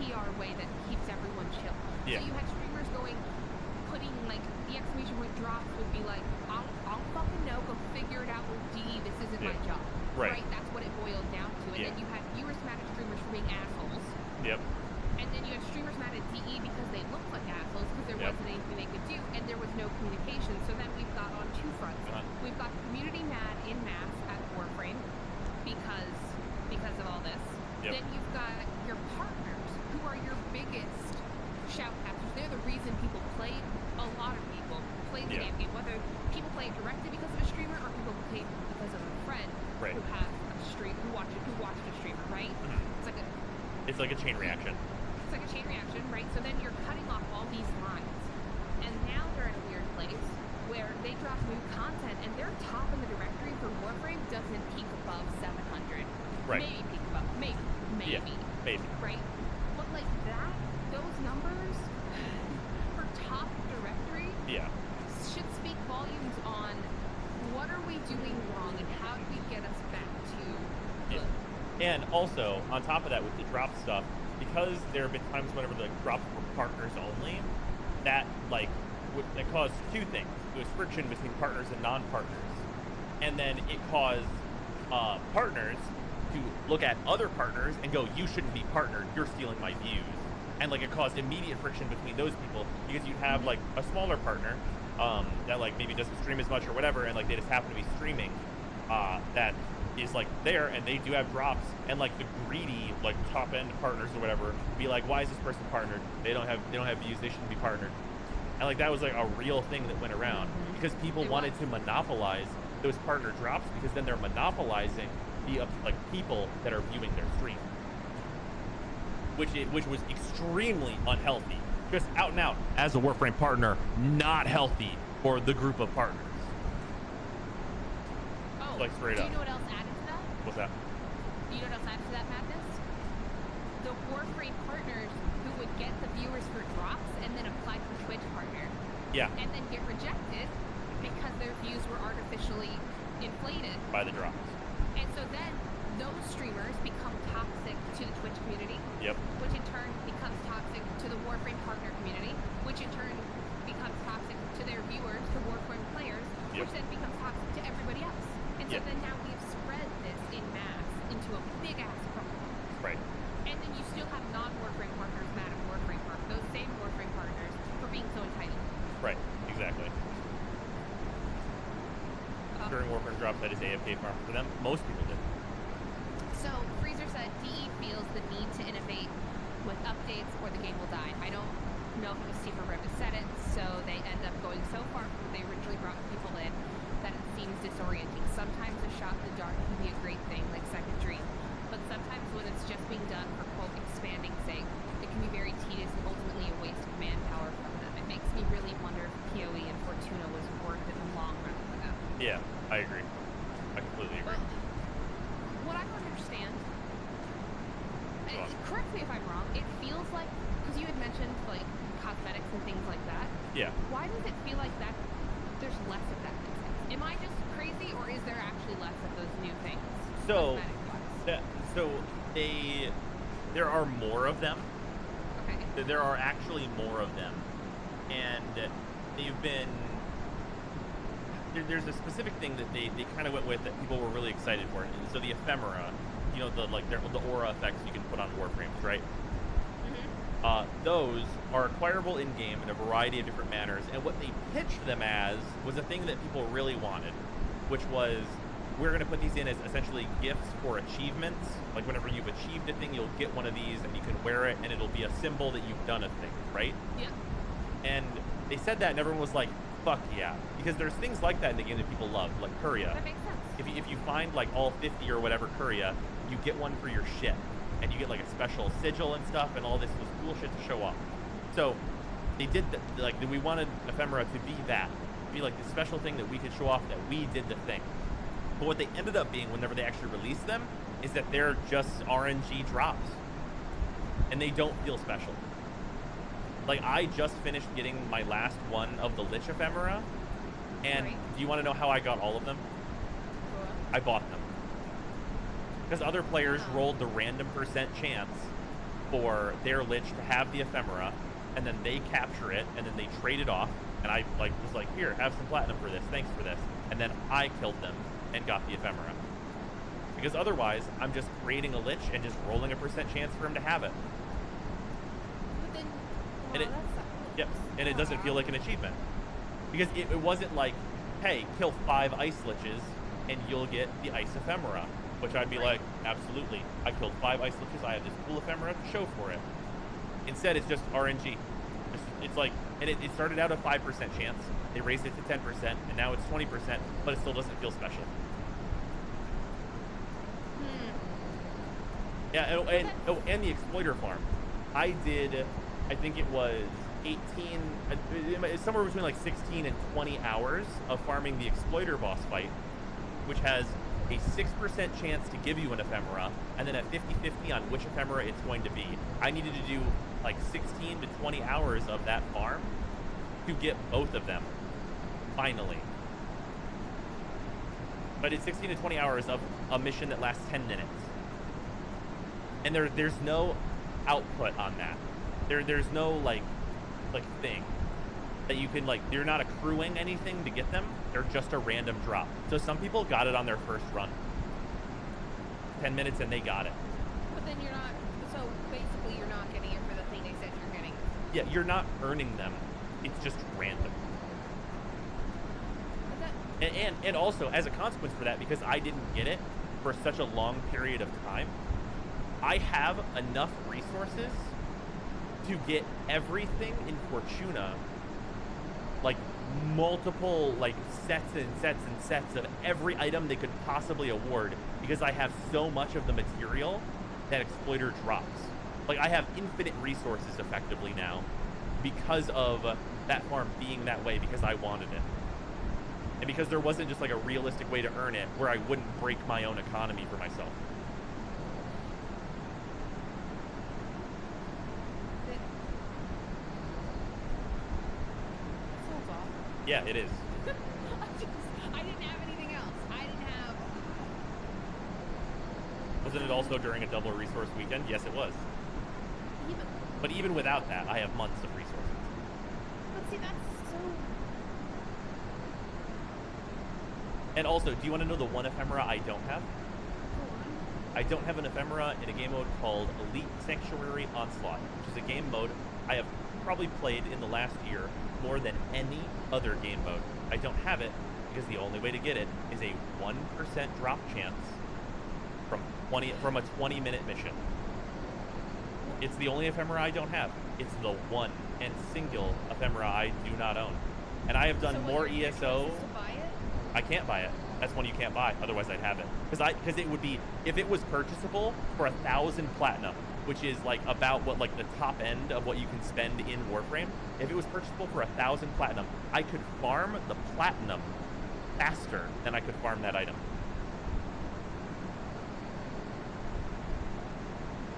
PR way that keeps everyone chill. Yeah. So you had streamers putting like the exclamation point drops would be like, I'll fucking know, go figure it out with DE. This isn't my job. Right. That's what it boiled down to. And then you had viewers mad at streamers for being assholes. Yep. And then you had streamers mad at DE because they looked like assholes because there wasn't anything they could do and there was no communication. So then we've got on two fronts. We've got the community mad in mass at Warframe because of all this. Yep. Then you've got your partners who are your biggest shoutcasters. They're the reason people play. A lot of people play the damn game, whether people play it directly because of a streamer or people play it because of a friend who has a stream, who watched a streamer, right? Mm-hmm. It's like a chain reaction. It's like a chain reaction, right? So then you're cutting off all these lines. And now they're in a weird place where they drop new content and their top in the directory for Warframe doesn't peak above 700. Right. Maybe peak above, maybe. Yeah, maybe. Right? But like that, those numbers for top directory should speak volumes on what are we doing wrong and how do we get us back to good. And also, on top of that, with the drop stuff, because there have been times whenever the drops were partners only, that that caused two things. It was friction between partners and non-partners. And then it caused partners to look at other partners and go, you shouldn't be partnered, you're stealing my views. And like it caused immediate friction between those people because you'd have like a smaller partner that like maybe doesn't stream as much or whatever, and like they just happen to be streaming that is like there and they do have drops, and like the greedy like top end partners or whatever be like, why is this person partnered? They don't have views, they shouldn't be partnered. And like that was like a real thing that went around because people wanted to monopolize those partner drops because then they're monopolizing the like people that are viewing their stream, which was extremely unhealthy. Just out and out as a Warframe partner, not healthy for the group of partners. Oh, like straight do up. you know what else added to that? What's that? Do you know what else added to that madness? The Warframe partners who would get the viewers for drops and then apply for Twitch partner. Yeah. And then get rejected because their views were artificially inflated. By the drops. And so then those streamers become toxic to the Twitch community. Yep. Which in turn becomes toxic to the Warframe partner community, which in turn becomes toxic to their viewers, the Warframe players, which then becomes toxic to everybody else. And so then now we've spread this in mass into a big ass problem. Right. And then you still have non-Warframe partners mad at Warframe partners, those same Warframe partners, for being so entitled. Right, exactly. during Warframe drops, I just AFK farm for them. Most people did. So Freezer said DE feels the need to innovate with updates or the game will die. I don't know if it was Steve or Rib that said it, so they end up going so far from where they originally brought people in that it seems disorienting. Sometimes a shot in the dark can be a great thing, like Second Dream, but sometimes when it's just being done for quote expanding sake, it can be very tedious and ultimately a waste of manpower from them. It makes me really wonder if PoE and Fortuna was worth it in the long run for them. Yeah, I agree. I completely agree. What I don't understand, correct me if I'm wrong, it feels like, because you had mentioned like cosmetics and things like that. Yeah. Why does it feel like that there's less of that these days? Am I just crazy, or is there actually less of those new things? So, cosmetic-wise? there are more of them. Okay. There are actually more of them, and they've been. There's a specific thing that they kind of went with that people were really excited for. And so the ephemera, you know, the aura effects you can put on warframes, right? Mm-hmm. Those are acquirable in game in a variety of different manners, and what they pitched them as was a thing that people really wanted, which was, we're going to put these in as essentially gifts for achievements. Like whenever you've achieved a thing, you'll get one of these and you can wear it and it'll be a symbol that you've done a thing, right? Yeah. And they said that and everyone was like, fuck yeah. Because there's things like that in the game that people love, like Curia. That makes sense. If you find like all 50 or whatever Curia, you get one for your ship. And you get like a special sigil and stuff and all this was cool shit to show off. So they did like we wanted ephemera to be that. Be like the special thing that we could show off that we did the thing. But what they ended up being whenever they actually released them is that they're just RNG drops. And they don't feel special. Like, I just finished getting my last one of the Lich ephemera. And Right. do you want to know how I got all of them? I bought them. Because other players rolled the random % chance for their Lich to have the ephemera. And then they capture it, and then they trade it off. And I was like, here, have some platinum for this. Thanks for this. And then I killed them and got the ephemera. Because otherwise, I'm just creating a Lich and just rolling a % chance for him to have it. But then, And it- Yep, and it doesn't feel like an achievement. Because it wasn't like, hey, kill 5 ice liches and you'll get the ice ephemera. Which I'd be like, absolutely. I killed 5 ice liches, I have this cool ephemera to show for it. Instead, it's just RNG. It's like, and it started out a 5% chance. They raised it to 10%, and now it's 20%, but it still doesn't feel special. Yeah, and the exploiter farm. I did, I think it was 18, somewhere between like 16 and 20 hours of farming the exploiter boss fight, which has a 6% chance to give you an ephemera, and then a 50-50 on which ephemera it's going to be. I needed to do like 16 to 20 hours of that farm to get both of them, finally. But it's 16 to 20 hours of a mission that lasts 10 minutes. And there's no output on that. There's no like thing that you can you're not accruing anything to get them. They're just a random drop. So some people got it on their first run. 10 minutes and they got it. But then you're not, so basically you're not getting it for the thing they said you're getting. Yeah, you're not earning them. It's just random. But that, And also, as a consequence for that, because I didn't get it for such a long period of time, I have enough resources to get everything in Fortuna, like multiple sets and sets and sets of every item they could possibly award, because I have so much of the material that Exploiter drops. Like, I have infinite resources effectively now because of that farm being that way, because I wanted it. And because there wasn't just like a realistic way to earn it where I wouldn't break my own economy for myself. that sounds awful. Yeah, it is. I didn't have anything else. I didn't have. Wasn't it also during a double resource weekend? Yes, it was. Even. But even without that, I have months of resources. But see, that's so. And also, do you want to know the one ephemera I don't have? Go on. I don't have an ephemera in a game mode called Elite Sanctuary Onslaught, which is a game mode I have probably played in the last year more than any other game mode. I don't have it because the only way to get it is a 1% drop chance from a 20-minute mission. It's the only ephemera I don't have. It's the one and single ephemera I do not own. And I have done more ESO. To buy it? I can't buy it. That's one you can't buy. Otherwise, I'd have it. Because it would be, if it was purchasable for 1,000 platinum, which is like about what like the top end of what you can spend in Warframe. If it was purchasable for 1,000 platinum, I could farm the platinum faster than I could farm that item.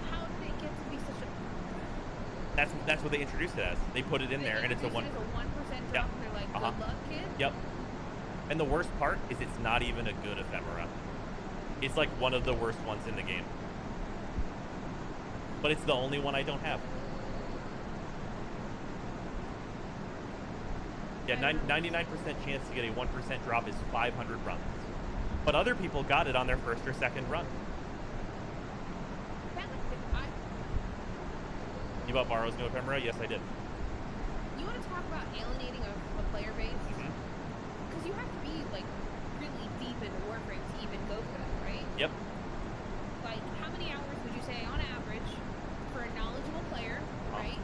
How did they get to be such a... That's what they introduced it as. They put it in there, and it's a 1%. It's a 1% drop, Yep. and they're like, good Uh-huh. luck, kid. Yep. And the worst part is it's not even a good ephemera. It's like one of the worst ones in the game. But it's the only one I don't have. Yeah, 99% chance to get a 1% drop is 500 runs. But other people got it on their first or second run. You bought Barrow's New Ephemera? Yes, I did. You want to talk about alienating a player base? Mm-hmm. Because you have to be, like, really deep into Warframe to even go for that, right? Yep. Like, how many hours would you say, on average, for a knowledgeable player, right?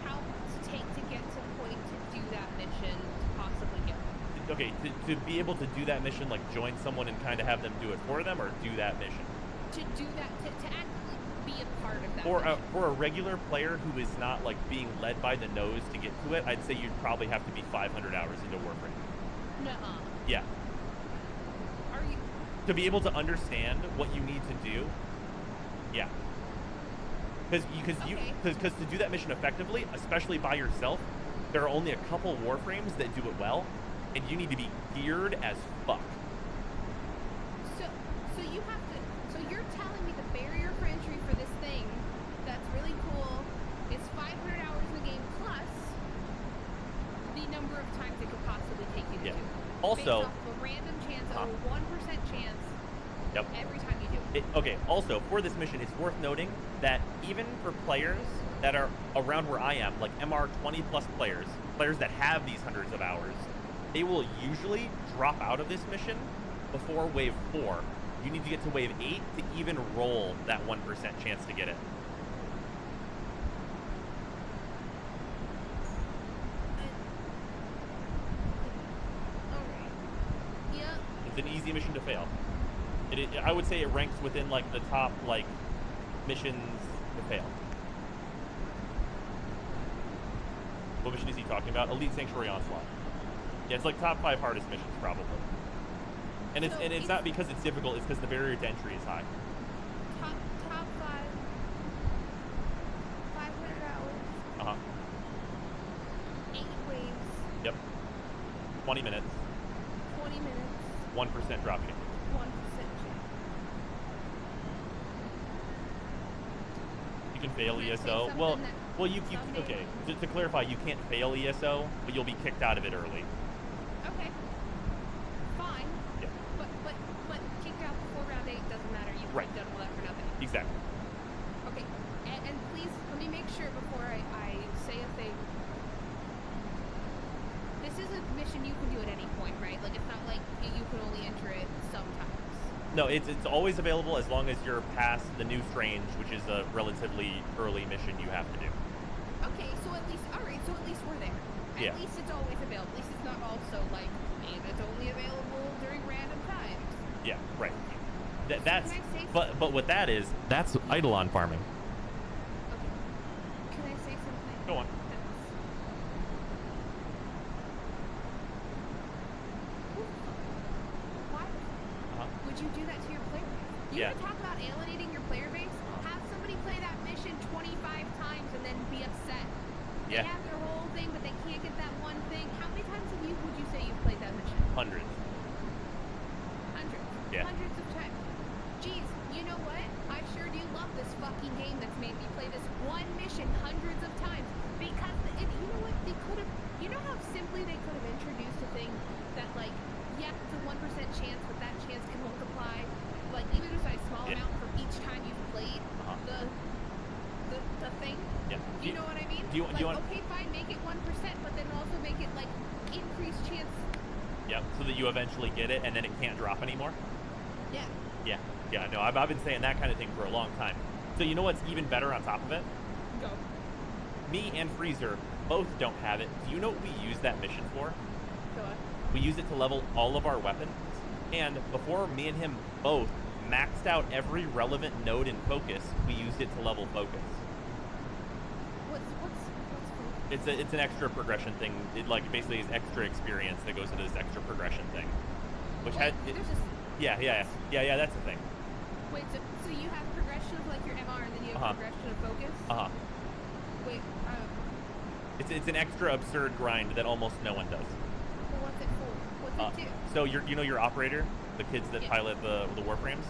How to take to get to the point to do that mission to possibly get it? Okay, to be able to do that mission, like join someone and kind of have them do it for them, or do that mission? To do that, to actively be a part of that For mission. a regular player who is not like being led by the nose to get to it, I'd say you'd probably have to be 500 hours into Warframe. Nuh-uh. Yeah. Are you... To be able to understand what you need to do, yeah. Because to do that mission effectively, especially by yourself, there are only a couple Warframes that do it well, and you need to be geared as fuck. So you have to... So you're telling me the barrier for entry for this thing that's really cool is 500 hours in the game plus the number of times it could possibly take you to do it. Also... Based off of a random chance, a 1% chance every time you do it. Okay, also, for this mission, it's worth noting that even for players that are around where I am, like MR 20 plus players that have these hundreds of hours, they will usually drop out of this mission before wave 4. You need to get to wave 8 to even roll that 1% chance to get it. Alright. Yeah. It's an easy mission to fail. I would say it ranks within like the top like missions to fail. What mission is he talking about? Elite Sanctuary Onslaught. Yeah, it's like top 5 hardest missions probably. And it's not because it's difficult, it's because the barrier to entry is high. Top 5. 500 hours. Uh-huh. 8 waves. Yep. 20 minutes. 20 minutes. 1% drop chance. 1% chance. You can fail Can I say ESO. something Well, that you someday- okay. To clarify, you can't fail ESO, but you'll be kicked out of it early. Okay. Fine. Yeah. But kicked out before round 8 doesn't matter. You've Right. done all that for nothing. Exactly. Okay. And please let me make sure before I say a thing. This is a mission you can do at any point, right? Like it's not like you can only enter it sometimes. No, it's always available as long as you're past the new Strange, which is a relatively early mission you have to do. Okay, so at least we're there. At least it's always available. At least it's not also like, and it's only available during random times. Yeah, right. Can That's I say but what that is, that's Eidolon farming. Okay. Can I say something? Go on. Why would you do that to your player base? You Yeah. want to talk about alienating your player base? Have somebody play that mission 25 times and then be upset. They Yeah. have their whole thing, but they can't get that one thing. How many times would you say you've played that mission? Hundreds. Hundreds. Yeah. Hundreds of times. Jeez, you know what? I sure do love this fucking game that's made me play this one mission hundreds of times. Because, you know what? They could have, you know how simply they could have introduced a thing that, like, yeah, it's a 1% chance, but that chance can multiply, like, even if it's a small amount for each time you've played the thing. Yeah. Do you know what I mean? Do you want? Okay, fine, make it 1%, but then also make it, like, increased chance Yep. So that you eventually get it, and then it can't drop anymore. Yeah. Yeah. No, I've been saying that kind of thing for a long time. So you know what's even better on top of it? Go. Me and Freezer both don't have it. Do you know what we use that mission for? Go on. We use it to level all of our weapons. And before me and him both maxed out every relevant node in focus, we used it to level focus. What's It's an extra progression thing. It like basically is extra experience that goes into this extra progression thing, which Wait, had it, there's this. yeah. That's the thing. Wait, so you have progression of like your MR, and then you have progression of focus. Wait, It's an extra absurd grind that almost no one does. well, what's it for? What's it do? So your operator, the kids that Yeah. pilot the warframes,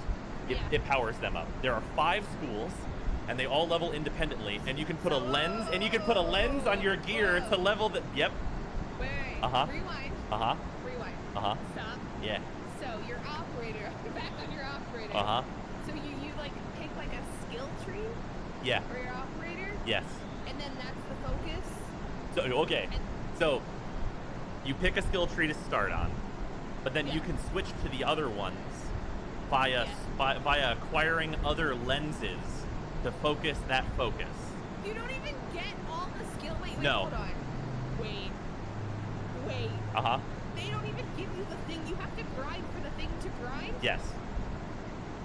Yeah. it powers them up. There are 5 schools, and they all level independently. And you can put a lens, on your gear to level the. Yep. Wait. Rewind. Rewind. Stop. Yeah. So your operator, back on your operator. So you like pick like a skill tree Yeah. for your operator, Yes. and then that's the focus. So okay. So you pick a skill tree to start on, but then you can switch to the other ones via acquiring other lenses to focus that focus. You don't even get all the skill. Wait, No. hold on. Wait. They don't even give you the thing. You have to grind for the thing to grind. Yes.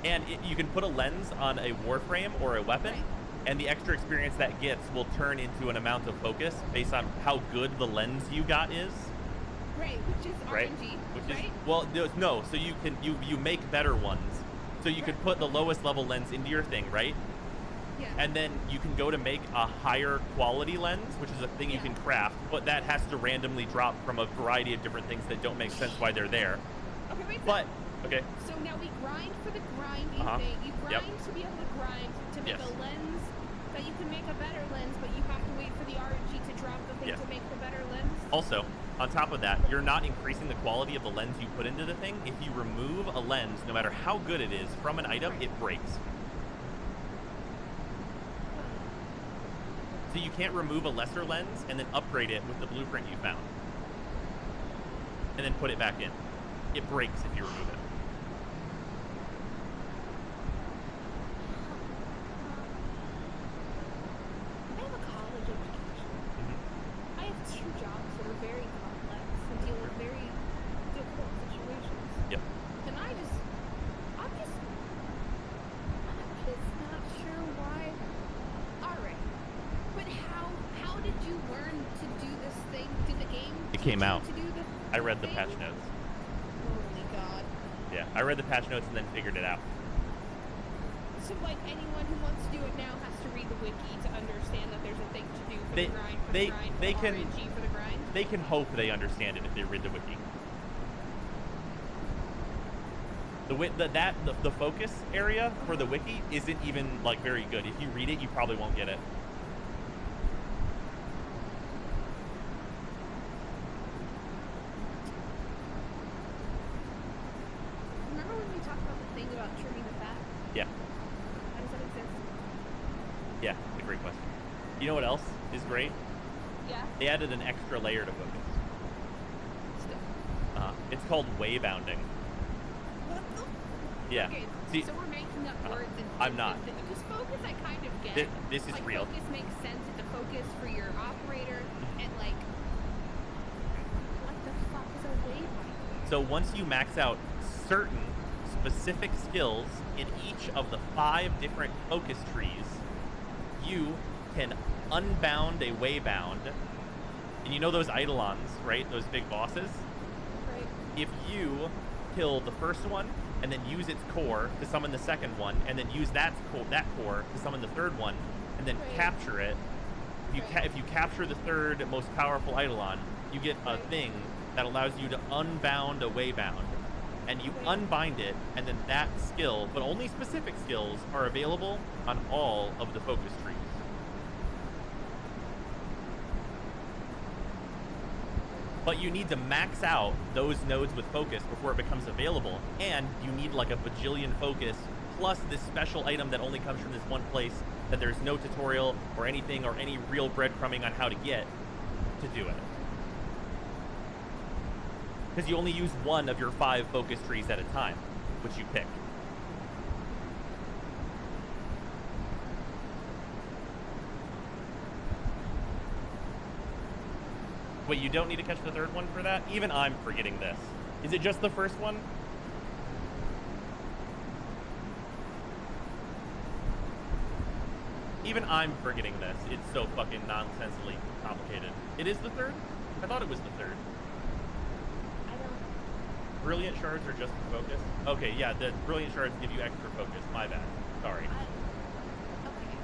And you can put a lens on a warframe or a weapon, Right. and the extra experience that gets will turn into an amount of focus based on how good the lens you got is. Right, which is Right. RNG. Which right? is no. So you can you make better ones. So you can put the lowest level lens into your thing, right? Yeah. And then you can go to make a higher quality lens, which is a thing you can craft, but that has to randomly drop from a variety of different things that don't make sense why they're there. Okay, wait. But okay. So now we grind for the grinding thing. You grind to be able to grind to make a lens that you can make a better lens, but you have to wait for the RNG to drop the thing to make the better lens. Also, on top of that, you're not increasing the quality of the lens you put into the thing. If you remove a lens, no matter how good it is, from an item, it breaks. So you can't remove a lesser lens and then upgrade it with the blueprint you found. And then put it back in. It breaks if you remove it. I have a college education. I have 2 jobs that are very complex and deal with very difficult situations. Yep. And I'm just not sure why. All right. But how did you learn to do this thing? Did the game It came teach you out. to do the I read the thing? patch notes. Holy God. Yeah, I read the patch notes and then figured it out. So like anyone who wants to do it now has to read the wiki to understand that there's a thing to do for They- the grind, for they- the grind, for they the can- RNG, for the grind. They can hope they understand it if they read the wiki. The focus area for the wiki isn't even like very good. If you read it, you probably won't get it. Remember when we talked about the thing about trimming the fat? Yeah, How does that exist? yeah, it's a great question. You know what else is great? Yeah. They added an extra layer to focus. Still. It's called waybounding. What the? Yeah. Okay, See, so we're making up words and I'm not. Because focus I kind of get. This is like, real. Focus makes sense. It's a focus for your operator and like what the fuck is a waybinder? So once you max out certain specific skills in each of the 5 different focus trees, you can unbound a waybound. And you know those eidolons, right? Those big bosses? Right. If you kill the first one and then use its core to summon the second one, and then use that core to summon the third one, and then capture it, if you capture the third most powerful eidolon, you get a thing that allows you to unbound a waybound. And you unbind it, and then that skill, but only specific skills, are available on all of the focus trees. But you need to max out those nodes with focus before it becomes available, and you need like a bajillion focus, plus this special item that only comes from this one place that there's no tutorial or anything or any real breadcrumbing on how to get to do it. Because you only use one of your 5 focus trees at a time, which you pick. Wait, you don't need to catch the third one for that? Even I'm forgetting this. Is it just the first one? Even I'm forgetting this. It's so fucking nonsensely complicated. It is the third? I thought it was the third. I don't. Brilliant shards are just for focus? Okay, yeah, the brilliant shards give you extra focus. My bad. Sorry. Okay.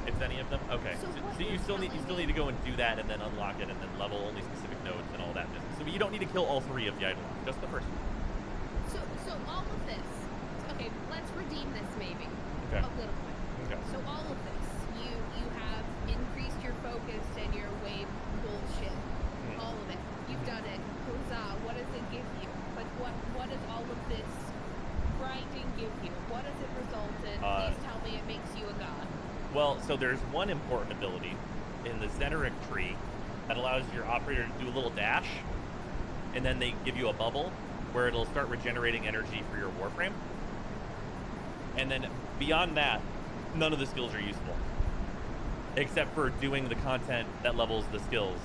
It's any of them? Okay. So what So you you're still need telling me- to go and do that and then unlock it and then level only specific nodes and all that business. So you don't need to kill all 3 of the Eidolon, just the first one. So all of this. Okay, let's redeem this maybe. Okay. A little bit. Okay. So all of this, you have increased your focus and your wave bullshit. All of it. You've done it. Huzzah. What does it give you? Like what does all of this grinding give you? What does it result in? Please tell me it makes you a god. Well, so there's one important ability in the Zeneric tree that allows your operator to do a little dash, and then they give you a bubble where it'll start regenerating energy for your Warframe. And then beyond that, none of the skills are useful, except for doing the content that levels the skills.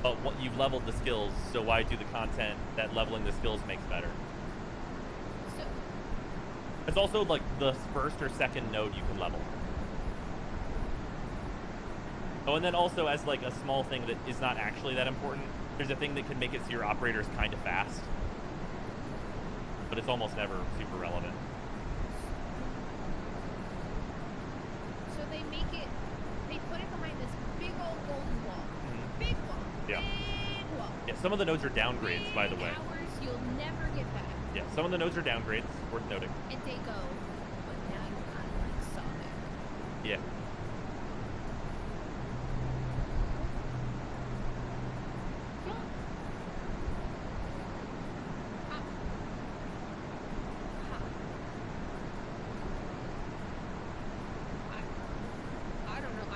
But what you've leveled the skills, so why do the content that leveling the skills makes better? So It's also like the first or second node you can level. Oh, and then also as like a small thing that is not actually that important, there's a thing that can make it so your operator's kind of fast. But it's almost never super relevant. So they put it behind this big old golden wall. Big wall. Yeah. Big wall. Yeah, some of the nodes are downgrades, by the Big way. hours you'll never get back. Yeah, some of the nodes are downgrades, worth noting. And they go, but now you're kind of like Sonic. Yeah. Yeah. I don't know.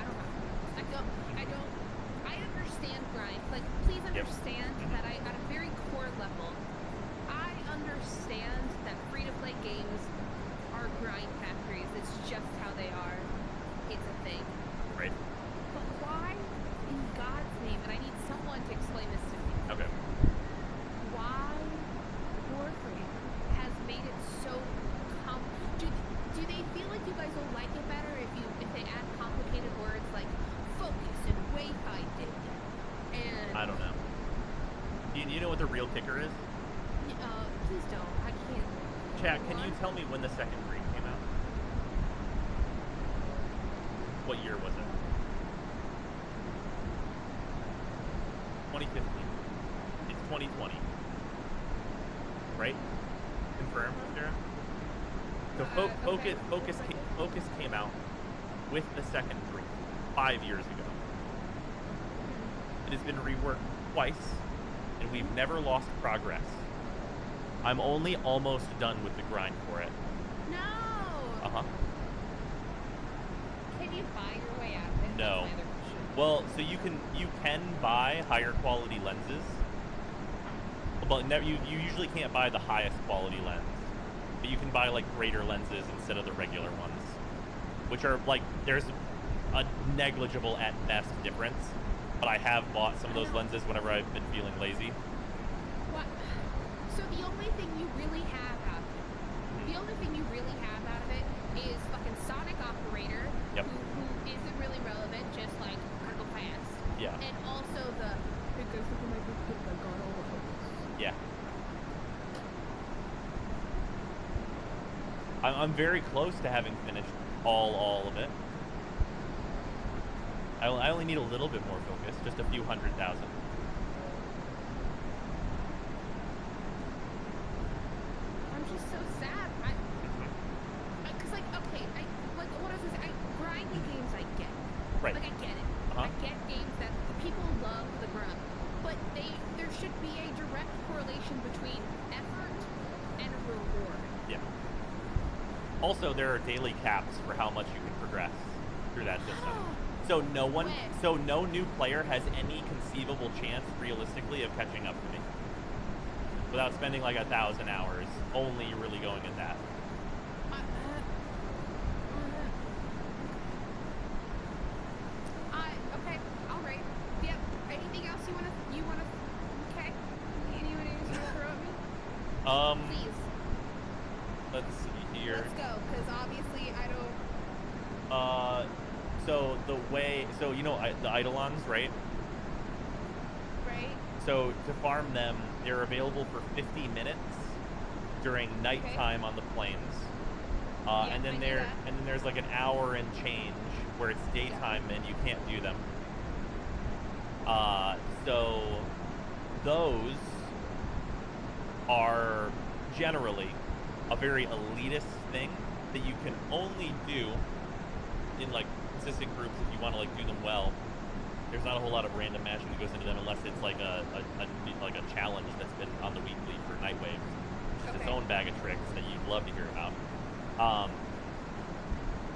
I understand grind. Like, please understand that at a very core level, I understand that free-to-play games are grind factories. It's just how they are. It's a thing. Right. But why, in God's name, and I need someone to explain this to me, Okay. why Warframe has made it so do they feel like you guys will like it better if they add complicated words like focus and wayfinding and I don't know. Do you know what the real kicker is? please don't. I can't. Chat, can you tell me when the second Green came out? What year was it? 2015. It's 2020. Right? Confirmed, Sarah? So Okay. Focus came out with the second Green 5 years ago. It has been reworked twice, and we've never lost progress. I'm only almost done with the grind for it. No. Uh-huh. Can you buy your way out of it? No. That's my other question. Well, so you can buy higher quality lenses, but you usually can't buy the highest quality lens. But you can buy like greater lenses instead of the regular ones, which are like there's a negligible at best difference. But I have bought some of those lenses whenever I've been feeling lazy. What? So the only thing you really have out of it, is fucking Sonic Operator, Yep. who isn't really relevant, just like gotta go fast. Yeah. And also the because look at my big dick, I got all the focus. Yeah. I'm very close to having finished all of it. I only need a little bit more focus, just a few 100,000. I'm just so sad. Because like, okay, like what I was gonna say, grinding games I get. Right. Like I get it. Uh-huh. I get games that people love the grind, but there should be a direct correlation between effort and reward. Yeah. Also, there are daily caps for how much you can progress through that system. So no one, When? so no new player has any conceivable chance, realistically, of catching up to me without spending like 1,000 hours. Only really going in that. Okay, all right. Yep. Anything else you wanna? Okay. Anyone else wanna throw at me? Please. Let's see here. Let's go, because obviously I don't. So the way, so you know the Eidolons, right? Right. So to farm them, they're available for 50 minutes during nighttime on the plains. Yeah, and I then knew there, that. and then there's like an hour and change where it's daytime and you can't do them. So those are generally a very elitist thing that you can only do in like consistent groups if you want to like do them well. There's not a whole lot of random matching that goes into them unless it's like a challenge that's been on the weekly for Nightwave, which is its own bag of tricks that you'd love to hear about.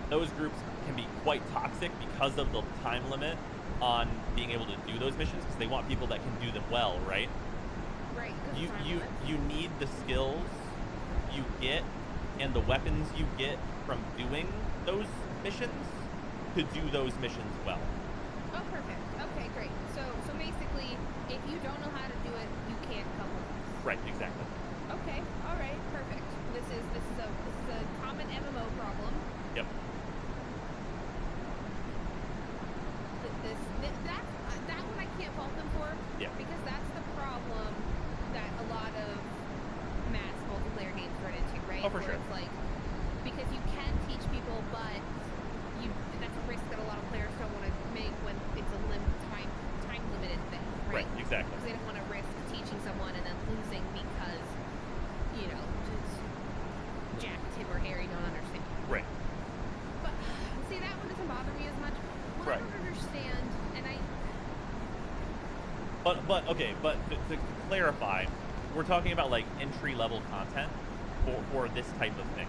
Those groups can be quite toxic because of the time limit on being able to do those missions, because they want people that can do them well, right? Right. You need the skills you get and the weapons you get from doing those missions to do those missions well. Oh, perfect. Okay, great. So basically, if you don't know how to do it, you can't come with us. Right. Exactly. Okay. All right. Perfect. This is a common MMO problem. Yep. That one I can't fault them for. Yeah. Because that's the problem that a lot of mass multiplayer games run into, right? Oh, for Where sure. It's like, because you can teach people, but that's a risk that a lot of players don't want to make when it's a time limited thing, right? Right. Exactly. Because they don't want to risk teaching someone and then losing because, just Jack, Tim, or Harry don't understand. Right. But see, that one doesn't bother me as much. What I Right. don't understand, and But okay, but to clarify, we're talking about like entry level content for this type of thing.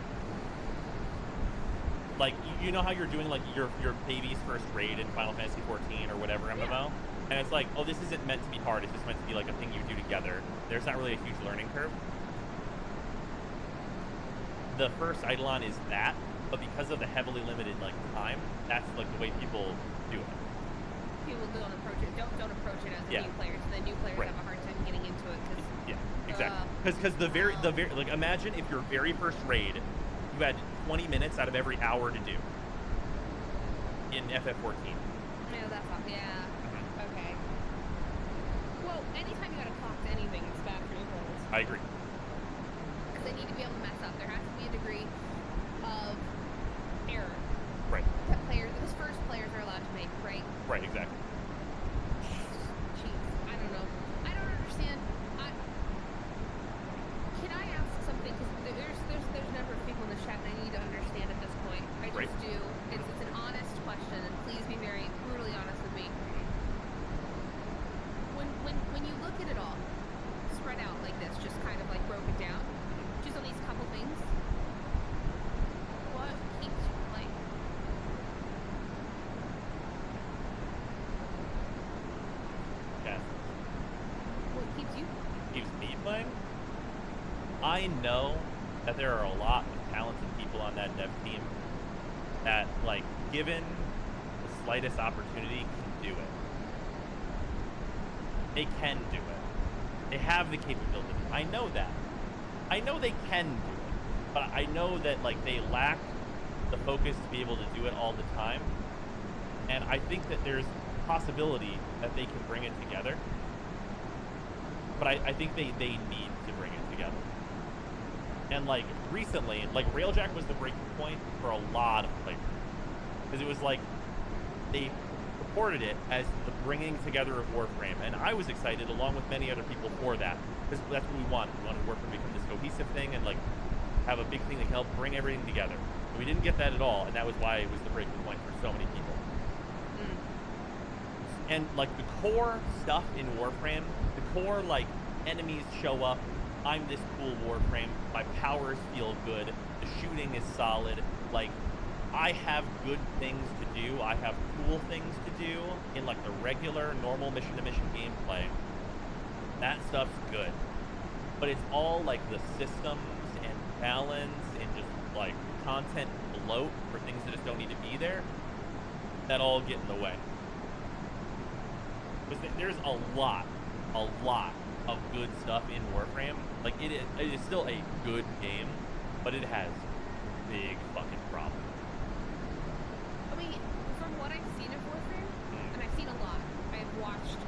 Like you know how you're doing like your baby's first raid in Final Fantasy 14 or whatever MMO, and it's like, oh, this isn't meant to be hard. It's just meant to be like a thing you do together. There's not really a huge learning curve. The first Eidolon is that, but because of the heavily limited like time, that's like the way people do it. people don't approach it. Don't approach it as a new player. So the new players Right. have a hard time getting into it because. Yeah, exactly. Because the very like imagine if your very first raid, you had 20 minutes out of every hour to do in FF14. Yeah, that's not. Yeah. Okay. Well, anytime you gotta talk to anything, it's bad for new players. I agree. Because they need to be able to mess up. There has to be a degree of error Right. that those first players are allowed to make, right? Right. Exactly. Jeez, I don't know. I don't understand. Can I ask something? Because there's a number of people in the chat, and I need to understand at this point. I just Right. do. It's an honest question, and please be very brutally honest with me. When you look at it all spread out like this, just kind of like broken down, just on these couple things, what keeps you playing? Yeah. What keeps you? Keeps me playing. I know that there are a lot of talented people on that dev team that, like, given the slightest opportunity, can do it. They can do it. They have the capability. I know that. I know they can do it. But I know that, like, they lack the focus to be able to do it all the time. And I think that there's possibility that they can bring it together. But I think they need to bring it together. And, like, recently, like, Railjack was the breaking point for a lot of players. Because it was like, they reported it as the bringing together of Warframe. And I was excited, along with many other people, for that. Because that's what we wanted. We wanted Warframe to become this cohesive thing and, like, have a big thing that can help bring everything together. And we didn't get that at all, and that was why it was the breaking point for so many people. And, like, the core stuff in Warframe, the core, like, enemies show up, I'm this cool Warframe, my powers feel good, the shooting is solid, like, I have good things to do. I have cool things to do in like the regular, normal mission-to-mission gameplay. That stuff's good. But it's all like the systems and balance and just like content bloat for things that just don't need to be there that all get in the way. Because there's a lot of good stuff in Warframe. Like it is still a good game, but it has big fucking problems. I mean, from what I've seen of Warframe, and I've seen a lot, I've watched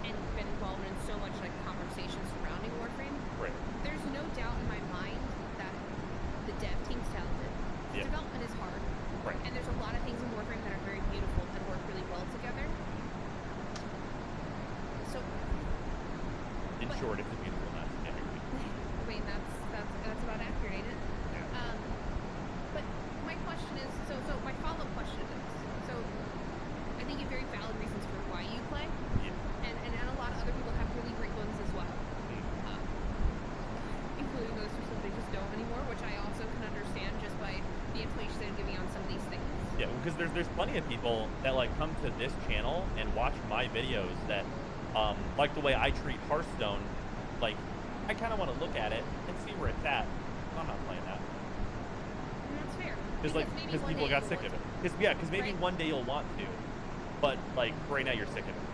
and been involved in so much like conversation surrounding Warframe. Right. There's no doubt in my mind that the dev team's talented. Yeah. Development is hard. Right. And there's a lot of things in Warframe that are very beautiful and work really well together. So, In short, it's a beautiful mess. I mean, that's about accurate, ain't it? Yeah. But my question is, so my follow-up question is, so I think you have very valid reasons for why you play, Yeah. and a lot of other people have really great ones as well, including those who simply just don't anymore, which I also can understand just by the information they're giving on some of these things. Yeah, because there's plenty of people that like come to this channel and watch my videos that like the way I treat Hearthstone. Like I kind of want to look at it and see where it's at. I'm not playing that. And that's fair. Because people got sick of it. Because maybe Right. one day you'll want to, but like right now you're sick of it.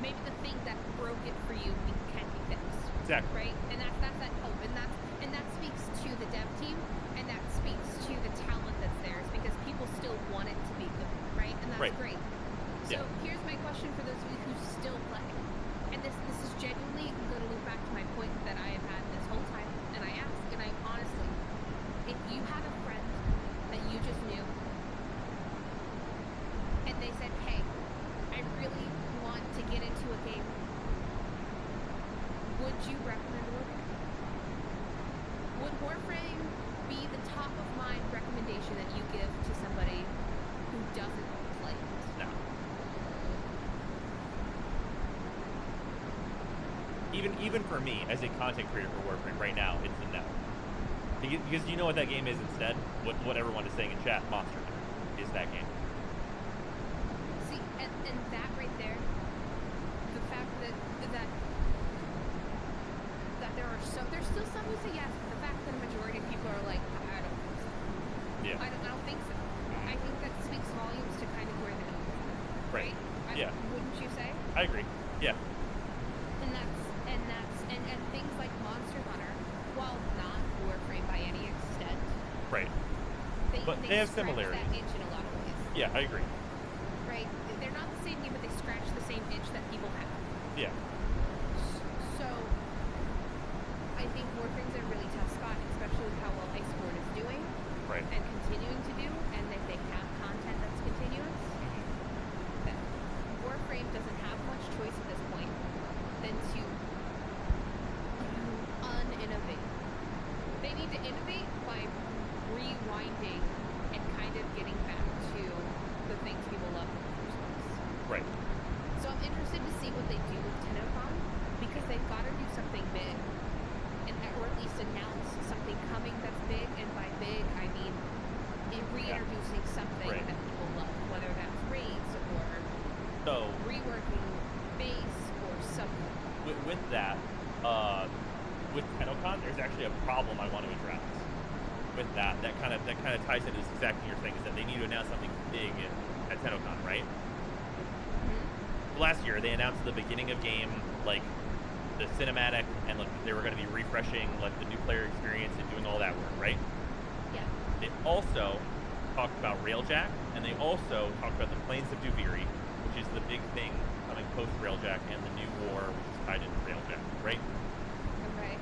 Maybe the thing that broke it for you can be fixed. Exactly. Right? And that's that hope. And that speaks to the dev team, and that speaks to the talent that's there, is because people still want it to be good, right? And that's Right. great. So Yeah. here's my question for those of you who still play. And this is genuinely going to loop back to my point that I have had this whole time, and I ask, and I honestly, if you had a friend that you just knew, and they said, hey, I really want to get into a game, would you recommend Warframe? Would Warframe be the top of mind recommendation that you give to somebody who doesn't play it? No. Even for me as a content creator for Warframe right now, it's a no. Because you know what that game is instead? What everyone is saying in chat, Monster Hunter is that game. See, and that right there, the fact that there's still some who say yes, but the fact that a majority of people are like, I don't think so. Yeah. I don't think so. I think that speaks volumes to kind of where the game is. Right. Yeah. Wouldn't you say? I agree. Yeah. And things like Monster Hunter, while not Warframe by any extent, Right. But they they have scratch similarities. that itch in a lot of ways. Yeah, I agree. Right? They're not the same game, but they scratch the same itch that people have. Yeah. So, I think Warframe's in a really tough spot, especially with how well Iceborne is doing Right. and continuing to do, and if they have content that's continuous. That Warframe doesn't have much choice at this point than to uninnovate. They need to innovate by rewinding and kind of getting back to the things people love in the first place. Right. So I'm interested to see what they do with TennoCon, because they've got to do something big, or at least announce something coming that's big, and by big I mean reintroducing something Right. that people love, whether that's raids or So reworking base or something. with that, with TennoCon, there's actually a problem I want to address. With that kind of ties into this exactly what you're saying, is that they need to announce something big at TennoCon, right? Mm-hmm. Last year they announced at the beginning of game like the cinematic, and like they were going to be refreshing like the new player experience and doing all that work, right? Yeah. They also talked about Railjack, and they also talked about the Plains of Duviri, which is the big thing coming post Railjack, and the new war which is tied into Railjack, right? Okay.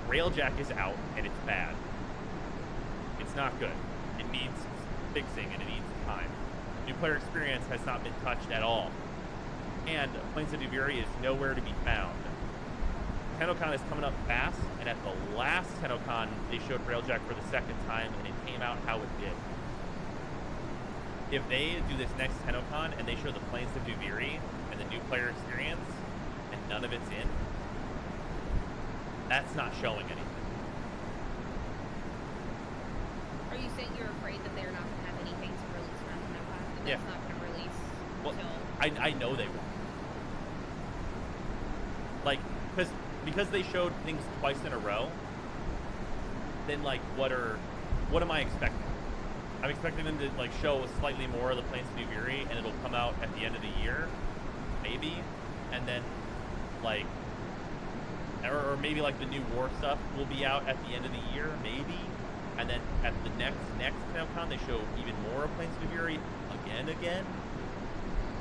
Railjack is out, and it's bad. It's not good. It needs fixing, and it needs time. New player experience has not been touched at all. And Plains of Duviri is nowhere to be found. TennoCon is coming up fast, and at the last TennoCon, they showed Railjack for the second time, and it came out how it did. If they do this next TennoCon, and they show the Plains of Duviri and the new player experience, and none of it's in, that's not showing anything. Are you saying you're afraid that they're not going to have anything that's not going to release Well, until... I know they won't. Like, because they showed things twice in a row, then, like, what am I expecting? I'm expecting them to, like, show slightly more of the Plains of New Veery, and it'll come out at the end of the year, maybe, and then, like, or maybe, like, the new war stuff will be out at the end of the year, maybe, and then at the next FanCon they show even more of Plains of New Veery again.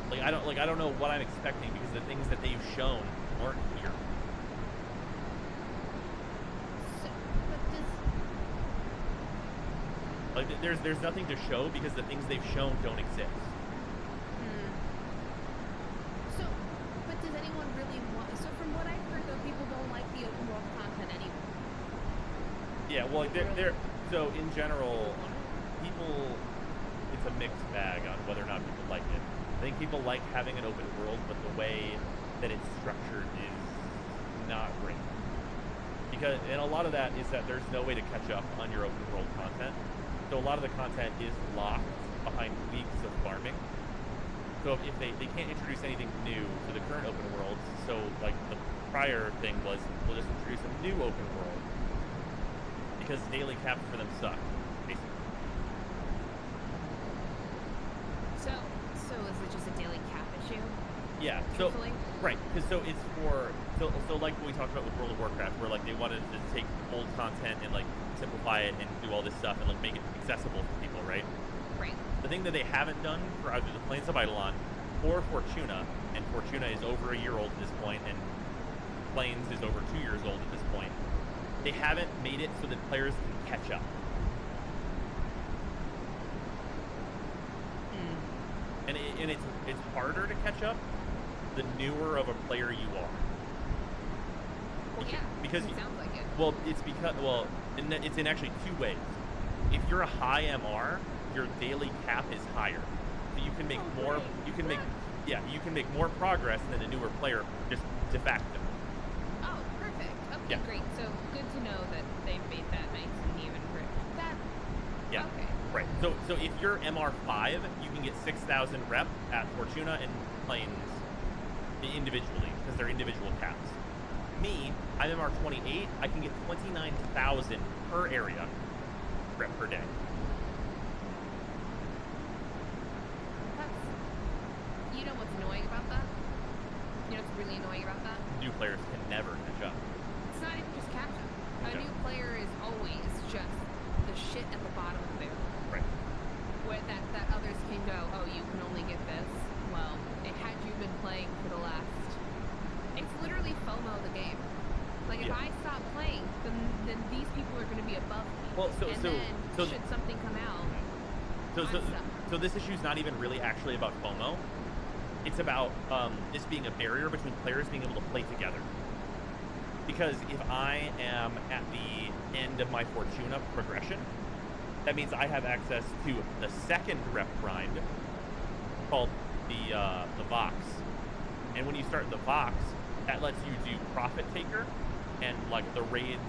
Like, I don't know what I'm expecting, because the things that they've shown aren't here. So, but does... Like, there's nothing to show because the things they've shown don't exist. So, but does anyone really want... So from what I've heard, though, people don't like the open world content anyway. Yeah, well, they're so in general, people, it's a mixed bag on whether or not people like it. I think people like having an open world, but the way that it's structured is not great. And a lot of that is that there's no way to catch up on your open world content. So a lot of the content is locked behind weeks of farming. So if they can't introduce anything new to the current open world, so like the prior thing was, we'll just introduce a new open world. Because daily caps for them suck, basically. So is it just a daily cap issue? Yeah, so, Truthfully? right, because so it's for, so like what we talked about with World of Warcraft, where like they wanted to take old content and like simplify it and do all this stuff and like make it accessible for people, right? Right. The thing that they haven't done for either the Plains of Eidolon or Fortuna, and Fortuna is over a year old at this point, and Plains is over 2 years old at this point, they haven't made it so that players can catch up. And it's harder to catch up the newer of a player you are. Well, yeah, because it sounds like it. Well, it's because, well, it's in actually two ways. If you're a high MR, your daily cap is higher, so you can make more. You can make, yeah, you can make more progress than a newer player just de facto. Oh, perfect. Okay, Yeah. great. So good to know that they've made that nice and even for that. Yeah. Okay. Right. So if you're MR5, you can get 6,000 rep at Fortuna and Plains individually because they're individual caps. Me, I'm MR28. I can get 29,000 per area rep per day. That's, you know what's annoying about that? You know what's really annoying about that? New players can never catch up. It's not even just catch up. Okay. A new player is always just the shit at the bottom of the barrel. Right. Where that others can go, oh, you can only get this. Well, had you been playing for the last... It's literally FOMO the game. Like, if Yeah. I stop playing, then these people are going to be above me. Well, so should something come out, so this issue is not even really actually about FOMO. It's about this being a barrier between players being able to play together. Because if I am at the end of my Fortuna progression, that means I have access to the second rep grind called the Vox. And when you start the Vox, that lets you do Profit Taker and like the raids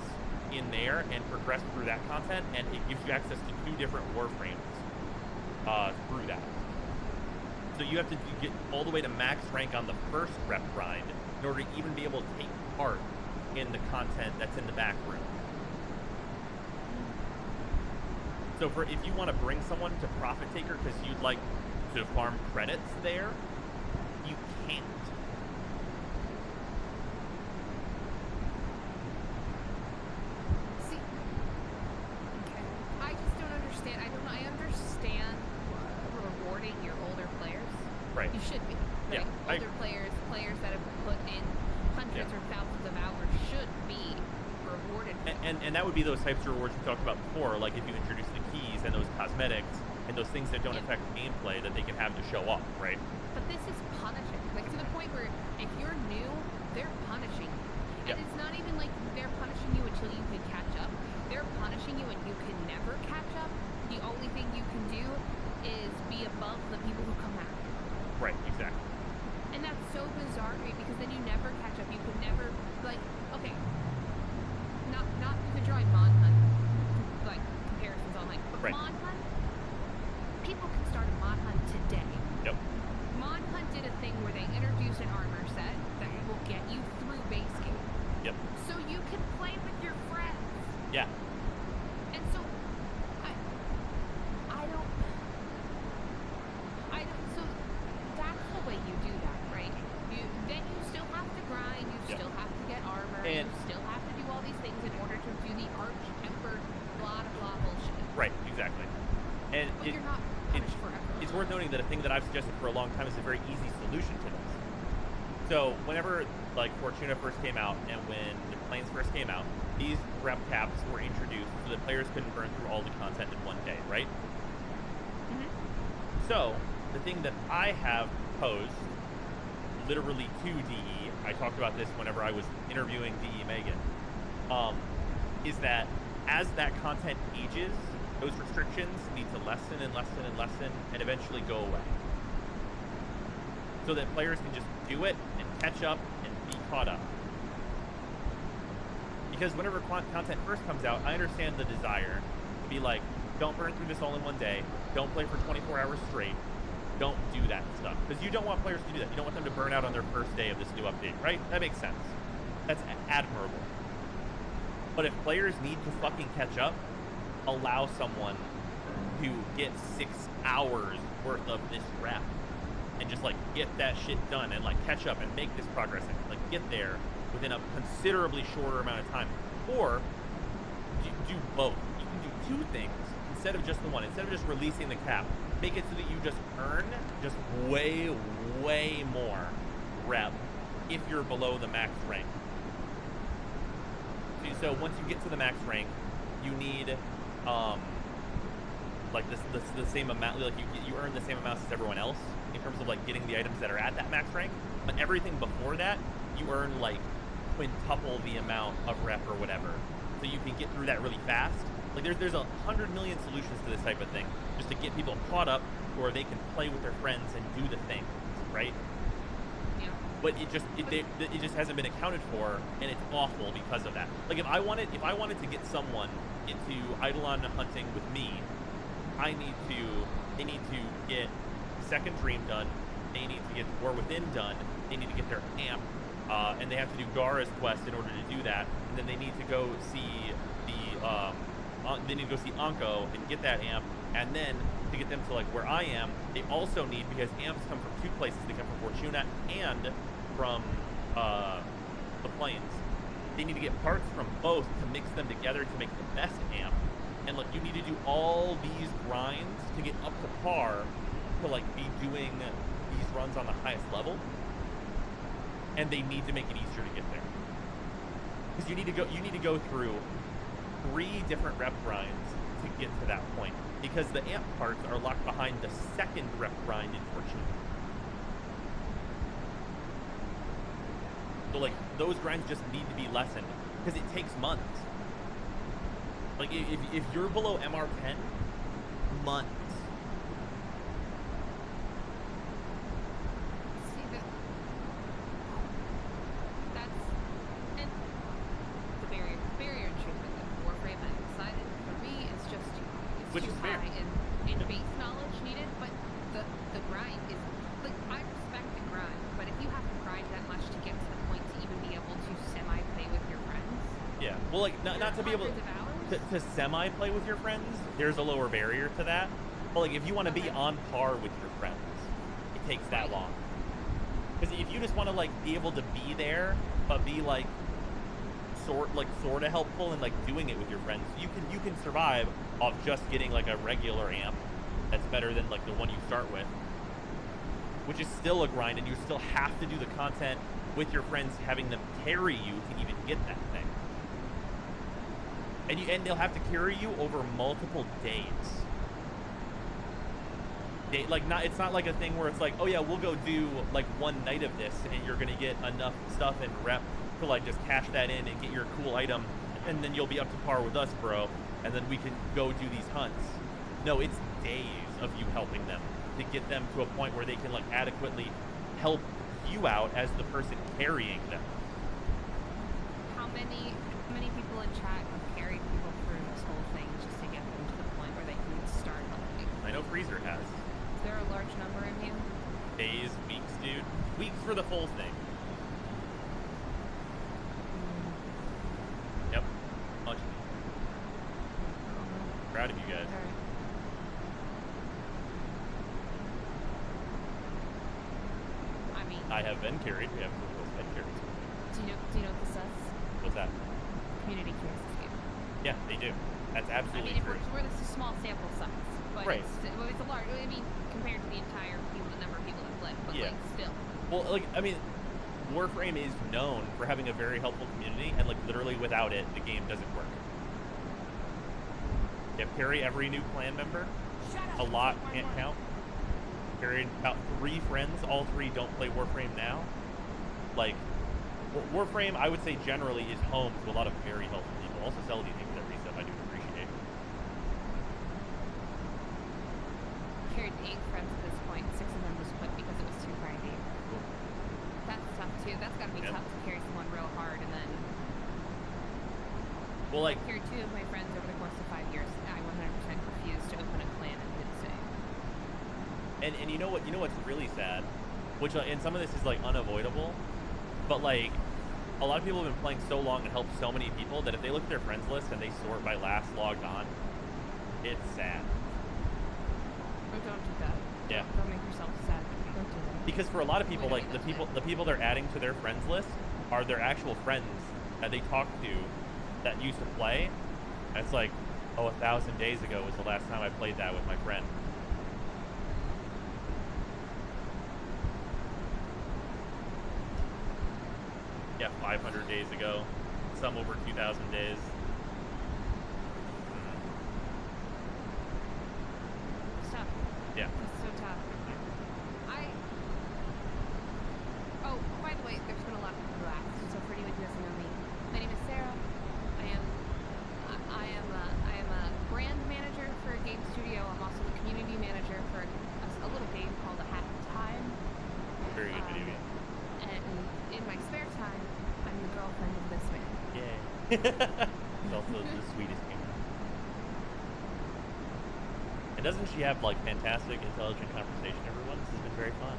in there and progress through that content, and it gives you access to 2 different warframes through that. So you have to get all the way to max rank on the first rep grind in order to even be able to take part in the content that's in the back room. So for if you want to bring someone to Profit Taker because you'd like to farm credits there, you can't. See, okay. I just don't understand. I understand rewarding your older players. Right. You should be. Yeah, Right? Older players that have put in hundreds or thousands of hours should be rewarded. And that would be those types of rewards we talked about before, like if you introduce the keys and those cosmetics and those things that don't affect gameplay that they can have to show off, right? But this is punishing. Like, to the point where if you're new, they're punishing you. And it's not even like they're punishing you until you can catch up. They're punishing you and you can never catch up. The only thing you can do is be above the people who come after you. Right, exactly. And that's so bizarre to me because then you never catch up. You could never, like, okay, not to drawing Mon Hunt, like, comparisons on, like, but Right. Mon Hunt, people can start a mod hunt today. Yep. Mod Hunt did a thing where they introduced an armor set that will get you through base game. Yep. So you can play with your friends. Yeah. And so I don't so that's the way you do that, right? Then you still have to grind, you Yep. still have to get armor, And- you still have to do all these things in order to do the arch-tempered blah blah bullshit. Right. Exactly. And But you're not punished forever. it's worth noting that a thing that I've suggested for a long time is a very easy solution to this. So whenever like Fortuna first came out and when the Planes first came out, these rep caps were introduced so that players couldn't burn through all the content in one day, right? So the thing that I have posed literally to DE, I talked about this whenever I was interviewing DE Megan, is that as that content ages, those restrictions need to lessen and lessen and lessen and eventually go away. So that players can just do it and catch up and be caught up. Because whenever content first comes out, I understand the desire to be like, don't burn through this all in one day, don't play for 24 hours straight, don't do that stuff. Because you don't want players to do that. You don't want them to burn out on their first day of this new update, right? That makes sense. That's admirable. But if players need to fucking catch up, allow someone to get 6 hours worth of this rep and just like get that shit done and like catch up and make this progress and like get there within a considerably shorter amount of time. Or do both. You can do two things instead of just the one. Instead of just releasing the cap, make it so that you just earn just way, way more rep if you're below the max rank. So once you get to the max rank, you need like the same amount, like you earn the same amounts as everyone else in terms of like getting the items that are at that max rank. But everything before that, you earn like quintuple the amount of rep or whatever, so you can get through that really fast. Like there's 100 million solutions to this type of thing, just to get people caught up, where they can play with their friends and do the things, right? Yeah. But it just hasn't been accounted for, and it's awful because of that. Like if I wanted to get someone into Eidolon hunting with me, they need to get Second Dream done, they need to get War Within done, they need to get their amp, and they have to do Gara's quest in order to do that, and then they need to go see Anko and get that amp, and then to get them to like where I am, they also need, because amps come from two places, they come from Fortuna and from the Plains. They need to get parts from both to mix them together to make the best amp. And like you need to do all these grinds to get up to par to like be doing these runs on the highest level. And they need to make it easier to get there. Because you need to go through 3 different rep grinds to get to that point. Because the amp parts are locked behind the second rep grind in Fortuna. So like those grinds just need to be lessened because it takes months. Like if you're below MR10, months. See that's and the barrier and treatment of Warframe I decided for me is just Which too is fair. high in base knowledge needed, but the grind is like I respect the grind, but if you have to grind that much to get to the point to even be able to semi-play with your friends. Yeah. Well, like not to be able hundreds of hours? to semi-play with your friends, there's a lower barrier to that. But like if you want to be on par with your friends, it takes that long. Because if you just want to like be able to be there, but be like sort of helpful and like doing it with your friends, you can survive off just getting like a regular amp that's better than like the one you start with, which is still a grind, and you still have to do the content with your friends, having them carry you to even get that thing. And they'll have to carry you over multiple days. It's not like a thing where it's like, oh yeah, we'll go do like one night of this, and you're gonna get enough stuff and rep to like just cash that in and get your cool item, and then you'll be up to par with us, bro, and then we can go do these hunts. No, it's days of you helping them to get them to a point where they can like adequately help you out as the person carrying them. How many people in chat have carried people through this whole thing just to get them to the point where they can start hunting? I know what Freezer has. Is there a large number in here? Days, weeks, dude. Weeks for the full thing. Yep. Bunch of people. Proud of you guys. Alright. I mean, I have been carried. We have been carried. do you know what this says? What's that? Community cares this game. Yeah, they do. That's I absolutely mean, true. this is a small sample size, but Right. it's a large. I mean, compared to the entire number of people that play, but Yeah. like still. Well, like, I mean, Warframe is known for having a very helpful community, and like literally without it, the game doesn't work. Yeah, carry every new clan member. A lot can't count. Carried about 3 friends. All 3 don't play Warframe now. Like, Warframe, I would say generally is home to a lot of very helpful people. Also, Zelda, thank you for that reset. I do appreciate. Carried 8 friends at this point. 6 of them just quit because it was too grindy. That's tough too. That's gotta be Yeah. tough to carry someone real hard and then. Well, like, I carried 2 of my friends over the course of 5 years. I 100% refused to open a clan and did the same. and you know what? You know what's really sad, which and some of this is like unavoidable, but like a lot of people have been playing so long and helped so many people that if they look at their friends list and they sort by last logged on, it's sad. Oh, don't do that. Yeah. Don't make yourself sad. Don't do that. Because for a lot of people, Wait a like the minute. people they're adding to their friends list are their actual friends that they talk to that used to play. And it's like, oh, 1,000 days ago was the last time I played that with my friend. Yeah, 500 days ago. Some over 2,000 days. It's tough. Yeah. It's so tough. Oh, by the way, there's been a lot of people who asked. So for anyone who doesn't know me, my name is Sarah. I am a brand manager for a game studio. I'm also the community manager for a little game called A Hat in Time. Very good video game. And in my spare time, I'm the girlfriend of this man. Yay. He's also the sweetest gamer. And doesn't she have like fantastic, intelligent conversation, everyone? This has been very fun.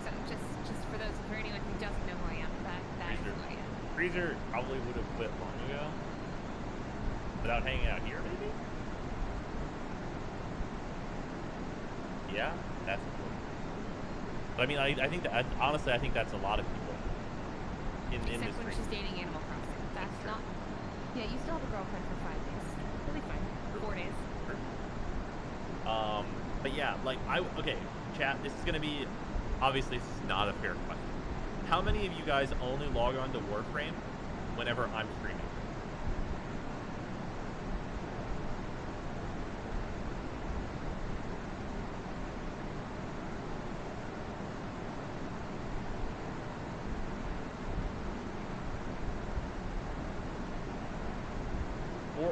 So just for those, for anyone who doesn't know who I am, that is Freezer. who I am. Freezer probably would have quit long ago. Without hanging out here, maybe? Yeah, that's important. But I mean, I think that, honestly, I think that's a lot of people in Except this when stream. she's dating Animal Crossing. That's not. Yeah, you still have a girlfriend for 5 days. It'll be fine. 4 days. But yeah, like, okay, chat, this is gonna be, obviously, this is not a fair question. How many of you guys only log on to Warframe whenever I'm streaming?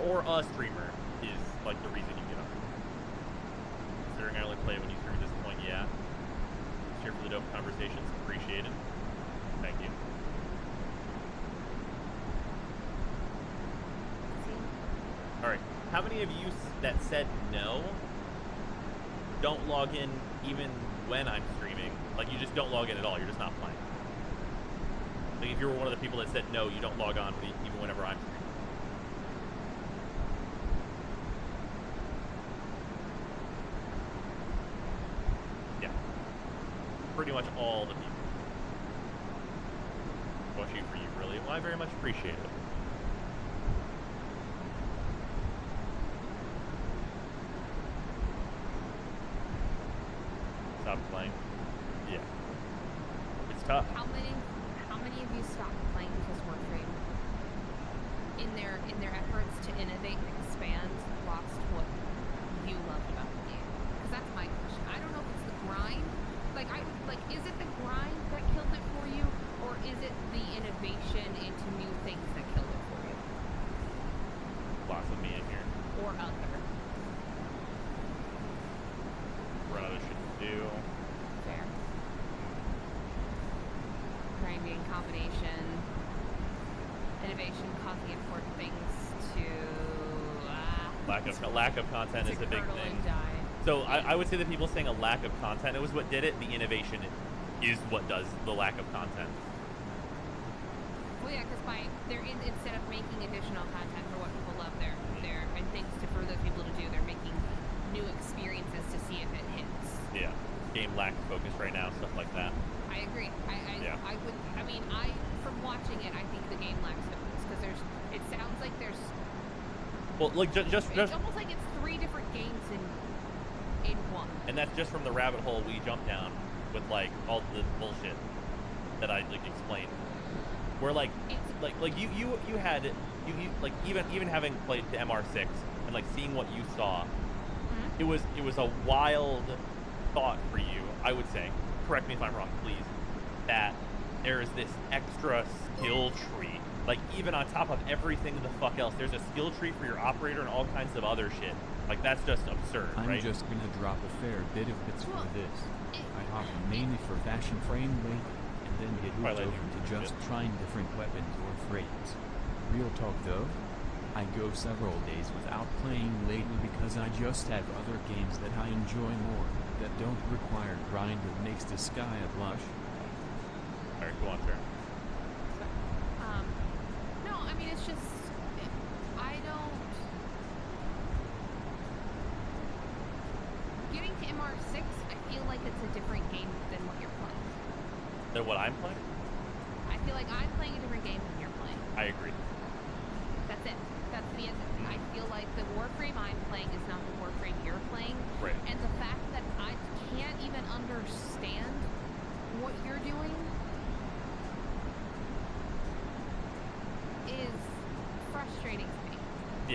Or a streamer is like the reason you get on. Considering I only play when you stream at this point, yeah. Just here for the dope conversations, appreciate it. Thank you. All right, how many of you that said no don't log in even when I'm streaming? Like you just don't log in at all. You're just not playing. Like if you were one of the people that said no, you don't log on even whenever I'm streaming. Pretty much all the people. Well, shoot for you, really. Well, I very much appreciate it. Stop playing. Yeah. It's tough. How many of you stopped playing because Warframe, in their efforts to innovate and expand, lost what you loved about the game? Because that's my question. I don't know if it's the grind. Is it the grind that killed it for you, or is it the innovation into new things that killed it for you? Lots of me in here. Or other? Run other shit to do. Fair. Grinding, combination, innovation, causing important things to Lack of content is To a big curdle thing. and die. So I would say that people saying a lack of content, it was what did it. The innovation is what does the lack of content. Well, yeah, because instead of making additional content for what people love, they're and things for those people to do, they're making new experiences to see if it hits. Yeah, game lacks focus right now, stuff like that. I agree. Yeah. From watching it, I think the game lacks focus because it sounds like there's. Well, like just It's almost like it's 3 different games in one. and that's just from the rabbit hole we jumped down with like all the bullshit that I like explained. Where like you had like even having played the MR6 and like seeing what you saw, it was a wild thought for you, I would say. Correct me if I'm wrong, please. That there is this extra skill tree. Like even on top of everything the fuck else, there's a skill tree for your operator and all kinds of other shit. Like that's just absurd, I'm right? just gonna drop a fair bit of bits Well, for this. I hop mainly for fashion frame rate, and then get hooked Twilight over to just shit. trying different weapons or frames. Real talk though, I go several days without playing lately because I just have other games that I enjoy more, that don't require grind that makes the sky a blush. Alright, go on, sir. No, I mean it's just I don't. Getting to MR6, I feel like it's a different game than what you're playing. Than what I'm playing? I feel like I'm playing a different game than you're playing. I agree. That's it. That's the end of it. I feel like the Warframe I'm playing is not the Warframe you're playing. Right. And the fact that I can't even understand what you're doing is frustrating to me.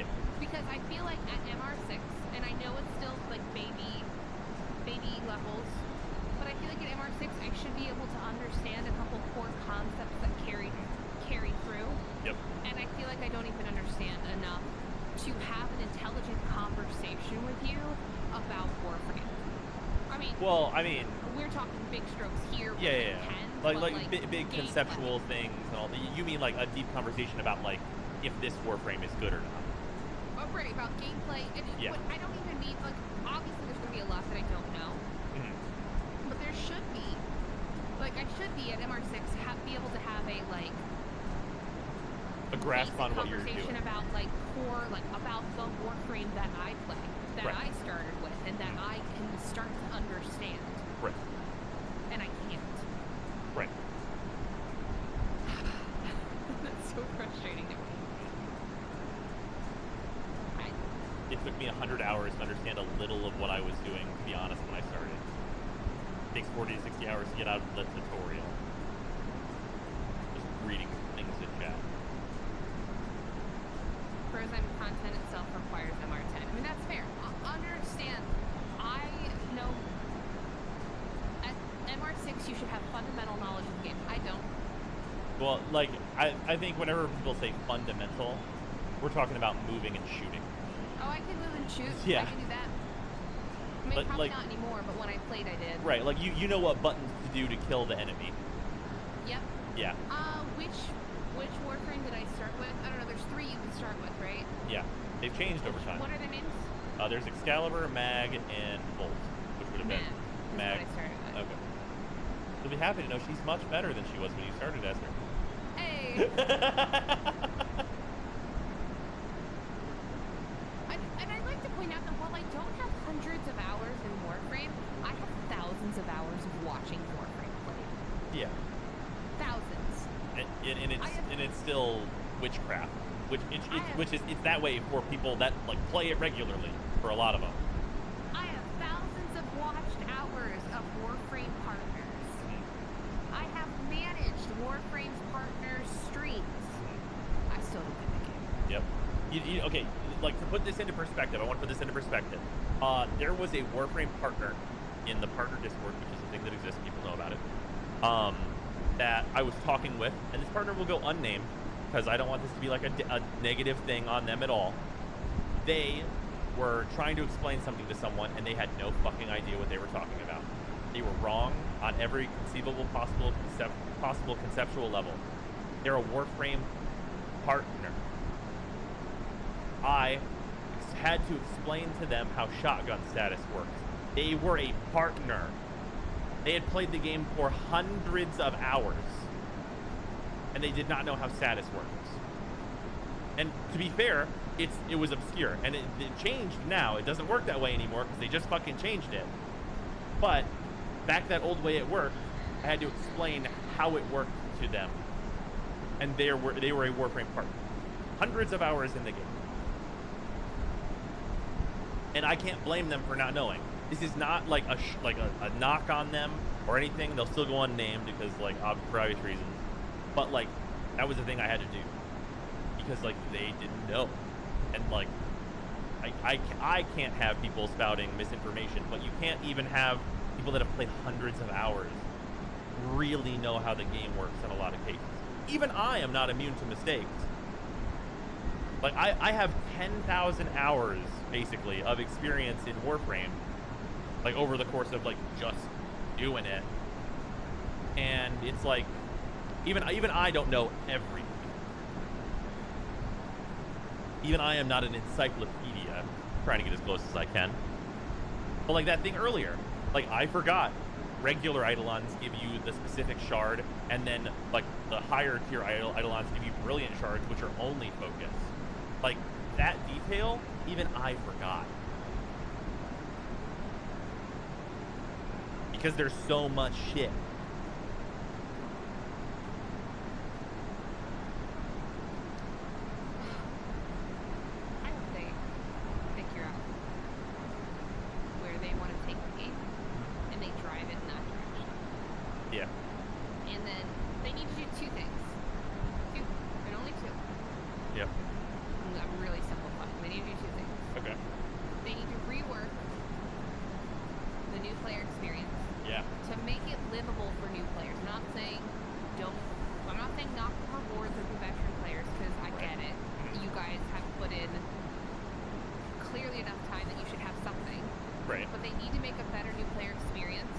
Yeah. Because I feel like at MR6, and I know it's still like baby levels, but I feel like at MR6 I should be able to understand a couple core concepts that carry through. Yep. And I feel like I don't even understand enough to have an intelligent conversation with you about Warframe. I mean, we're talking big strokes here. Yeah. Like big gameplay. conceptual things and all. You mean like a deep conversation about like if this Warframe is good or not? Right, about gameplay. And Yeah. what I don't even mean, like, obviously there's going to be a lot that I don't know. Mm-hmm. But there should be. Like, I should be at MR6, be able to have a, like, A grasp basic on what you're conversation doing. about, like, core, like, about the Warframe that I play, that Right. I started with, and that I can start to understand. Right. And I can't. Right. That's so frustrating to me. It took me 100 hours to understand a little of what I was doing, to be honest, when I started. It takes 40 to 60 hours to get out of the tutorial. Just reading things in chat. Program content itself requires MR10. I mean, that's fair. Understand, I know at MR6 you should have fundamental knowledge of the game. I don't. Well, like, I think whenever people say fundamental, we're talking about moving and shooting. Oh, I can move and shoot. Yeah. I can do that. I mean, But, probably like- not anymore, but when I played, I did. Right, like, you know what buttons to do to kill the enemy. Yep. Yeah, Which Warframe did I start with? I don't know. There's 3 you can start with, right? yeah. They've changed over time. What are the names? There's Excalibur, Mag, and Volt, which would have Mag. been Is what I started with. Okay. You'll be happy to know she's much better than she was when you started, Esther. Hey. And I'd like to point out that while I don't have hundreds of hours in Warframe, I have thousands of hours of watching Warframe played. Yeah. Thousands. And it's still witchcraft, which it's that way for people that like play it regularly. For a lot of them. I have thousands of watched hours of Warframe partners. I have managed Warframe's partners' streams. I still don't get the game. Yep. Okay, like to put this into perspective, I want to put this into perspective. There was a Warframe partner in the partner Discord, which is a thing that exists, people know about it, that I was talking with, and this partner will go unnamed, because I don't want this to be like a negative thing on them at all. They were trying to explain something to someone, and they had no fucking idea what they were talking about. They were wrong on every conceivable possible conceptual level. They're a Warframe partner. I had to explain to them how shotgun status works. They were a partner. They had played the game for hundreds of hours, and they did not know how status works. And to be fair, it was obscure, and it changed now. It doesn't work that way anymore because they just fucking changed it. But back that old way it worked, I had to explain how it worked to them, and they were a Warframe partner. Hundreds of hours in the game, and I can't blame them for not knowing. This is not like a knock on them or anything. They'll still go unnamed because for obvious reasons. But like that was the thing I had to do because like they didn't know, and like I can't have people spouting misinformation, but you can't even have people that have played hundreds of hours really know how the game works in a lot of cases. Even I am not immune to mistakes. Like I have 10,000 hours basically of experience in Warframe, like over the course of like just doing it, and it's like even I don't know everything. Even I am not an encyclopedia. I'm trying to get as close as I can. But like that thing earlier, like I forgot regular Eidolons give you the specific shard, and then like the higher tier Eidolons give you brilliant shards, which are only focus. Like that detail, even I forgot. Because there's so much shit. I hope they figure out where they want to take the game and they drive it in that direction. Yeah. And then they need to do two things. Two, and only two. Yep. I'm really simplifying. They need to do two things. Okay. They need to rework the new player experience. Yeah. To make it livable for new players. I'm not saying knock the rewards of the veteran players, because I get it. You guys have put in clearly enough time that you should have something. Right. But they need to make a better new player experience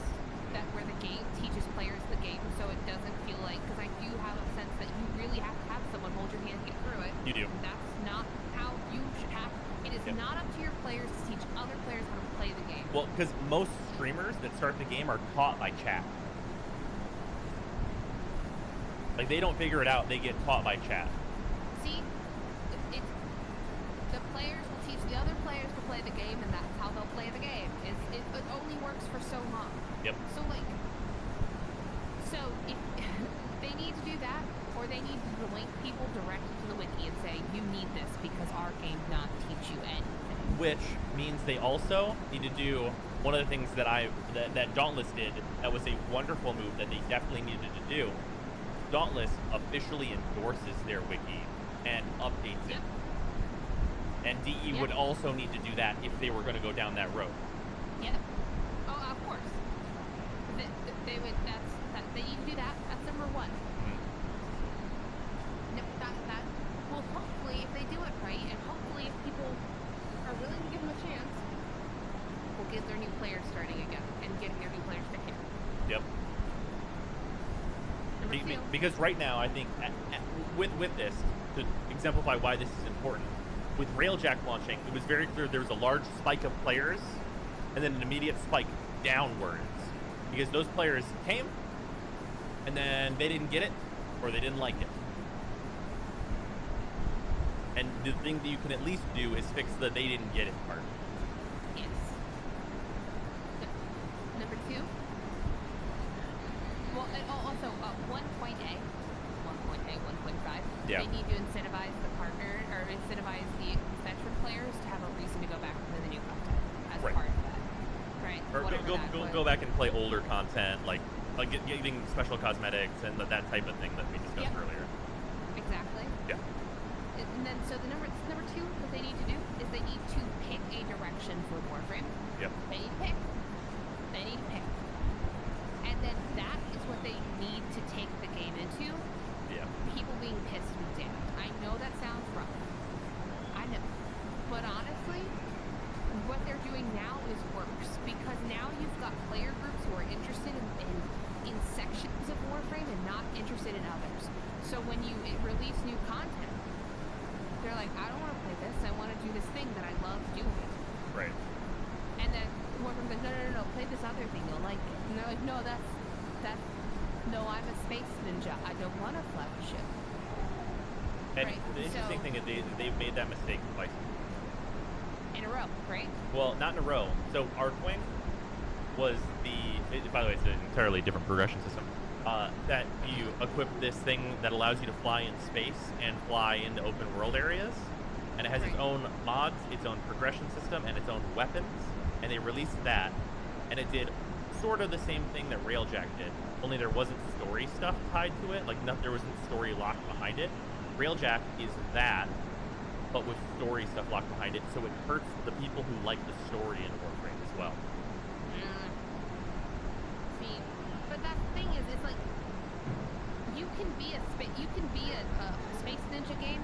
that where the game teaches players the game, so it doesn't feel like, because I do have a sense that you really have to have someone hold your hand and get through it. You do. That's not how you should have. It is not up to your players to teach other players how to play the game. Well, because most streamers that start the game are taught by chat. Like, they don't figure it out, they get taught by chat. See, the players will teach the other players to play the game, and that's how they'll play the game. It only works for so long. Yep. So if they need to do that, or they need to link people directly to the wiki and say, you need this because our game not teach you anything. Which means they also need to do one of the things that Dauntless did that was a wonderful move that they definitely needed to do. Dauntless officially endorses their wiki and updates it. And DE would also need to do that if they were going to go down that road. Yeah. Oh, of course. They would. They need to do that. That's number one. That will hopefully, if they do it right, and hopefully if people are willing to give them a chance, will get their new players starting again and getting their new players back in. Yep. Because right now, I think with this, to exemplify why this is important, with Railjack launching, it was very clear there was a large spike of players and then an immediate spike downwards. Because those players came and then they didn't get it or they didn't like it. And the thing that you can at least do is fix the they didn't get it part. Yes. Number two. Well, and also 1.A, 1.5. Yeah. They need to incentivize the partner, or incentivize the veteran players to have a reason to go back and play the new content as Right. part of that. Right. Or go back and play older content, like getting special cosmetics and that type of thing that we discussed earlier. Exactly. Yeah. And then, so the number two that they need to do is they need to pick a direction for Warframe. Yep. They need to pick. They need to pick. And then that is what they need to take the game into. Yeah. People being pissed and damned. I know that sounds rough. I know. But honestly, what they're doing now is worse, because now you've got player groups who are interested in sections of Warframe and not interested in others. So when you release new content, they're like, I don't want to play this. I want to do this thing that I love other thing, you'll like it. And they're like, no, no, I'm a space ninja. I don't want to fly a ship. And Right, the interesting so- thing is they've made that mistake twice. In a row, right? Well, not in a row. So Archwing was by the way, it's an entirely different progression system. That you equip this thing that allows you to fly in space and fly into open world areas. And it has its Right. own mods, its own progression system, and its own weapons. And they released that, and it did sort of the same thing that Railjack did, only there wasn't story stuff tied to it. Like, there wasn't story locked behind it. Railjack is that, but with story stuff locked behind it, so it hurts the people who like the story in Warframe as well. See, but that thing is, it's like you can be a space ninja game,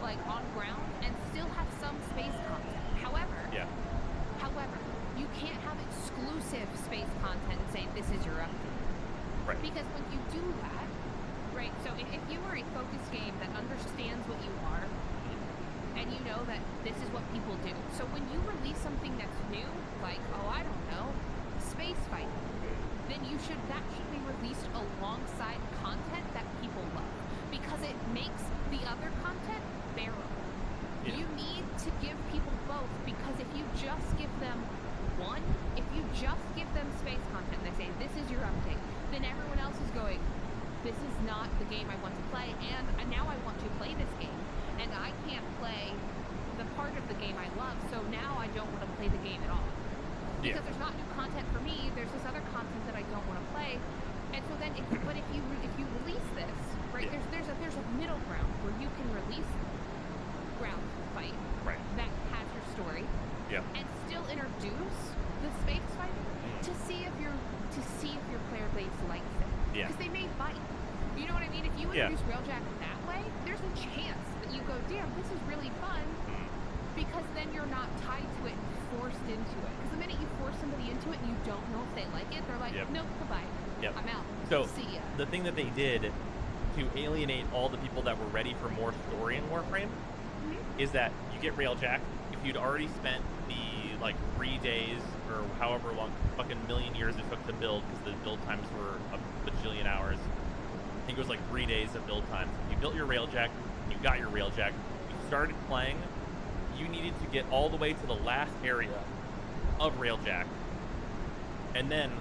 like on ground, and still have some space content. However, you can't have exclusive space content and say this is your update. Right. Because when you do that, right? So if you are a focused game that understands what you are, and you know that this is what people do. So when you release something that's new, like, oh, I don't know, space fighting, then that should be released alongside content that people love. Because it makes the other content bearable. Yeah. You need to give people both, because if you just give them one, if you just give them space content and they say, this is your update, then everyone else is going, this is not the game I want to play, and now I want to play this game. And I can't play the part of the game I love, so now I don't want to play the game at all. Because there's not new content for me, there's this other content that I don't want to play. And so then, if you release this, right, there's a middle ground where you can release ground fight that has your story, and still introduce the space fighting to see if your player base likes it. Because they may bite. You know what I mean? If you introduce Railjack that way, there's a chance that you go, damn, this is really fun, because then you're not tied to it and forced into it. Because the minute you force somebody into it and you don't know if they like it, they're like, nope, goodbye. I'm out. So see ya. the thing that they did to alienate all the people that were ready for more story in Warframe is that you get Railjack. If you'd already spent the 3 days or however long, fucking million years it took to build, because the build times were a bajillion hours. I think it was like 3 days of build time. You built your Railjack, you got your Railjack, you started playing, you needed to get all the way to the last area of Railjack. And then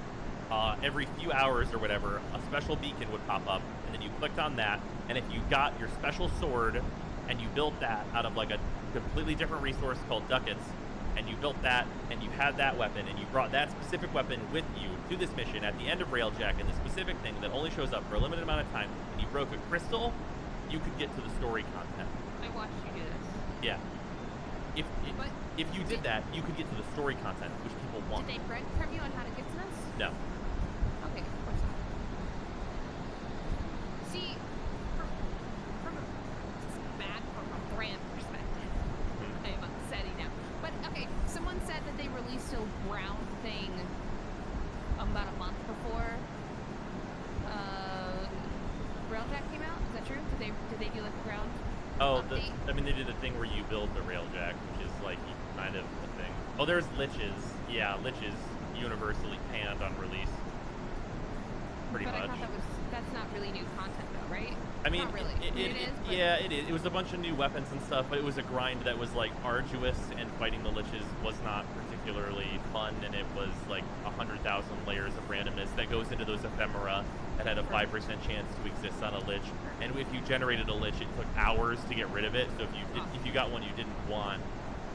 every few hours or whatever, a special beacon would pop up, and then you clicked on that, and if you got your special sword, and you built that out of like a completely different resource called ducats, and you built that, and you had that weapon, and you brought that specific weapon with you to this mission at the end of Railjack, and the specific thing that only shows up for a limited amount of time, and you broke a crystal, you could get to the story content. I watched you do this. Yeah. If you did that, you could get to the story content, which people want. Did they breadcrumb you on how to get to this? No. Okay, of course not. See, from a brand perspective, I am upsetting now. But okay, someone said that they released a ground thing about a month before Railjack came out. Is that true? Did they do like a ground? Oh, update? they did a thing where you build the Railjack, which is like kind of a thing. Oh, there's liches. Yeah, liches universally panned on release. Pretty much. I thought that's not really new content though, right? I mean, not really. it is. But... Yeah, it is. It was a bunch of new weapons and stuff, but it was a grind that was like arduous, and fighting the liches was not particularly fun, and it was like 100,000 layers of randomness that goes into those ephemera that had a 5% chance to exist on a lich. And if you generated a lich, it took hours to get rid of it. So if you got one you didn't want,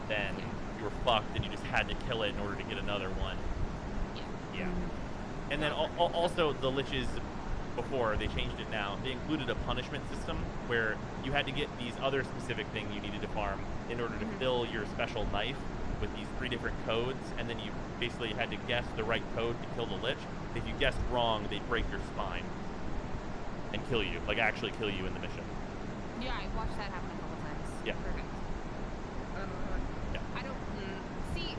then you were fucked, and you just had to kill it in order to get another one. Yeah. And then also the liches, before they changed it now, they included a punishment system where you had to get these other specific thing you needed to farm in order to fill your special knife with these 3 different codes, and then you basically had to guess the right code to kill the lich. If you guessed wrong, they'd break your spine and kill you, like actually kill you in the mission. Yeah, I watched that happen a couple times. Yeah. Perfect. I don't see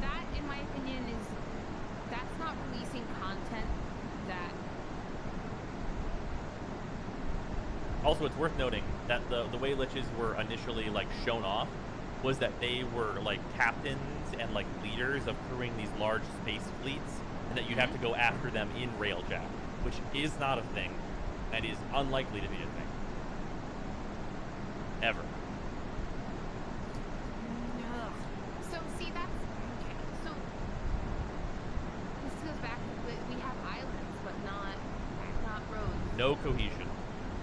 that. In my opinion, that's not releasing content that. Also, it's worth noting that the way liches were initially like shown off was that they were like captains and like leaders of crewing these large space fleets and that you'd have to go after them in Railjack, which is not a thing, and is unlikely to be a thing. Ever. Ugh. So see, that's okay. So this goes back to we have islands, but not roads. No cohesion.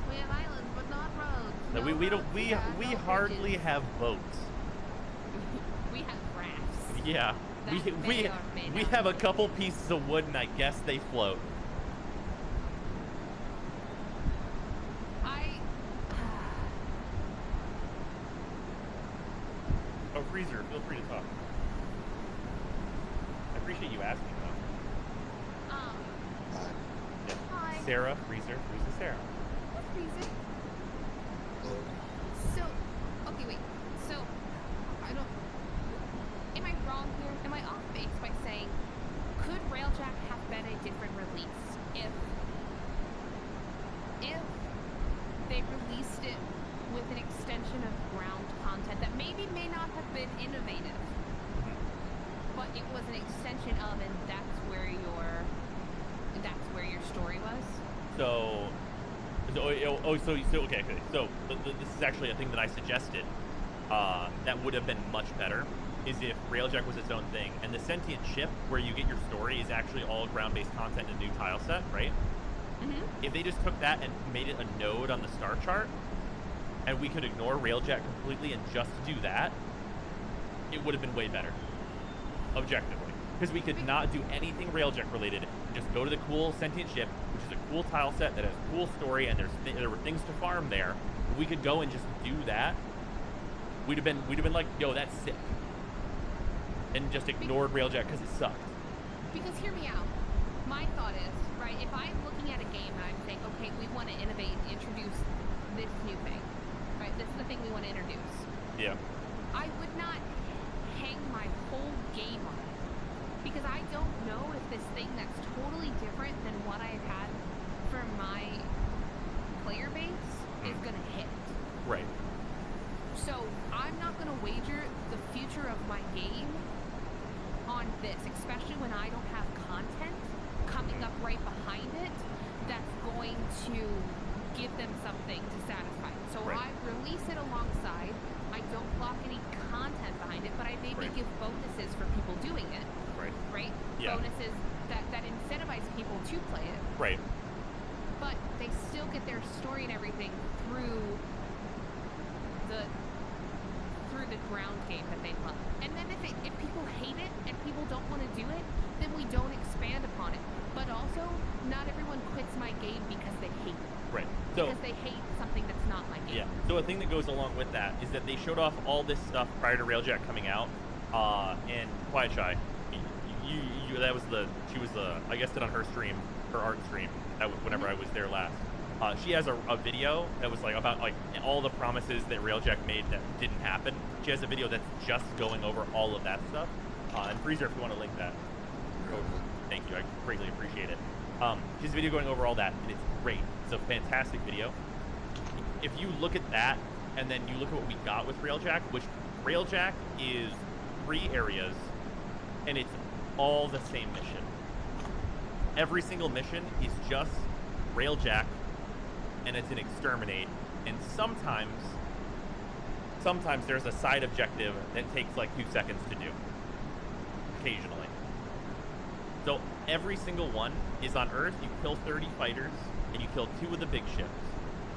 We have islands, but not roads. No, No we don't. roads, We yeah, we no hardly bridges. have boats. We have rafts. Yeah. That may or may We not have a work. couple pieces of wood, and I guess they float. Oh, Freezer, feel free to talk. I appreciate you asking, though. Yeah. Hi. Sarah, Freezer, Sarah. What's reason? So, okay, wait. So, I don't. Am I wrong here? Am I off base by saying, could Railjack have been a different release if they released it with an extension of ground content that maybe may not have been innovative, but it was an extension of, and that's where your story was? So okay. So this is actually a thing that I suggested that would have been much better, is if Railjack was its own thing, and the sentient ship where you get your story is actually all ground-based content in a new tile set, right? Mm-hmm. If they just took that and made it a node on the star chart, and we could ignore Railjack completely and just do that, it would have been way better, objectively. Because we could not do anything Railjack related, just go to the cool sentient ship, which is a cool tile set that has a cool story, and there were things to farm there. If we could go and just do that, we'd have been like, yo, that's sick. And just ignored Railjack because it sucked. Because hear me out. My thought is, right, if I'm looking at a game and I'm saying, okay, we want to innovate and introduce this new thing, right? This is the thing we want to introduce. Yeah. I would not hang my whole game on it. Because I don't know if this thing that's totally different than what I've had for my player base is going to hit. Right. So I'm not going to wager the future of my game on this, especially when I don't have content coming up right behind it that's going to give them something to satisfy. So Right. I release it alongside. I don't block any content behind it, but I maybe Right. give bonuses for people doing it. Right? Yeah. Bonuses that incentivize people to play it. Right. But they still get their story and everything through the ground game that they love. And then if people hate it and people don't want to do it, then we don't expand upon it. But also, not everyone quits my game because they hate it. Right. So Because they hate something that's not my game. yeah. So a thing that goes along with that is that they showed off all this stuff prior to Railjack coming out, and Quiet Shy. She was the, I guessed it on her stream, her art stream, whenever I was there last. She has a video that was like about like all the promises that Railjack made that didn't happen. She has a video that's just going over all of that stuff. And Freezer, if you want to link that. Oh, thank you, I greatly appreciate it. She has a video going over all that, and it's great. It's a fantastic video. If you look at that, and then you look at what we got with Railjack, which Railjack is 3 areas, and it's all the same mission. Every single mission is just Railjack, and it's an exterminate, and sometimes there's a side objective that takes like 2 seconds to do, occasionally. So every single one is on Earth, you kill 30 fighters, and you kill 2 of the big ships.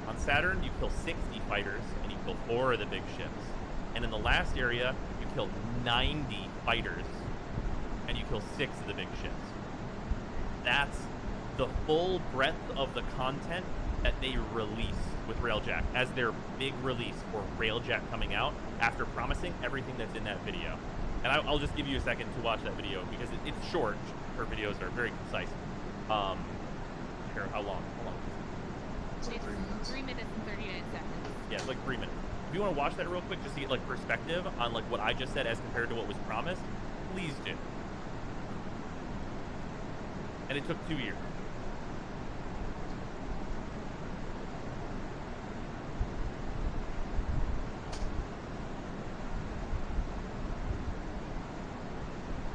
On Saturn, you kill 60 fighters, and you kill 4 of the big ships. And in the last area, you kill 90 fighters, and you kill 6 of the big ships. That's the full breadth of the content that they released with Railjack as their big release for Railjack coming out after promising everything that's in that video. And I'll just give you a second to watch that video because it's short. Her videos are very concise. Here, how long? It's 3 minutes and 39 seconds. Yeah, it's like 3 minutes. If you want to watch that real quick just to get like perspective on like what I just said as compared to what was promised, please do. And it took 2 years.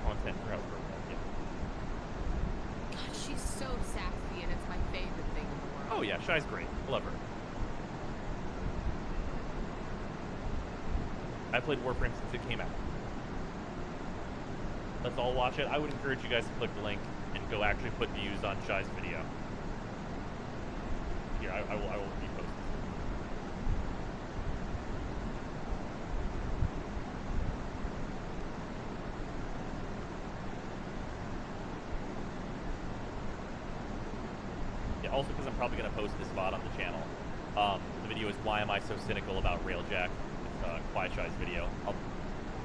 Content route program, yeah. so sassy, and it's my favorite thing in the world. Oh yeah, Shy's great. I love her. I played Warframe since it came out. Let's all watch it. I would encourage you guys to click the link and go actually put views on Shy's video. Here, I will repost. Yeah, also because I'm probably going to post this VOD on the channel. The video is Why Am I So Cynical About Railjack? It's Quiet Shy's video.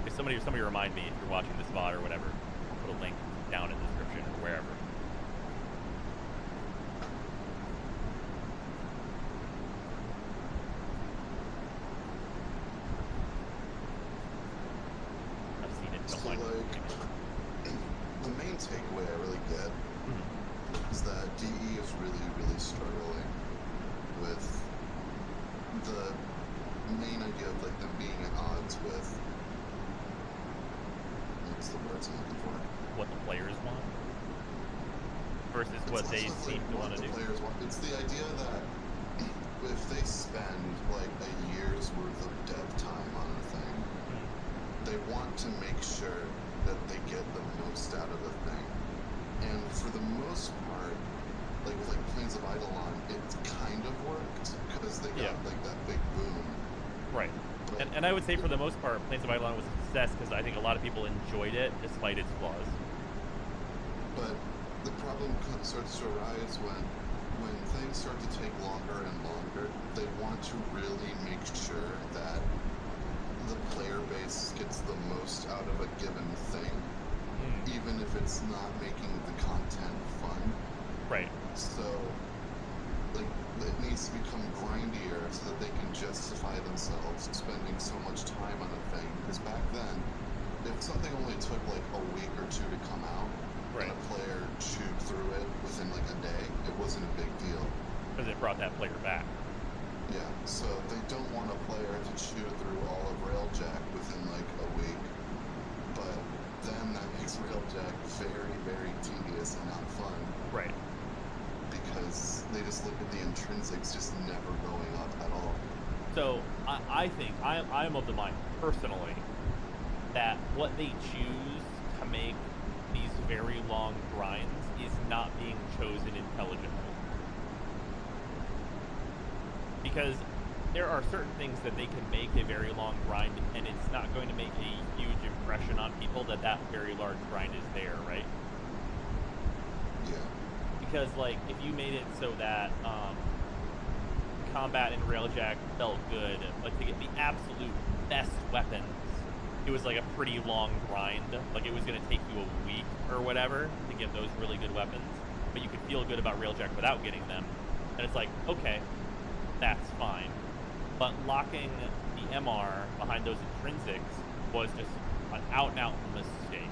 If somebody remind me if you're watching this VOD or whatever, I'll put a link down in the description or wherever. I've seen it. Don't So like like, the main takeaway I really get is that DE is really struggling with the main idea of like them being at odds with, what's the words I'm looking for? what the players want versus It's what less they of, seem like, to what want to the do. players want. It's the idea that if they spend like a year's worth of dev time on a thing, they want to make sure that they get the most out of the thing. And for the most part, like with like Plains of Eidolon, it kind of worked because they got like that big boom. Right. But And I would say for the most part, Plains of Eidolon was a success because I think a lot of people enjoyed it despite its flaws. But the problem starts to arise when things start to take longer and longer. They want to really make sure that the player base gets the most out of a given thing, even if it's not making the content fun. Right. So, like, it needs to become grindier so that they can justify themselves spending so much time on a thing. Because back then, if something only took like a week or two to come out, and a player chewed through it within like a day, it wasn't a big deal. Because it brought that player back. Yeah, so they don't want a player to chew through all of Railjack within like a week, but then that makes Railjack very tedious and not fun. Right. Because they just look at the intrinsics just never going up at all. So I think I'm of the mind personally that what they choose to make these very long grinds is not being chosen intelligently. Because there are certain things that they can make a very long grind and it's not going to make a huge impression on people that that very large grind is there, right? Yeah. Because like if you made it so that combat in Railjack felt good, like to get the absolute best weapons, it was like a pretty long grind. Like it was going to take you a week or whatever to get those really good weapons, but you could feel good about Railjack without getting them. And it's like, okay, that's fine. But locking the MR behind those intrinsics was just an out and out mistake.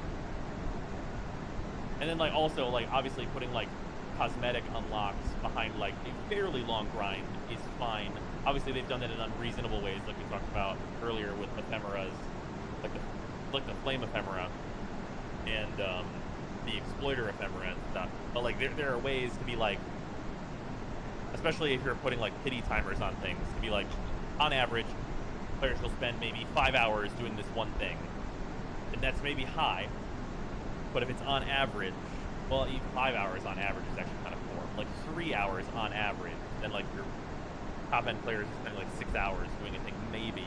And then like also like obviously putting like cosmetic unlocks behind like a fairly long grind is fine. Obviously they've done that in unreasonable ways, like we talked about earlier with ephemeras, like the flame ephemera and the exploiter ephemera and stuff. But like there are ways to be like, especially if you're putting like pity timers on things, to be like, on average, players will spend maybe 5 hours doing this one thing, and that's maybe high. But if it's on average, well, even 5 hours on average is actually kind of poor. Like 3 hours on average, then like your top end players are spending like 6 hours doing a thing maybe.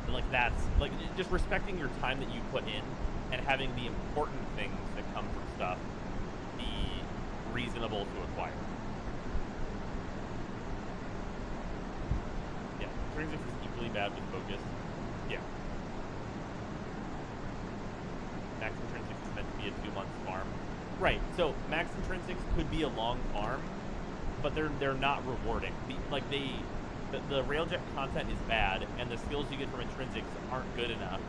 And like that's like just respecting your time that you put in and having the important things that come from stuff be reasonable to acquire. Yeah, intrinsics is equally bad with focus. Yeah. Max intrinsics is meant to be a 2-month farm. Right, so max intrinsics could be a long farm, but they're not rewarding. The Railjack content is bad, and the skills you get from intrinsics aren't good enough.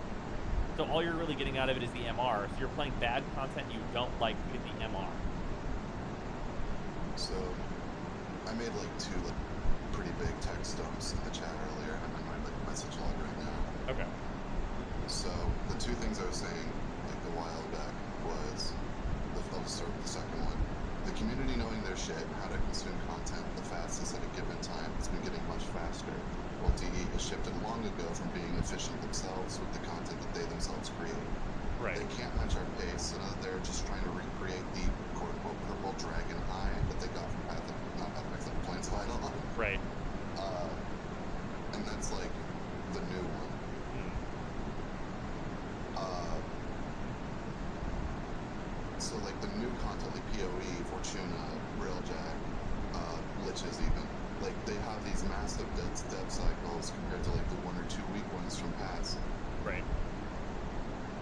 So all you're really getting out of it is the MR. So you're playing bad content you don't like to get the MR. So I made like 2 like pretty big text dumps in the chat earlier. I'm in my like message log right now. Okay. So the 2 things I was saying like a while back was, I'll start with the second one. The community shifted long ago from being efficient themselves with the content that they themselves create. Right. They can't match our pace, so now they're just trying to recreate the quote-unquote purple dragon eye that they got from Plains of Eidolon. Right. And that's like the new one. So like the new content, like PoE, Fortuna, Railjack, Liches even, like they have these massive dev cycles compared to like the 1 or 2 week ones from past. Right.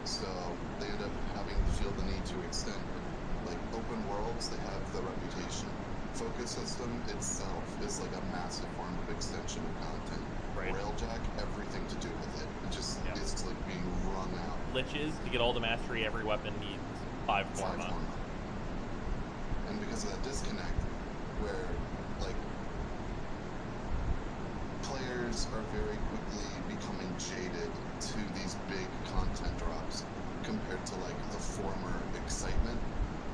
So they end up having to feel the need to extend. Like open worlds, they have the reputation. Focus system itself is like a massive form of extension of content. Right. Railjack, everything to do with it. It just is like being wrung out. Liches, to get all the mastery, every weapon needs 5 Pharma. And because of that disconnect, where like players are very quickly becoming jaded to these big content drops compared to like the former excitement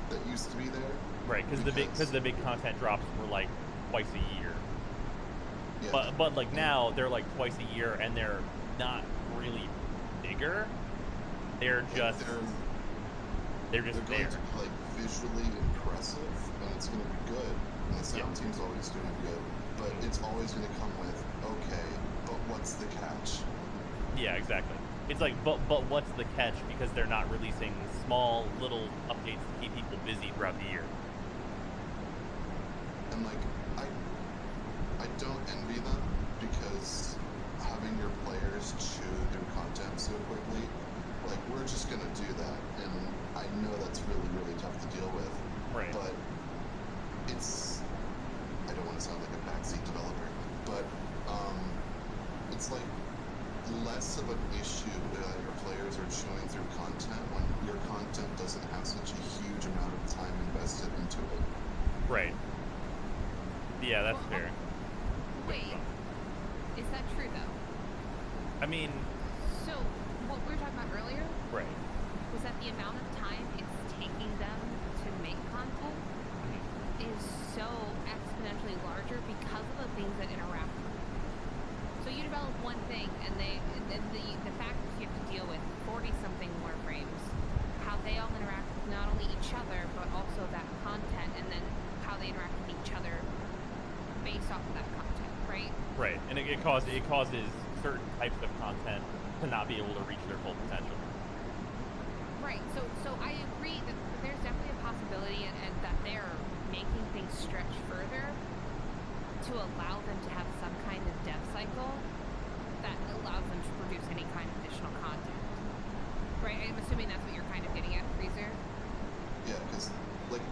that used to be there. Right, because the big content drops were like twice a year. Yeah. But like now they're like twice a year, and they're not really bigger. They're just they're going to be like visually impressive, and it's going to be good. And the sound team's always doing good, but it's always going to come with okay, but what's the catch? Yeah, exactly. It's like, but what's the catch? Because they're not releasing small little updates to keep people busy throughout the year. And like, I don't envy them because having your players chew through content so quickly, like we're just gonna do that, and I know that's really, really tough to deal with. Right. But it's, I don't want to sound like a backseat developer, but it's like less of an issue that your players are chewing through content when your content doesn't have such a huge amount of time invested into it. Right. Yeah, that's fair. Wait, is that true though? I mean, so what we were talking about earlier right. was that the amount of time it's taking them to make content is so exponentially larger because of the things that interact with it. So you develop one thing, and the fact that you have to deal with 40-something warframes, how they all interact with not only each other but also that content, and then how they interact with each other based off of that content, right? Right, and it causes certain types of content to not be able to reach their full potential. Right. So I agree that there's definitely a possibility, and that they're making things stretch further to allow them to have some kind of dev cycle that allows them to produce any kind of additional content. Right? I'm assuming that's what you're kind of getting at, Freezer? Yeah, because like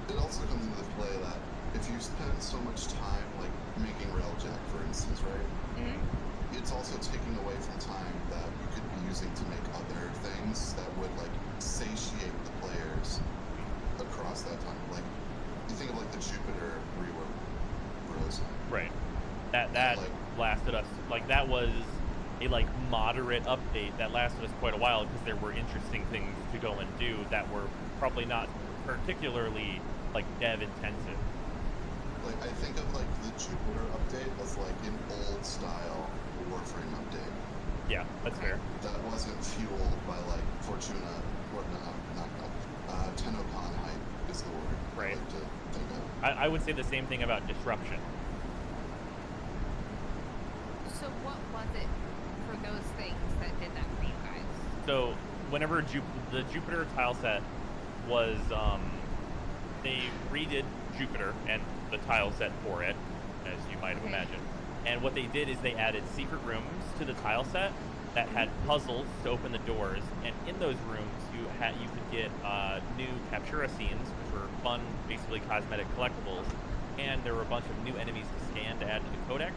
it also comes into play that if you spend so much time like making Railjack, for instance, right? Mm-hmm. It's also taking away from time that you could be using to make other things that would like satiate the players across that time. Like you think of like the Jupiter rework bros. Right. That like, lasted us, like that was a like moderate update that lasted us quite a while because there were interesting things to go and do that were probably not particularly like dev intensive. Like I think of like the Jupiter update as like an old style Warframe update. Yeah, that's fair. That wasn't fueled by like Fortuna or not Tennokan hype is the word. Right. I like to think of. I would say the same thing about Disruption. So what was it for those things that did that for you guys? So whenever the Jupiter tile set was, they redid Jupiter and the tile set for it, as you might have imagined. And what they did is they added secret rooms to the tile set that had puzzles to open the doors, and in those rooms you could get new Captura scenes, which were fun, basically cosmetic collectibles, and there were a bunch of new enemies to scan to add to the codex,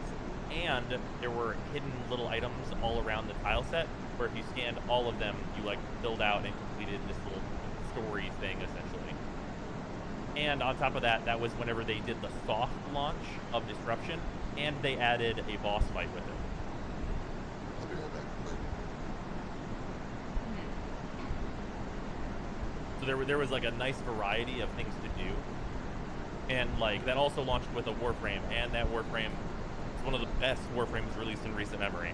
and there were hidden little items all around the tile set, where if you scanned all of them, you like filled out and completed this little story thing, essentially. And on top of that, that was whenever they did the soft launch of Disruption, and they added a boss fight with it. I'll be right back. So there was like a nice variety of things to do, and like that also launched with a Warframe, and that Warframe It's one of the best Warframes released in recent memory.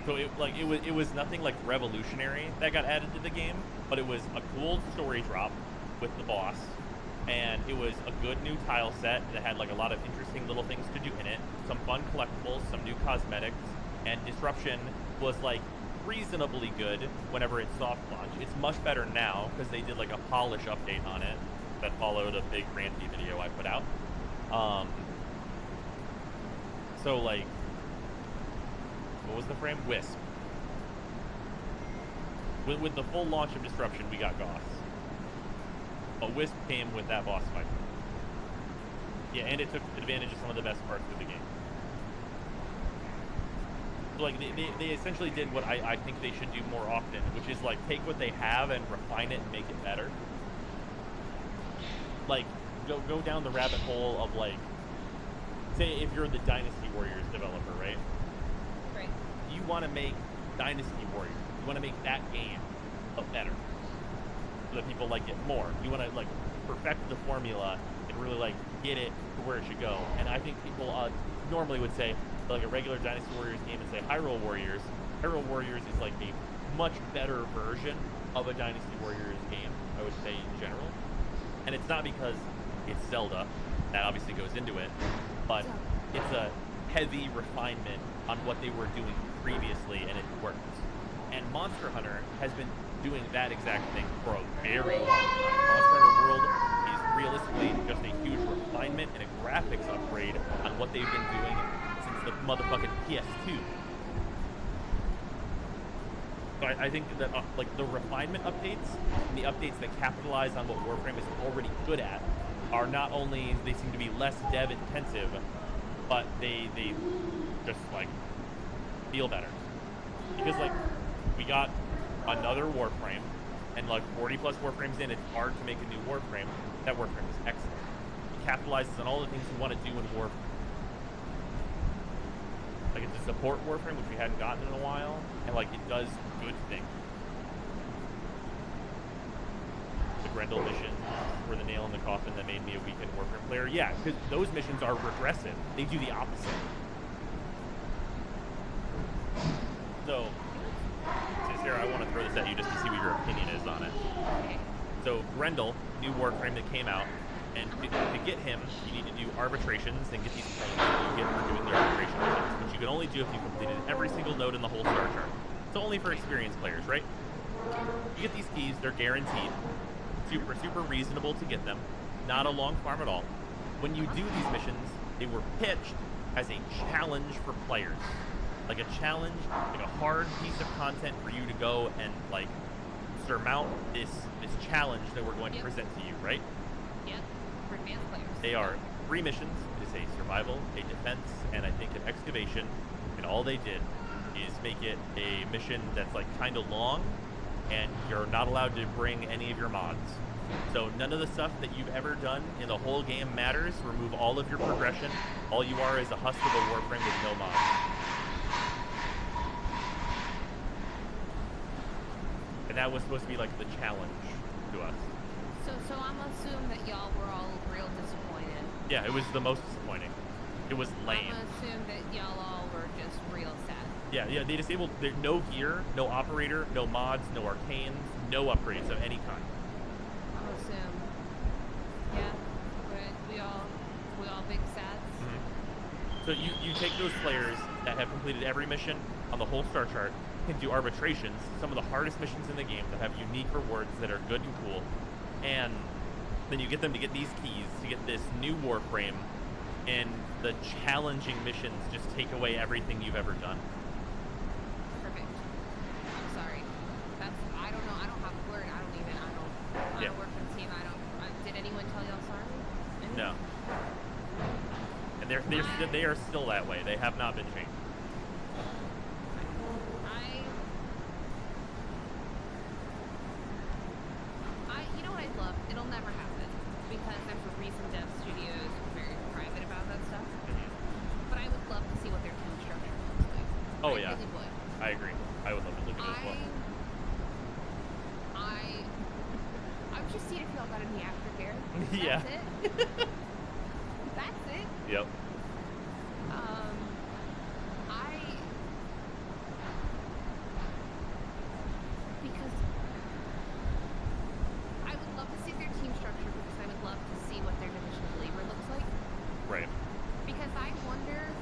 So it was nothing like revolutionary that got added to the game, but it was a cool story drop with the boss, and it was a good new tile set that had like a lot of interesting little things to do in it, some fun collectibles, some new cosmetics, and Disruption was like reasonably good whenever it soft launched. It's much better now because they did like a polish update on it that followed a big ranty video I put out. So like, what was the frame? Wisp. With the full launch of Disruption, we got Goss. But Wisp came with that boss fight. Yeah, and it took advantage of some of the best parts of the game. So like, they essentially did what I think they should do more often, which is like take what they have and refine it and make it better. Like, go down the rabbit hole of like, say if you're the Dynasty Warriors developer, right? Right. You want to make Dynasty Warriors. You want to make that game better, so that people like it more. You want to like perfect the formula and really like get it to where it should go. And I think people normally would say like a regular Dynasty Warriors game and say Hyrule Warriors. Hyrule Warriors is like a much better version of a Dynasty Warriors game, I would say in general. And it's not because it's Zelda, that obviously goes into it, but it's a heavy refinement on what they were doing previously, and it works. And Monster Hunter has been doing that exact thing for a very long time. Monster Hunter World is realistically just a huge refinement and a graphics upgrade on what they've been doing since the motherfucking PS2. So I think that like the refinement updates and the updates that capitalize on what Warframe is already good at are not only, they seem to be less dev intensive, but they just like feel better. Because like we got another Warframe, and like 40 plus Warframes in, it's hard to make a new Warframe. That Warframe is excellent. It capitalizes on all the things you want to do in Warframe. Like it's a support Warframe, which we hadn't gotten in a while, and like it does good things. The Grendel mission were the nail in the coffin that made me a weekend Warframe player. Yeah, because those missions are regressive. They do the opposite. So, Sarah, I want to throw this at you just to see what your opinion is on it. So, Grendel, new Warframe that came out, and to get him, you need to do arbitrations and get these points that you get for doing the arbitration missions, which you can only do if you completed every single node in the whole star chart. So only for experienced players, right? You get these keys, they're guaranteed. Super reasonable to get them. Not a long farm at all. When you do these missions, they were pitched as a challenge for players. Like a challenge, like a hard piece of content for you to go and like surmount this challenge that we're going to present to you, right? Yep, for advanced players. They are 3 missions. It is a survival, a defense, and I think an excavation. And all they did is make it a mission that's like kind of long, and you're not allowed to bring any of your mods. So none of the stuff that you've ever done in the whole game matters. Remove all of your progression. All you are is a husk of a Warframe with no mods. And that was supposed to be like the challenge to us. So I'm assuming that y'all were all real disappointed. Yeah, it was the most disappointing. It was lame. I'm assuming that y'all all were just real sad. Yeah, they disabled no gear, no operator, no mods, no arcanes, no upgrades of any kind. I'm assuming. Yeah, we all big sads. Mm-hmm. So you take those players that have completed every mission on the whole star chart, can do arbitrations, some of the hardest missions in the game that have unique rewards that are good and cool, and then you get them to get these keys to get this new Warframe, and the challenging missions just take away everything you've ever done. Perfect. I'm sorry. I don't know. I don't have a word. I don't work for the team. Did anyone tell y'all sorry? Anyone? No. And they are still that way. They have not been changed. You know what I'd love? It'll never happen because there's a reason dev studios are very private about that stuff. But I would love to see what their team structure looks like. Oh, I yeah. really would. I agree. I would love to look at it as well. I'm just seeing if y'all got any aftercare. Yeah. That's it. That's it. Yep. Because I would love to see their team structure because I would love to see what their division of labor looks like. Right. Because I wonder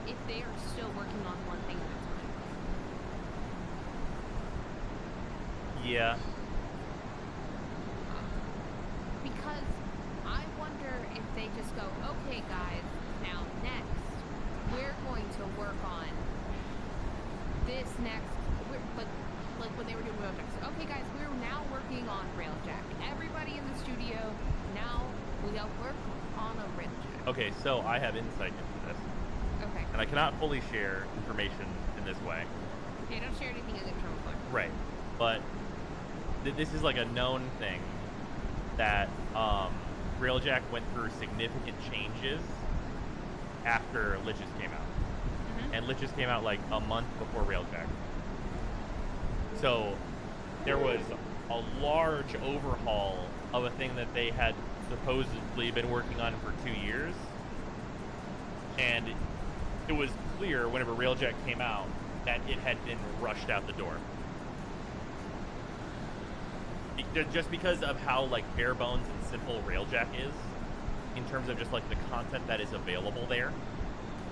if they are still working on one thing at a time. Yeah. Because I wonder if they just go, okay, guys, now next, we're going to work on this next. Like when they were doing Railjack. So, okay, guys, we're now working on Railjack. Everybody in the studio, now we'll work on a Railjack. Okay, so I have insight into this. Okay. And I cannot fully share information in this way. Yeah, don't share anything as internal point. Right. But this is like a known thing that Railjack went through significant changes after Liches came out. Mm-hmm. And Liches came out like a month before Railjack. So there was a large overhaul of a thing that they had supposedly been working on for 2 years. And it was clear whenever Railjack came out that it had been rushed out the door. Just because of how like bare bones and simple Railjack is in terms of just like the content that is available there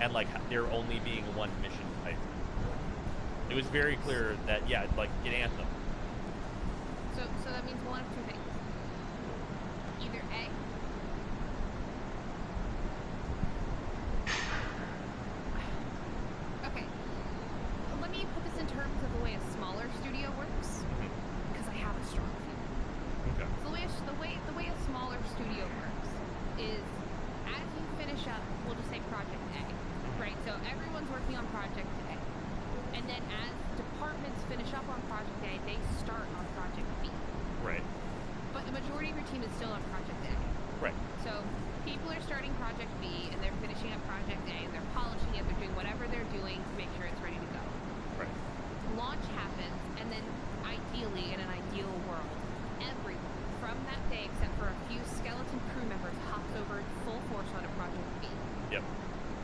and like there only being one mission type. It was very clear that, yeah, like, get Anthem. So that means one of two things. Either A, okay, let me put this in terms of the way a smaller studio works, because I have a strong feeling. Okay. So the way a smaller studio works is, as you finish up, we'll just say Project A, right? So everyone's working on Project A. And then as departments finish up on Project A, they start on Project B. Right. But the majority of your team is still on Project A. Right. So people are starting Project B, and they're finishing up Project A, and they're polishing it, they're doing whatever they're doing to make sure it's ready to go. Right. Launch happens, and then ideally, in an ideal world, everyone from that day, except for a few skeleton crew members, hops over full force onto Project B. Yep.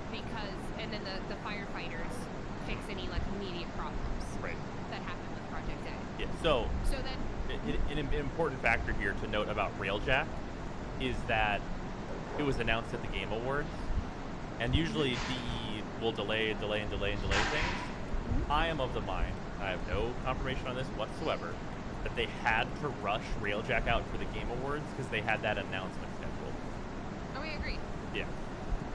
Because, and then the firefighters fix any like immediate problems that happen with Project A. Yeah. So then an important factor here to note about Railjack is that it was announced at the Game Awards, and usually DE will delay things. I am of the mind, I have no confirmation on this whatsoever, that they had to rush Railjack out for the Game Awards because they had that announcement scheduled. Oh, I agree. Yeah.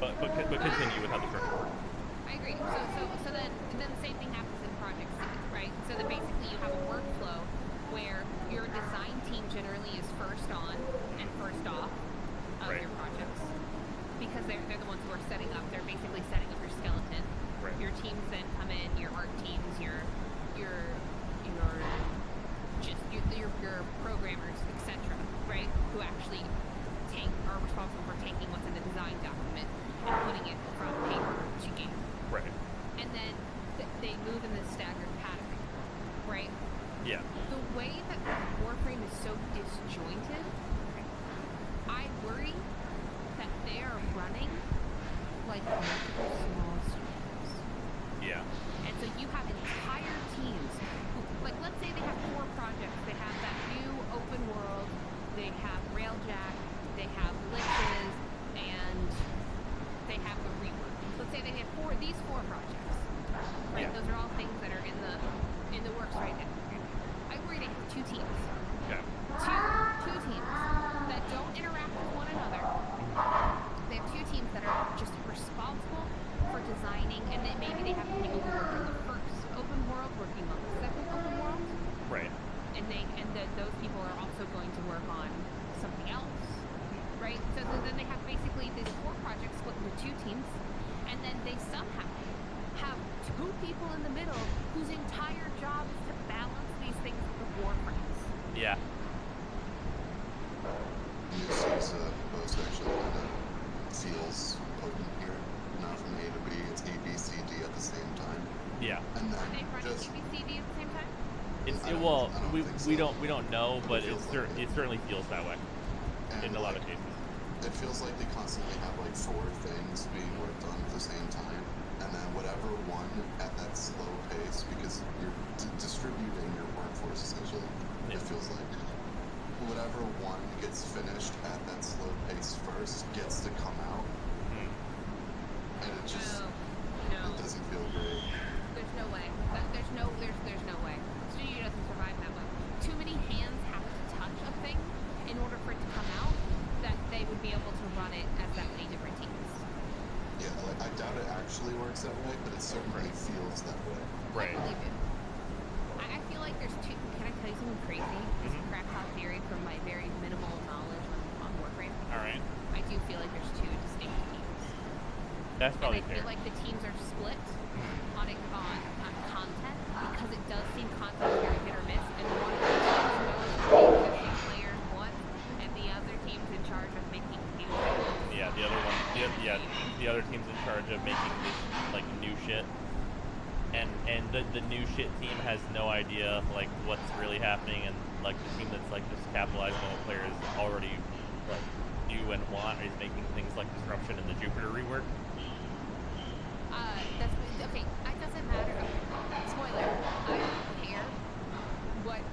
But continue with how the structure works. I agree. So then the same thing happens in Project C, right? So then basically you have a workflow where your design team generally is first on and first off of your projects, because they're the ones who are setting up. They're basically setting up your skeleton. Right. Your teams then come in, your art teams, your programmers, etc. Right? Who actually are responsible for taking what's in the design document and putting it from paper to game. Right. And then they move in this staggered pattern, right? Yeah. The way that Warframe is so disjointed, I worry that they are running like multiple small studios. Yeah. And so you have entire teams who, like, let's say they have 4 projects. They have that new open world, they have Railjack, they have Liches, and they have the rework. Let's say they have these four projects, right? Yeah. Those are all things that are in the works right now. I worry they have 2 teams. Okay. Two teams that don't interact with one another. They have 2 teams that are just responsible for designing, and then maybe they have people who work on the first open world, working on the second open world. Right. And those people are also going to work on something else, right? So then they have basically these 4 projects split into 2 teams, and then they somehow have 2 people in the middle whose entire job is to balance these things with the warframes. Yeah. This is post actually kind of feels open here. Not from A to B, it's A, B, C, D at the same time. Yeah. And then Are they running just ABCD at the same time? It's I don't- well, I don't we think we so. don't know, but It it feels that way. certainly feels that way And, in a lot of like, cases. It feels like they constantly have like 4 things being worked on at the same time, and then whatever one at that slow pace, because you're distributing your workforce essentially. Yeah. It feels like whatever one gets finished at that slow pace first gets to come out, and it just No. it doesn't feel great. There's no way. There's no way. Studio doesn't survive that way. Too many hands have to touch a thing in order for it to come out that they would be able to run it as that many different teams. Yeah, like I doubt it actually works that way, but it certainly feels that way. Right. I believe it. I feel like there's two. Can I tell you something crazy? This is crackpot theory from my very minimal knowledge on Warframe. All right. I do feel like there's 2 distinct teams. That's And probably I fair. feel like the teams are split on content because it does seem content is very hit or miss, and one of the teams knows what the existing players want, and the other team's in charge of making new things. Yeah, the other one. The other team's in charge of making this like new shit, and the new shit team has no idea like what's really happening, and like the team that's like just capitalizing on what players already like do and want is making things like Disruption and the Jupiter rework. That's okay. It doesn't matter. Spoiler. I don't care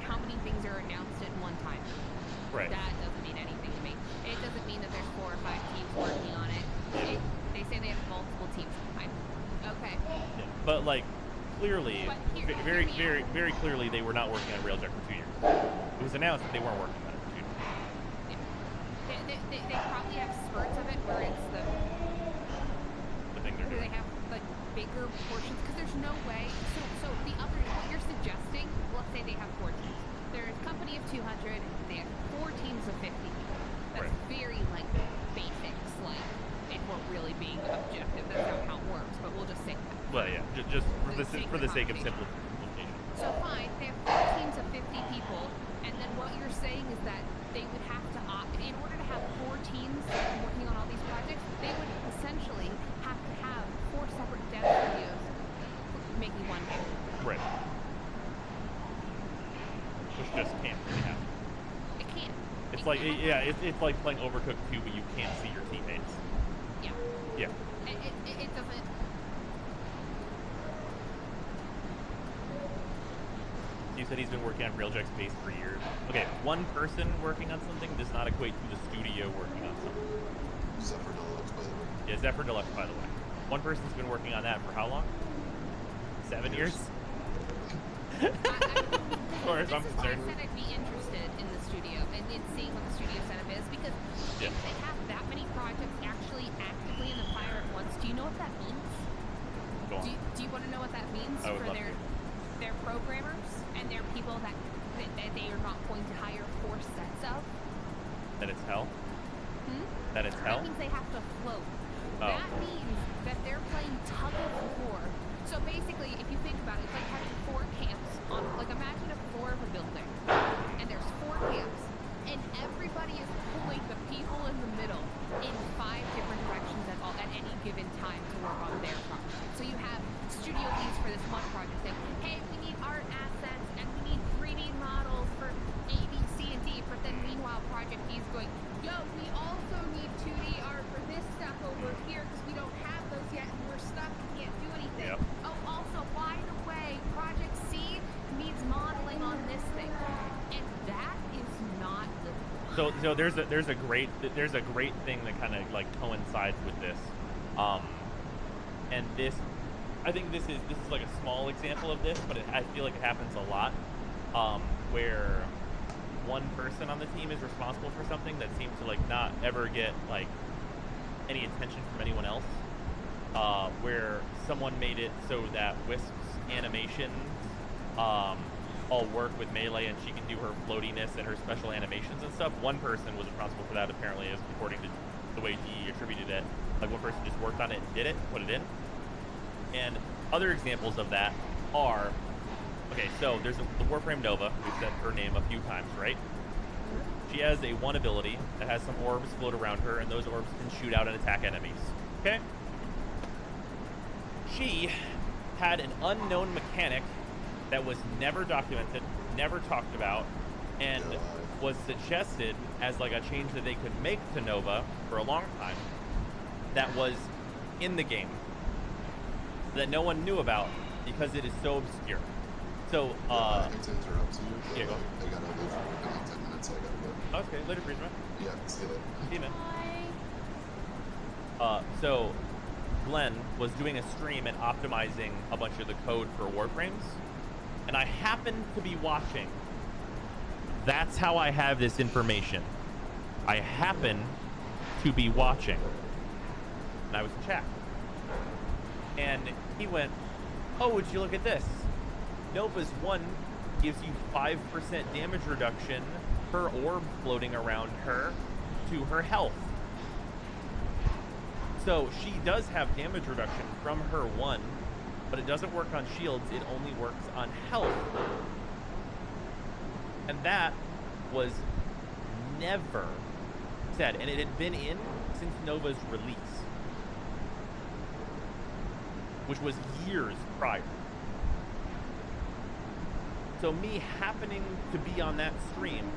how many things are announced at one time. Right. That doesn't mean anything to me. It doesn't mean that there's 4 or 5 teams working on it. They say they have multiple teams. Okay. Yeah. But like clearly, But very clearly, they were not working on Railjack for 2 years. It was announced that they weren't working on it for 2 years. They probably have spurts of it where it's the thing they're where doing. they have like bigger portions because there's no way. So the other what you're suggesting, let's say they have 4 teams. There's a company of 200. They have 4 teams of 50. That's very like basics. Like if we're really being objective, that's not how it works. But we'll just say that. Well, yeah, just for the sake of simplification. So fine, they have 4 teams of 50 people, and then what you're saying is that they would have to in order to have 4 teams working on all these projects, they would essentially have to have 4 separate dev studios making one game. Right. Which just can't really happen. It can't. It's like it's like playing Overcooked 2, but you can't see your teammates. Yeah. Yeah. It doesn't. You said he's been working on Railjack's base for years. Okay, one person working on something does not equate to the studio working on something. Zephyr Deluxe, by the way. Yeah, Zephyr Deluxe, by the way. One person's been working on that for how long? 7 years? As far as I'm This is why I concerned. said I'd be interested in the studio and in seeing what the studio setup is because if they have that many projects actually actively in the fire at once, do you know what that means? Go on. Do you want to know what that means I would for love their programmers and their people that they are not going to hire 4 sets of? That it's hell? That it's That hell? means they have to float. Oh. That means that they're playing tug of war. So basically, if you think about it, it's like having 4 camps on, like imagine a floor of a building, and there's 4 camps, and everybody is pulling the people in the middle in 5 different directions at any given time to work on their project. So you have studio leads for this one project saying, hey, we need art assets, and we need 3D models for A, B, C, and D, but then meanwhile, Project E is going, yo, we also need 2D art for this stuff over here, because we don't have those yet, and we're stuck, we can't do anything. Yep. Oh, also, by the way, Project C needs modeling on this thing, and that is not the. So there's a great thing that kind of like coincides with this, and this, I think this is like a small example of this, but I feel like it happens a lot, where one person on the team is responsible for something that seems to like not ever get like any attention from anyone else. Where someone made it so that Wisp's animations all work with Melee, and she can do her floatiness and her special animations and stuff. One person was responsible for that, apparently, as according to the way he attributed it. Like one person just worked on it and did it, put it in. And other examples of that are, okay, so there's the Warframe Nova. We've said her name a few times, right? She has a 1 ability that has some orbs float around her, and those orbs can shoot out and attack enemies. Okay? She had an unknown mechanic that was never documented, never talked about and was suggested as like a change that they could make to Nova for a long time that was in the game that no one knew about because it is so obscure. So, I hate to interrupt you, but yeah, go. I gotta leave for about 10 minutes, so I gotta go. Okay, later, Prisma. Yeah, see you later. See you, man. So Glenn was doing a stream and optimizing a bunch of the code for Warframes, and I happened to be watching. That's how I have this information. I happen to be watching, and I was in chat, and he went, "Oh, would you look at this? Nova's 1 gives you 5% damage reduction per orb floating around her to her health. So she does have damage reduction from her 1, but it doesn't work on shields, it only works on health." And that was never said, and it had been in since Nova's release, which was years prior. So me happening to be on that stream,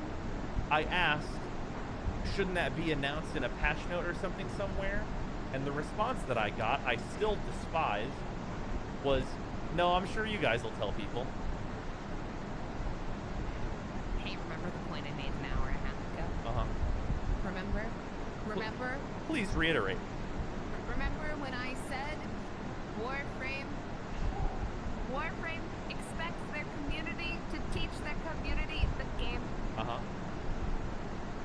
I asked, shouldn't that be announced in a patch note or something somewhere? And the response that I got, I still despise, was, no, I'm sure you guys will tell people. Hey, remember the point I made an hour and a half ago? Uh-huh. Remember? Please reiterate. Remember when I said Warframe expects their community to teach their community the game? Uh-huh.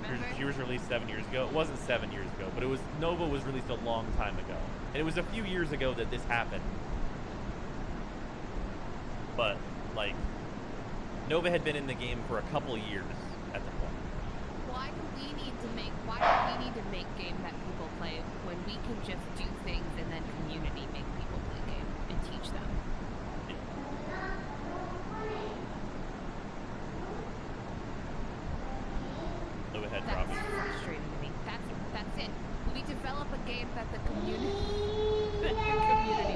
Remember? She was released 7 years ago. It wasn't 7 years ago, but it was, Nova was released a long time ago. And it was a few years ago that this happened. But, like, Nova had been in the game for a couple years at the point. Why do we need to make game that people play when we can just do things and then community make people play game and teach them? Nova had That's dropped. frustrating to me. That's it. We develop a game that the community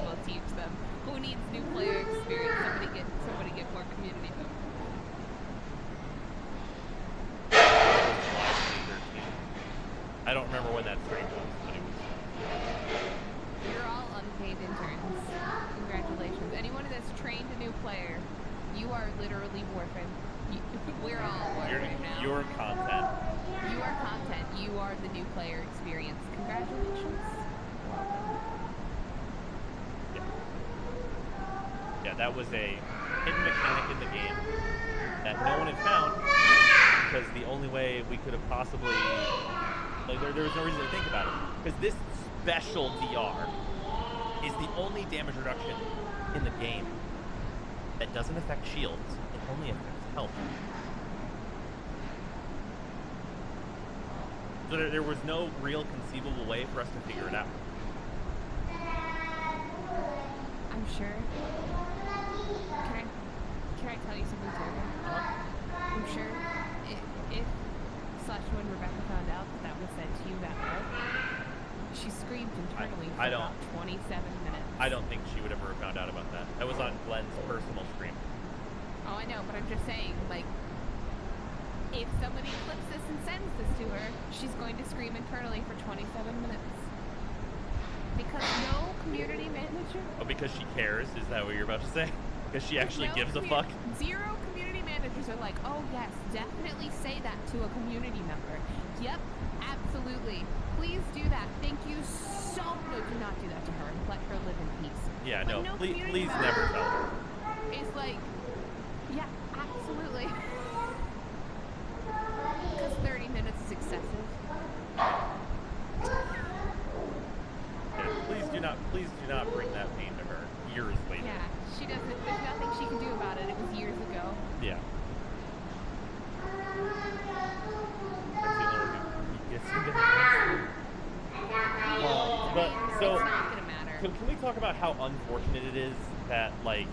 will teach them. Who needs new player experience? Somebody get more community members. I don't remember when that stream was, but it was. You're all unpaid interns. Congratulations. Anyone that's trained a new player, you are literally Warframe. We're all Warframe now. Your content. You are content. You are the new player experience. Congratulations. Yeah, that was a hidden mechanic in the game that no one had found because the only way we could have possibly, like, there was no reason to think about it. Because this special DR is the only damage reduction in the game that doesn't affect shields. It only affects health. So there was no real conceivable way for us to figure it out. I'm sure. Can I tell you something terrible? I'm sure if when Rebecca found out that was said to you that way, she screamed internally for about 27 minutes. I don't think she would ever have found out about that. That was on Glenn's personal stream. Oh, I know, but I'm just saying, like, if somebody clips this and sends this to her, she's going to scream internally for 27 minutes. Because no community manager... Oh, because she cares? Is that what you're about to say? Because she actually gives a fuck? Zero community managers are like, oh yes, definitely say that to a community member. Yep, absolutely. Please do that. Thank you so much. Do not do that to her. Let her live in peace. Yeah, But no, community please member never tell her. It's like, yeah, absolutely. Because 30 minutes is excessive. Yeah, please do not bring that pain to her years later. Yeah, she doesn't, there's nothing she can do about it. It was years ago. Yeah. But so, it's not gonna matter. can we talk about how unfortunate it is that, like,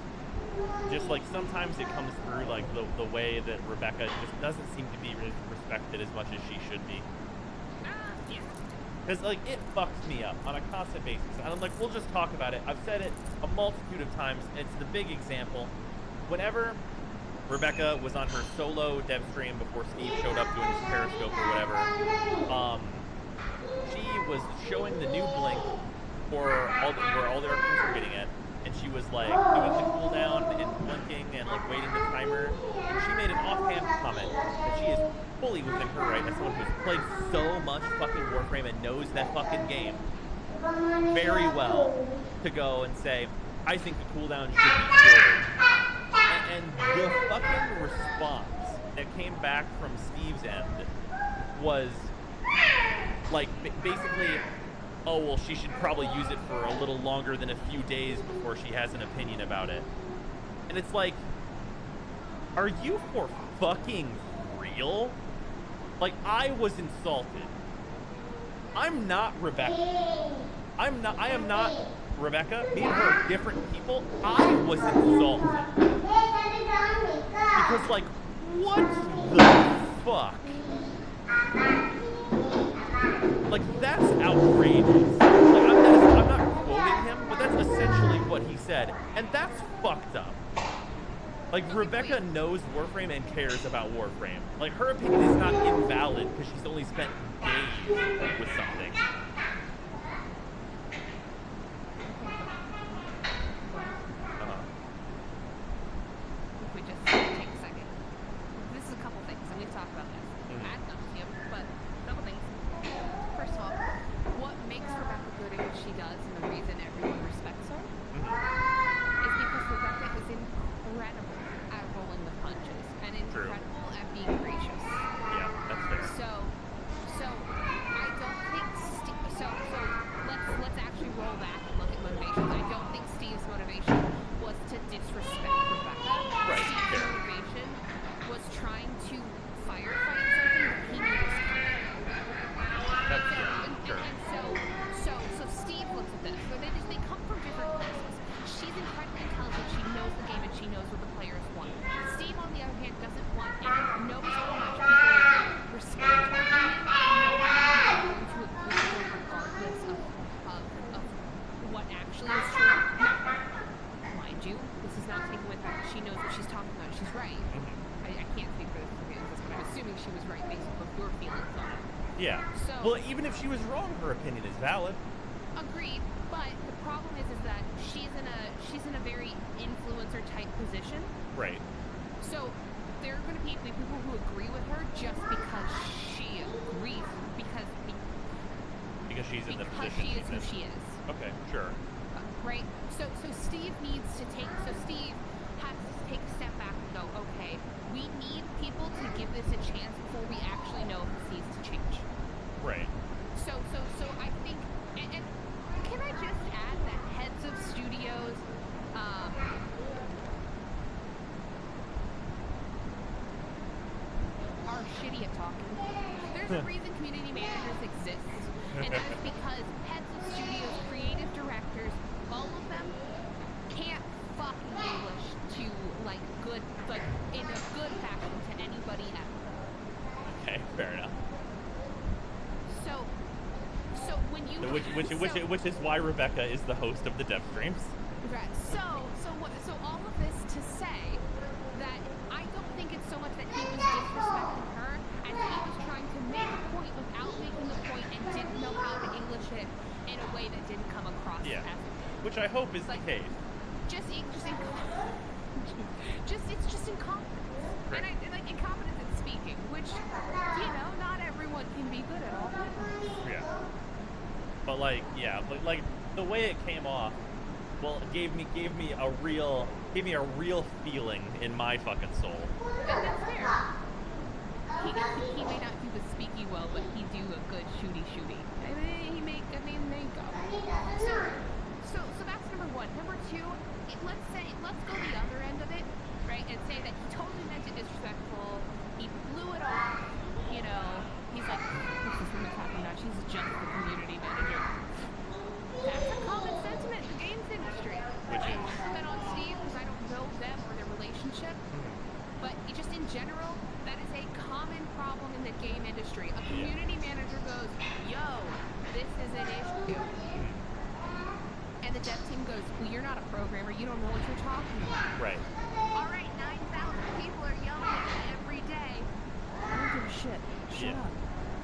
just like sometimes it comes through like the way that Rebecca just doesn't seem to be respected as much as she should be. Yeah. Because, like, it fucks me up on a constant basis. And I'm like, we'll just talk about it. I've said it a multitude of times. It's the big example. Whenever Rebecca was on her solo dev stream before Steve showed up doing his Periscope or whatever. She was showing the new blink where all the RPs were getting it, and she was like doing the cooldown and blinking and like waiting the timer. And she made an offhand comment that she is fully within her right as someone who's played so much fucking Warframe and knows that fucking game very well to go and say, I think the cooldown should be shorter. And the fucking response that came back from Steve's end was like basically, oh well, she should probably use it for a little longer than a few days before she has an opinion about it. And it's like, are you for fucking real? Like, I was insulted. I'm not Rebecca. I am not Rebecca. Me and her are different people. I was insulted. Because, like, what the fuck? Like, that's outrageous. Like, I'm not quoting him, but that's essentially what he said. And that's fucked up. Like, Rebecca knows Warframe and cares about Warframe. Like, her opinion is not invalid because she's only spent days with something. If we just take a second. This is a couple things, and we've talked about this. Ad nauseam, but a couple things. First of all, what makes Rebecca good at what she does, and the reason everyone respects her, is because Rebecca is incredible at rolling the punches, and incredible at being gracious. Yeah, that's fair. So I don't think let's actually roll back and look at motivations. I don't think Steve's motivation was to disrespect Rebecca. Right. Steve's motivation was trying to firefight something that he knew was coming. That's sure. And so Steve looks at this, where they come from different places. She's incredibly intelligent. She knows the game and she knows what the players want. Steve, on the other hand, doesn't want any. Knows how much people respect her and know how to agree with her regardless of what actually is true. Now, mind you, this is not taken with her. She knows what she's talking about. She's right. I can't speak for the feelings, but I'm assuming she was right based on your feelings on it. Yeah. So, well, even if she was wrong, her opinion is valid. Agreed, but the problem is that she's in a very influencer type position. Right. So there are going to be people who agree with her just because she agrees because she's in the position she is who she is. Okay, sure. Right. So Steve needs to take. So Steve has to take a step back and go, okay, we need people to give this a chance before we actually know if this needs to change. Right. So I think, and can I just add that heads of studios, are shitty at talking. There's a reason community managers exist, and that is because heads of studios, creative directors, all of them can't fucking English to in a good fashion to anybody ever. Okay, fair enough. So when you Which is why Rebecca is the host of the dev streams. Right. So all of this to say that I don't think it's so much that he was disrespecting her as he was trying to make a point without making a point and didn't know how to English it in a way that didn't come across as which I hope is the case. It's just incompetence. Right. And like incompetence in speaking, which not everyone can be good at all. Yeah. But like the way it came off, well, it gave me a real feeling in my fucking soul. And that's fair. He may not do the speaky well, but he do a good shooty. There you go. So that's number one. Number two, let's go the other end of it, right? And say that he totally meant it disrespectful. He blew it off. He's like, what's this woman talking about? She's just the community manager. That's a common sentiment in the games industry. Which I put that on Steve because I don't know them or their relationship. But just in general, that is a common problem in the game industry. A community manager goes, yo, this is an issue. And the dev team goes, well, you're not a programmer. You don't know what you're talking about. Right. All right, 9,000 people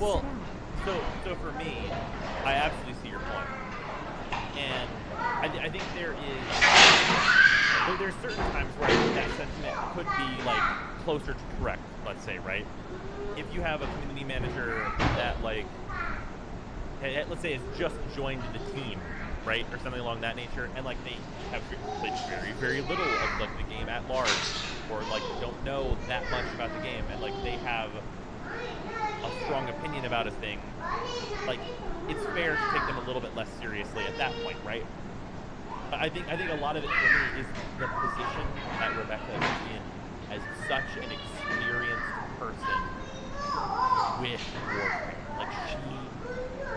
Well, so for me, I absolutely see your point, and I think there's certain times where I think that sentiment could be like closer to correct. Let's say, right? If you have a community manager that like, let's say, has just joined the team, right, or something along that nature, and like they have played very little of like the game at large, or like don't know that much about the game, and like they have a strong opinion about a thing, like it's fair to take them a little bit less seriously at that point, right? But I think a lot of it for me is the position that Rebecca is in as such an experienced person with Warframe. Like she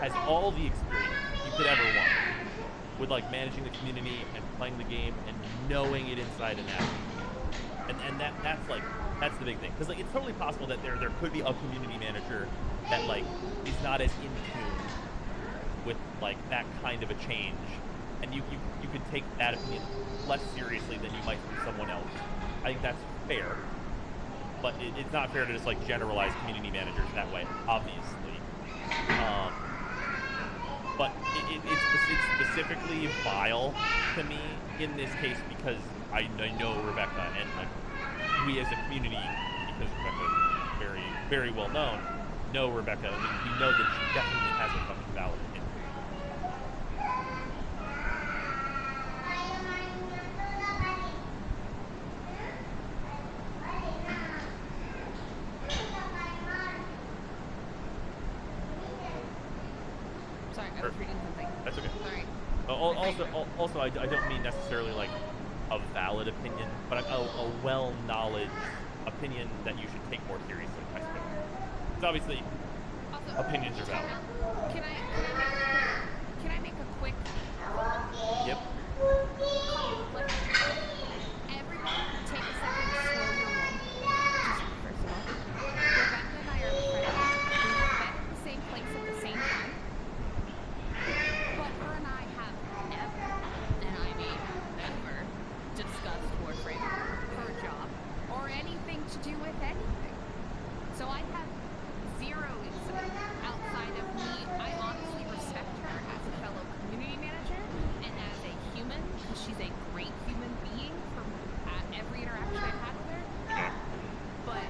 has all the experience you could ever want with like managing the community and playing the game and knowing it inside and out. And that's the big thing, because like it's totally possible that there could be a community manager that like is not as in tune with like that kind of a change, and you could take that opinion less seriously than you might from someone else. I think that's fair, but it's not fair to just like generalize community managers that way, obviously. But it's specifically vile to me in this case because I know Rebecca, and like we as a community, because Rebecca is very, very well known, know Rebecca, and we know that she definitely has a fucking valid opinion. Sorry, I was reading something. That's okay. Sorry. Also, I don't mean necessarily like a valid opinion, but a well-knowledge opinion that you should take more seriously, I suppose. Because obviously, Also, opinions are valid. Can I make a quick? Yep. Like, everyone, take a second to slow your roll. Just first of all, Rebecca and I are friends. We have been in the same place at the same time. But her and I have never, and I mean never, discussed Warframe, her job, or anything to do with anything. So I have zero insight outside of me. I honestly respect her as a fellow community manager and as a human, because she's a great human being from every interaction I've had with her. But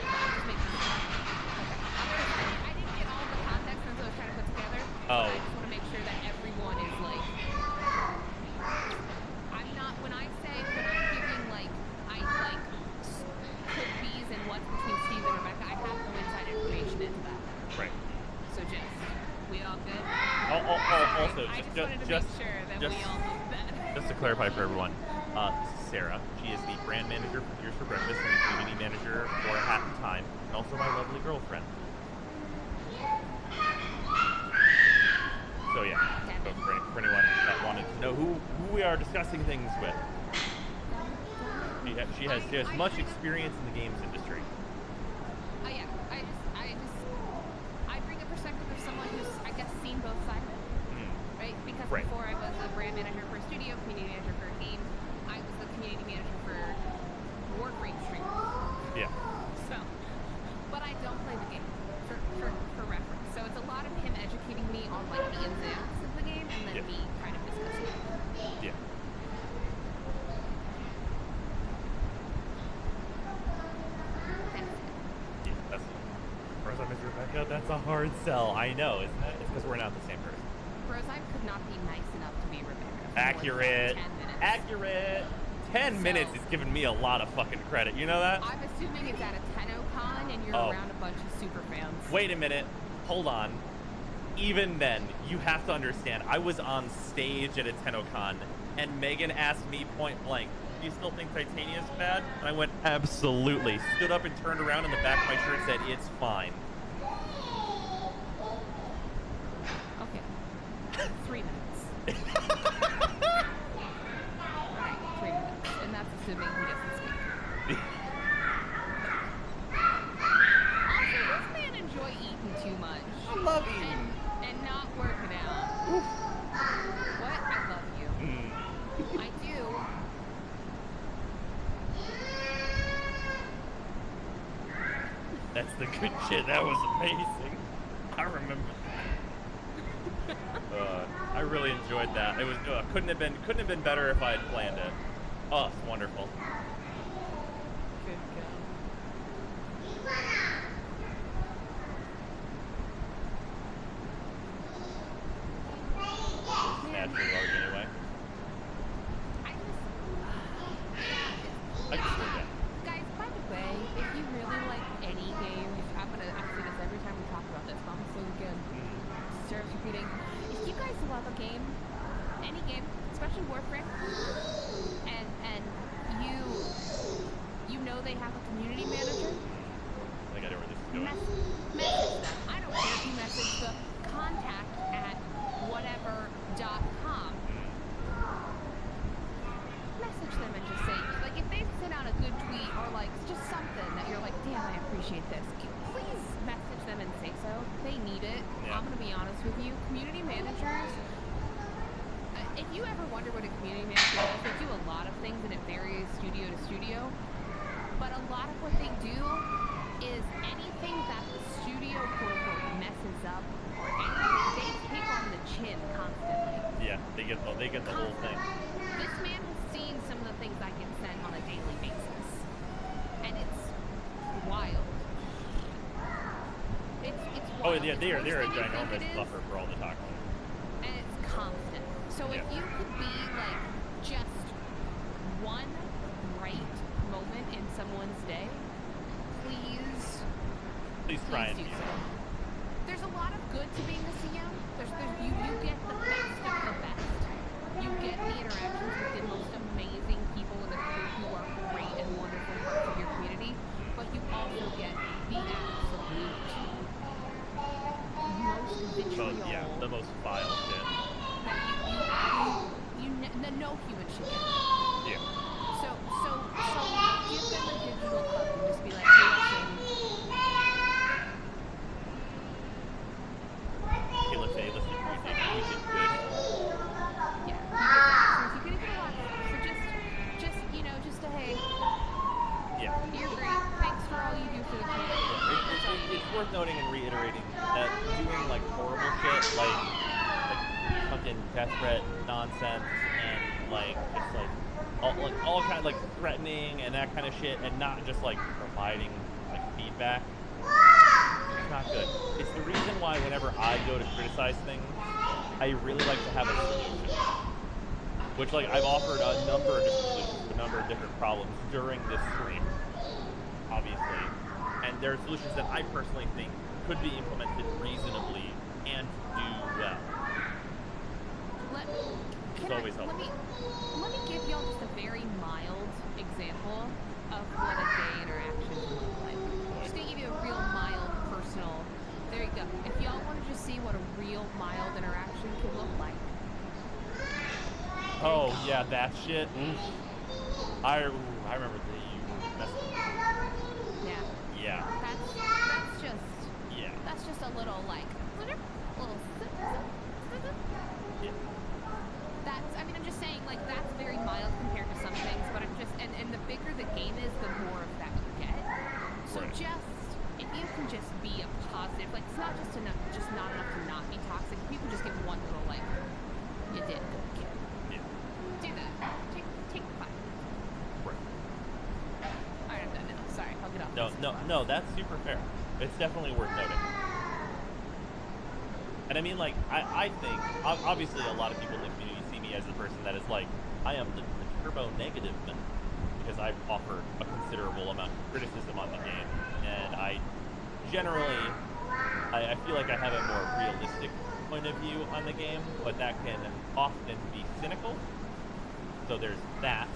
I'm just making sure. Okay. I didn't get all the context as I was trying to put together. Oh. But I just want to make sure that everyone is like. I'm not when I'm giving like could be's and what's between Steve and Rebecca. I have no inside information into that. Right. So just we all good. Also, I just wanted to make sure that we all knew that. Just to clarify for everyone, this is Sarah. She is the brand manager for Tears for Breakfast and the community manager for Hat in Time, and also my lovely girlfriend. So yeah, so for anyone that wanted to know who we are discussing things with, she has much experience in the games industry. Oh yeah, I bring a perspective of someone who's I guess seen both sides of it, right? Because Right. before I was a brand manager for a studio, community manager for a game, I was the community manager for Warframe streamers. Yeah. So, but I don't play the game for reference. So it's a lot of him educating me on like the ins and outs of the game, and then me kind of discussing it. Yeah. That's it. That's Rebecca, that's a hard sell. I know, isn't it? It's because we're not the same person. Brozime could not be nice enough to be Rebecca. for Accurate. more than 10 minutes. Accurate. 10 minutes is giving me a lot of fucking credit. You know that? I'm assuming it's at a TennoCon and you're around a bunch of super fans. Wait a minute. Hold on. Even then, you have to understand, I was on stage at a TennoCon, and Megan asked me point blank, do you still think Titania's bad? And I went, absolutely. Stood up and turned around, and the back of my shirt said, it's fine. Okay. 3 minutes. Alright, 3 minutes. And that's assuming he doesn't speak. Also, this man enjoy eating too much. I love eating. And not working out. Oof. What? I love you. I do. That's the good shit. That was amazing. I remember that. I really enjoyed that. It was couldn't have been better if I had planned it. Oh, it's wonderful. Good go. Naturally large anyway. I just heard that. Guys, by the way, if you really like any game, I'm gonna say this every time we talk about this, but I'm so again. Starts repeating. If you guys love a game, any game, especially Warframe, and you know they have a community manager, I think I know where this is going. message them. I don't care if you message the contact at whatever.com. Message them and just say, like, if they send out a good tweet or like just something that you're like, damn, I appreciate this. Please message them and say so. They need it. Yeah. I'm gonna be honest with you. Community managers. If you ever wonder what a community manager does, they do a lot of things and it varies studio to studio. But a lot of what they do is anything that the studio quote unquote messes up or anything, they take on the chin constantly. Yeah, they get the whole thing. This man has seen some of the things I get sent on a daily basis. And it's wild. It's Oh wild. yeah, they're a It's worse than you think ginormous it is, buffer for all the toxins. and it's constant. So if Yeah. you could be like just one bright moment in someone's day, please Please try and do be so. There's a lot of good to being a CM. You get the best of the best. You get the interactions with the most amazing people in the group who are great and wonderful parts of your community, but you also get the absolute most vitriol Yeah, the most vile shit. that no human should get. Yeah. So give them a digital hug and just be like, hey, listen, Hey, listen, you did good. yeah, you can get a lot of stuff. So just a hey, Yeah. you're great. Thanks for all you do for the community. It's worth noting and reiterating that doing like horrible shit, like fucking death threat nonsense, and like just like all kind of like threatening and that kind of shit, and not just like providing like feedback. It's not good. It's the reason why whenever I go to criticize things, I really like to have a solution. Which like I've offered a number of different solutions to a number of different problems during this stream, obviously. And there are solutions that I personally think could be implemented reasonably and do well. It's always helpful. Let me give y'all just a very mild example of what a day interaction can look like. Just to give you a real mild personal. There you go. If y'all want to just see what a real mild interaction can look like. Oh yeah, that shit. I remember that you messed with me. Yeah. Yeah. That's just a little like little zip, zip, zip, zip. Yeah. I'm just saying, like, that's very mild compared to some things, but I'm just, and the bigger the game is, the more of that you get. So Right. if you can just be a positive, like, it's not just enough, just not enough to not be toxic. If you can just give one little, like, you did good, kid. Yeah. Do that. Take the 5 minutes. Right. Alright, I'm done now. Sorry, I'll get off. No, that's super fair. It's definitely worth noting. And I mean, like, I think, obviously a lot of people in the community see me as the person that is like, I am the turbo negative man, because I offer a considerable amount of criticism on the game, and I generally, I feel like I have a more realistic point of view on the game, but that can often be cynical, so there's that.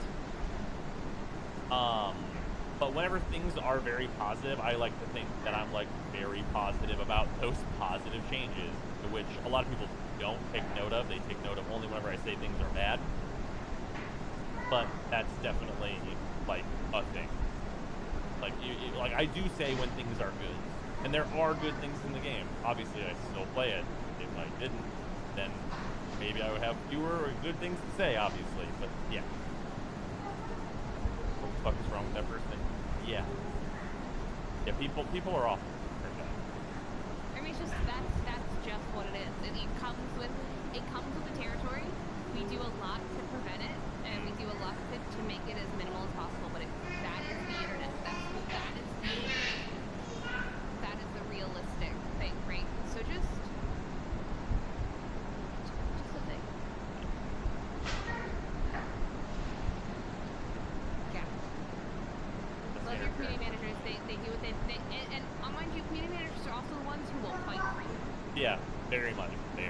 But whenever things are very positive, I like to think that I'm like very positive about those positive changes, which a lot of people don't take note of. They take note of only whenever I say things are bad. But that's definitely like a thing. Like like I do say when things are good, and there are good things in the game. Obviously, I still play it. If I didn't, then maybe I would have fewer good things to say. Obviously, but yeah. What the fuck is wrong with that person? Yeah. Yeah, people are awful. I mean, it's just that's just what it is. It comes with the territory. We do a lot to prevent it, and we do a lot to make it as minimal as possible. But that is the internet. That is the realistic thing, right? So just a thing. Yeah. Love your community managers. They do what they and mind you, community managers are also the ones who will fight for you. Yeah, very much so.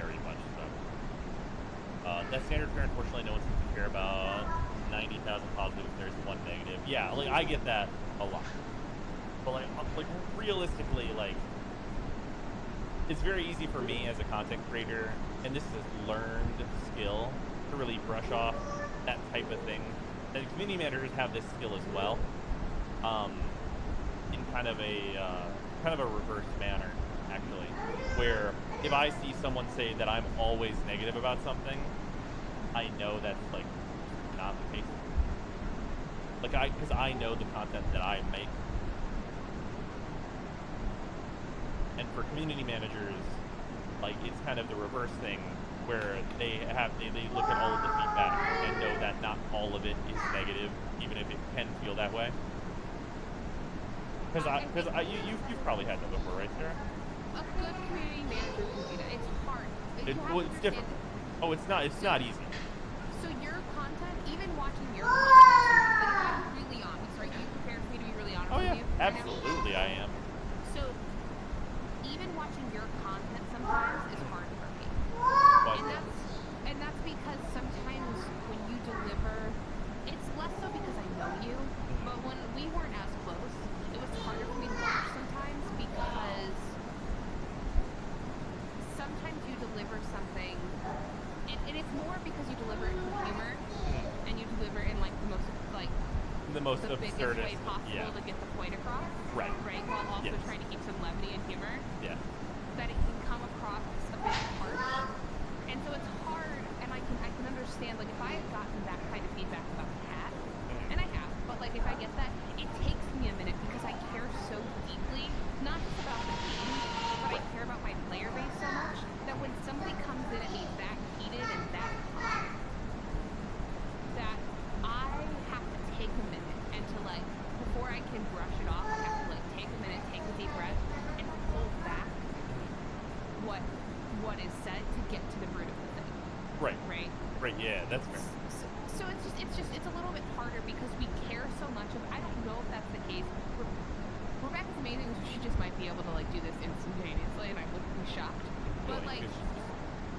That standard fare, unfortunately, no one seems to care about. 90,000 positive if there's one negative. Yeah, like I get that a lot. But like realistically, like it's very easy for me as a content creator, and this is a learned skill to really brush off that type of thing. And community managers have this skill as well, in kind of a reverse manner, actually, where if I see someone say that I'm always negative about something, I know that's like not the case. Like because I know the content that I make. And for community managers, like it's kind of the reverse thing where they look at all of the feedback and know that not all of it is negative, even if it can feel that way. Because you've probably had that before, right, Sarah? A good community manager can do that. It's hard. It's different. Oh, it's not easy. So your content, even watching your content, like if I'm really honest, right? You prepared for me to be really honest with you? Absolutely, I am. So even watching your content sometimes is hard for me. And that's because sometimes when you deliver, it's less so because I know you, but when we weren't as close, it was harder for me to watch sometimes because sometimes you deliver something, and it's more because you deliver it with humor, and you deliver it in like the most biggest way possible to get the point across, right? While also trying to keep some levity and humor. Yeah. That it can come across a bit harsh, and so it's hard. And I can understand, like if I had gotten that kind of feedback about the cat, and I have, but like if I get that, it takes me a minute because I care so deeply, not just about the game, but I care about my player base so much that when somebody comes in at me that heated and that hot, that I have to take a minute and to like, before I can brush it off, I have to like take a minute, take a deep breath, and hold back what is said to get to the root of the thing. Right, yeah, that's fair. So it's a little bit harder because we care so much of, I don't know if that's the case. Rebecca's amazing, so she just might be able to like do this instantaneously, and I wouldn't be shocked. But like,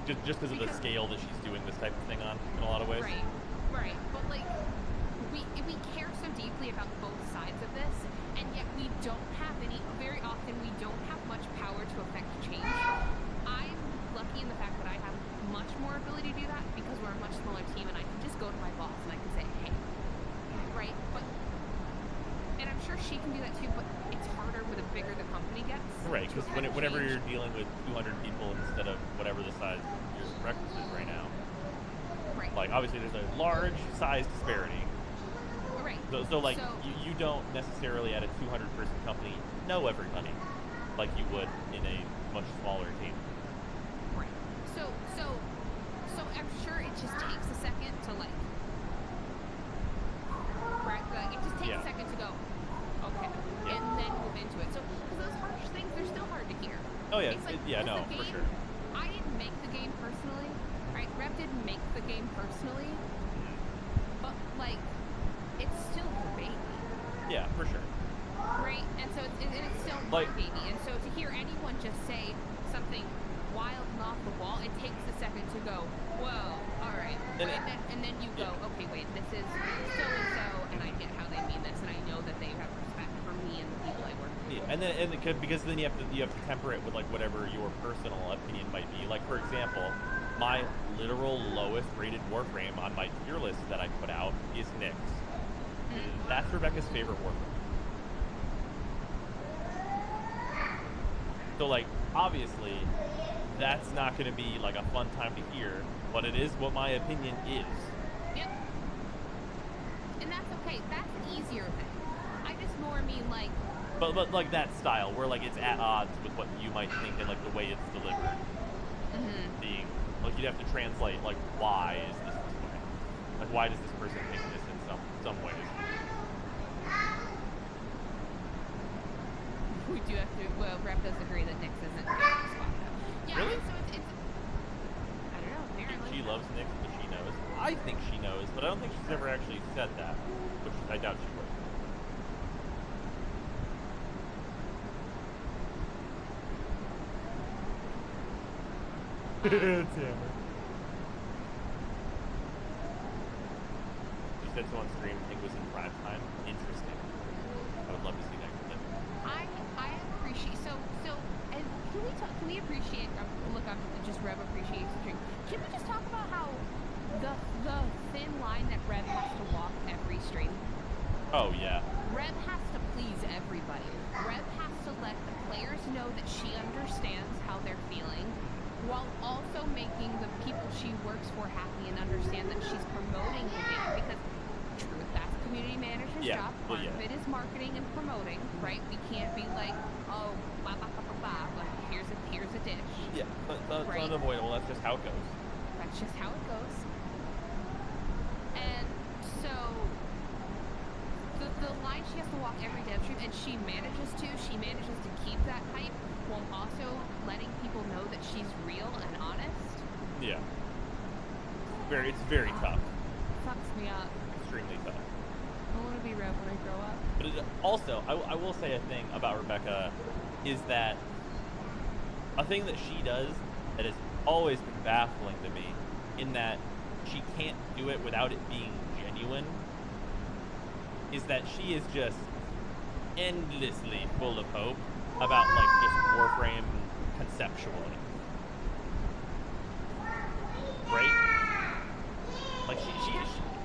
just because of the scale that she's doing this type of thing on in a lot of ways. Right. But like, we care so deeply about both sides of this, and yet we don't have very often we don't have much power to affect change. I'm lucky in the fact that I have much more ability to do that because we're a much smaller team, and I can just go to my boss and I can say, hey, right? But, and I'm sure she can do that too, but it's harder with the bigger the company gets. Right, because whenever you're dealing with 200 people instead of whatever the size your breakfast is right now, like obviously there's a large size disparity. Right. So like you don't necessarily at a 200-person company know everybody like you would in a much smaller team. Right. So I'm sure it just takes a second to like, it just takes a second to go, okay, and then move into it. So because those harsh things, they're still hard to hear. Oh yeah, it's like, for sure. I didn't make the game personally, right? Rev didn't make the game personally, but like, it's still her baby. Yeah, for sure. Right, and so it's still my baby, and so to hear anyone just say something wild and off the wall, it takes a second to go, whoa, all right, and then you go, okay, wait, this is so and so, and I get how they mean this, and I know that they have respect for me and the people I work with. Yeah, because then you have to temper it with like whatever your personal opinion might be. Like for example, my literal lowest rated Warframe on my tier list that I put out is Nyx. That's Rebecca's favorite Warframe. So like obviously that's not going to be like a fun time to hear, but it is what my opinion is. Yep. And that's okay. That's an easier thing. I just more mean like But like that style, where like it's at odds with what you might think and like the way it's delivered. Being like you'd have to translate like why is this way? Like why does this person think this in some ways? We do have to. Well, Rep does agree that Nyx isn't good at the spot though. Yeah. Really? So it's I don't know. Apparently. She loves Nyx, but she knows. I think she knows, but I don't think she's ever actually said that, which I doubt she would. It's Hammer. She said so on stream. I think it was in prime time. Interesting. I would love to see that clip. I appreciate and can we appreciate look I'm just Rev appreciates the stream. Can we just talk about how the thin line that Rev has to walk every stream? Oh yeah. Rev has to please everybody. Rev has to let the players know that she understands how they're feeling, while also making the people she works for happy and understand that she's promoting the game. Because truth, that's community manager's job. Part of it is marketing and promoting, right? We can't be like, oh, blah, blah, blah, blah, blah, but here's a dish. Yeah, that's right? unavoidable. That's just how it goes. That's just how it goes. And so the line she has to walk every dev stream, and she manages to keep that hype while also letting people know that she's real and honest. Yeah. It's very tough. Fucks me up. Extremely tough. I want to be Rev when I grow up. But also, I will say a thing about Rebecca is that a thing that she does that has always been baffling to me, in that she can't do it without it being genuine, is that she is just endlessly full of hope about like just Warframe conceptually. Right? Like she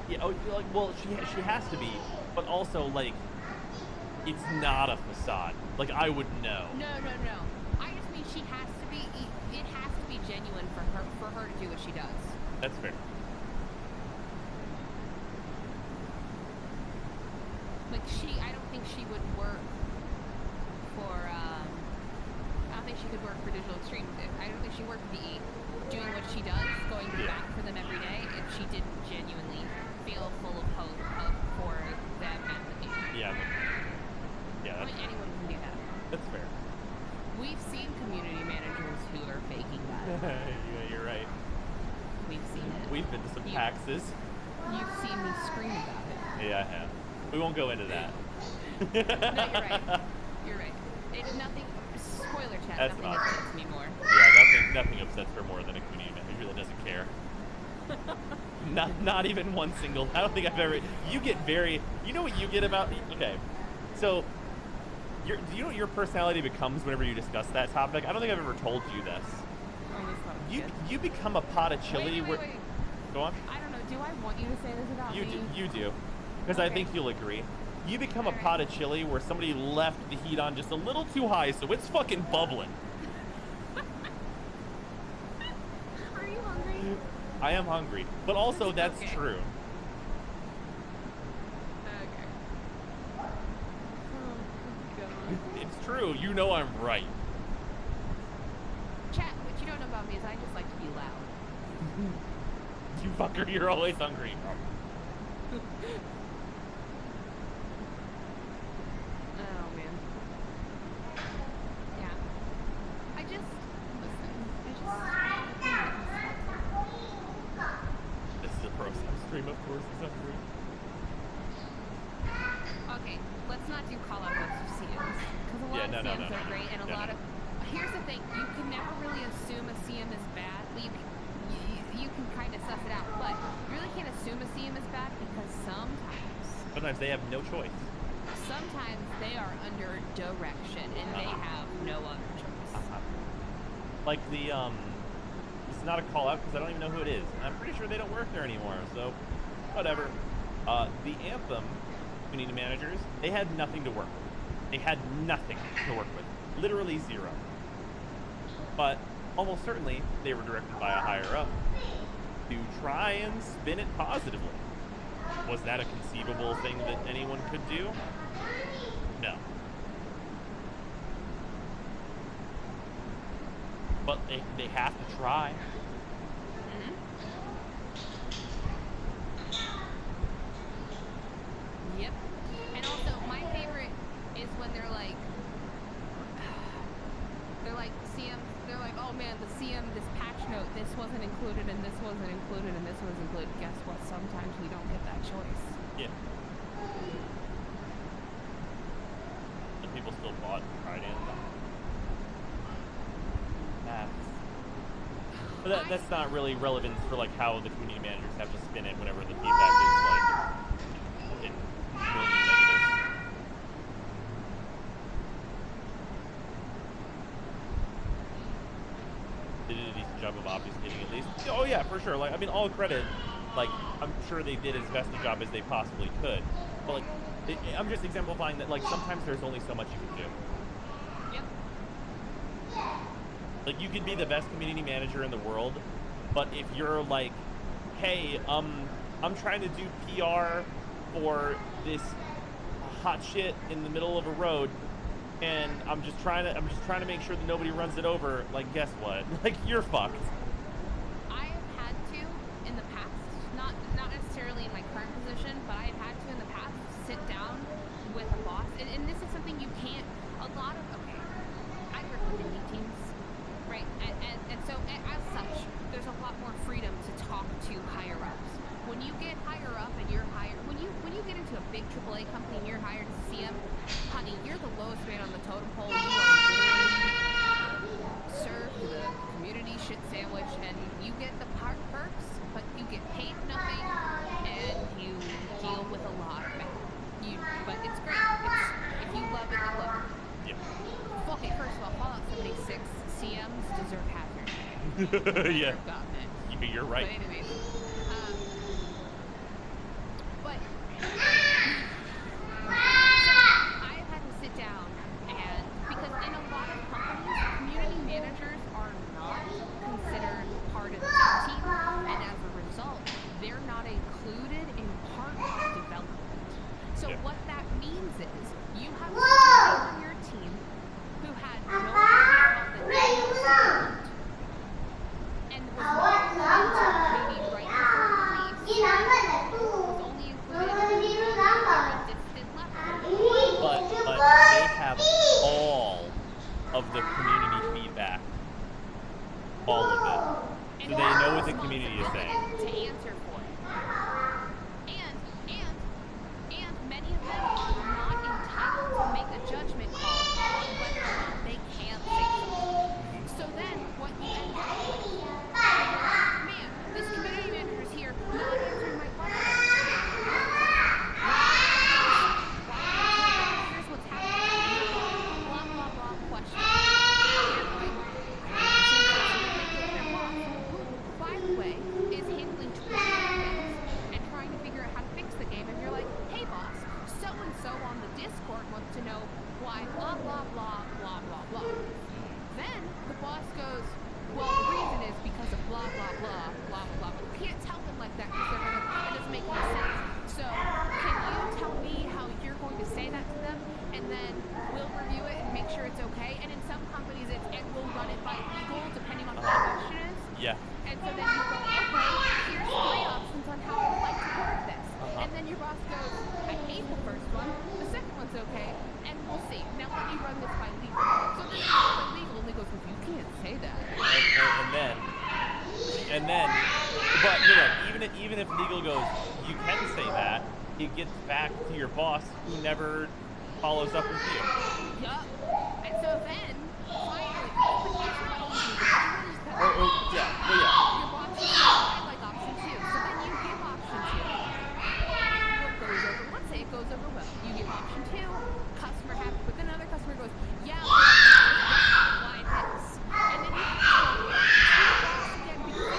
yeah, oh, like, well, she has to be, but also like it's not a facade. Like I would know. No. I just mean she has to be. It has to be genuine for her to do what she does. That's fair. Like I don't think she would work for. I don't think she could work for Digital Extremes. I don't think she worked for DE, doing what she does, going back for them every day, if she didn't genuinely feel full of hope for them at the game. Yeah. I mean, anyone can do that. That's fair. We've seen community managers who are faking that. Yeah, you're right. We've seen it. We've been to some taxes. You've seen me scream about it. Yeah, I have. We won't go into that. No, you're right. You're right. Nothing. Spoiler chat. That's nothing not upsets me more. Yeah, nothing upsets her more than a community manager that doesn't care. Not even one single. I don't think I've ever. You get very. You know what you get about. Okay, so. Do you know what your personality becomes whenever you discuss that topic? I don't think I've ever told you this. You become a pot of chili. Wait. Go on. I don't know. Do I want you to say this about me? You do, because I think you'll agree. You become a pot of chili where somebody left the heat on just a little too high, so it's fucking bubbling. Are you hungry? I am hungry, but also that's true. It's true. You know I'm right. Chat, what you don't know about me is I just like to be loud. You fucker, you're always hungry. Oh, man. Yeah. This is a pro stream, of course. It's hungry. Okay, let's not do call out of CMs. Because a lot of CMs are great, and a lot of... Here's the thing, you can never really assume a CM is bad. Well, you can kind of suss it out, but you really can't assume a CM is bad because sometimes they have no choice. Sometimes they are under direction, and they have no other choice. Like the, it's not a call out because I don't even know who it is. And I'm pretty sure they don't work there anymore, so whatever. The Anthem community managers, they had nothing to work with. They had nothing to work with. Literally zero. But almost certainly they were directed by a higher up to try and spin it positively. Was that a conceivable thing that anyone could do? No. but they have to try. Yep. And also, my favorite is when they're like, CM, they're like, oh man, the CM, this patch note, this wasn't included, and this wasn't included, and this was included. Guess what? Sometimes we don't get that choice. Yeah. And people still bought and tried in. But that's not really relevant for like how the community managers have to spin it whenever the feedback is like in million negative. They did a decent job of obfuscating at least. Oh yeah, for sure. Like I mean, all credit. Like I'm sure they did as best a job as they possibly could. But like, I'm just exemplifying that like sometimes there's only so much you can do. Like, you can be the best community manager in the world, but if you're like, hey, I'm trying to do PR for this hot shit in the middle of a road, and I'm just trying to make sure that nobody runs it over, like, guess what? Like, you're fucked. I have had to, in the past, not necessarily in my current position, but I have had to in the past sit down with a boss, and this is something you can't, I work with indie teams. Right, and so as such, there's a lot more freedom to talk to higher ups. When you get higher up and you're hired, when you get into a big AAA company and you're hired as a CM, honey, you're the lowest man on the totem pole. You are literally served the community shit sandwich, and you get the perks, but you get paid nothing, and you deal with a lot. But it's great. If you love it, you love it. Yeah. Okay, first of all, Fallout 76. CMs deserve hazard pay. Yeah. Gotten it. You're right. But anyways, so I've had to sit down and because in a lot of companies, community managers are not considered part of the team, and as a result, they're not included in part of development. So what that means is you have someone on your team who had no idea about the development and was not maybe right before release, was only included at a distant level. But they have all of the community feedback. All of it. So they know what the community is saying. To answer for it. And many of them are not entitled to make a judgment call on whether or not they can say something. So then what you end up with, man, this community manager is here not answering my question. Here's what's happening. Blah, blah, blah, question. By the way, is handling 20 things and trying to figure out how to fix the game, and you're like, hey boss, so-and-so on the Discord wants to know why blah, blah, blah, blah, blah, blah. Then the boss goes, well, the reason is because of blah, blah, blah, blah, blah, blah. You can't tell them like that because it doesn't make any sense. So can you tell me how you're going to say that to them, and then we'll review it and make sure it's okay? And in some companies, and we'll run it by legal, depending on what the question is. Yeah. And so then you go, okay, here's 3 options on how I would like to word this. And then your boss goes, I hate the first one, the second one's okay, and we'll see. Now let me run this by legal. So then you run by legal, and legal goes, you can't say that. And then, but you know, even if legal goes, you can say that, it gets back to your boss who never follows up with you. Yup. And so then, finally, yeah. Your boss says, I like option 2. So then you give option 2. What goes over? Let's say it goes over well. You give option 2. Customer happy, but then another customer goes, yeah, why this? And then you have to go again because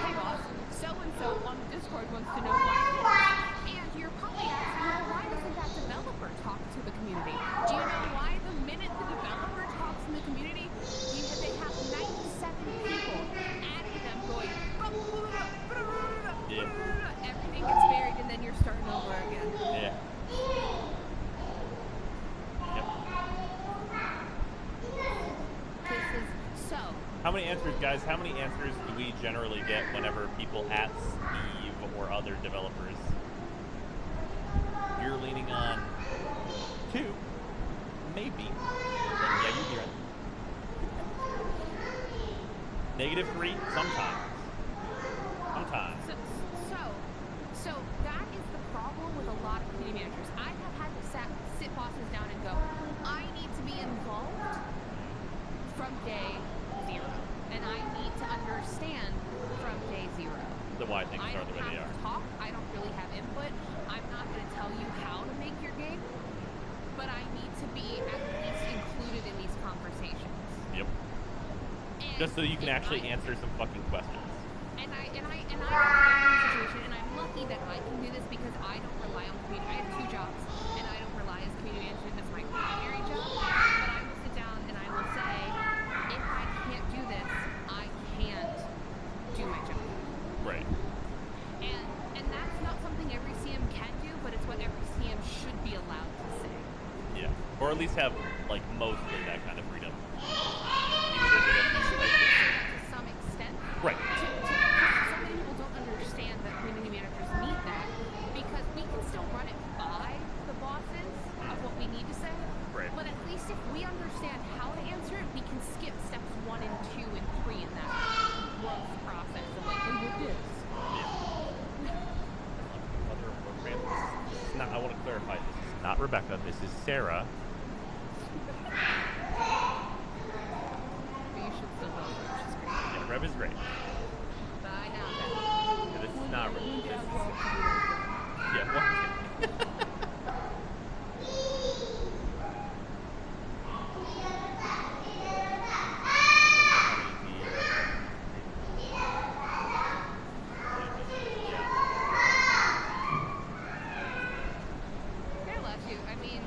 hey boss, so-and-so on the Discord wants to know why this. And you're probably asking, well, why doesn't that developer talk to the community? Do you know why the minute the developer talks in the community, they have 97 people adding them going, everything gets buried and then you're starting over again. Yeah. Yep. How many answers, guys? How many answers do we generally get whenever people ask Steve or other developers? You're leaning on 2, maybe. Then yeah, you'd be right. -3, sometimes. Sometimes. So that is the problem with a lot of community managers. I have had to sit bosses down and go, I need to be involved from day 0, and I need to understand from day 0. Why things I are don't the way they have are. to talk. I don't really have input. I'm not going to tell you how to make your game, but I need to be at least included in these conversations. Yep. And Just so you can if actually I- answer some fucking questions. And I have been in a situation, and I'm lucky that I can do this because I don't rely on community. I have 2 jobs, and I don't rely as community management as my primary job. But I will sit down and I will say, if I can't do this, I can't do my job. Right. And that's not something every CM can do, but it's what every CM should be allowed to say. Yeah. Or at least have, like, mostly that kind of freedom. Even though they You should be able to don't say that to some extent. Right. So many people don't understand that community managers need that, because we can still run it by the bosses of what we need to say. Right. But at least if we understand how to answer it, we can skip steps 1 and 2 and 3 in that growth process of like, hey, what this? Other programs. This is not, I want to clarify, this is not Rebecca, this is Sarah. But you should still vote for her, she's great. Yeah, Rev is great. But I know that. Yeah, this is not Rev. This is, yeah, They're allowed to. I mean,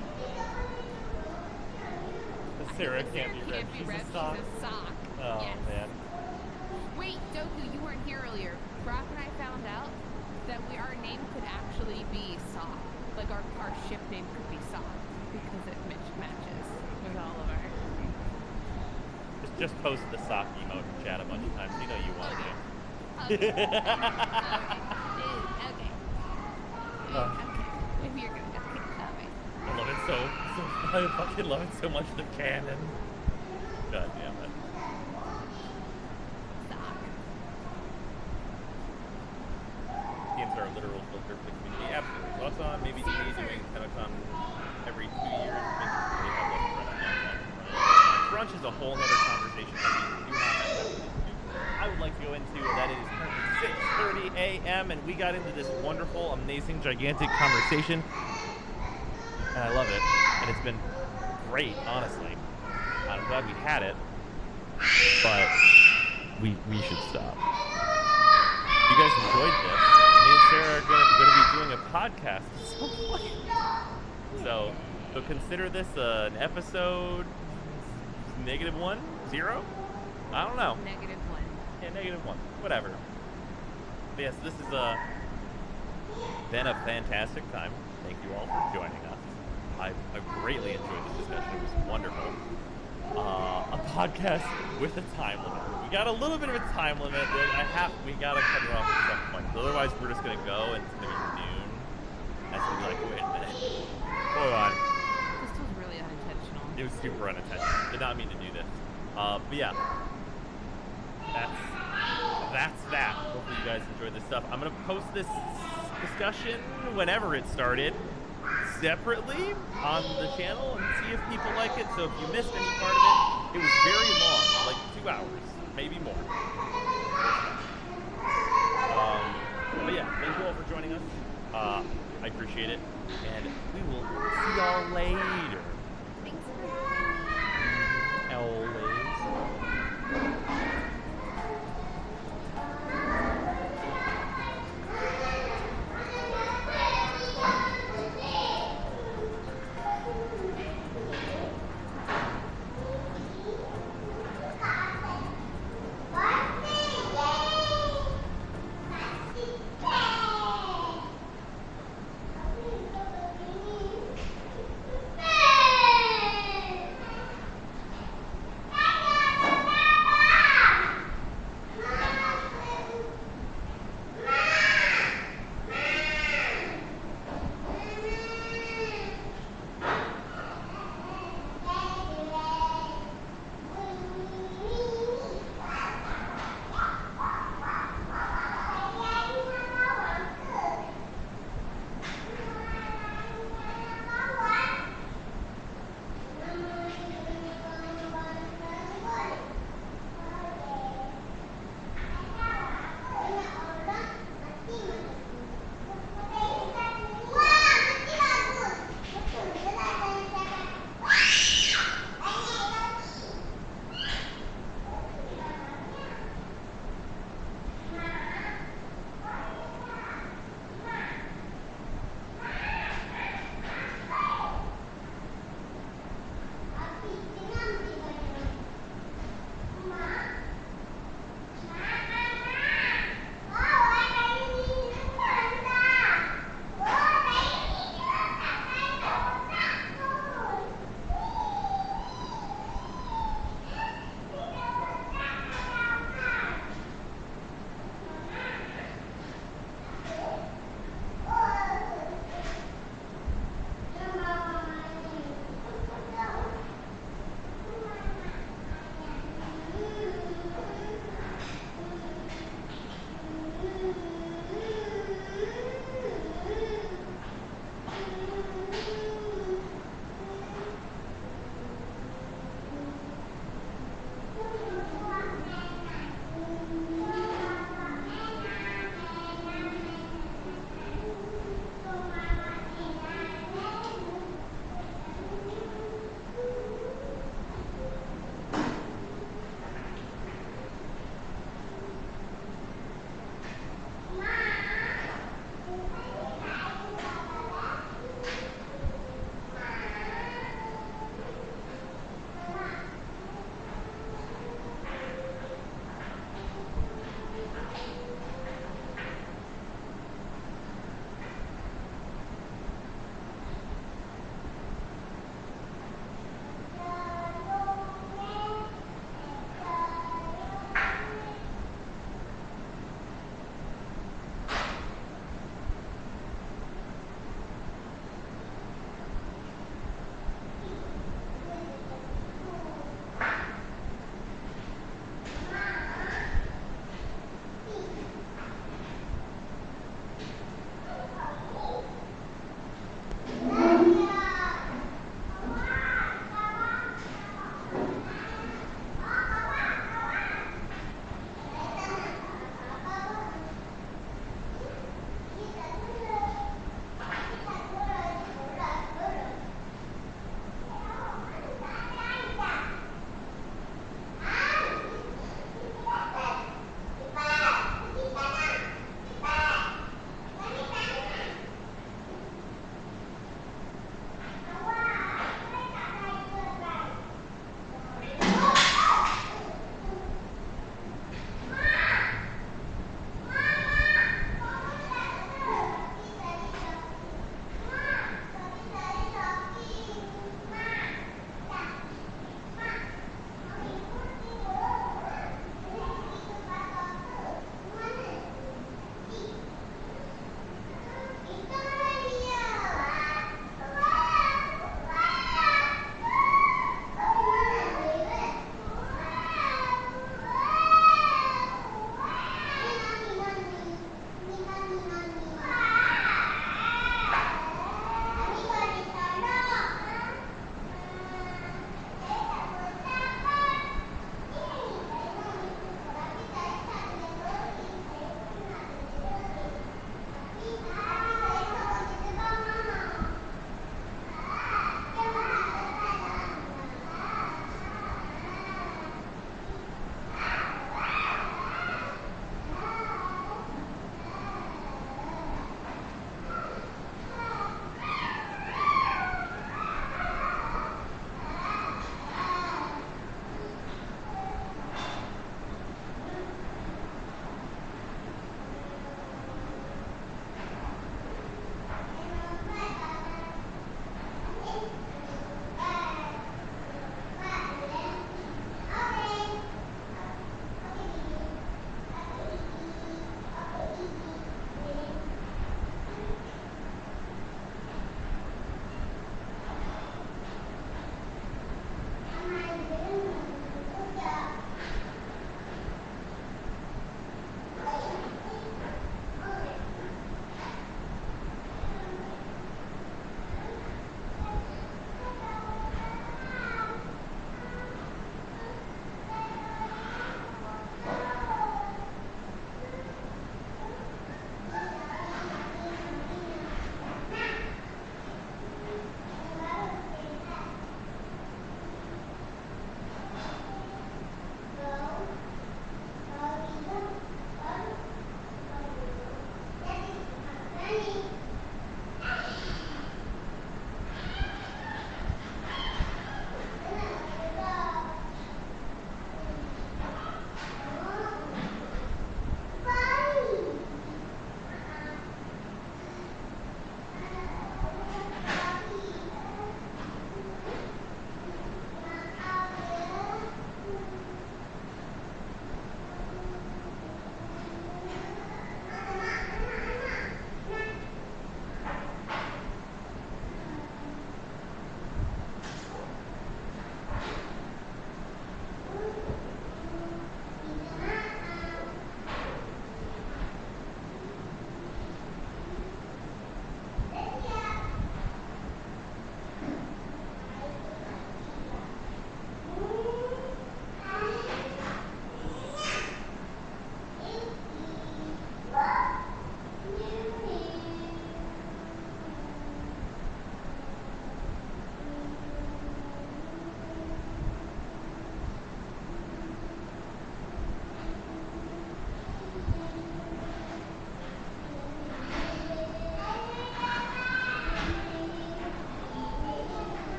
Sarah can't be Rev. She's Rev, a sock. she's a sock. Oh, Yes. man. Wait, Doku, you weren't here earlier. Brock and I found out that our name could actually be Sock. Like our ship name could be Sock because it matches with all of our. Just post the sock emote in chat a bunch of times. You know you want to. Okay. Okay. If you're good, okay. Alright. I love it so I fucking love it so much, the canon. God damn it. Sock. Games are a literal filter for the community. Absolutely. Thoughts on maybe doing Tenocon every 2 years? Makes us really have less run on Crunch is a whole nother conversation that we do not have time to do. I would like to go into that. It is currently 6:30 a.m. and we got into this wonderful, amazing, gigantic conversation. And I love it. And it's been great, honestly. I'm glad we had it. But we should stop. If you guys enjoyed this, me and Sarah are going to be doing a podcast at some point. So consider this an episode -1, 0? I don't know. -1. Yeah, -1. Whatever. But yes, this has been a fantastic time. Thank you all for joining us. I greatly enjoyed this discussion. It was wonderful. A podcast with a time limit. We got a little bit of a time limit. We gotta cut it off at some point. Otherwise, we're just gonna go and it's gonna be noon. That's gonna be like, wait a minute. Hold on. This was really unintentional. It was super unintentional. Did not mean to do this. But yeah. That's that. Hopefully you guys enjoyed this stuff. I'm gonna post this discussion whenever it started separately on the channel and see if people like it. So if you missed any part of it was very long, like 2 hours, maybe more. But yeah, thank you all for joining us. I appreciate it, and we will see y'all later. Thanks for having me. Always.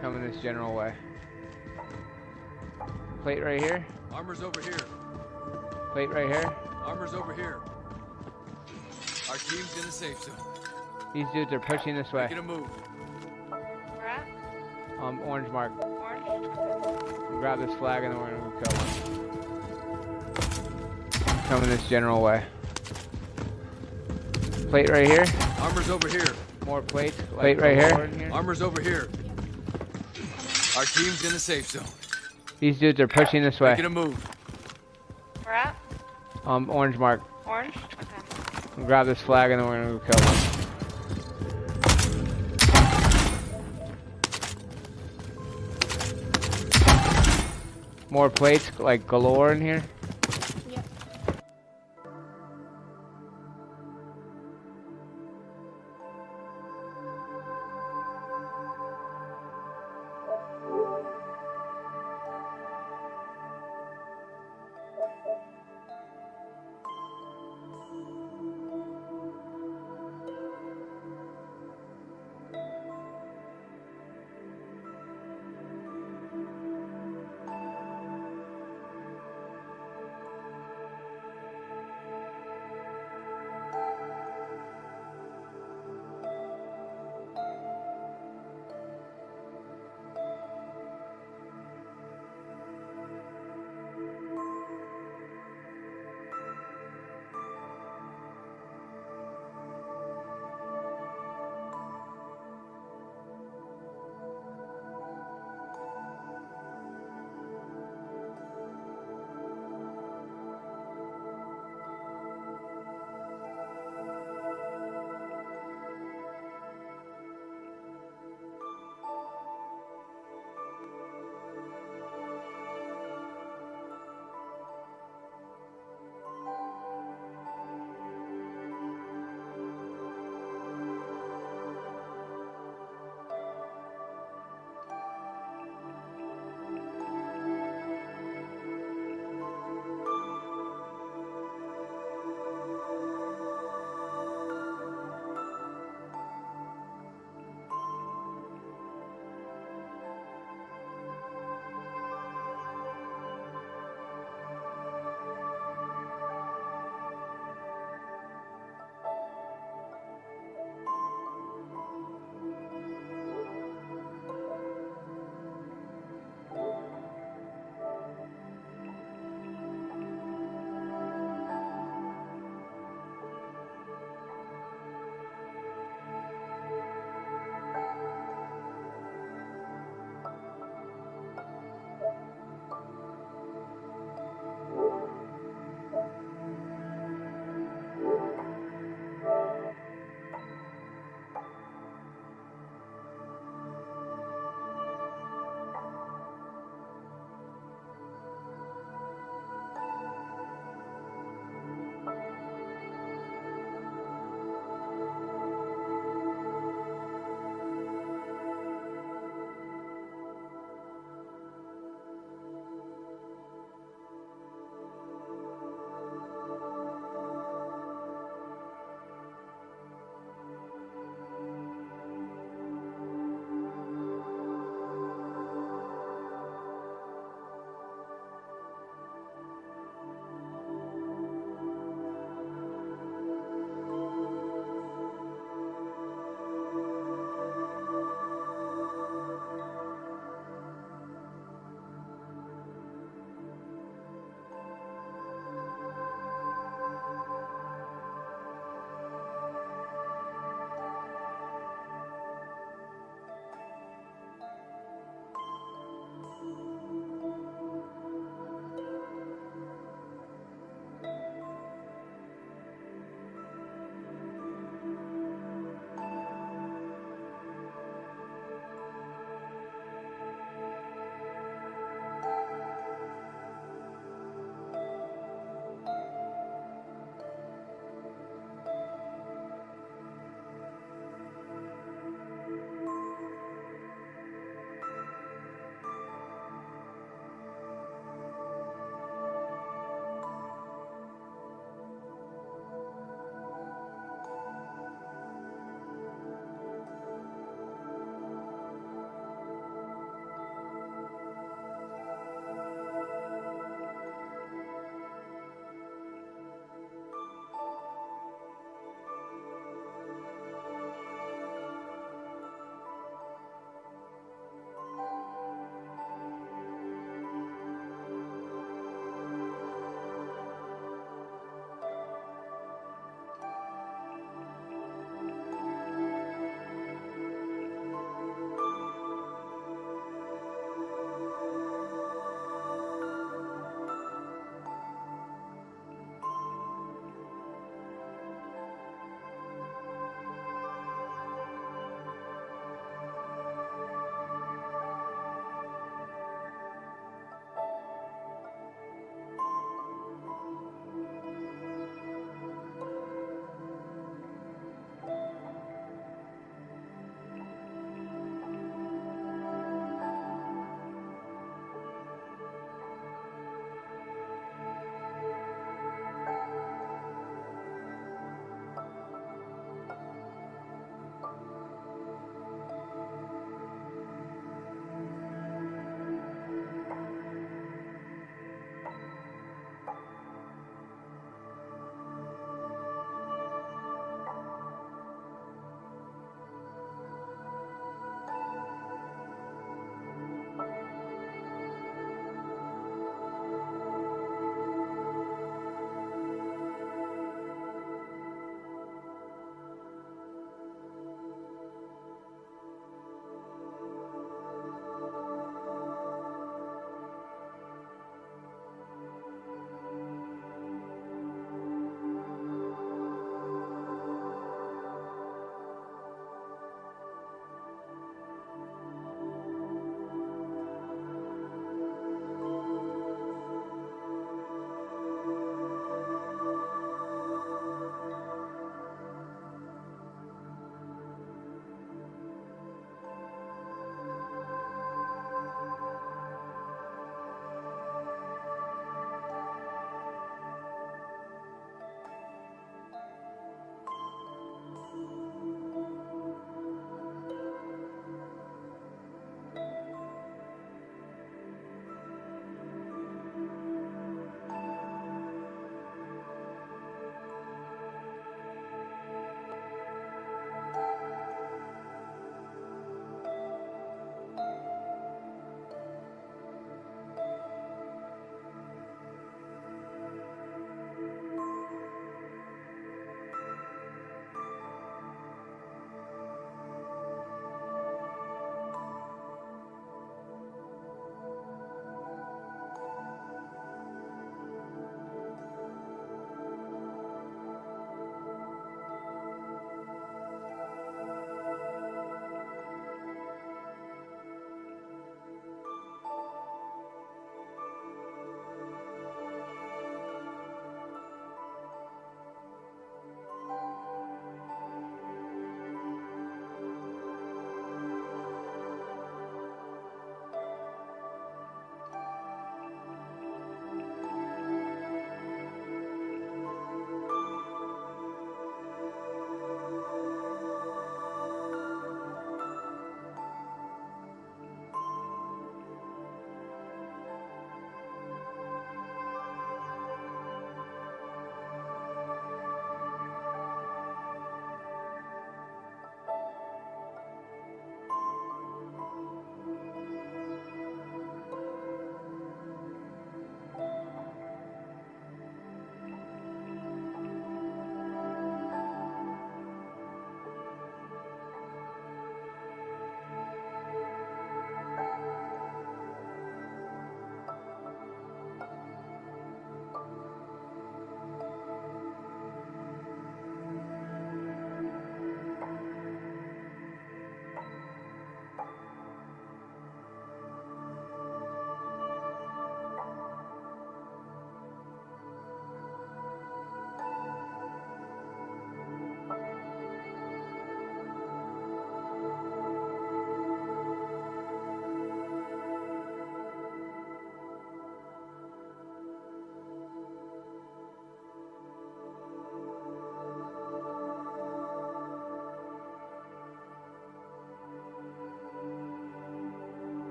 Coming this general way. Plate right here. Armor's over here. Plate right here. Armor's over here. Our team's in the safe zone. These dudes are pushing this way. Making a move. Where at? Orange mark. Orange? Grab this flag and then we're gonna kill one. Coming this general way. Plate right here. Armor's over here. More plates. Plate right here. Armor's over here. Our team's in the safe zone. These dudes are pushing this way. Making a move. Where at? Orange mark. Orange? Okay. Grab this flag and then we're gonna kill one. More plates like galore in here.